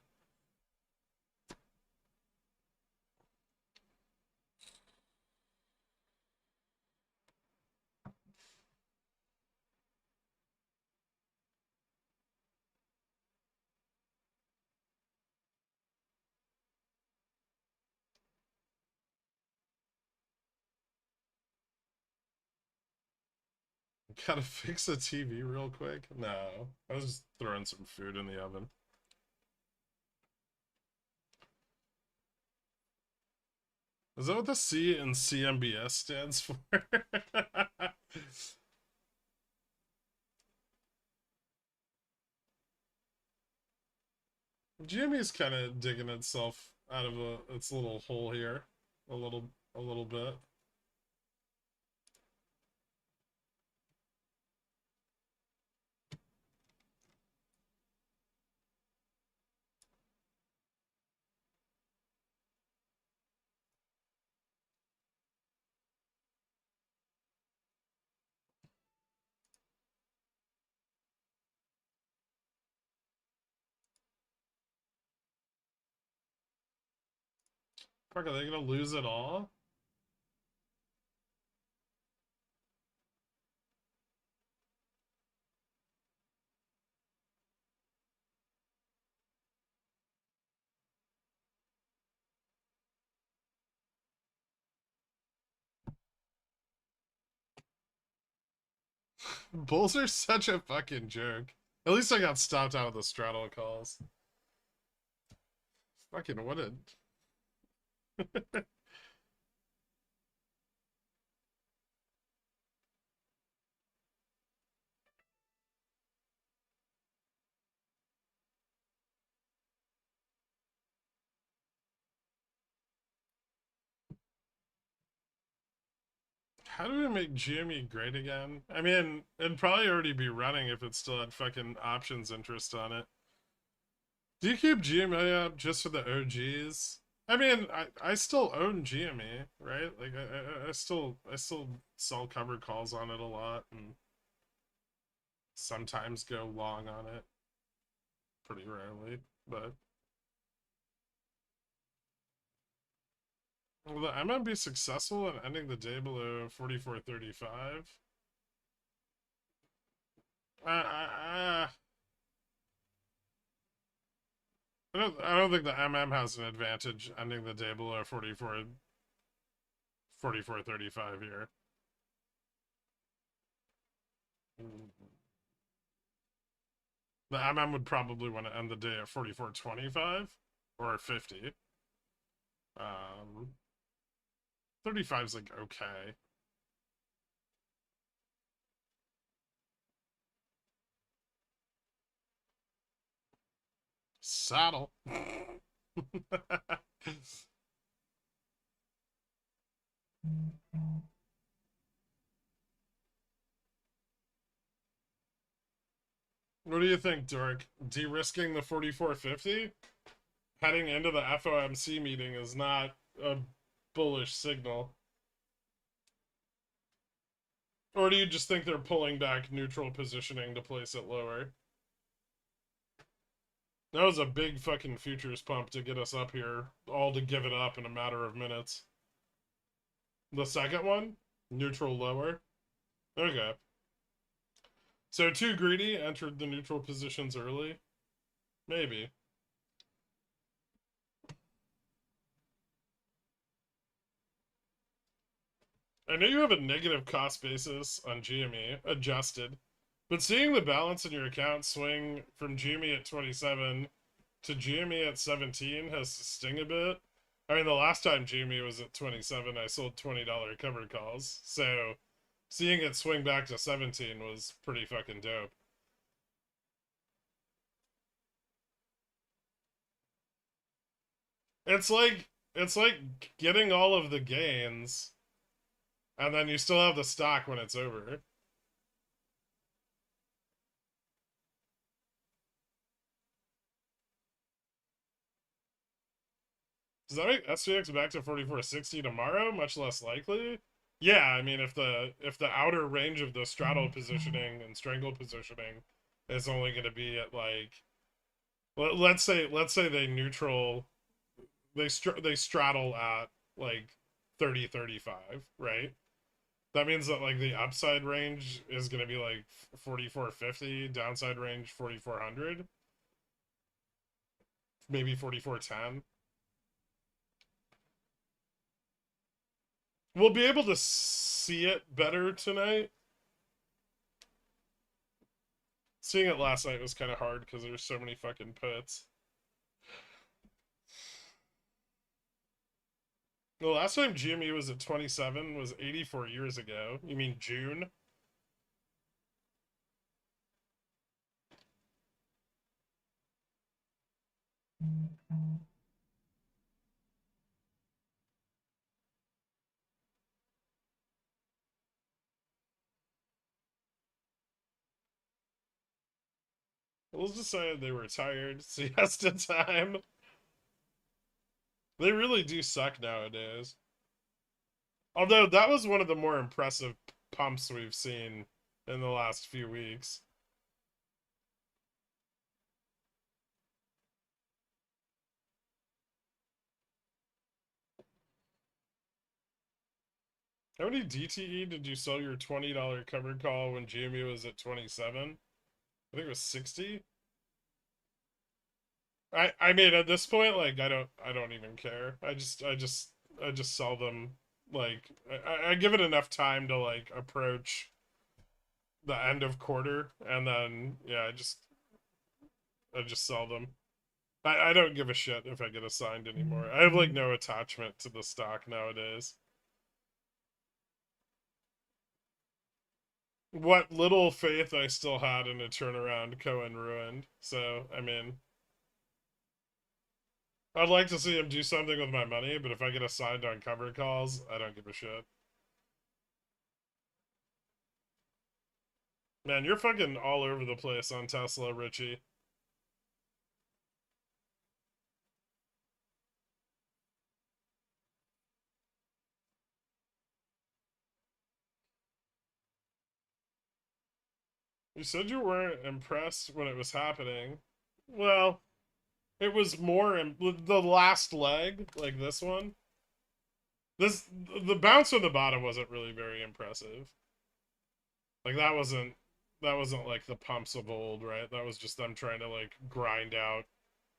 Gotta fix a TV real quick? No. I was just throwing some food in the oven. Is that what the C in CMBS stands for? Jimmy's kind of digging itself out of its little hole here, a little bit. Fuck, are they gonna lose it all? Bulls are such a fucking joke. At least I got stopped out of the straddle calls. Fucking what a... How do we make GME great again? I mean, it'd probably already be running if it still had fucking options interest on it. Do you keep GME up just for the OGs? I mean, I still own GME, right? Like I still sell covered calls on it a lot and sometimes go long on it. Pretty rarely, but will the MM be successful in ending the day below 44.35? I don't think the MM has an advantage ending the day below 44.35 here. The MM would probably want to end the day at 44.25 or 50. 35 is like okay. Saddle. What do you think, Dork? De-risking the 44.50? Heading into the FOMC meeting is not a bullish signal. Or do you just think they're pulling back neutral positioning to place it lower? That was a big fucking futures pump to get us up here, all to give it up in a matter of minutes. The second one? Neutral lower? Okay. So too greedy entered the neutral positions early? Maybe. I know you have a negative cost basis on GME, adjusted, but seeing the balance in your account swing from GME at 27 to GME at 17 has to sting a bit. I mean, the last time GME was at 27, I sold $20 covered calls, so seeing it swing back to 17 was pretty fucking dope. It's like getting all of the gains and then you still have the stock when it's over. Does that make SPX back to 4460 tomorrow? Much less likely. Yeah, I mean, if the outer range of the straddle positioning and strangle positioning is only going to be at like, let's say they straddle at like 3035, right? That means that like the upside range is going to be like 4450, downside range 4400, maybe 4410. We'll be able to see it better tonight. Seeing it last night was kind of hard because there's so many fucking puts. The last time GME was at 27 was 84 years ago. You mean June? Let's decide they were tired. Siesta time. They really do suck nowadays. Although that was one of the more impressive pumps we've seen in the last few weeks. How many DTE did you sell your $20 covered call when GME was at 27? I think it was 60. I mean at this point like I don't even care. I just sell them like I give it enough time to like approach the end of quarter and then yeah, I just sell them. I don't give a shit if I get assigned anymore. I have like no attachment to the stock nowadays. What little faith I still had in a turnaround, Cohen ruined. So, I mean, I'd like to see him do something with my money, but if I get assigned on cover calls, I don't give a shit. Man, you're fucking all over the place on Tesla, Richie. You said you weren't impressed when it was happening. Well, it was more in the last leg, like this one. The bounce on the bottom wasn't really very impressive. Like that wasn't like the pumps of old, right? That was just them trying to like grind out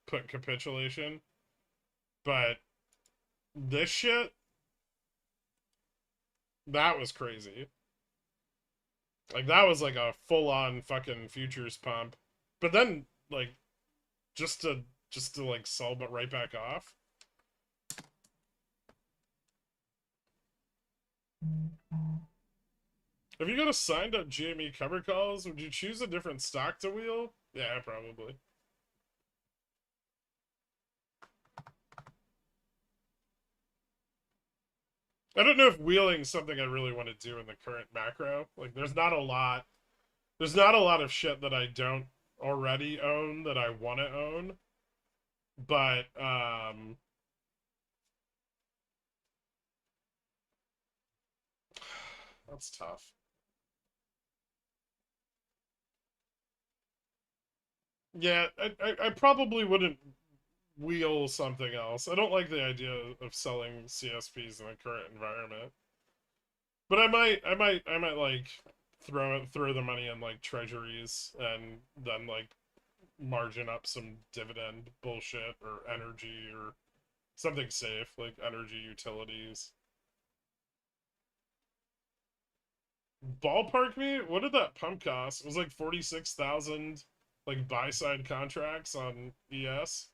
put capitulation. But this shit, that was crazy. Like that was like a full on fucking futures pump. But then like just to like sell but right back off. If you got assigned up GME cover calls, would you choose a different stock to wheel? Yeah, probably. I don't know if wheeling is something I really want to do in the current macro. Like there's not a lot of shit that I don't already own that I want to own. But that's tough. Yeah, I probably wouldn't wheel something else. I don't like the idea of selling CSPs in the current environment. But I might like throw the money in like treasuries and then like margin up some dividend bullshit or energy or something safe like energy utilities. Ballpark me, what did that pump cost? It was like 46,000 like buy side contracts on ES.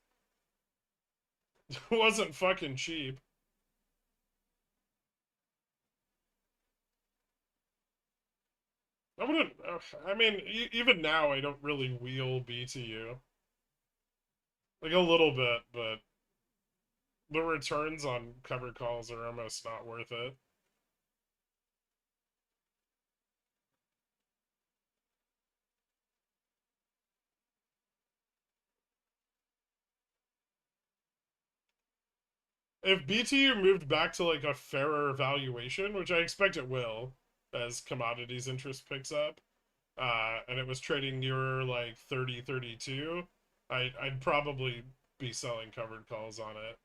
It wasn't fucking cheap. I wouldn't. I mean, even now, I don't really wheel BTU. Like a little bit, but the returns on cover calls are almost not worth it. if BTU moved back to like a fairer valuation, which I expect it will, as commodities interest picks up, and it was trading nearer like 30, 32, I'd probably be selling covered calls on it.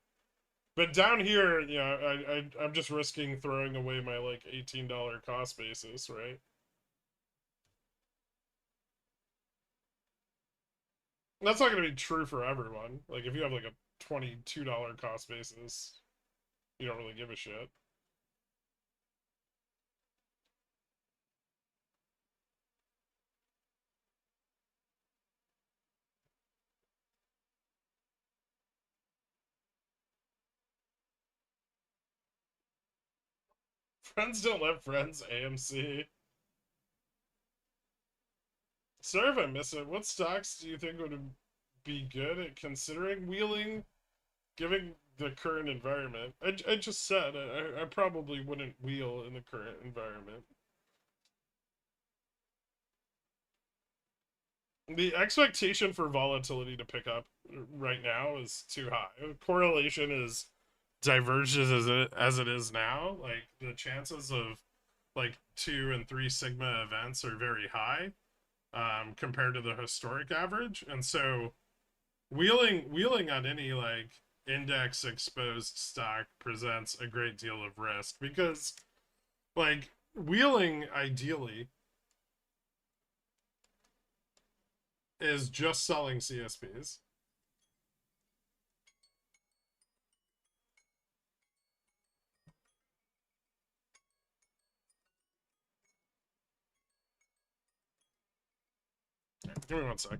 But down here, you know, I'm just risking throwing away my like $18 cost basis, right? That's not going to be true for everyone. Like if you have like a $22 cost basis, you don't really give a shit. Friends don't let friends, AMC. Sorry if I miss it. What stocks do you think would be good at considering wheeling, given the current environment? I just said I probably wouldn't wheel in the current environment. The expectation for volatility to pick up right now is too high. Correlation is diverged as it is now. Like the chances of like 2 and 3 sigma events are very high compared to the historic average, and so wheeling on any like index exposed stock presents a great deal of risk because like wheeling ideally is just selling CSPs. Give me one sec.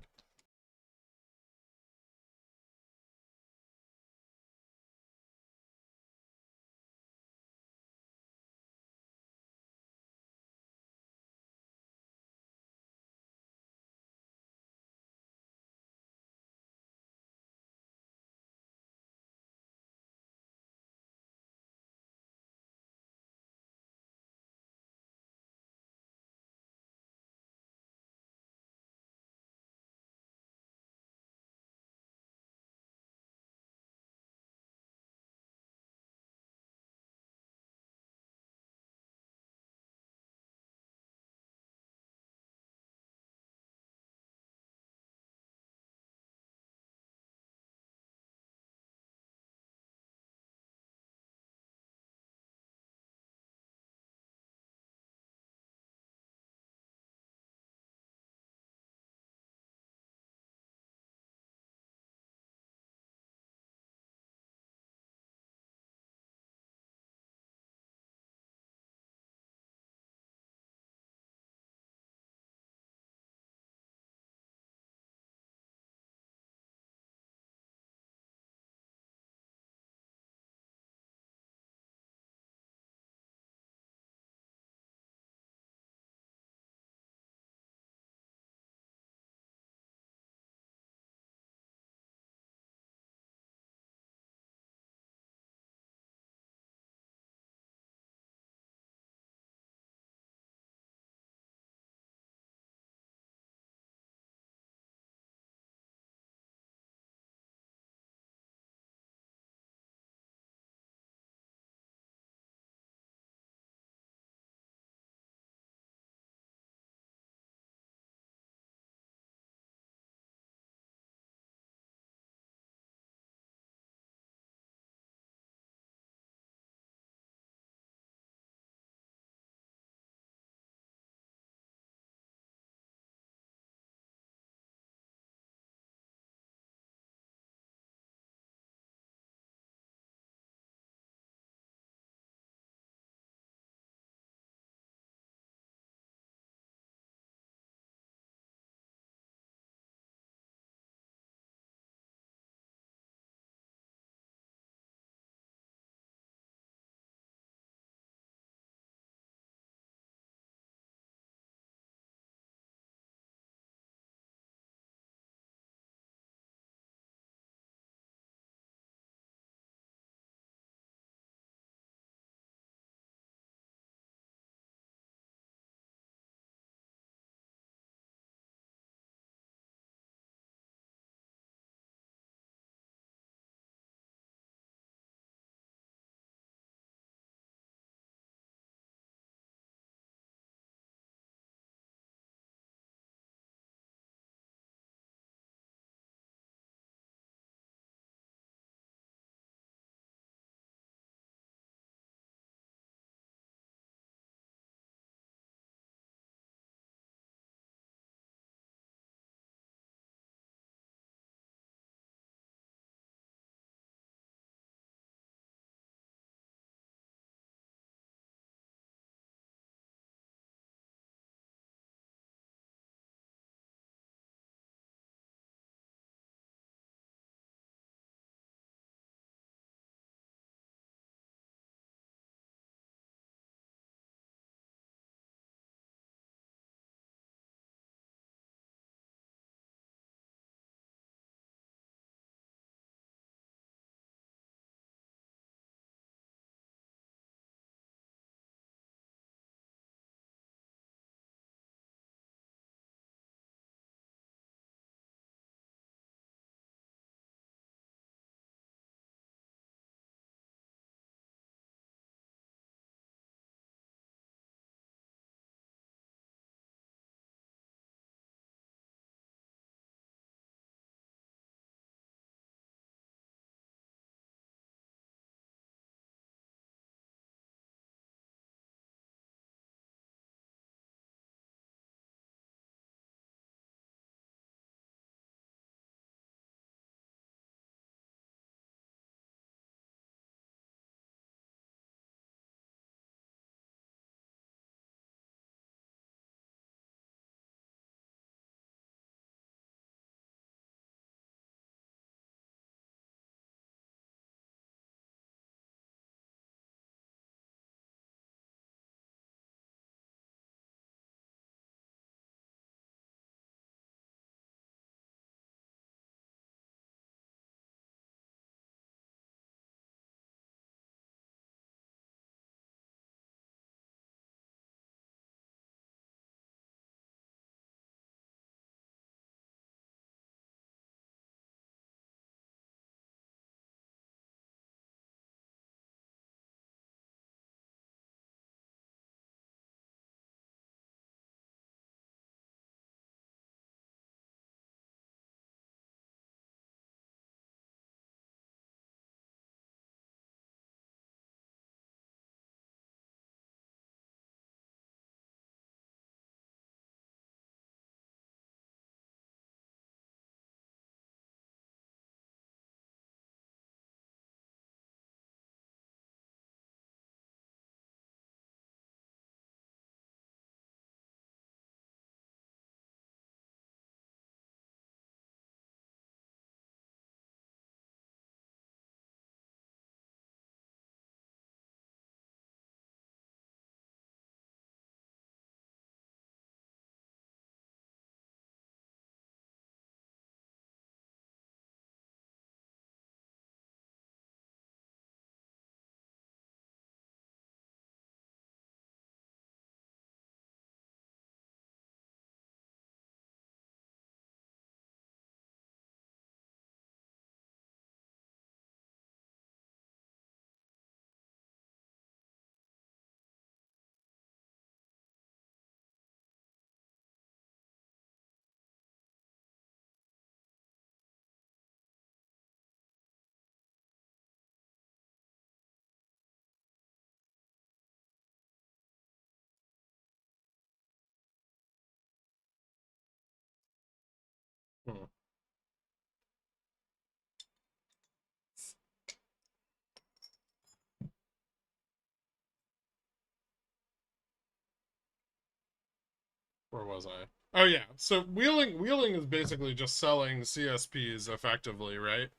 Where was I? Oh yeah. So wheeling is basically just selling CSPs effectively, right?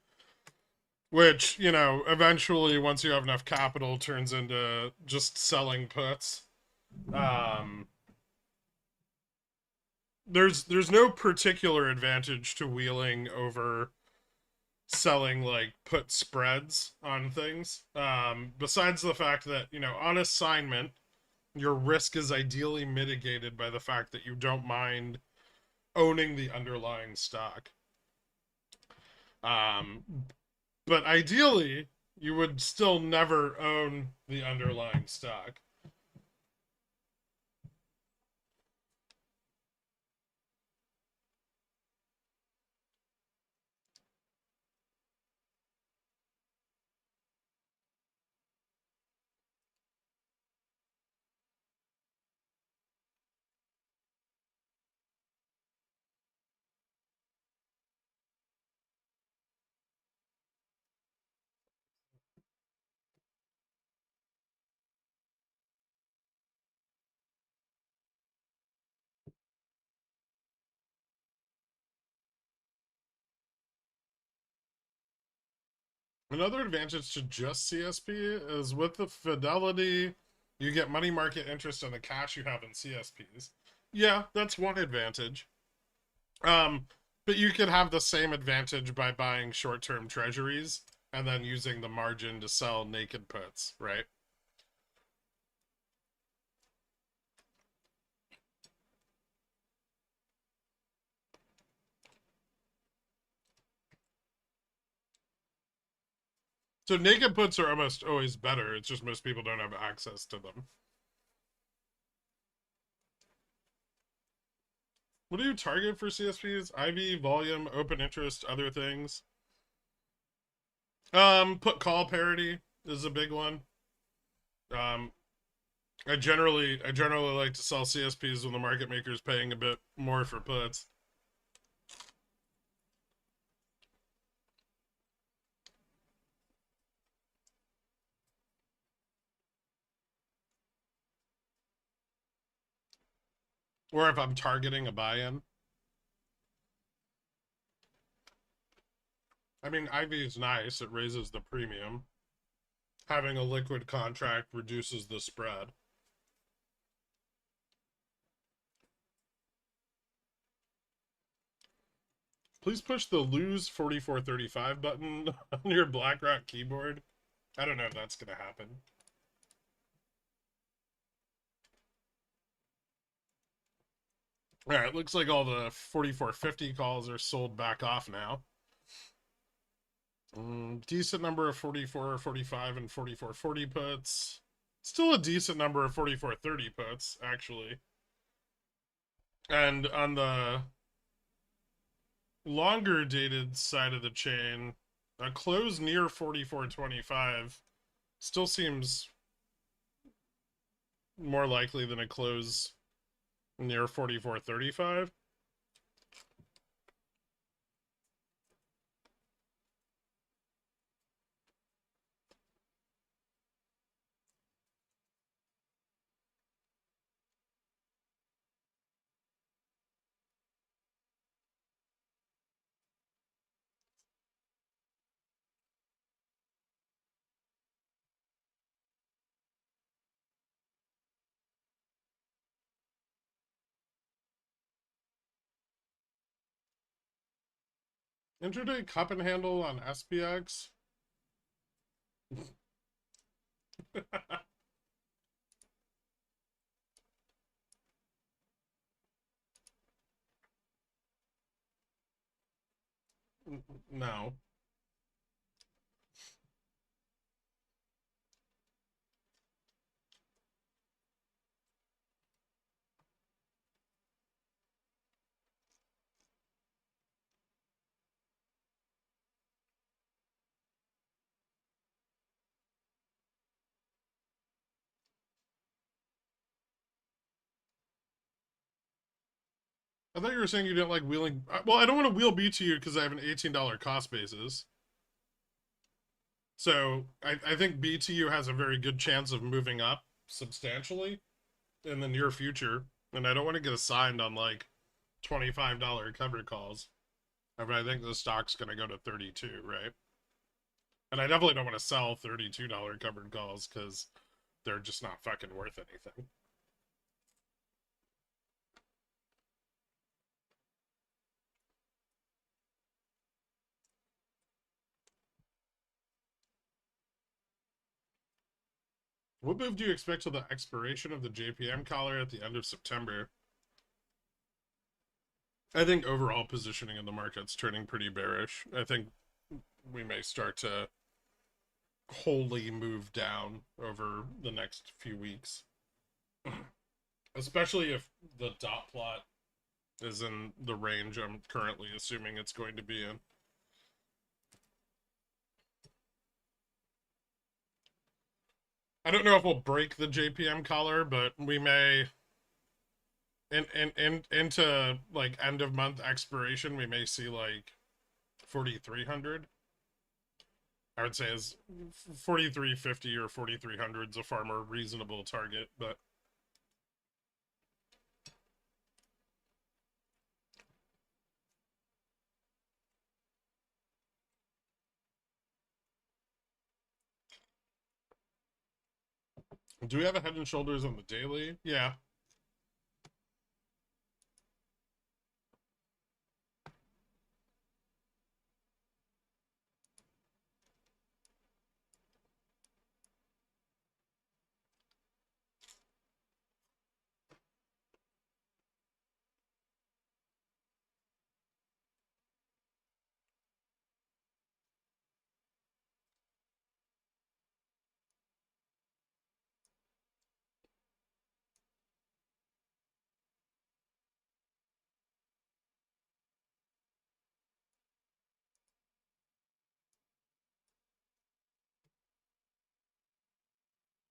Which, eventually once you have enough capital turns into just selling puts. Um there's no particular advantage to wheeling over selling like put spreads on things. Besides the fact that, on assignment, your risk is ideally mitigated by the fact that you don't mind owning the underlying stock. Um, but ideally, you would still never own the underlying stock. Another advantage to just CSP is with the fidelity, you get money market interest on the cash you have in CSPs. Yeah, that's one advantage. Um, but you could have the same advantage by buying short-term treasuries and then using the margin to sell naked puts, right? So naked puts are almost always better. It's just most people don't have access to them. What do you target for CSPs? IV, volume, open interest, other things. Put call parity is a big one. Um, I generally like to sell CSPs when the market maker is paying a bit more for puts. Or if I'm targeting a buy-in. I mean, IV is nice. It raises the premium. Having a liquid contract reduces the spread. Please push the lose 4435 button on your BlackRock keyboard. I don't know if that's going to happen. All right, looks like all the 4450 calls are sold back off now. Decent number of 4445 and 4440 puts. Still a decent number of 4430 puts, actually. And on the longer dated side of the chain, a close near 4425 still seems more likely than a close near 4435. Intraday cup and handle on SPX. No. I thought you were saying you didn't like wheeling. Well, I don't want to wheel BTU because I have an $18 cost basis. So I think BTU has a very good chance of moving up substantially in the near future. and I don't want to get assigned on like $25 covered calls. But I think the stock's going to go to 32, right? And I definitely don't want to sell $32 covered calls because they're just not fucking worth anything. What move do you expect till the expiration of the JPM collar at the end of September? I think overall positioning in the market's turning pretty bearish. I think we may start to wholly move down over the next few weeks. Especially if the dot plot is in the range I'm currently assuming it's going to be in. I don't know if we'll break the JPM collar, but we may into like end of month expiration, we may see like 4,300. I would say is 4,350 or 4,300 is a far more reasonable target, but do we have a head and shoulders on the daily? Yeah.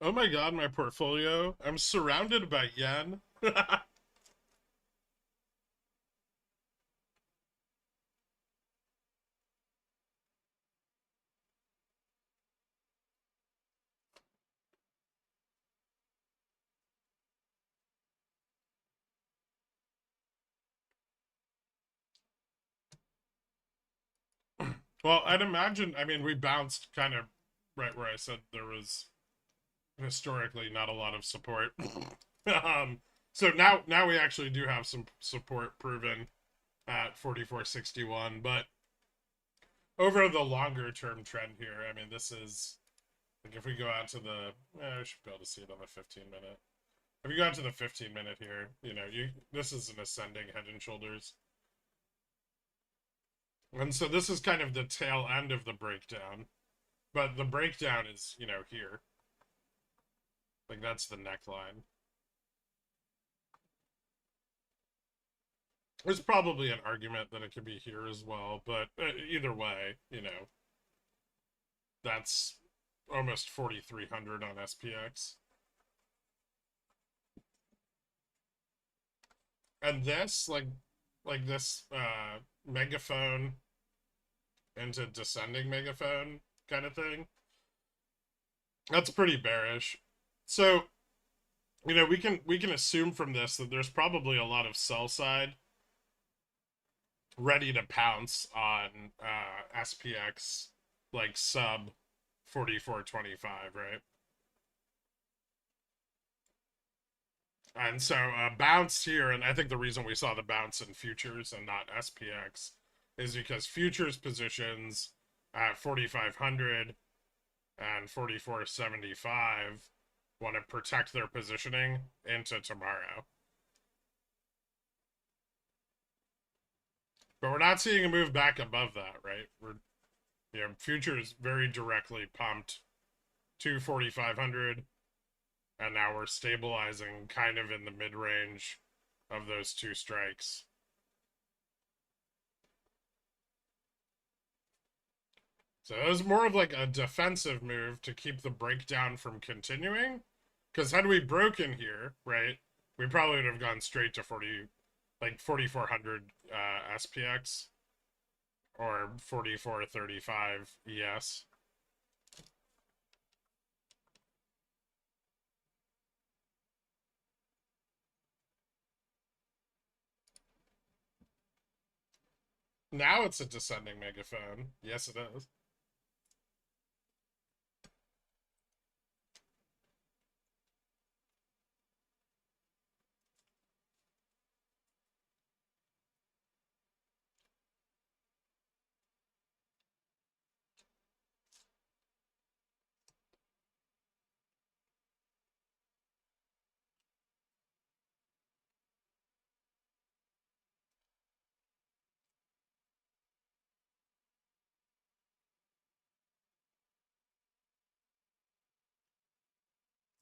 Oh my god, my portfolio. I'm surrounded by yen. Well, I'd imagine, I mean, we bounced kind of right where I said there was historically not a lot of support. So now we actually do have some support proven at 44.61, but over the longer term trend here, I mean, this is like if we go out to the, I should be able to see it on the 15-minute. If you go out to the 15-minute here, you know, this is an ascending head and shoulders. And so this is kind of the tail end of the breakdown. But the breakdown is, you know, here. Like that's the neckline. There's probably an argument that it could be here as well, but either way, you know, that's almost 4,300 on SPX. And this, like this megaphone into descending megaphone kind of thing, that's pretty bearish. So, you know, we can assume from this that there's probably a lot of sell side ready to pounce on SPX like sub 44.25, right? And so bounce here, and I think the reason we saw the bounce in futures and not SPX is because futures positions at 4,500 and 44.75 want to protect their positioning into tomorrow. But we're not seeing a move back above that, right? We're, you know, futures very directly pumped to 4,500, and now we're stabilizing kind of in the mid range of those two strikes. So it was more of like a defensive move to keep the breakdown from continuing. Because had we broken here, right, we probably would have gone straight to 4,400 SPX or 44.35 ES. Now it's a descending megaphone. Yes, it is.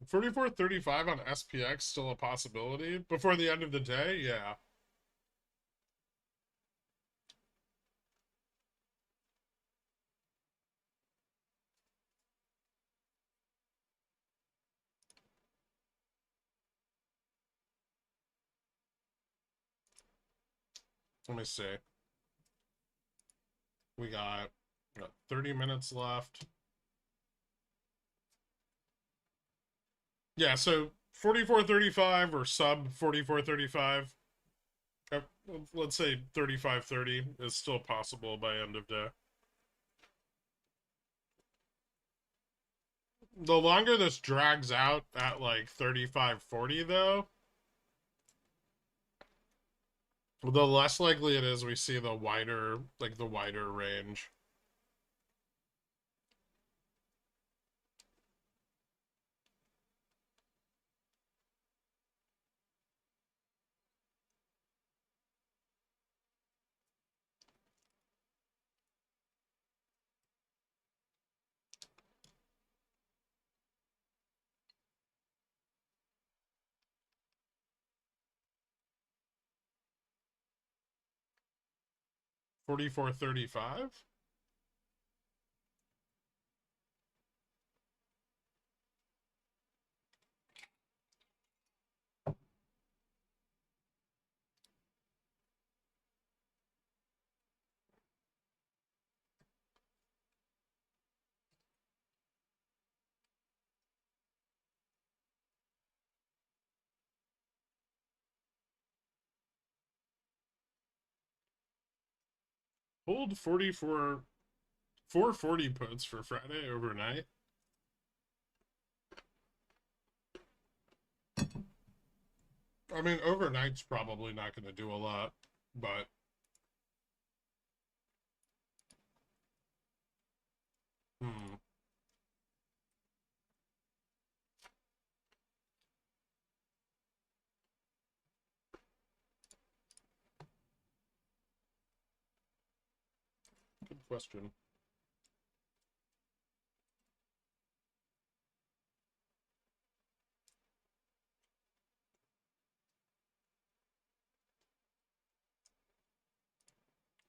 Forty-four 35 on SPX still a possibility before the end of the day. Yeah. Let me see. We got 30 minutes left. Yeah, so 44.35 or sub 44.35. Let's say 35.30 is still possible by end of day. The longer this drags out at like 35.40 though, the less likely it is we see the wider range. $44.35. Hold 440 puts for Friday overnight. I mean, overnight's probably not going to do a lot, but hmm. Good question.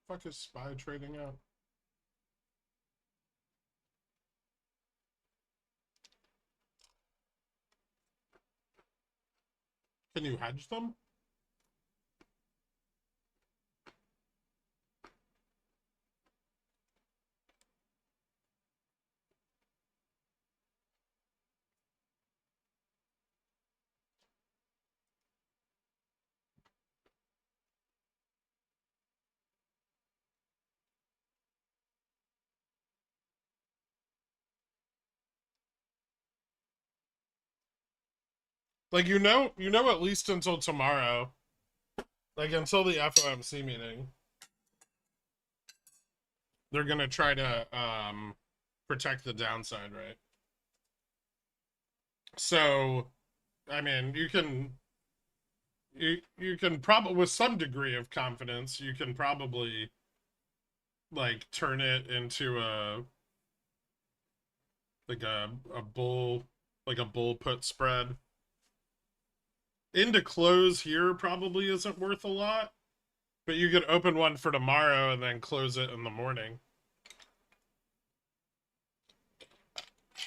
Fuck is SPY trading out? Can you hedge them? Like at least until tomorrow, like until the FOMC meeting, they're gonna try to protect the downside, right? So, I mean, you can probably with some degree of confidence, you can probably like turn it into a bull put spread. Into close here probably isn't worth a lot, but you could open one for tomorrow and then close it in the morning.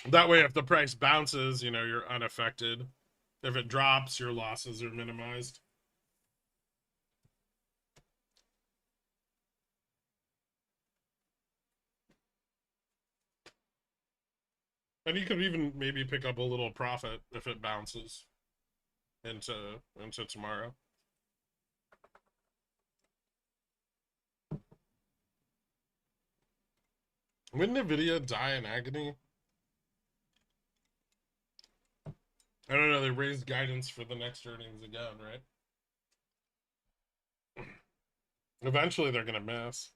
That way, if the price bounces, you're unaffected. If it drops, your losses are minimized. And you could even maybe pick up a little profit if it bounces into tomorrow. Wouldn't Nvidia die in agony? I don't know. They raised guidance for the next earnings again, right? Eventually, they're gonna miss.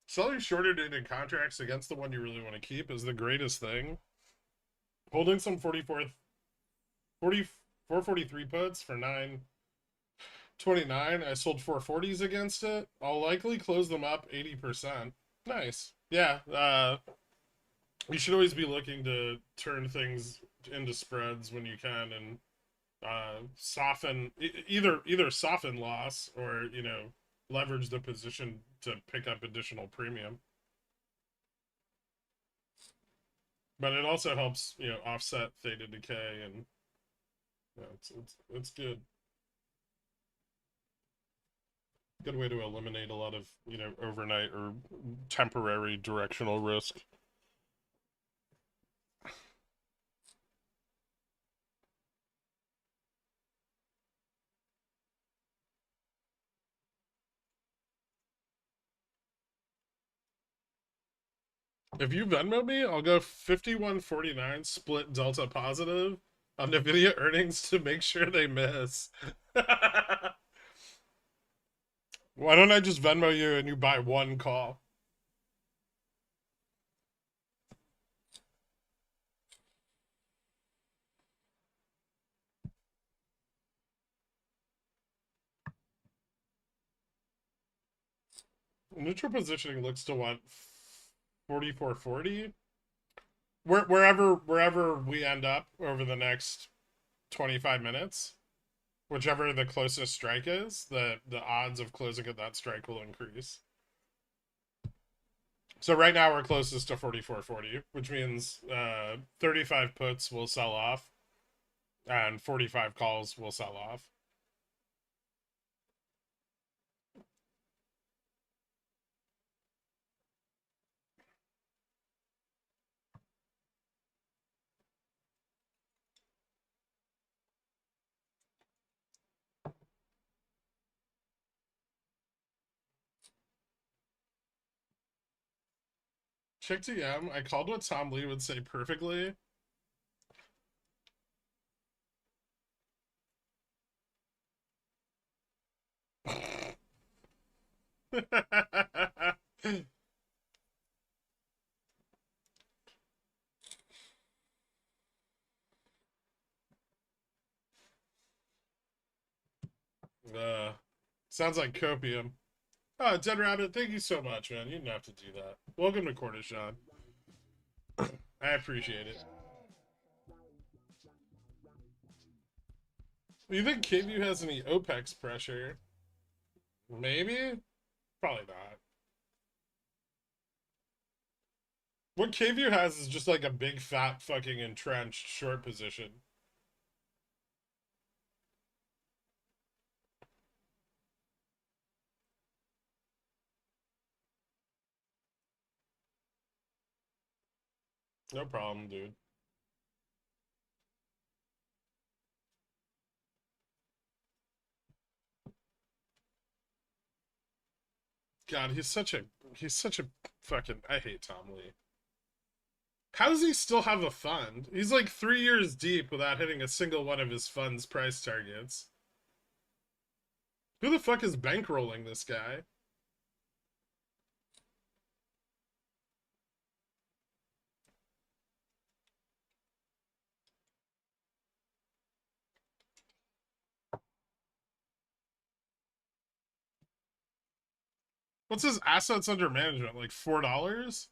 Selling shorter dated contracts against the one you really want to keep is the greatest thing. Holding some 443 puts for 929. I sold 440s against it. I'll likely close them up 80%. Nice. Yeah. You should always be looking to turn things into spreads when you can, and soften either soften loss or leverage the position to pick up additional premium. But it also helps offset theta decay, and it's good. Good way to eliminate a lot of overnight or temporary directional risk. If you Venmo me, I'll go 51.49 split delta positive on Nvidia earnings to make sure they miss. Why don't I just Venmo you and you buy one call? Neutral positioning looks to want 44.40. Wherever we end up over the next 25 minutes, whichever the closest strike is, the odds of closing at that strike will increase. So right now we're closest to 44.40, which means 35 puts will sell off and 45 calls will sell off. Chick TM, I called what Tom Lee would say perfectly. uh, Sounds like copium. Oh, Dead Rabbit, thank you so much, man. You didn't have to do that. Welcome to Cornichon. I appreciate it. Do you think KVU has any OPEX pressure? Maybe? Probably not. What KVU has is just like a big fat fucking entrenched short position. No problem, dude. God, he's such a fucking, I hate Tom Lee. How does he still have a fund? He's like 3 years deep without hitting a single one of his fund's price targets. Who the fuck is bankrolling this guy? What's his assets under management? Like $4?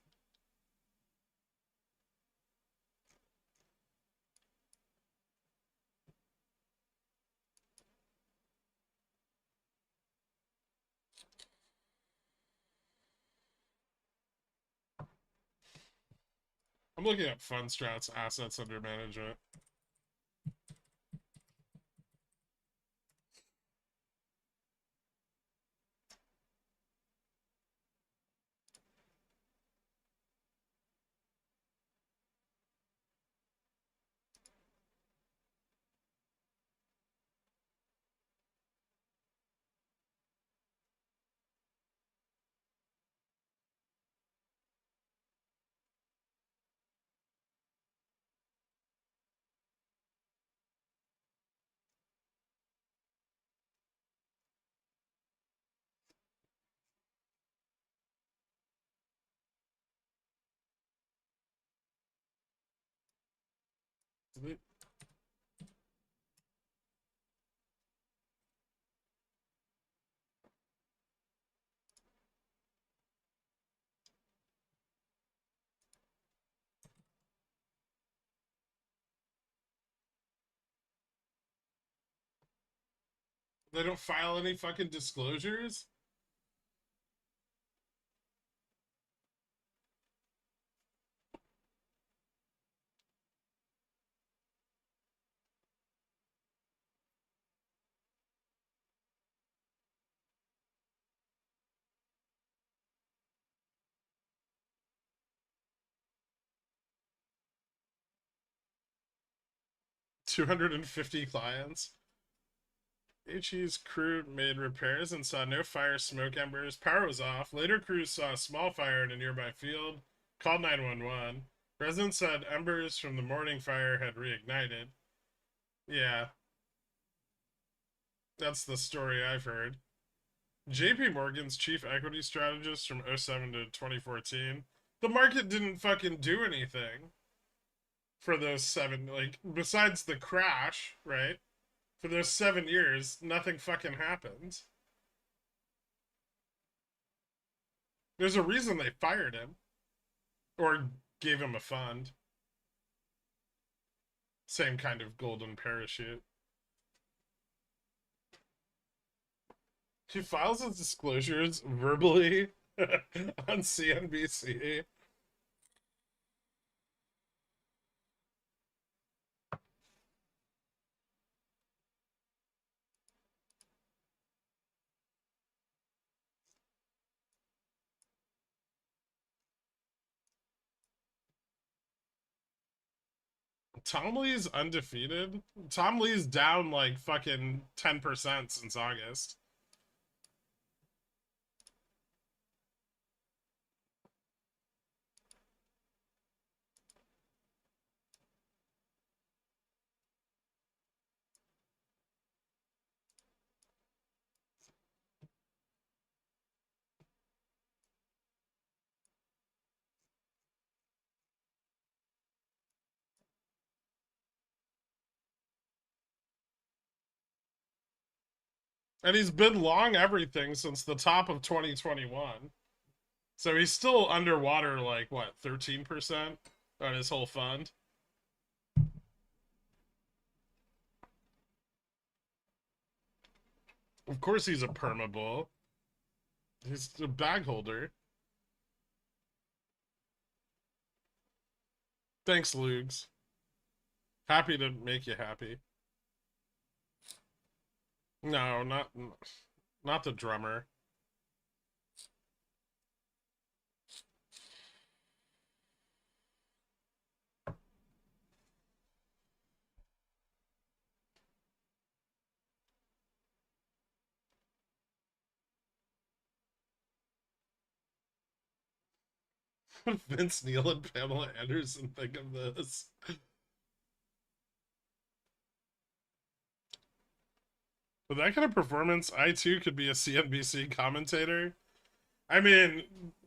I'm looking at Fundstrat's assets under management. Delete. They don't file any fucking disclosures? $250 clients. HE's crew made repairs and saw no fire smoke embers. Power was off. Later crews saw a small fire in a nearby field. Called 911. Residents said embers from the morning fire had reignited. Yeah, that's the story I've heard. JP Morgan's chief equity strategist from '07 to 2014. The market didn't fucking do anything for those 7, like, besides the crash, right? For those 7 years, nothing fucking happened. There's a reason they fired him. Or gave him a fund. Same kind of golden parachute. He files his disclosures verbally on CNBC. Tom Lee's undefeated. Tom Lee's down like fucking 10% since August. And he's been long everything since the top of 2021. So he's still underwater like what, 13% on his whole fund? Of course he's a perma bull. He's a bag holder. Thanks, Lugs. Happy to make you happy. No, not the drummer. Vince Neil and Pamela Anderson think of this. With that kind of performance, I too could be a CNBC commentator. I mean,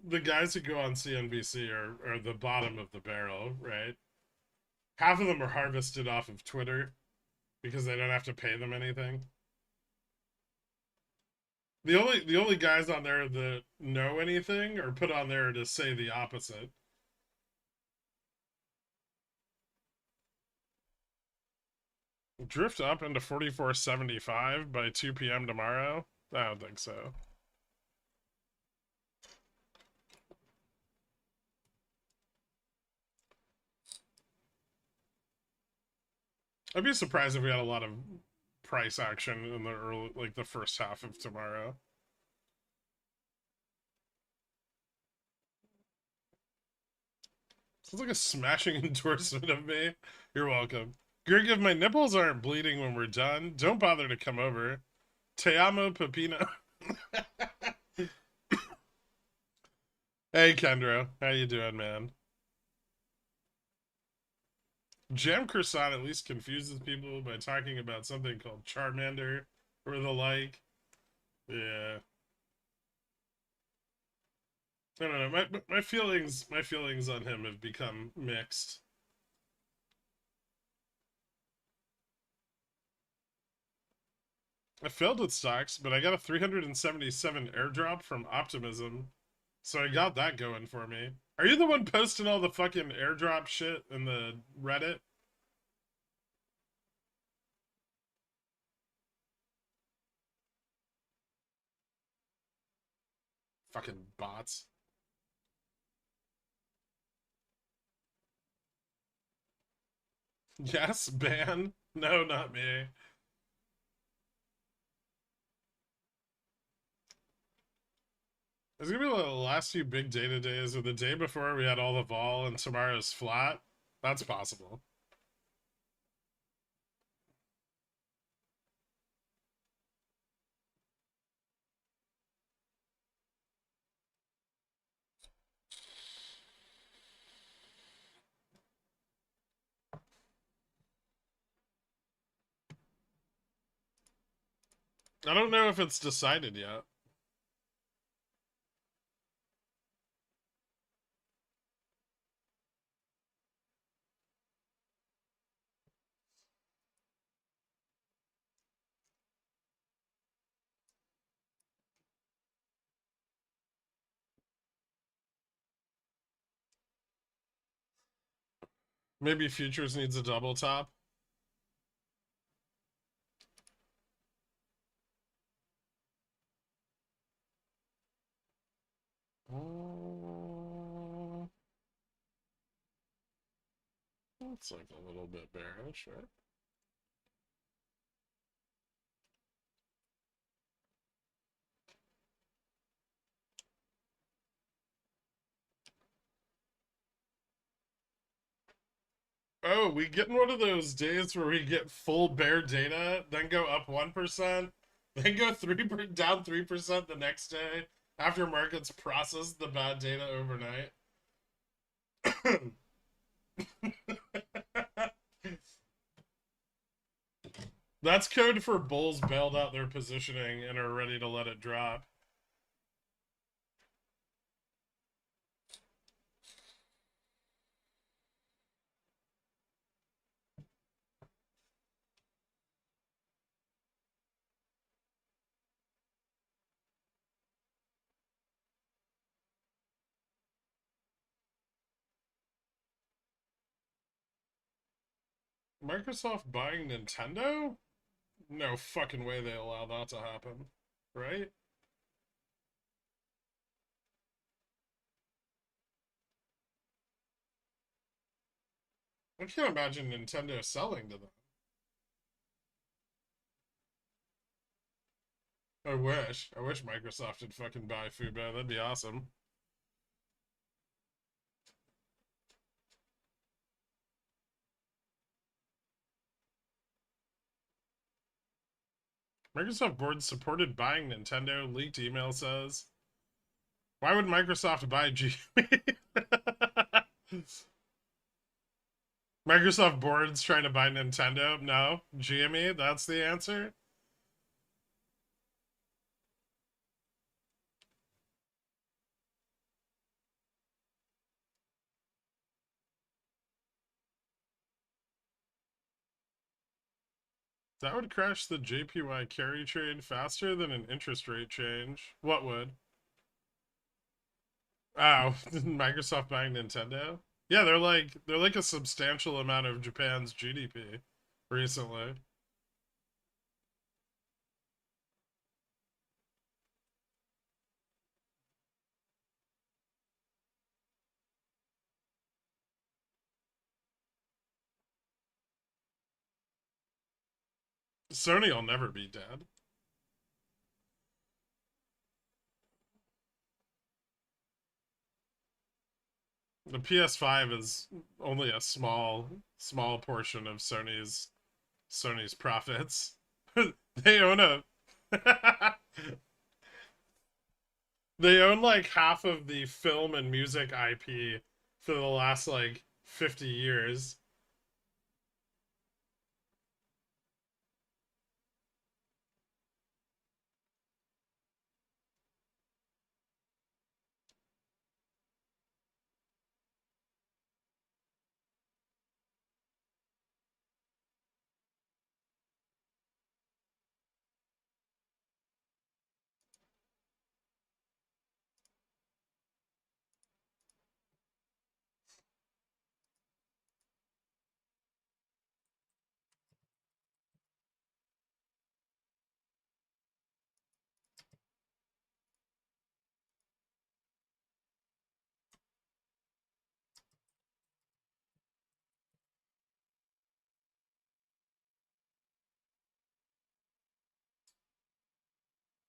the guys who go on CNBC are the bottom of the barrel, right? Half of them are harvested off of Twitter because they don't have to pay them anything. The only guys on there that know anything are put on there to say the opposite. Drift up into 44.75 by 2 p.m. tomorrow? I don't think so. I'd be surprised if we had a lot of price action in the early, like the first half of tomorrow. Sounds like a smashing endorsement of me. You're welcome. Greg, if my nipples aren't bleeding when we're done, don't bother to come over. Te amo, Pepino. Hey, Kendra. How you doing, man? Jam Croissant at least confuses people by talking about something called Charmander or the like. Yeah. I don't know. My feelings on him have become mixed. I failed with stocks, but I got a 377 airdrop from Optimism, so I got that going for me. Are you the one posting all the fucking airdrop shit in the Reddit? Fucking bots. Yes, ban? No, not me. It's gonna be like the last few big data days, or the day before we had all the vol and tomorrow's flat. That's possible. I don't know if it's decided yet. Maybe futures needs a double top. Oh, that's like a little bit bearish, right? Oh, we get in one of those days where we get full bear data, then go up 1%, then go down 3% the next day after markets process the bad data overnight. That's code for bulls bailed out their positioning and are ready to let it drop. Microsoft buying Nintendo? No fucking way they allow that to happen. Right? I can't imagine Nintendo selling to them. I wish. I wish Microsoft would fucking buy Fubo. That'd be awesome. Microsoft board supported buying Nintendo, leaked email says. Why would Microsoft buy G? Microsoft board's trying to buy Nintendo? No. GME? That's the answer? That would crash the JPY carry trade faster than an interest rate change. What would? Oh, Microsoft buying Nintendo? Yeah, they're like a substantial amount of Japan's GDP recently. Sony will never be dead. The PS5 is only a small portion of Sony's profits. They own a they own like half of the film and music IP for the last like 50 years.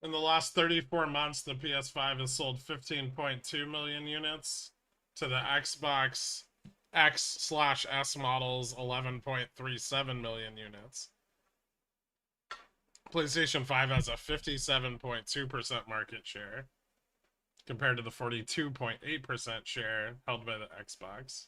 In the last 34 months, the PS5 has sold 15.2 million units to the Xbox X/S models 11.37 million units. PlayStation 5 has a 57.2% market share compared to the 42.8% share held by the Xbox.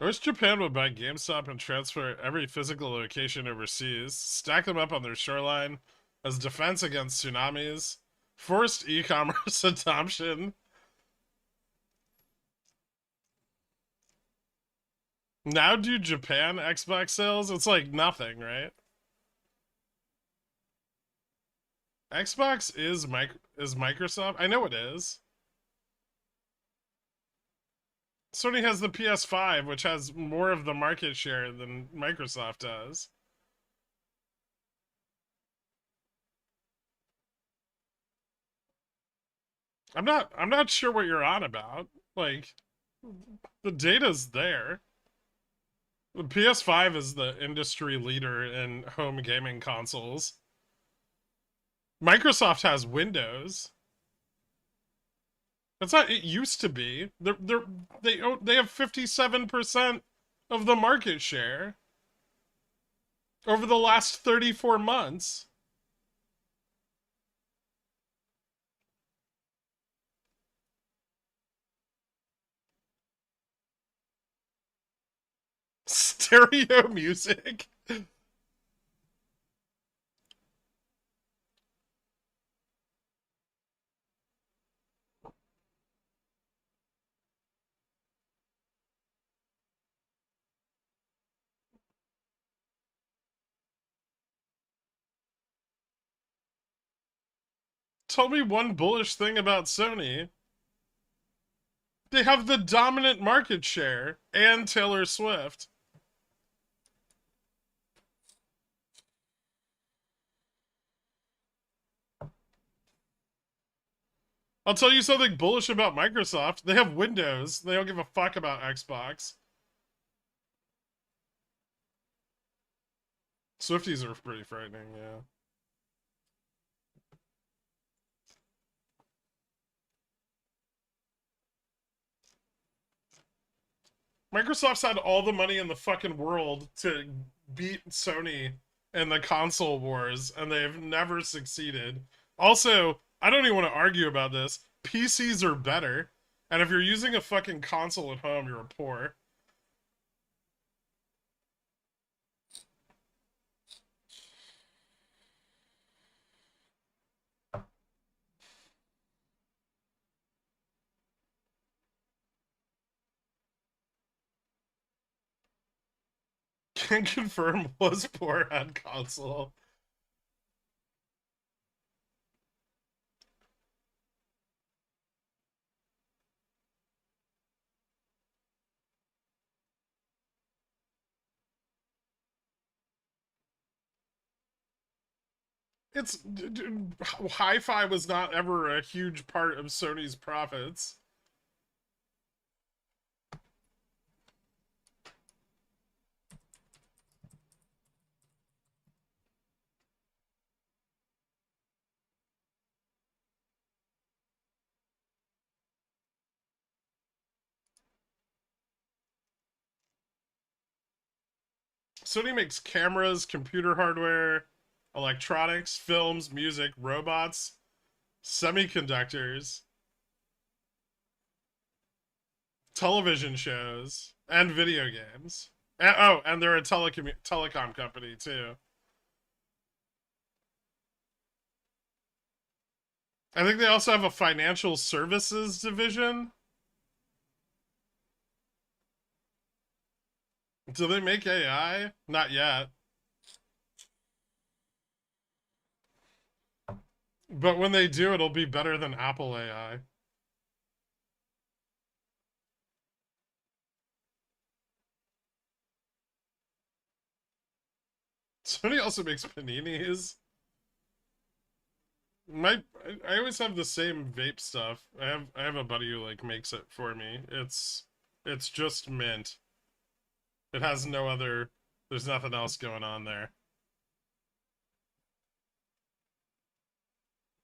I wish Japan would buy GameStop and transfer every physical location overseas, stack them up on their shoreline as defense against tsunamis, forced e-commerce adoption. Now do Japan Xbox sales? It's like nothing, right? Xbox is Microsoft. I know it is. Sony has the PS5, which has more of the market share than Microsoft does. I'm not sure what you're on about. Like the data's there. The PS5 is the industry leader in home gaming consoles. Microsoft has Windows. That's not. It used to be. They have 57% of the market share over the last 34 months. Stereo music. Tell me one bullish thing about Sony. They have the dominant market share and Taylor Swift. I'll tell you something bullish about Microsoft. They have Windows. They don't give a fuck about Xbox. Swifties are pretty frightening, yeah. Microsoft's had all the money in the fucking world to beat Sony in the console wars, and they've never succeeded. Also, I don't even want to argue about this. PCs are better, and if you're using a fucking console at home, you're poor. Can confirm was poor on console. It's hi-fi was not ever a huge part of Sony's profits. Sony makes cameras, computer hardware, electronics, films, music, robots, semiconductors, television shows, and video games. And they're a telecom company too. I think they also have a financial services division. Do they make AI? Not yet. But when they do, it'll be better than Apple AI. Sony also makes paninis. I always have the same vape stuff. I have a buddy who like makes it for me. It's just mint. It has no other. There's nothing else going on there.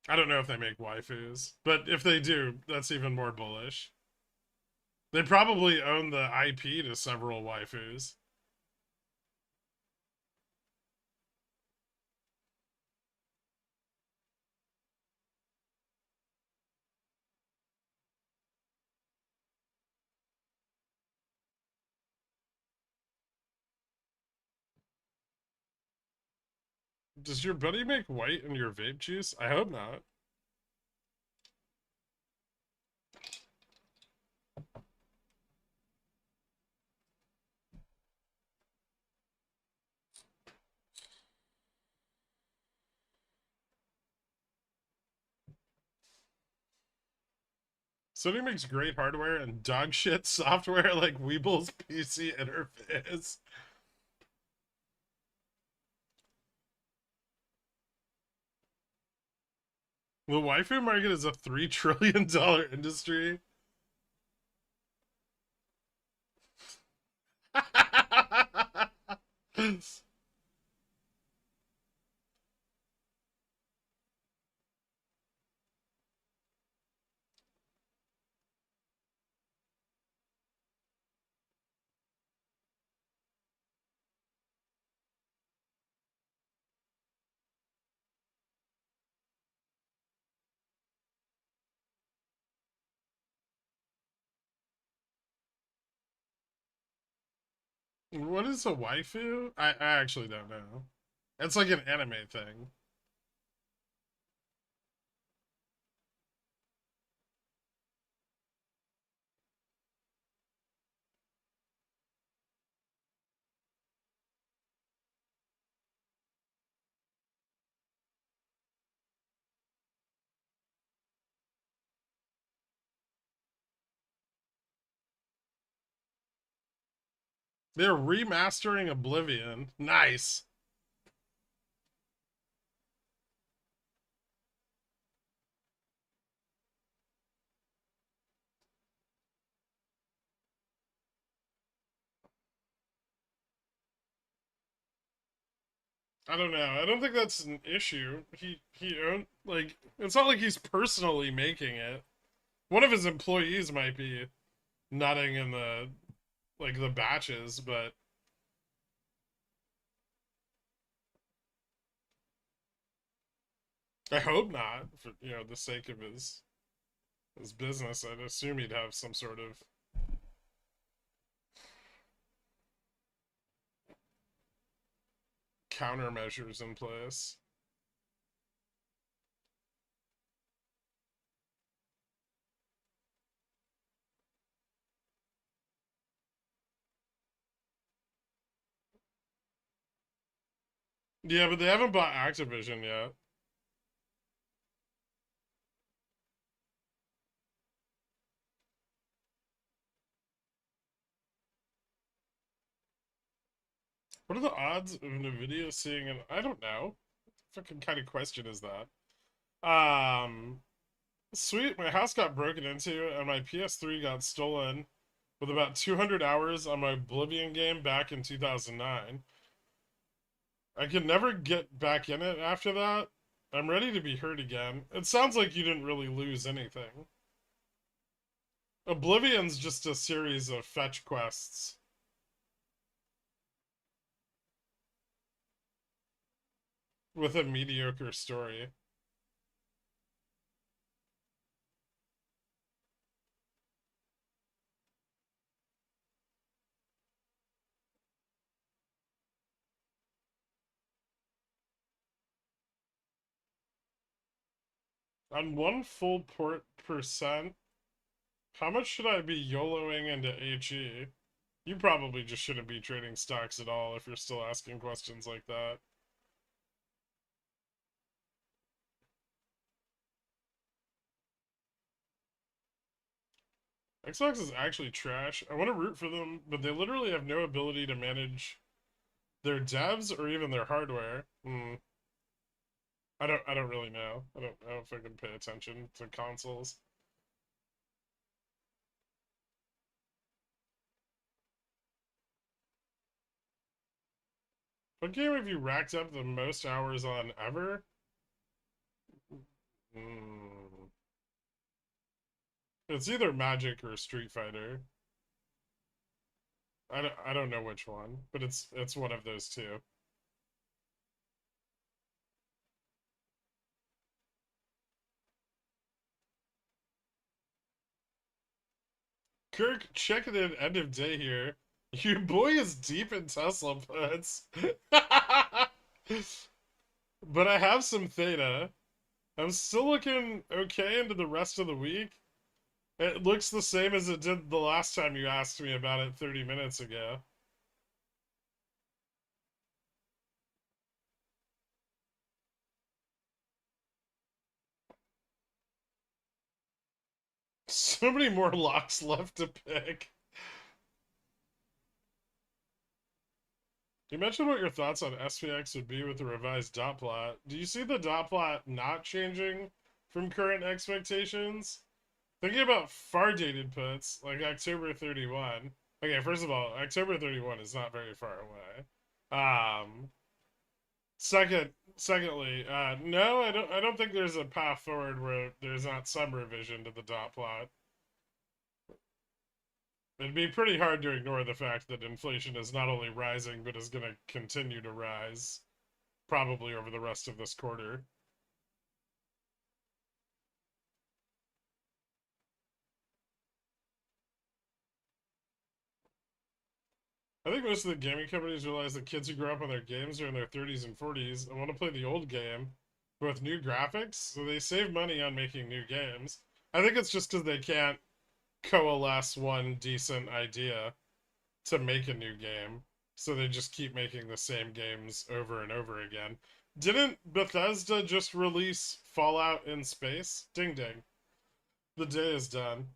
I don't know if they make waifus, but if they do, that's even more bullish. They probably own the IP to several waifus. Does your buddy make white in your vape juice? I hope not. Sony makes great hardware and dog shit software like WeBull's PC interface. The waifu market is a $3 trillion industry. What is a waifu? I actually don't know. It's like an anime thing. They're remastering Oblivion. Nice. I don't know. I don't think that's an issue. He owned like it's not like he's personally making it. One of his employees might be nutting in the batches, but I hope not for the sake of his business. I'd assume he'd have some sort of countermeasures in place. Yeah, but they haven't bought Activision yet. What are the odds of Nvidia seeing an? I don't know. What fucking kind of question is that? Sweet. My house got broken into, and my PS3 got stolen with about 200 hours on my Oblivion game back in 2009. I could never get back in it after that. I'm ready to be hurt again. It sounds like you didn't really lose anything. Oblivion's just a series of fetch quests. With a mediocre story. On one full percent, how much should I be YOLOing into HE? You probably just shouldn't be trading stocks at all if you're still asking questions like that. Xbox is actually trash. I want to root for them, but they literally have no ability to manage Their devs or even their hardware? I don't really know. I don't fucking pay attention to consoles. What game have you racked up the most hours on ever? Hmm. It's either Magic or Street Fighter. I don't know which one, but it's one of those two. Kirk, checking in end of day here. Your boy is deep in Tesla puts. But I have some theta. I'm still looking okay into the rest of the week. It looks the same as it did the last time you asked me about it 30 minutes ago. So many more locks left to pick. You mentioned what your thoughts on SPX would be with the revised dot plot. Do you see the dot plot not changing from current expectations? Thinking about far dated puts like October 31. Okay, first of all, October 31 is not very far away. Um, secondly, no, I don't think there's a path forward where there's not some revision to the dot plot. It'd be pretty hard to ignore the fact that inflation is not only rising but is going to continue to rise probably over the rest of this quarter. I think most of the gaming companies realize that kids who grow up on their games are in their 30s and 40s and want to play the old game but with new graphics, so they save money on making new games. I think it's just because they can't coalesce one decent idea to make a new game, so they just keep making the same games over and over again. Didn't Bethesda just release Fallout in Space? Ding ding. The day is done.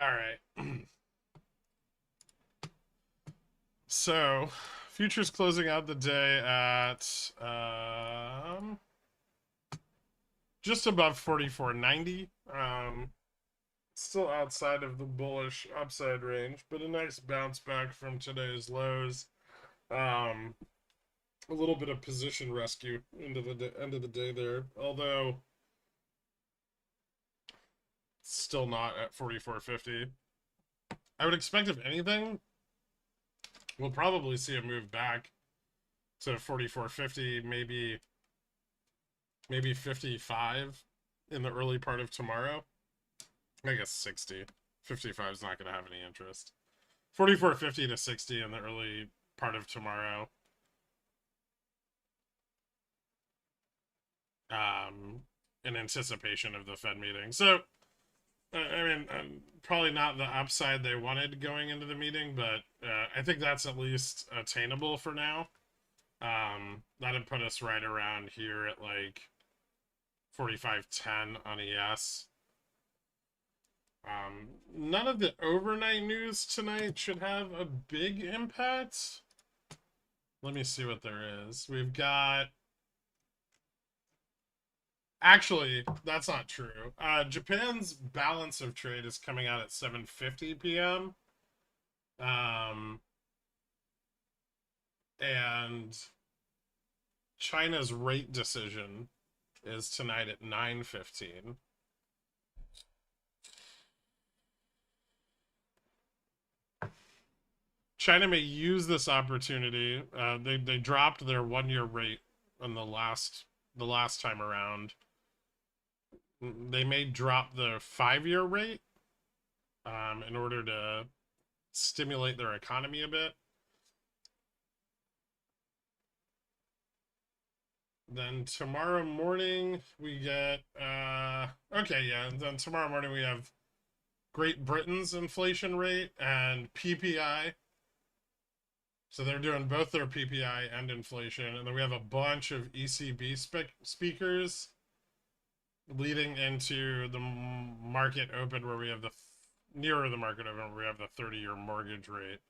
All right. So, futures closing out the day at just above 44.90. Still outside of the bullish upside range, but a nice bounce back from today's lows. Um, a little bit of position rescue into the end of the day there, although still not at 44.50. I would expect, if anything, we'll probably see a move back to 44.50, maybe 55 in the early part of tomorrow. I guess 60. 55 is not going to have any interest. 44.50 to 60 in the early part of tomorrow. In anticipation of the Fed meeting. So, I mean, probably not the upside they wanted going into the meeting, but I think that's at least attainable for now. That'd put us right around here at like 45.10 on ES. None of the overnight news tonight should have a big impact. Let me see what there is. We've got... Actually, that's not true. Japan's balance of trade is coming out at 7:50 p.m. And China's rate decision is tonight at 9:15. China may use this opportunity. They dropped their 1-year rate on the last time around. They may drop the 5-year rate in order to stimulate their economy a bit. Then tomorrow morning we get okay, yeah. And then tomorrow morning we have Great Britain's inflation rate and PPI. So they're doing both their PPI and inflation, and then we have a bunch of ECB speakers leading into the market open, where we have the nearer the market open, where we have the 30-year mortgage rate.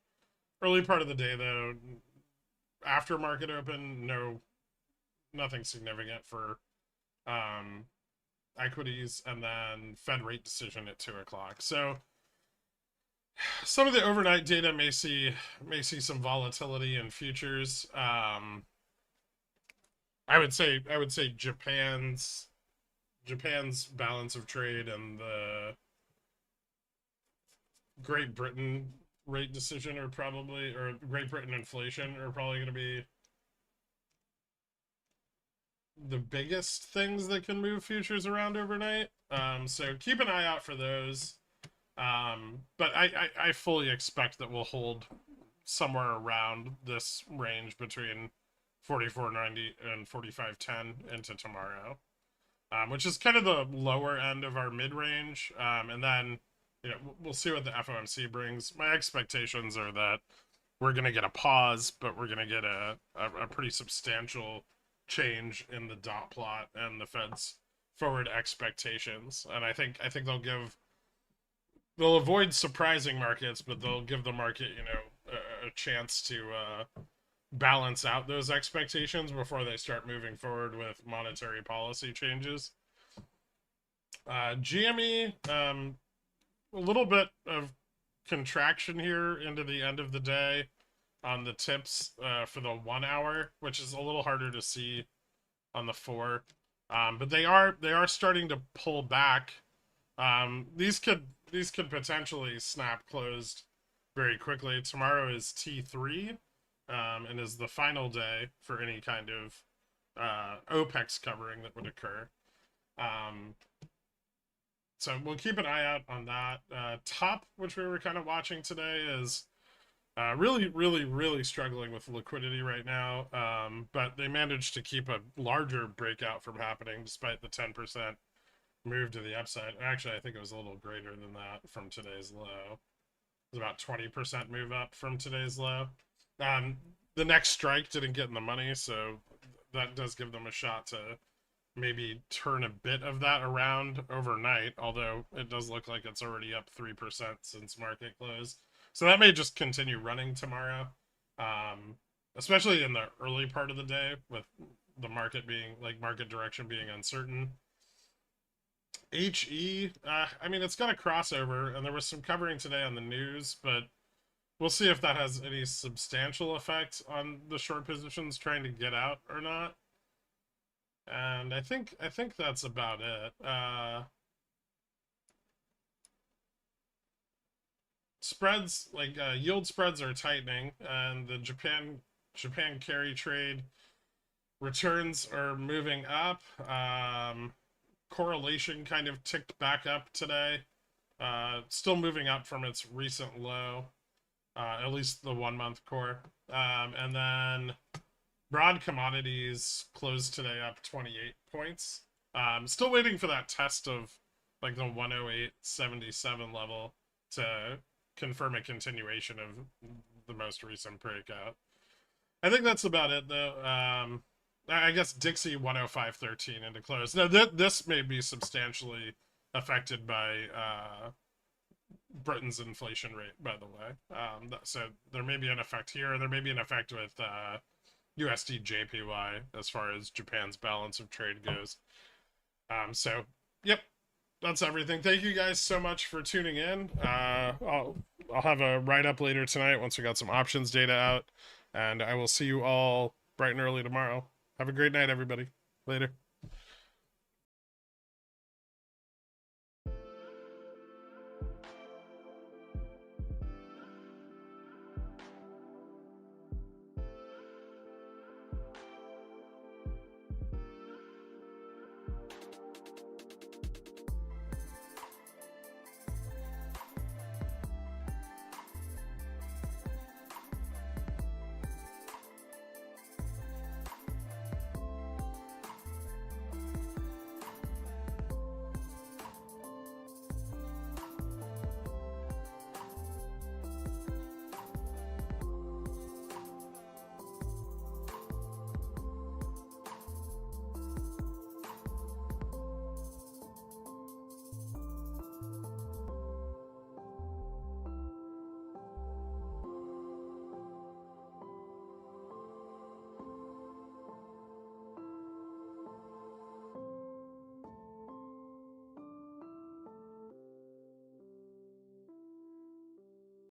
Early part of the day, though, after market open, nothing significant for um, equities, and then Fed rate decision at 2 o'clock. So some of the overnight data may see some volatility in futures. I would say Japan's balance of trade and the Great Britain rate decision are probably, or Great Britain inflation are probably going to be the biggest things that can move futures around overnight. So keep an eye out for those. But I fully expect that we'll hold somewhere around this range between 44.90 and 45.10 into tomorrow, which is kind of the lower end of our mid range. And then, we'll see what the FOMC brings. My expectations are that we're going to get a pause, but we're going to get a pretty substantial change in the dot plot and the Fed's forward expectations. And I think they'll avoid surprising markets, but they'll give the market, a chance to balance out those expectations before they start moving forward with monetary policy changes. GME, a little bit of contraction here into the end of the day on the tips for the 1 hour, which is a little harder to see on the 4. But they are starting to pull back. These could potentially snap closed very quickly. Tomorrow is T3, and is the final day for any kind of OPEX covering that would occur. So we'll keep an eye out on that. Top, which we were kind of watching today, is really struggling with liquidity right now. But they managed to keep a larger breakout from happening despite the 10% move to the upside. Actually, I think it was a little greater than that from today's low. It was about 20% move up from today's low. The next strike didn't get in the money, so that does give them a shot to maybe turn a bit of that around overnight, although it does look like it's already up 3% since market close. So that may just continue running tomorrow, especially in the early part of the day with the market being, market direction being uncertain. HE, I mean, it's got a crossover, and there was some covering today on the news, but we'll see if that has any substantial effect on the short positions trying to get out or not. And I think that's about it. Spreads, yield spreads are tightening, and the Japan carry trade returns are moving up. Correlation kind of ticked back up today. Still moving up from its recent low, at least the 1 month core. And then broad commodities closed today up 28 points. Still waiting for that test of the 108.77 level to confirm a continuation of the most recent breakout. I think that's about it, though. I guess Dixie 105.13 into close. Now, this may be substantially affected by Britain's inflation rate, by the way. So there may be an effect here. There may be an effect with USD JPY as far as Japan's balance of trade goes. So, yep, that's everything. Thank you guys so much for tuning in. I'll have a write-up later tonight once we got some options data out. And I will see you all bright and early tomorrow. Have a great night, everybody. Later.